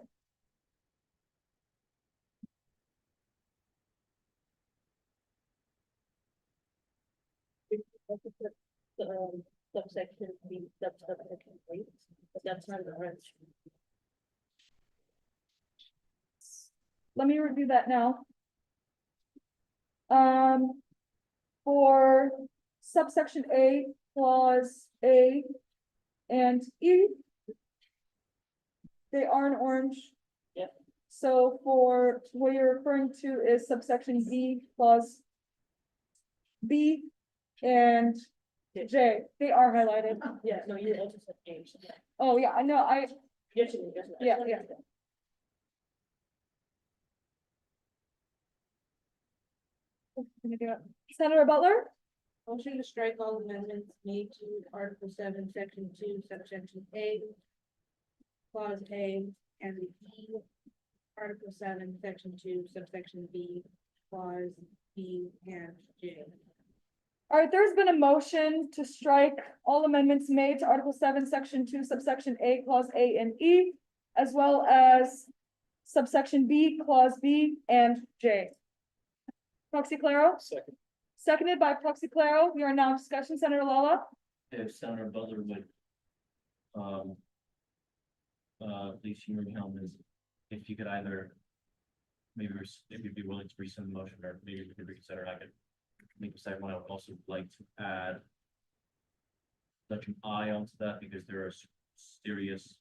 Subsection B, subsection B, but that's not the right. Let me review that now. For subsection A, Clause A and E, they are in orange. Yep. So for what you're referring to is subsection B, Clause B and J, they are highlighted. Yeah, no, you also said James. Oh, yeah, I know, Yes, yeah. Senator Butler? Motion to strike all amendments made to Article 7, Section 2, subsection A, Clause A, and E, Article 7, Section 2, subsection B, Clause B, and J. All right, there's been a motion to strike all amendments made to Article 7, Section 2, subsection A, Clause A and E, as well as subsection B, Clause B, and J. Proxy Claro? Second. Seconded by Proxy Claro. We are now in discussion. Senator Lala? If Senator Butler would. Please humor me on this, if you could either. Maybe if you'd be willing to rescind the motion, or maybe we could reconsider, I could make a second one. I would also like to add. Section I onto that, because there are serious.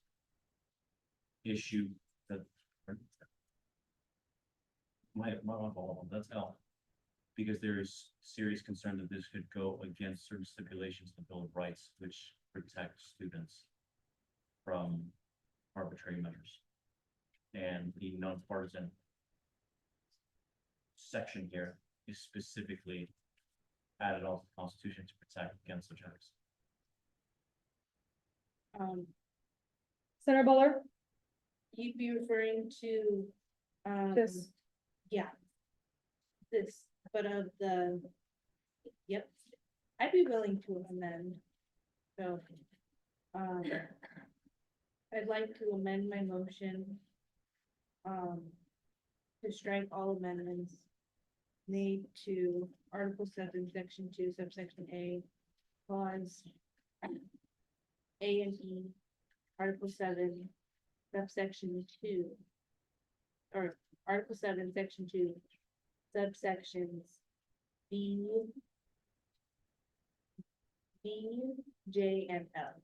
Issue that. My fault, that's L. Because there is serious concern that this could go against certain stipulations of the Bill of Rights, which protect students from arbitrary measures. And the nonpartisan section here is specifically added on to the Constitution to protect against such acts? Senator Butler, You'd be referring to, this, yeah. This, but of the, yep, I'd be willing to amend. So, I'd like to amend my motion. To strike all amendments made to Article 7, Section 2, subsection A, clause A and E, Article 7, subsection 2, or Article 7, Section 2, subsections B, J, and L.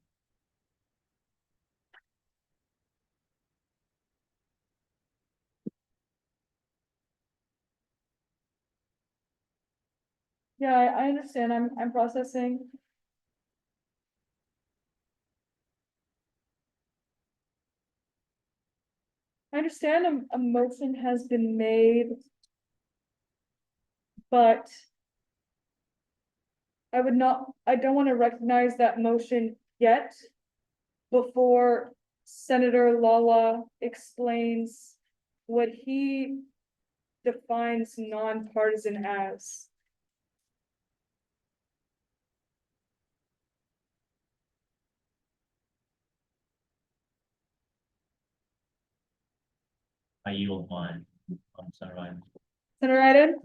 yeah, I understand, I'm processing. I understand a motion has been made. But I don't want to recognize that motion yet. Before Senator Lala explains what he defines nonpartisan as. I yield mine. Senator Ryan. Senator Iden?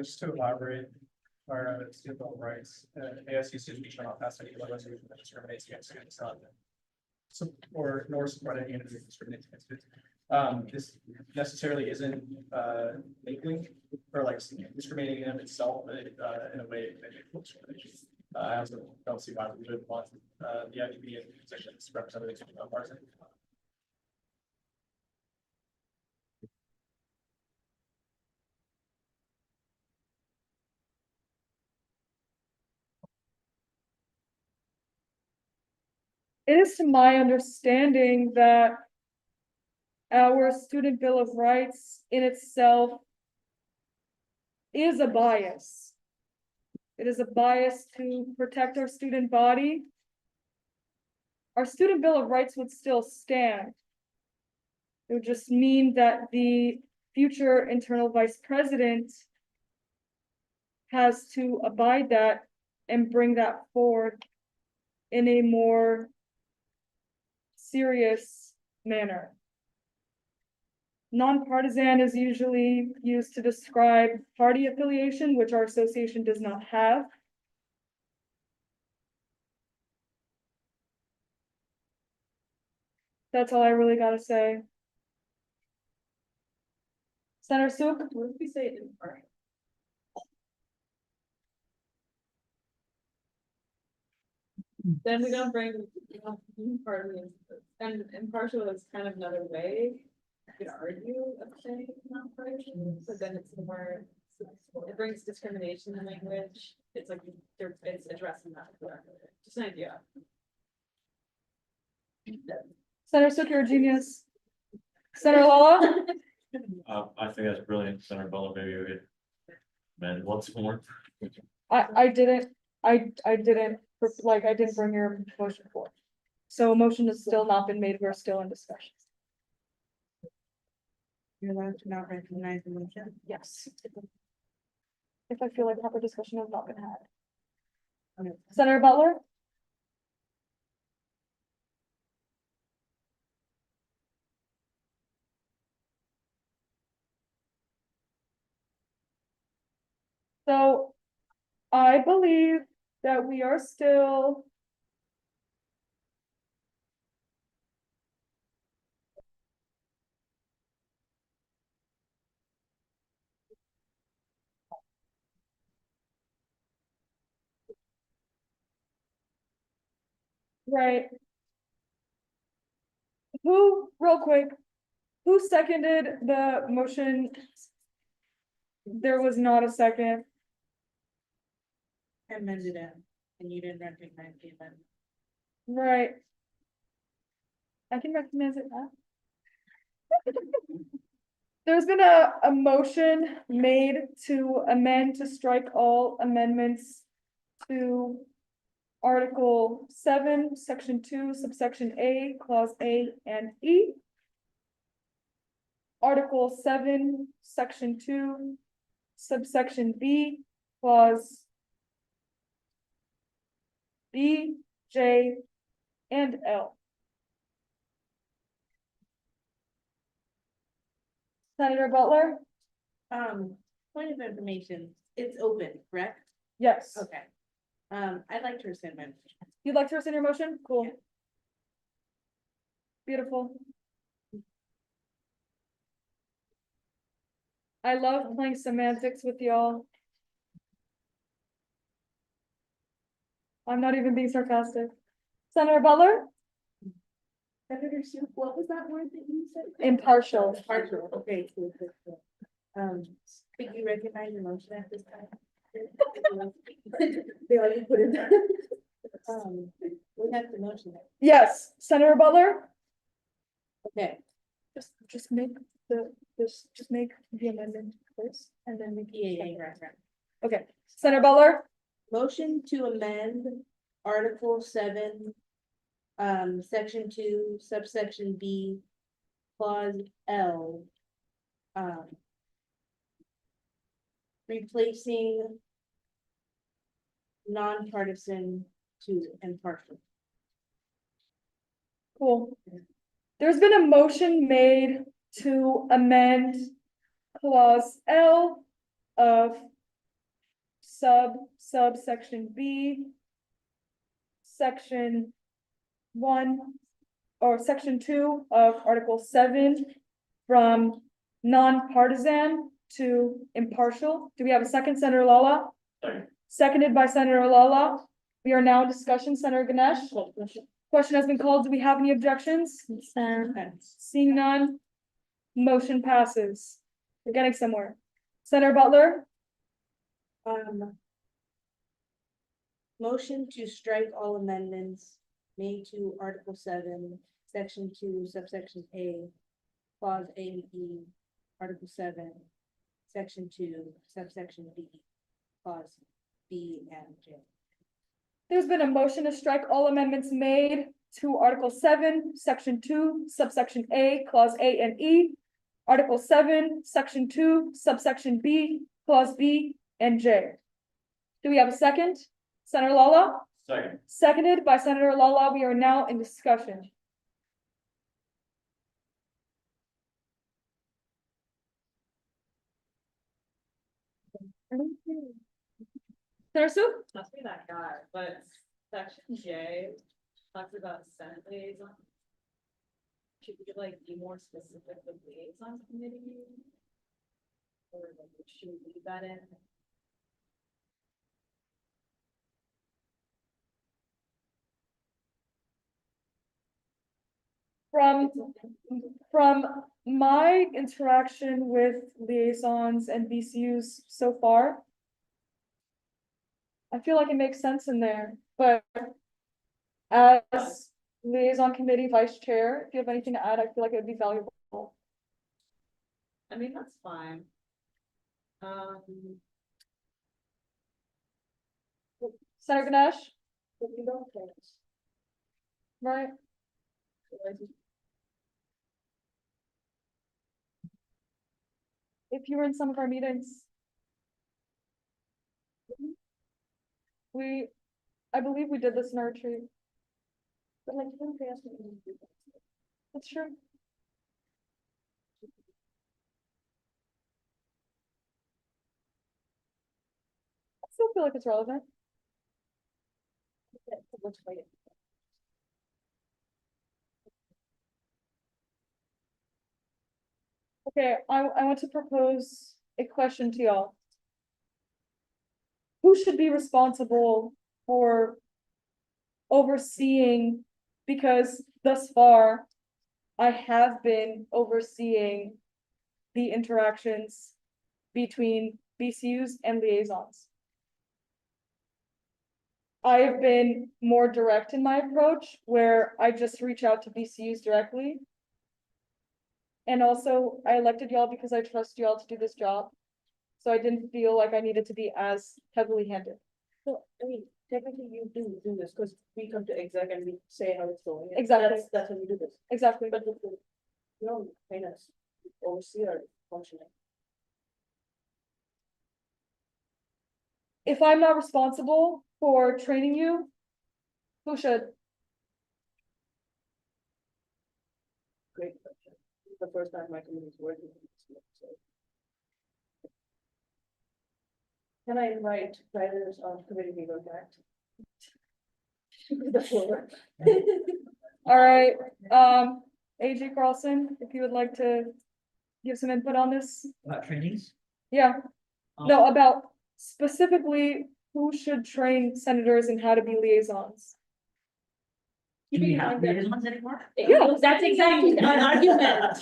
Just to elaborate, our student bill of rights, ASU students shall not pass any resolution that discriminates against students, or nor support any entity that discriminates against students. This necessarily isn't labeling or like discriminating in itself in a way that it looks discrimination. I also don't see why we would want the IDB in positions representing partisan. It is to my understanding that our student bill of rights in itself is a bias. It is a bias to protect our student body. Our student bill of rights would still stand. It would just mean that the future internal vice president has to abide that and bring that forward in a more serious manner. Nonpartisan is usually used to describe party affiliation, which our association does not have. That's all I really gotta say. Senator Suk? What if we say impartial? Then we don't bring party into this. And impartial is kind of another way you could argue of saying not partial, so then it's more, it brings discrimination in language. It's like it's addressing that. Just an idea. Senator Suk, you're a genius. Senator Lala? I think that's brilliant, Senator Butler, maybe we could amend once more. I didn't bring your motion forward. So a motion has still not been made, we're still in discussion. You're allowed to not recognize the motion? Yes. If I feel like proper discussion has not been had. Senator Butler? So I believe that we are still right. Real quick, who seconded the motion? There was not a second. I amended it, and you didn't recognize the amendment. Right. I can recognize it now. There's been a motion made to amend to strike all amendments to Article 7, Section 2, subsection A, Clause A and E. Article 7, Section 2, subsection B, Clause B, J, and L. Senator Butler? Point of information, it's open, correct? Yes. Okay. I'd like to rescind my motion. You'd like to rescind your motion? Cool. Beautiful. I love playing semantics with y'all. I'm not even being sarcastic. Senator Butler? Senator Sue, what was that word that you said? Impartial. Impartial, okay, cool. Could you recognize your motion at this time? They already put it there. We have the motion. Yes, Senator Butler? Okay. Just make just make the amendment first and then we can. Yeah, right. Okay, Senator Butler? Motion to amend Article 7, Section 2, subsection B, Clause L. Replacing nonpartisan to impartial. Cool. There's been a motion made to amend Clause L of subsection B, Section 1, or Section 2 of Article 7 from nonpartisan to impartial. Do we have a second, Senator Lala? Sorry. Seconded by Senator Lala. We are now in discussion. Senator Ganesh? Question has been called. Do we have any objections? Seeing none, motion passes. We're getting somewhere. Senator Butler? Motion to strike all amendments made to Article 7, Section 2, subsection A, Clause A and E, Article 7, Section 2, subsection B, Clause B and J. There's been a motion to strike all amendments made to Article 7, Section 2, subsection A, Clause A and E, Article 7, Section 2, subsection B, Clause B and J. Do we have a second? Senator Lala? Second. Seconded by Senator Lala. We are now in discussion. Senator Sue? Must be that guy, but section J talks about Senate liaison. Should we like be more specific with liaison committee? Or like, should we leave that in? From my interaction with liaisons and BCUs so far, I feel like it makes sense in there, but as liaison committee vice chair, if you have anything to add, I feel like it would be valuable. I mean, that's fine. Senator Ganesh? Right? If you were in some of our meetings. I believe we did this in our retreat. But like, you don't pay us to do that. That's true. I still feel like it's relevant. Okay, I want to propose a question to y'all. Who should be responsible for overseeing, because thus far I have been overseeing the interactions between BCUs and liaisons. I have been more direct in my approach where I just reach out to BCUs directly. And also, I elected y'all because I trust y'all to do this job. So I didn't feel like I needed to be as heavily handed. So, I mean, technically you do this, because we come to exec and we say how it's going. and Exactly. That's how we do this, Exactly. but you don't kind of oversee our functioning. If I'm not responsible for training you, who should? Great question. The first time my community is working. on this, so. Can I invite writers of committee legal back? The floor. All right, AJ Carlson, if you would like to give some input on this? About trainings? Yeah, no, about specifically who should train senators and how to be liaisons. Do we have liaisons anymore? Yeah. That's exactly my argument.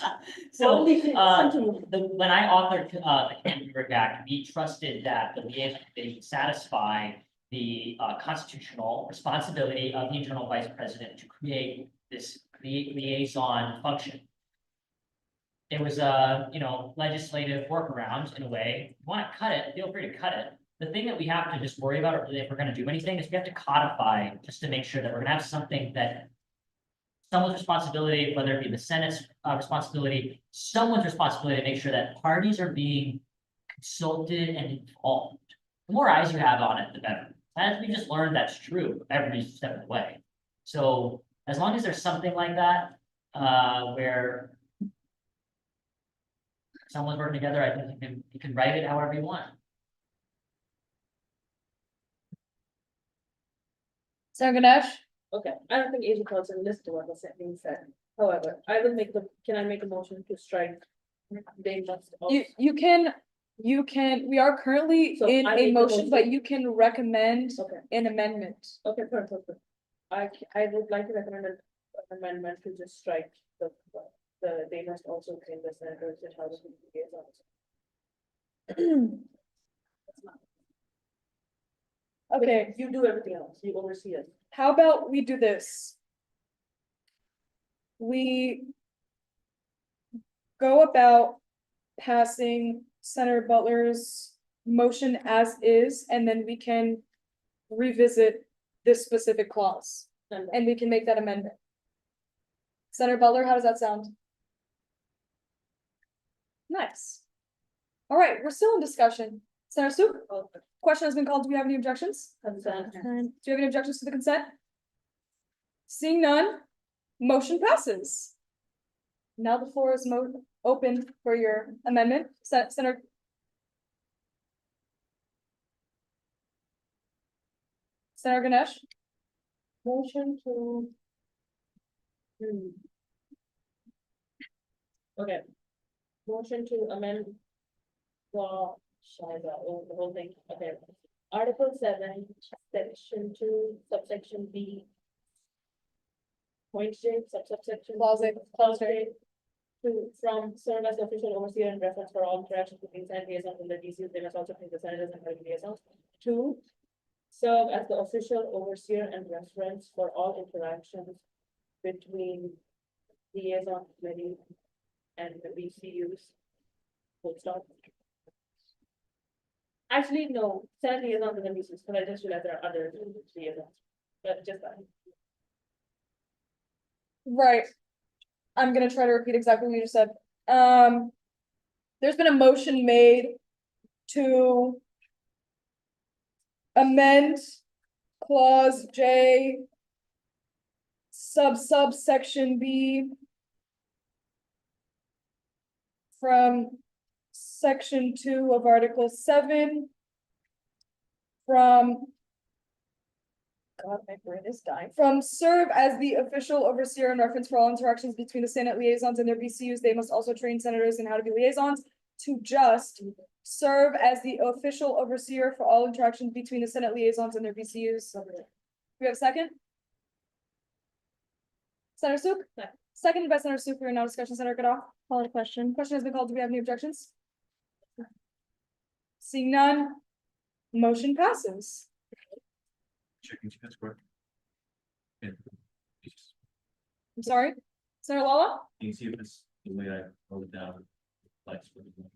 So, Only if it's when I authored, the Canton River Act, we trusted that the liaison committee would satisfy the, constitutional responsibility of the internal vice president to create this liaison function. It was a, legislative workaround in a way. If you want to cut it, feel free to cut it. The thing that we have to just worry about if we're gonna do anything is we have to codify just to make sure that we're gonna have something that someone's responsibility, whether it be the Senate's responsibility, someone's responsibility to make sure that parties are being consulted and involved. The more eyes you have on it, the better. As we just learned, that's true every step of the way. So as long as there's something like that, where someone's working together, I think you can write it however you want. Senator Ganesh? Okay, I don't think Asian Council listened to what was being said. However, I will can I make a motion to strike? They must. You can, we are currently So in I a make the motion, motion. but you can recommend Okay, an amendment. okay, perfect. I would like to recommend an amendment to just strike they must also train the senators in how to be liaisons. Okay, You do everything else, you oversee it. how about we do this? We go about passing Senator Butler's motion as is, and then we can revisit this specific clause, and we can make that amendment. Senator Butler, how does that sound? Nice. All right, we're still in discussion. Senator Suk, question has been called. Do we have any objections? Consent. Do you have any objections to the consent? Seeing none, motion passes. Now the floor is open for your amendment. Senator. Senator Ganesh? Motion to. Okay. Motion to amend. Law, the whole thing, okay. Article 7, section 2, subsection B. Point J, subsection. Clause J. To, from serve as official overseer and reference for all interactions between Senate liaisons and the DCs, they must also treat the senators and party liaisons. 2. Serve as the official overseer and reference for all interactions between liaison committee and the BCUs. Full stop. Actually, no, Senate liaisons and the BCUs, but I just realized there are other liaisons, but just that. Right. I'm gonna try to repeat exactly what you just said. There's been a motion made to amend clause J subsection B from section 2 of Article 7 from God, my brain is dying. From serve as the official overseer and reference for all interactions between the Senate liaisons and their BCUs, they must also train senators in how to be liaisons, to just serve as the official overseer for all interactions between the Senate liaisons and their BCUs. Do we have a second? Senator Suk? Seconded by Senator Suk. We are now discussion. Senator Goodall. Call the question. Question has been called. Do we have any objections? Seeing none, motion passes. Checking if that's correct. Yeah. I'm sorry, Senator Lala? You can see if it's the way I wrote it down. Flex with it.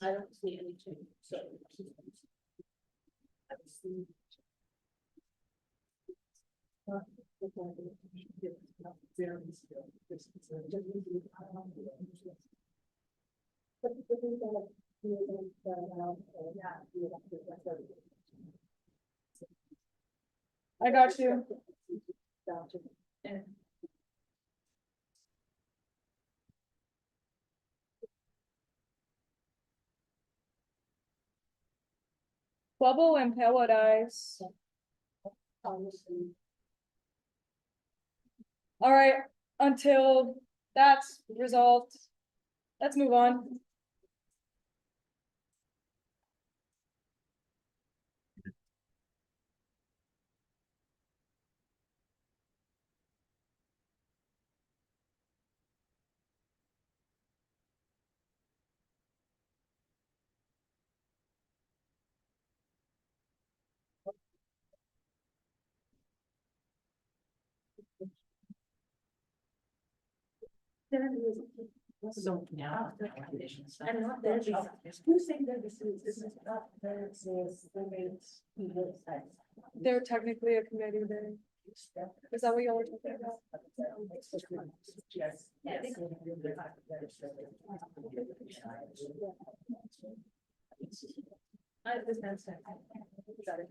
I don't see any change, so. I got you. Bubble and paradise. All right, until that's resolved, let's move on. So now. And not their job. Who's saying that this is not their, They're technically a committee then. Is that what y'all were talking about? Yes. I understand. Got it.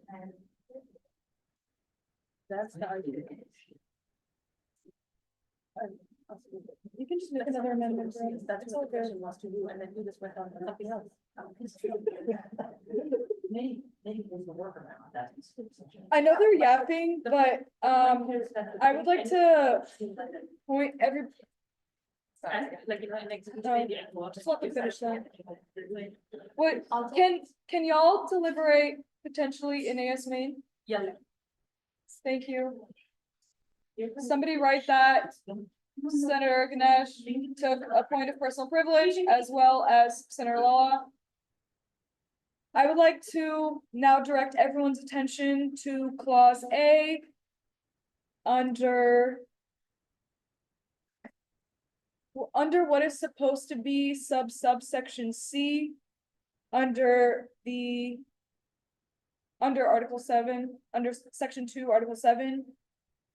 That's the argument. You can just make another amendment. right? That's what the person wants to do, and then you just went on to something else. Many things to work around that. I know they're yapping, but I would like to point every. Like, you know, like. Just let me finish that. What, can y'all deliberate potentially in AS main? Yeah. Thank you. Somebody write that. Senator Ganesh took a point of personal privilege as well as Senator Law. I would like to now direct everyone's attention to clause A under what is supposed to be subsection C under Article 7, under Section 2, Article 7,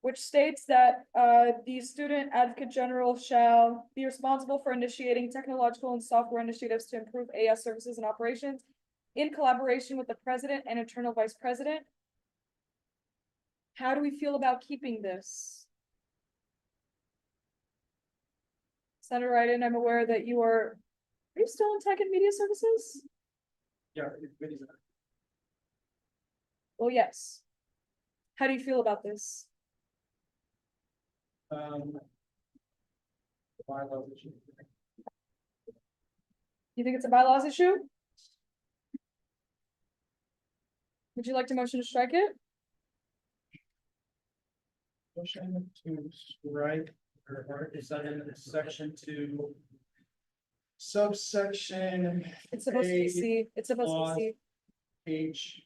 which states that the student advocate general shall be responsible for initiating technological and software initiatives to improve AS services and operations in collaboration with the president and internal vice president. How do we feel about keeping this? Senator Wyden, I'm aware that you are you still in tech and media services? Yeah. Well, yes. How do you feel about this? You think it's a bylaws issue? Would you like to motion to strike it? Motion to strike, or is that in section 2? Subsection. It's supposed to be C. It's supposed to be C. H.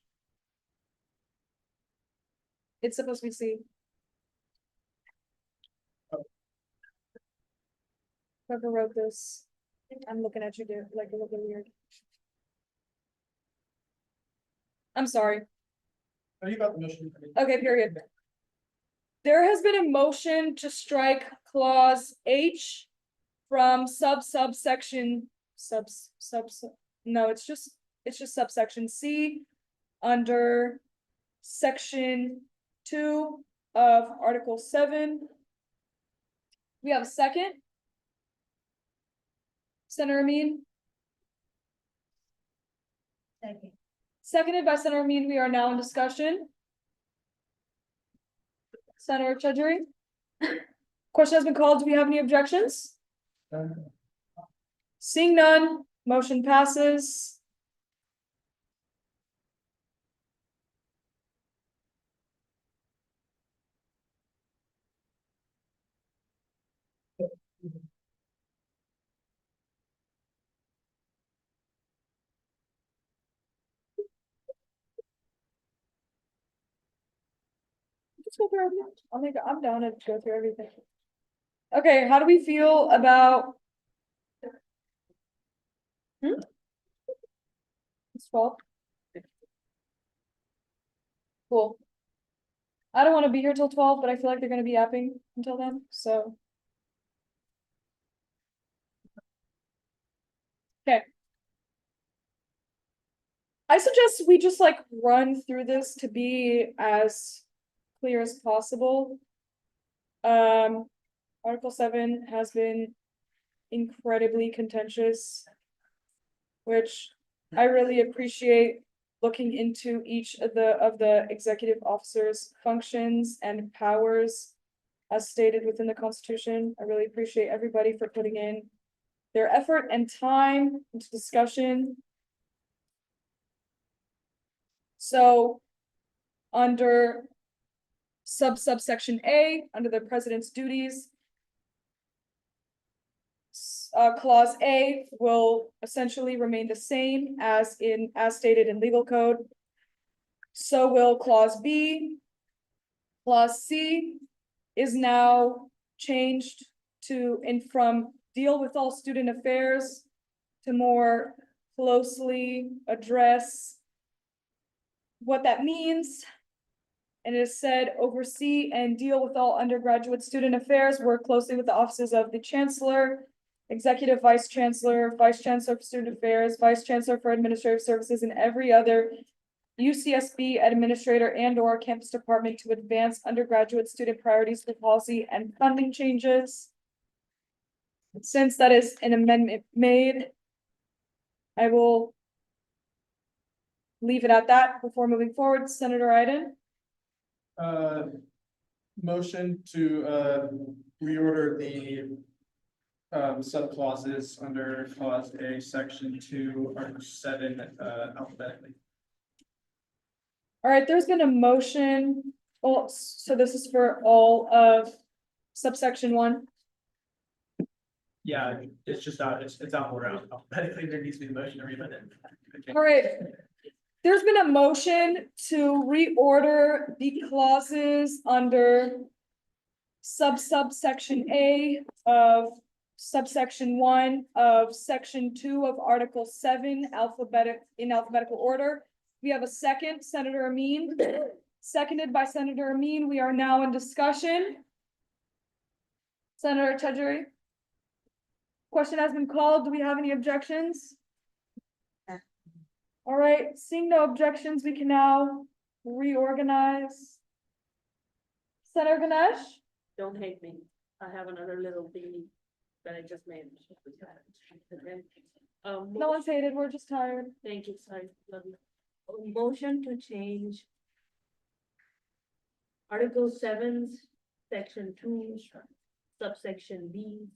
It's supposed to be C. Whoever wrote this, I'm looking at you, dude, like you're looking weird. I'm sorry. Oh, you got the motion. Okay, period. There has been a motion to strike clause H from subsection no, it's just subsection C under section 2 of Article 7. We have a second. Senator Amin. Seconded by Senator Amin. We are now in discussion. Senator Chudgery. Question has been called. Do we have any objections? Seeing none, motion passes. Let's go through everything. I'm down to go through everything. Okay, how do we feel about It's 12. Cool. I don't want to be here till 12, but I feel like they're gonna be yapping until then, so. Okay. I suggest we just like run through this to be as clear as possible. Article 7 has been incredibly contentious, which I really appreciate looking into each of the executive officers' functions and powers as stated within the Constitution. I really appreciate everybody for putting in their effort and time into discussion. So under subsection A, under the president's duties, clause A will essentially remain the same as stated in legal code. So will clause B. Clause C is now changed from deal with all student affairs to more closely address what that means. And it is said, oversee and deal with all undergraduate student affairs, work closely with the offices of the Chancellor, Executive Vice Chancellor, Vice Chancellor for Student Affairs, Vice Chancellor for Administrative Services, and every other UCSB administrator and or campus department to advance undergraduate student priorities for policy and funding changes. Since that is an amendment made, I will leave it at that before moving forward. Senator Iden. Motion to reorder the sub clauses under clause A, section 2, article 7, alphabetically. All right, there's been a motion. Oh, so this is for all of subsection 1. Yeah, it's just out, it's out more out alphabetically. There needs to be a motion to read it. All right. There's been a motion to reorder the clauses under subsection A of subsection 1 of section 2 of article 7 in alphabetical order. We have a second, Senator Amin, seconded by Senator Amin. We are now in discussion. Senator Tajiri. Question has been called. Do we have any objections? All right, seeing no objections, we can now reorganize. Senator Ganesh? Don't hate me. I have another little thing that I just made. No one's hated, we're just tired. Thank you, sorry, love you. Motion to change Article 7's section 2, subsection B,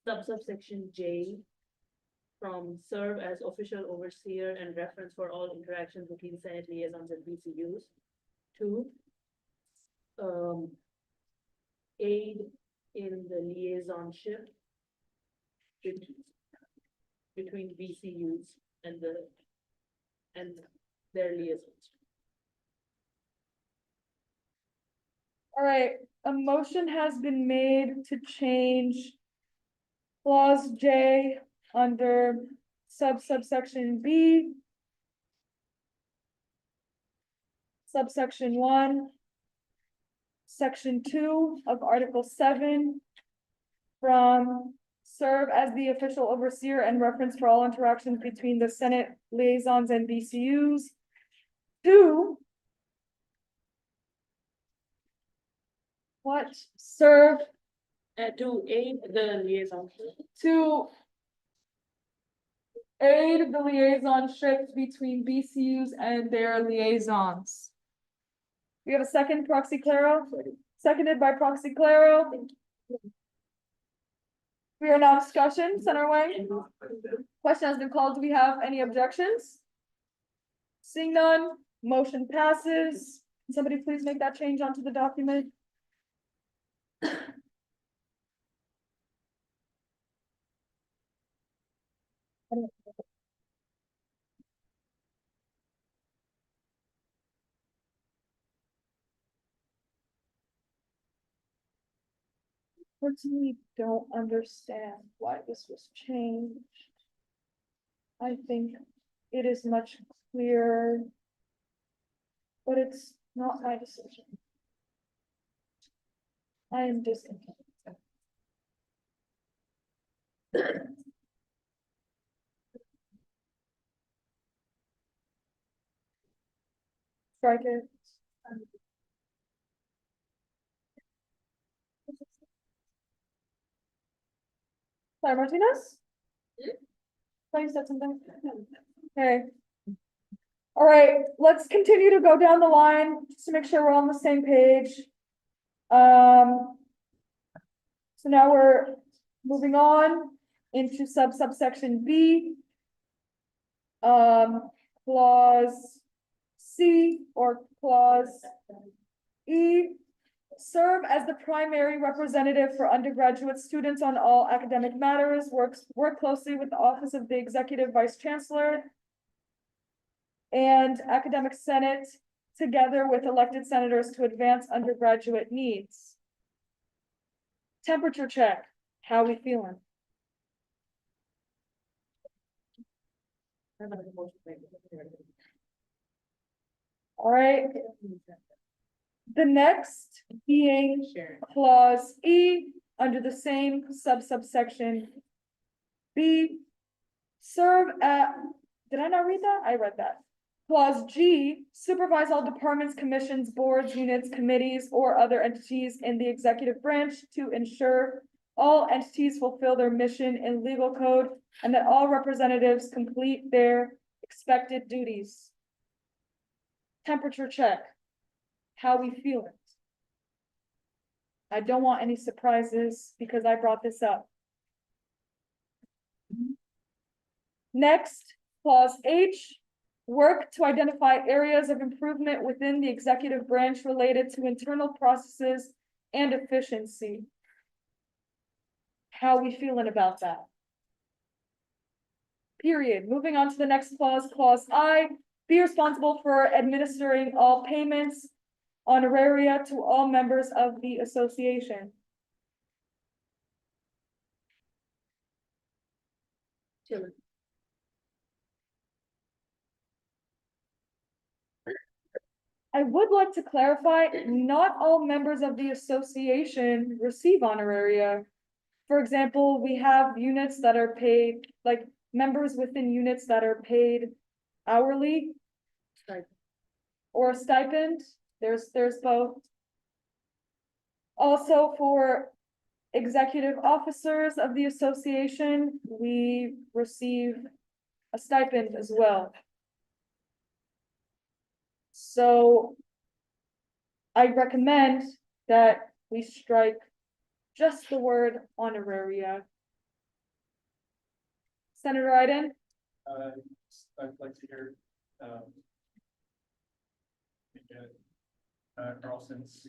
subsection J, from serve as official overseer and reference for all interactions between Senate liaisons and BCUs, to aid in the liaisonship between BCUs and their liaisons. All right, a motion has been made to change clause J under subsection B, subsection 1, section 2 of article 7, from serve as the official overseer and reference for all interactions between the Senate liaisons and BCUs, to what? Serve To aid the liaison. to aid the liaisonship between BCUs and their liaisons. We have a second, Proxy Claro, seconded by Proxy Claro. We are now discussion, Senator Wang. Question has been called. Do we have any objections? Seeing none, motion passes. Can somebody please make that change onto the document? Personally, don't understand why this was changed. I think it is much clearer. But it's not my decision. I am discontent. Strike it. Sorry, Martinez? Thought you said something. Okay. All right, let's continue to go down the line, just to make sure we're on the same page. So now we're moving on into subsection B. Clause C or clause E. Serve as the primary representative for undergraduate students on all academic matters, work closely with the Office of the Executive Vice Chancellor and Academic Senate, together with elected senators to advance undergraduate needs. Temperature check, how we feeling? All right. The next being clause E, under the same subsection B. Serve at, did I not read that? I read that. Clause G, supervise all departments, commissions, boards, units, committees, or other entities in the executive branch to ensure all entities fulfill their mission in legal code and that all representatives complete their expected duties. Temperature check. How we feeling? I don't want any surprises because I brought this up. Next, clause H, work to identify areas of improvement within the executive branch related to internal processes and efficiency. How we feeling about that? Period. Moving on to the next clause, clause I, be responsible for administering all payments, honoraria to all members of the association. I would like to clarify, not all members of the association receive honoraria. For example, we have units that are paid, like members within units that are paid hourly. Or a stipend, there's both. Also, for executive officers of the association, we receive a stipend as well. So I recommend that we strike just the word honoraria. Senator Iden? I'd like to hear, Carlson's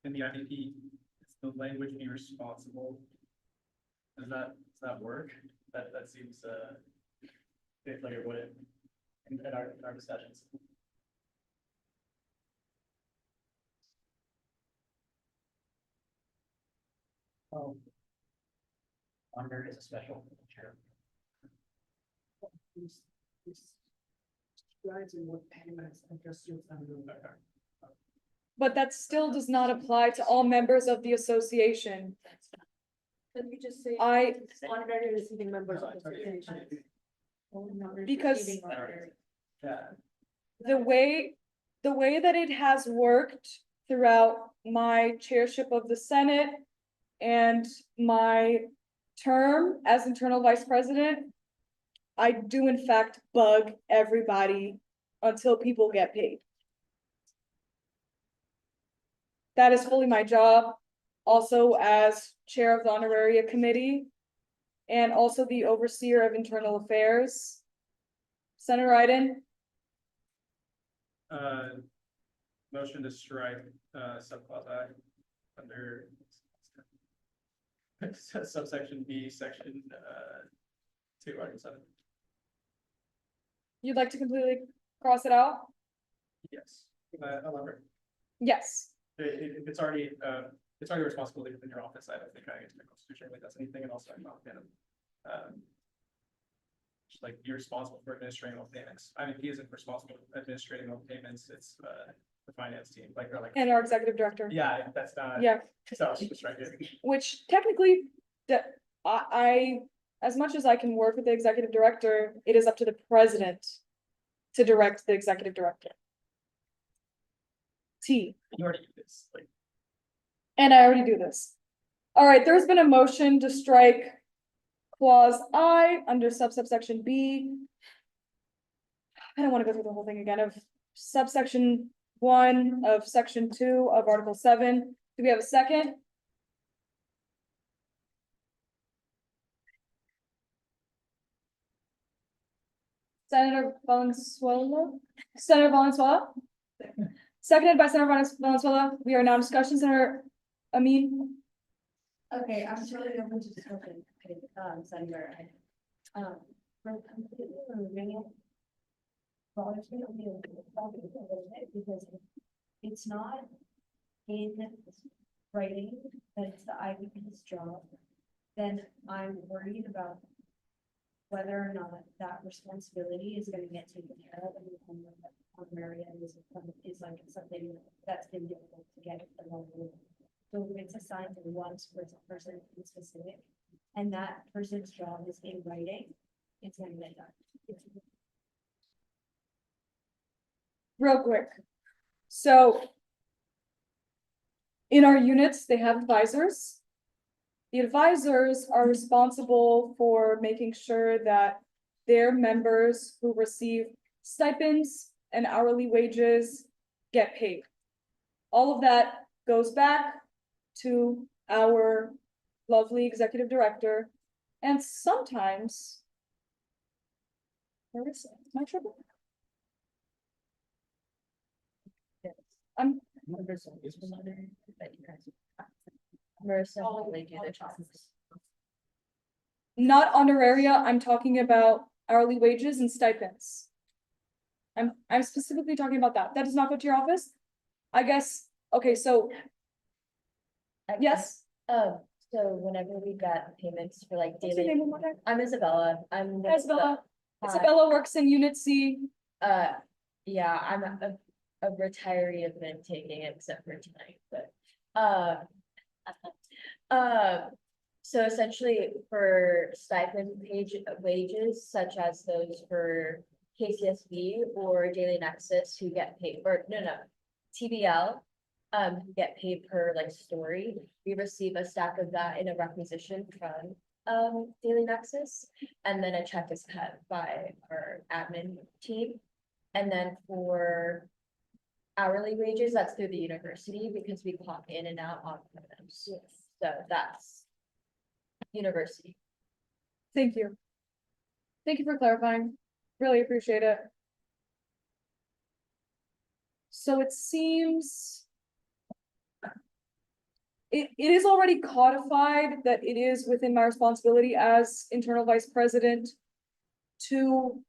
in the IDP, is the language be responsible? Does that work? That seems, like it would in our discussions. Oh. Honor is a special chair. But that still does not apply to all members of the association. Can we just say? I- Honorary receiving members of the association. Because Yeah. the way that it has worked throughout my chairship of the Senate and my term as internal vice president, I do in fact bug everybody until people get paid. That is fully my job, also as chair of the honoraria committee and also the overseer of internal affairs. Senator Iden? Motion to strike, subclause I under subsection B, section, 2, Article 7. You'd like to completely cross it out? Yes. However, Yes. if it's already a responsibility within your office, I don't think I get to the constitution if that's anything, and also I'm not a fan of language, like you're responsible for administrating all payments. IVP isn't responsible for administrating all payments, it's the finance team, like, or like. And our executive director. Yeah, that's not. Yeah, So I was just trying to. which technically, I, as much as I can work with the executive director, it is up to the president to direct the executive director. T. You already do this, like. And I already do this. All right, there's been a motion to strike clause I under subsection B. I don't want to go through the whole thing again of subsection 1 of section 2 of Article 7. Do we have a second? Senator Valenzuela? Senator Valenzuela? Seconded by Senator Valenzuela. We are now in discussion. Senator Amin? Okay, I'm totally open to discussion, Senator. For completely removing voluntary because it's not in writing that it's the IVP's job, then I'm worried about whether or not that responsibility is gonna get taken care of and honorary is like something that's been difficult to get along with. So if it's assigned to one person in specific, and that person's job is in writing, it's gonna get done. Real quick. So in our units, they have advisors. The advisors are responsible for making sure that their members who receive stipends and hourly wages get paid. All of that goes back to our lovely executive director, and sometimes Marissa, am I tripping? I'm not honoraria, I'm talking about hourly wages and stipends. I'm specifically talking about that. That does not go to your office? I guess, okay, so. Yes? So whenever we got payments for like What's your daily, name one more time? I'm Isabella, I'm. Hi, Isabella. Hi. Isabella works in Unit C. Yeah, I'm a retiree, have been taking it except for tonight, but, so essentially for stipend wages, such as those for KCSB or Daily Nexus who get paid, or no, TBL, who get paid per like story, we receive a stack of that in a requisition from Daily Nexus, and then a check is cut by our admin team. And then for hourly wages, that's through the university because we clock in and out on them. So that's university. Thank you. Thank you for clarifying. Really appreciate it. So it seems it is already codified that it is within my responsibility as internal vice president to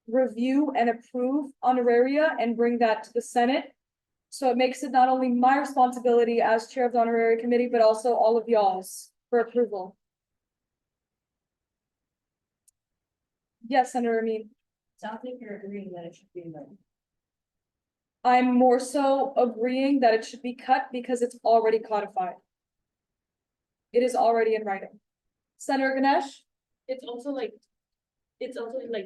review and approve honoraria and bring that to the Senate. So it makes it not only my responsibility as chair of the honorary committee, but also all of y'all's for approval. Yes, Senator Amin. Sounds like you're agreeing that it should be like. I'm more so agreeing that it should be cut because it's already codified. It is already in writing. Senator Ganesh? It's also like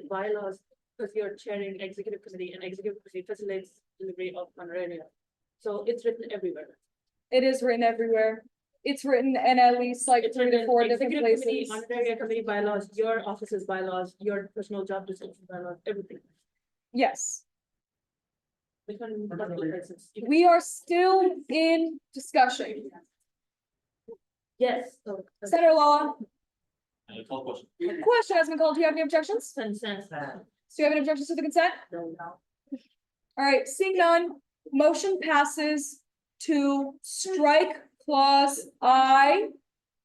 bylaws, because you're chairing executive committee and executive committee facilitates delivery of honoraria. So it's written everywhere. It is written everywhere. It's written in at least like 3 to 4 different Executive committee, places. honoraria committee bylaws, your office's bylaws, your personal job description bylaws, everything. Yes. Which one? Multiple places. We are still in discussion. Yes. So. Senator Law, Any call question? question has been called. Do you have any objections? Consent. Do you have any objections to the consent? No. All right, seeing none, motion passes to strike clause I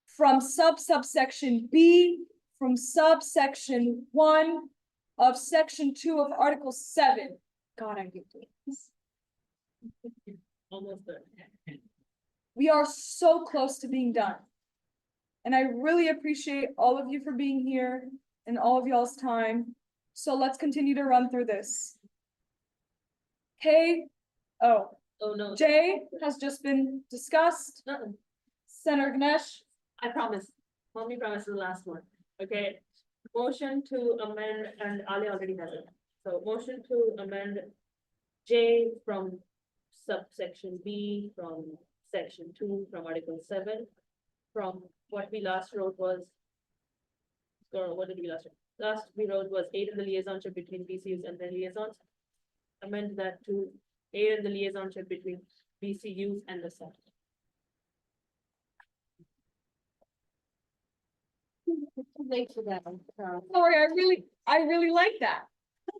from subsection B, from subsection 1 of section 2 of Article 7. God, I hate this. Almost there. We are so close to being done. And I really appreciate all of you for being here and all of y'all's time. So let's continue to run through this. K, oh, Oh, no. J has just been discussed. Nothing. Senator Ganesh, I promise. Mommy promise is the last one. Okay. Motion to amend, and Ali already has it. So motion to amend J from subsection B, from section 2, from article 7, from what we last wrote was. Or what did we last write? Last we wrote was aid in the liaisonship between BCUs and their liaisons. Amend that to aid in the liaisonship between BCUs and the Senate. Late for that. sorry, I really like that.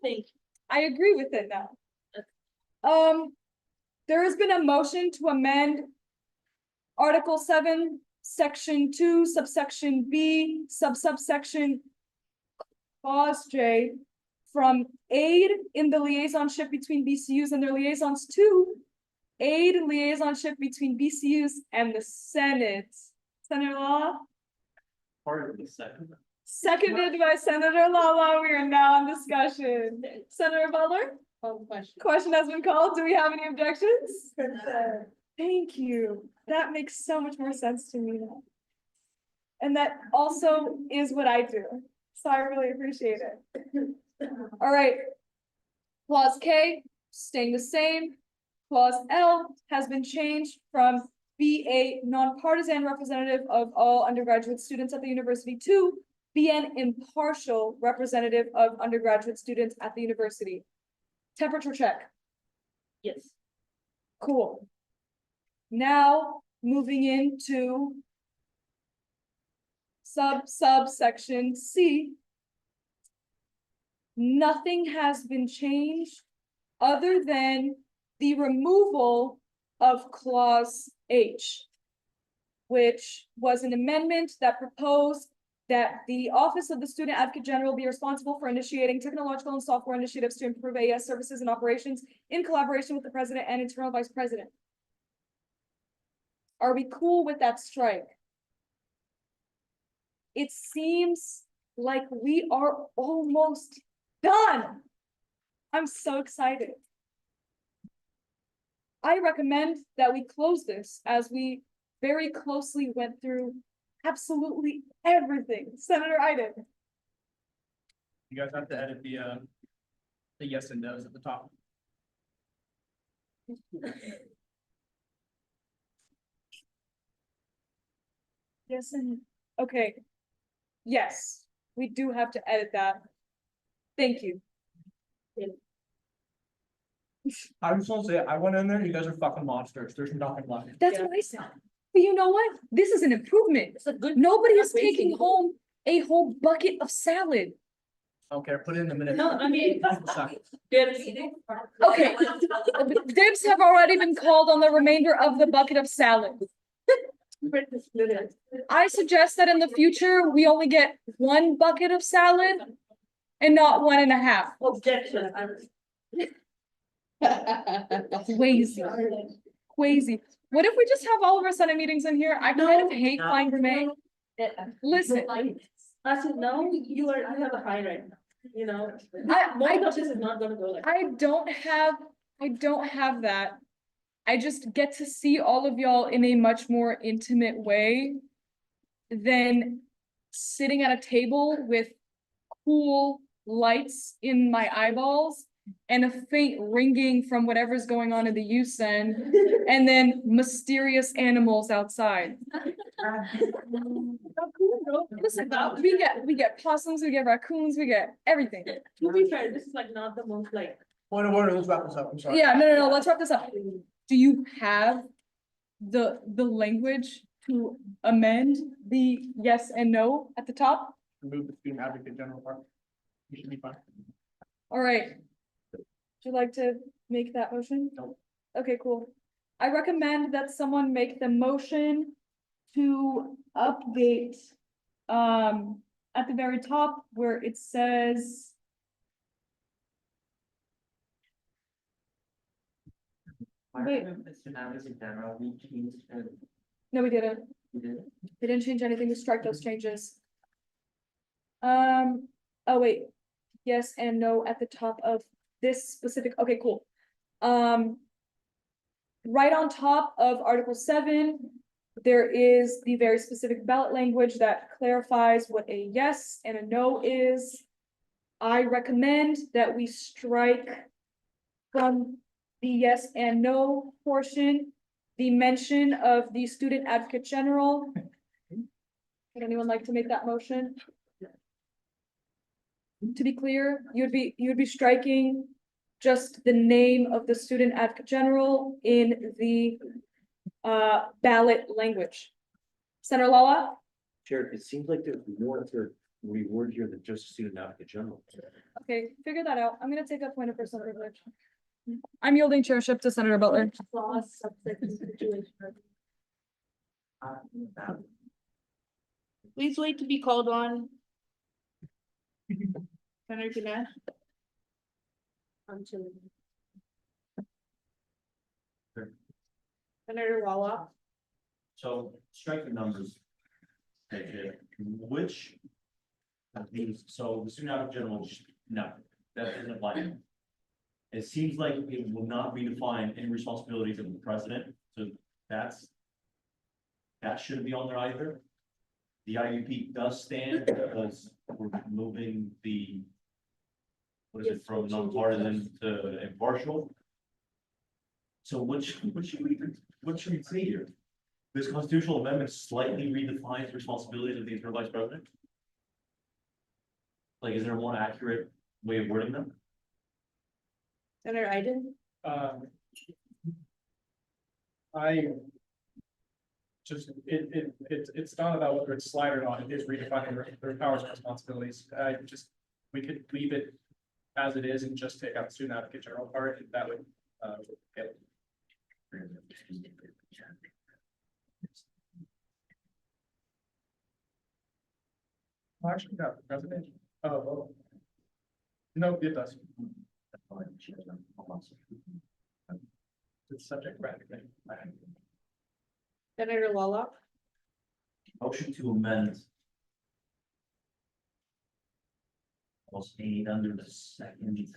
Thank you. I agree with it now. There has been a motion to amend Article 7, Section 2, subsection B, subsection clause J, from aid in the liaisonship between BCUs and their liaisons to aid in liaisonship between BCUs and the Senate. Senator Lala? Part of the second. Seconded by Senator Lala. We are now in discussion. Senator Butler? Question has been called. Do we have any objections? Thank you. That makes so much more sense to me now. And that also is what I do. So I really appreciate it. All right. Clause K, staying the same. Clause L has been changed from be a nonpartisan representative of all undergraduate students at the university to be an impartial representative of undergraduate students at the university. Temperature check. Yes. Cool. Now, moving into subsection C. Nothing has been changed other than the removal of clause H, which was an amendment that proposed that the Office of the Student Advocate General be responsible for initiating technological and software initiatives to improve AS services and operations in collaboration with the president and internal vice president. Are we cool with that strike? It seems like we are almost done. I'm so excited. I recommend that we close this as we very closely went through absolutely everything. Senator Iden. You guys have to edit the yes and no's at the top. Yes, and, okay. Yes, we do have to edit that. Thank you. I just want to say, I went in there, you guys are fucking monsters. There's nothing left. That's what I said. But you know what? This is an improvement. Nobody is taking home a whole bucket of salad. Okay, put it in the minute. No, I mean, Okay, dibs have already been called on the remainder of the bucket of salad. I suggest that in the future, we only get one bucket of salad and not 1.5. Objection. Crazy. Crazy. What if we just have all of our Senate meetings in here? I kind of hate flying Remain. Listen. Actually, now you have a high right now, you know. I Most of this is not gonna go like. I don't have that. I just get to see all of y'all in a much more intimate way than sitting at a table with cool lights in my eyeballs and a faint ringing from whatever's going on in the USEN, and then mysterious animals outside. Listen, we get possums, we get raccoons, we get everything. To be fair, this is like not the most like. Point of order, let's wrap this up, I'm sorry. Yeah, no, let's wrap this up. Do you have the language to amend the yes and no at the top? Remove the student advocate general part. You should be fine. All right. Would you like to make that motion? No. Okay, cool. I recommend that someone make the motion to update at the very top where it says wait. No, we didn't. They didn't change anything to strike those changes. Oh, wait. yes and no at the top of this specific, okay, cool. Right on top of Article 7, there is the very specific ballot language that clarifies what a yes and a no is. I recommend that we strike from the yes and no portion, the mention of the student advocate general. Would anyone like to make that motion? To be clear, you'd be striking just the name of the student advocate general in the ballot language. Senator Lala? Chair, it seems like there's more to reword here than just student advocate general. Okay, figure that out. I'm gonna take a point of personal privilege. I'm yielding chairship to Senator Butler. Please wait to be called on. Senator Ganesh? Senator Walla? So strike the numbers. Okay, which of these, so the student advocate general, no, that doesn't apply. It seems like it will not redefine any responsibilities of the president, so that shouldn't be on there either. The IUP does stand because we're moving the, what is it, from nonpartisan to impartial. So what should we say here? This constitutional amendment slightly redefines responsibilities of the interim vice president? Like, is there a more accurate way of wording them? Senator Iden? I just, it's not about whether it's slide or not, it is redefining their powers and responsibilities. We could leave it as it is and just take out the student advocate general part, and that would, get. Actually, no, president, oh. No, it does. It's subject matter. Senator Walla? Motion to amend. Was made under the second.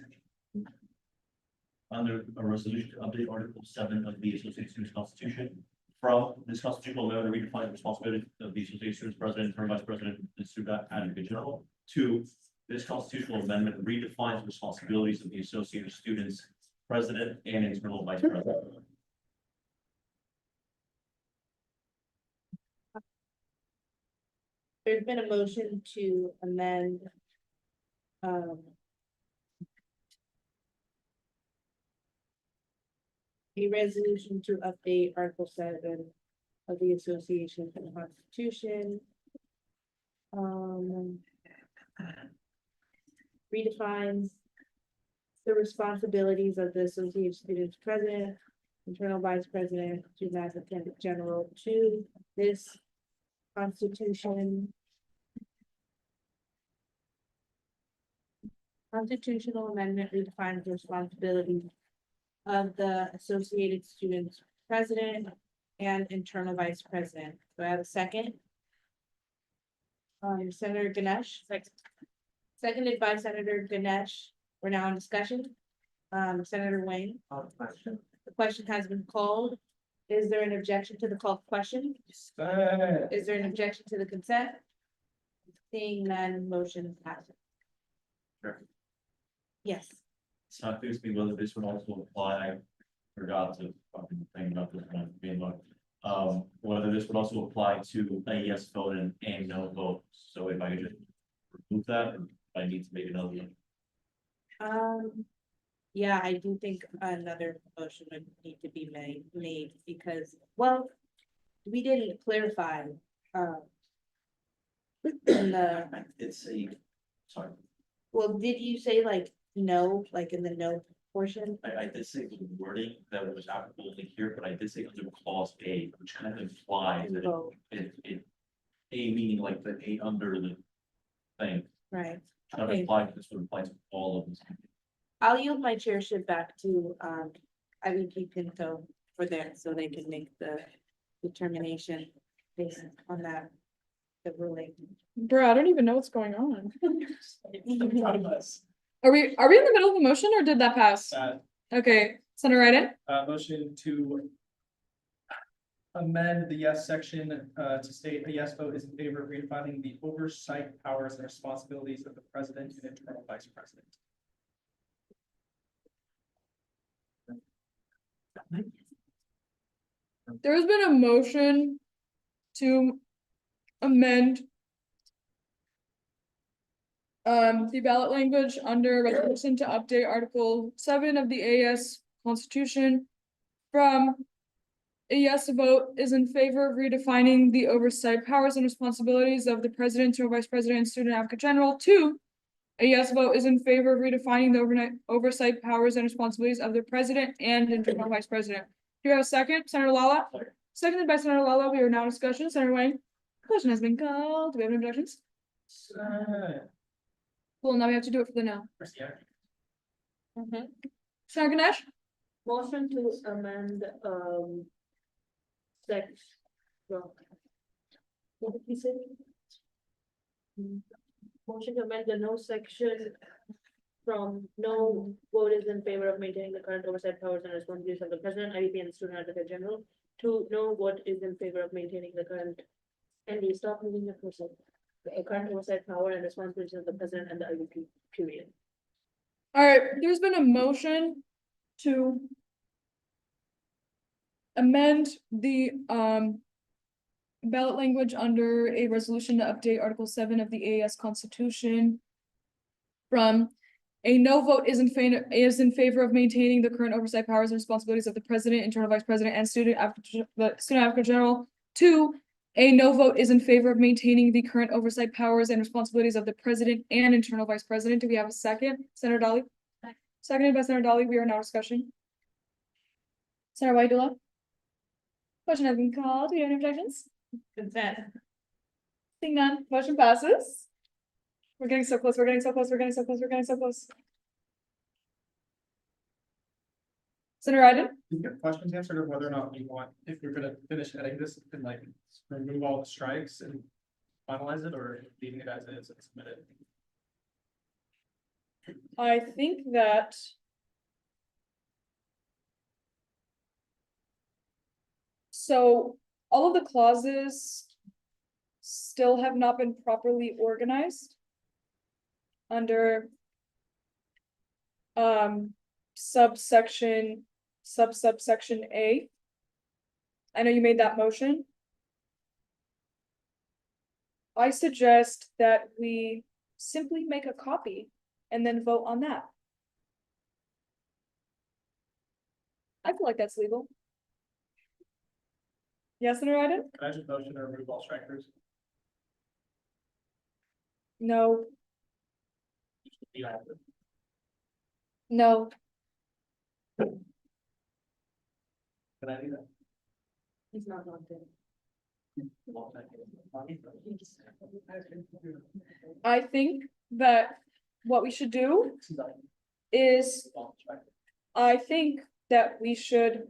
Under a resolution to update Article 7 of the Associated Students Constitution. From this constitutional amendment, redefine the responsibility of the Associated Students President, interim vice president, and student advocate general. 2, this constitutional amendment redefines the responsibilities of the Associated Students President and internal vice president. There's been a motion to amend. A resolution to update Article 7 of the Association of the Constitution. Redefines the responsibilities of the Associated Students President, internal vice president, student advocate general to this Constitution. Constitutional amendment redefines the responsibilities of the Associated Students President and internal vice president. Do I have a second? Senator Ganesh. Seconded by Senator Ganesh. We're now in discussion. Senator Wayne. The question has been called. Is there an objection to the called question? Is there an objection to the consent? Seeing none, motion passes. Sure. Yes. It's not clear to me whether this would also apply, I forgot to think about this one being like, whether this would also apply to a yes vote and a no vote. So if I could just remove that, or if I need to make another one. Yeah, I do think another motion would need to be made because, well, we didn't clarify. In the, It's a, sorry, well, did you say like no, like in the no portion? I did say the wording that was applicable only here, but I did say under clause A, which kind of implies that it A meaning like the A under the thing. Right. Kind of Okay. implies this would apply to all of them. I'll yield my chairship back to IVP Pinto for that, so they can make the determination based on that. The ruling. Bro, I don't even know what's going on. Are we in the middle of the motion or did that pass? Okay, Senator Raiden, Motion to amend the yes section, to state a yes vote is in favor of redefining the oversight powers and responsibilities of the president and internal vice president. there's been a motion to amend the ballot language under resolution to update Article 7 of the AS Constitution from a yes vote is in favor of redefining the oversight powers and responsibilities of the president, internal vice president, and student advocate general to a yes vote is in favor of redefining the oversight powers and responsibilities of the president and internal vice president. Do you have a second, Senator Lala? Seconded by Senator Lala. We are now discussion. Senator Wayne, question has been called. Do we have any objections? Cool, now we have to do it for the no. Senator Ganesh? Motion to amend, well, what did we say? Motion to amend the no section from no vote is in favor of maintaining the current oversight powers and responsibilities of the president, IVP, and the student advocate general, to no vote is in favor of maintaining the current, and we stop moving the person. The current oversight power and responsibilities of the president and the IVP, period. All right, there's been a motion to amend the ballot language under a resolution to update Article 7 of the AS Constitution from a no vote is in favor of maintaining the current oversight powers and responsibilities of the president, internal vice president, and student advocate general to a no vote is in favor of maintaining the current oversight powers and responsibilities of the president and internal vice president. Do we have a second? Senator Dolly? Seconded by Senator Dolly. We are now discussing. Senator Waidula? Question has been called. Do you have any objections? Consent. Seeing none, motion passes. We're getting so close, we're getting so close, we're getting so close, we're getting so close. Senator Iden? You get questions answered of whether or not you want, if you're gonna finish editing this and like remove all the strikes and finalize it, or leaving it as is and submit it. I think that so all of the clauses still have not been properly organized under subsection A. I know you made that motion. I suggest that we simply make a copy and then vote on that. I feel like that's legal. Yes, Senator Iden? Can I just motion to remove all strikers? No. No. Can I do that? He's not logged in. I think that what we should do is, I think that we should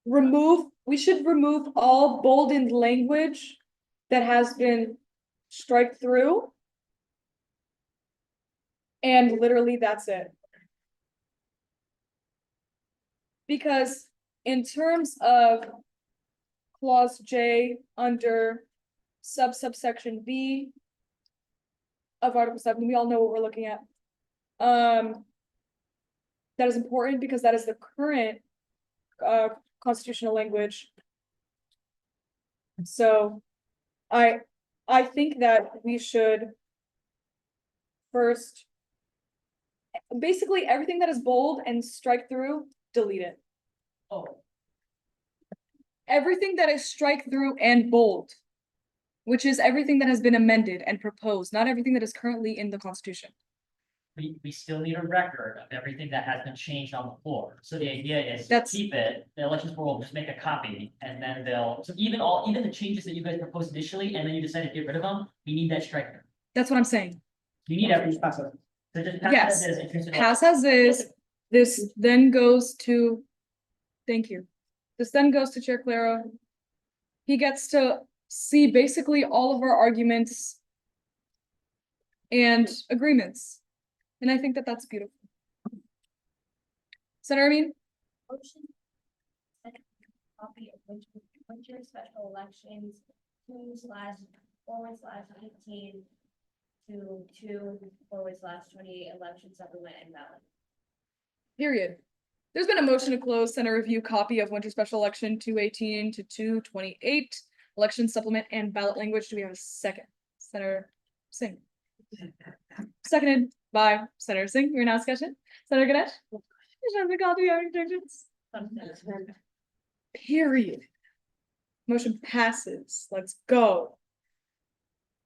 remove all boldened language that has been strike through. And literally that's it. Because in terms of clause J under subsection B of Article 7, we all know what we're looking at. That is important because that is the current constitutional language. So I think that we should first, basically everything that is bold and strike through, delete it. Oh, Everything that is strike through and bold, which is everything that has been amended and proposed, not everything that is currently in the Constitution. we still need a record of everything that has been changed on the floor. So the idea is to That's- keep it, the elections board will just make a copy and then so even the changes that you guys proposed initially, and then you decided to get rid of them, we need that strike through. That's what I'm saying. You need every. So just pass Yes, it as is, introduce it all. pass as is. This then goes to, thank you. This then goes to Chair Clara. He gets to see basically all of our arguments and agreements. And I think that that's beautiful. Senator Amin? Motion. Copy of winter special elections, 2/4/18 to 2/28 election supplement and ballot. Period. There's been a motion to close Senate review copy of winter special election 2/18 to 2/28 election supplement and ballot language. Do we have a second? Senator Singh. Seconded by Senator Singh. We're now discussion. Senator Ganesh? Do you have any objections? Period. Motion passes. Let's go.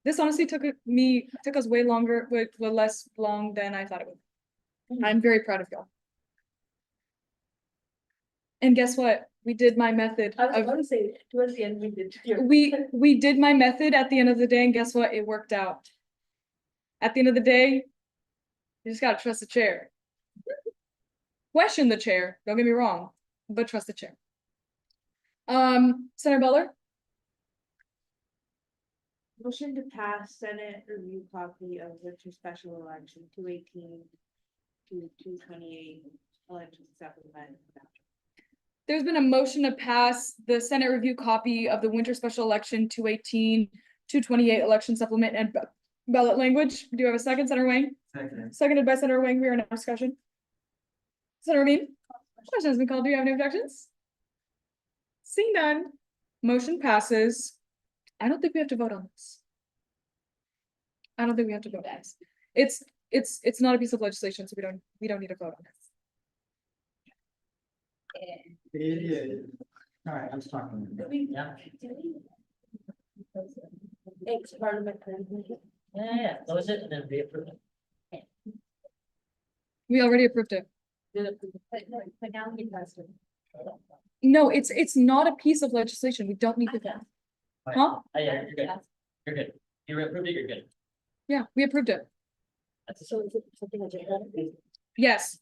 This honestly took us way longer, way less long than I thought it would. I'm very proud of y'all. And guess what? We did my method. I was going to say, towards the end, we did. We did my method at the end of the day, and guess what? It worked out. At the end of the day, you just gotta trust the chair. Question the chair, don't get me wrong, but trust the chair. Senator Butler? Motion to pass Senate review copy of winter special election 2/18 to 2/28 election supplement. There's been a motion to pass the Senate review copy of the winter special election 2/18, 2/28 election supplement and ballot language. Do you have a second, Senator Wang? Second. Seconded by Senator Wang. We are in discussion. Senator Amin? Question has been called. Do you have any objections? Seeing none, motion passes. I don't think we have to vote on this. I don't think we have to vote on this. It's not a piece of legislation, so we don't need to vote on this. All right, I'm talking. Thanks, Parliament. Yeah, close it and then reapprove it. We already approved it. But now we passed it. No, it's not a piece of legislation. We don't need to vote. Huh? Oh, yeah, you're good. You're good. You reapproved it, you're good. Yeah, we approved it. So is it something that you Yes.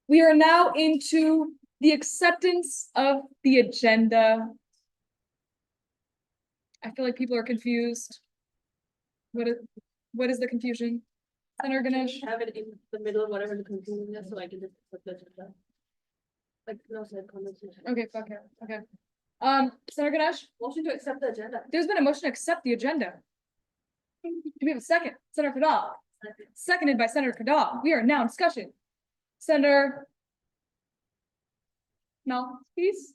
We are now into the acceptance of the agenda. I feel like people are confused. What is the confusion? Senator Ganesh? have it in the middle of whatever the confusion is, so I can just put that. Like, no said conversation. Okay, fuck it, okay. Senator Ganesh, Motion to accept the agenda. there's been a motion to accept the agenda. Do we have a second? Senator Kadal, seconded by Senator Kadal. We are now in discussion. Senator Malhees?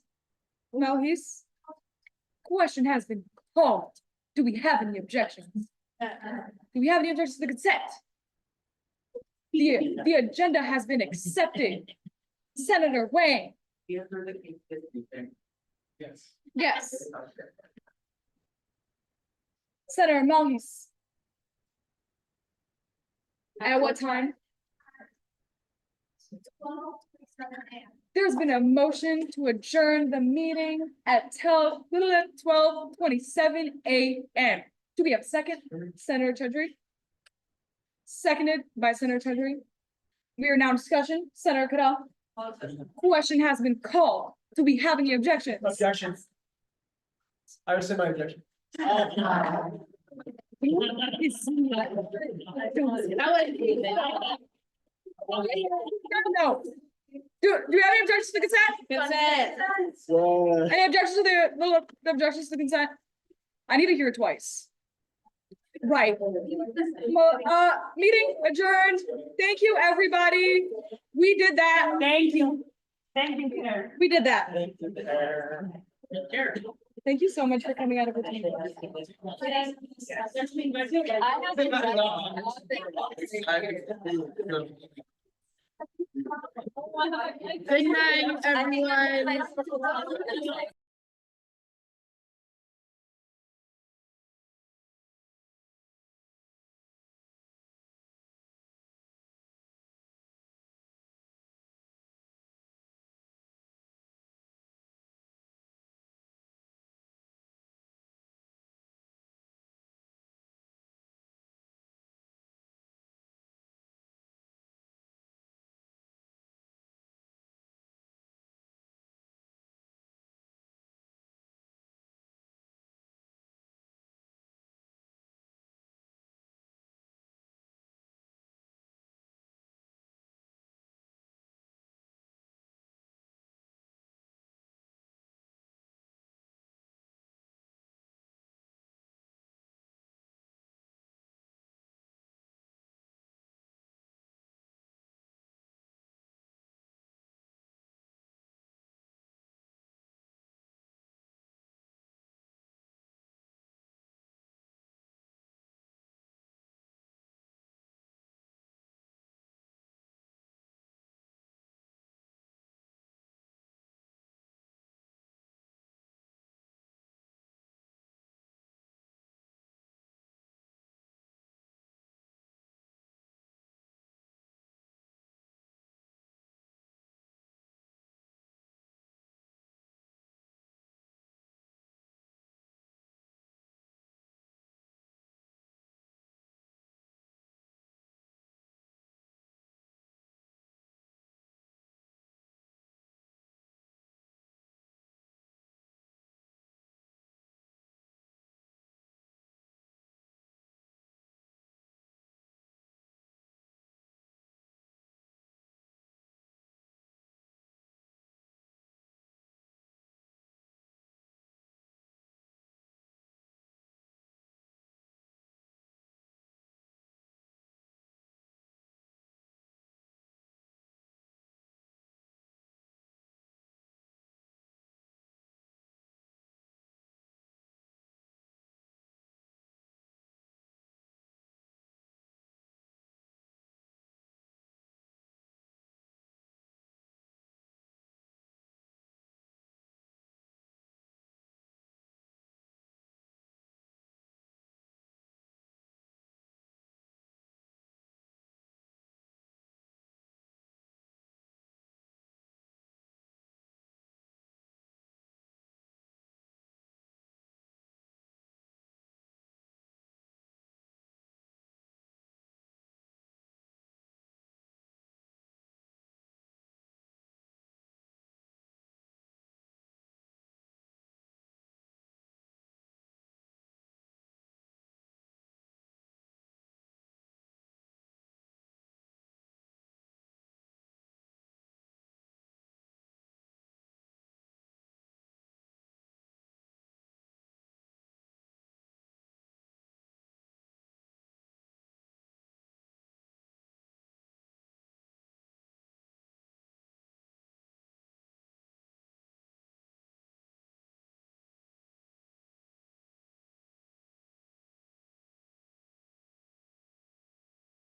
Question has been called. Do we have any objections? Do we have any objections to the consent? The agenda has been accepted. Senator Wang? Yes. Yes. Senator Malhees? At what time? There's been a motion to adjourn the meeting at 12:27 a.m. Do we have a second? Senator Chudry? Seconded by Senator Chudry. We are now in discussion. Senator Kadal? Question has been called. Do we have any objections? Objections. I rescind my objection. No. Do we have any objections to the consent? Any objections to the objections to the consent? I need to hear it twice. Right. Meeting adjourned. Thank you, everybody. We did that. Thank you. Thank you, Peter. We did that. Here. Thank you so much for coming out of your time. Good night, everyone.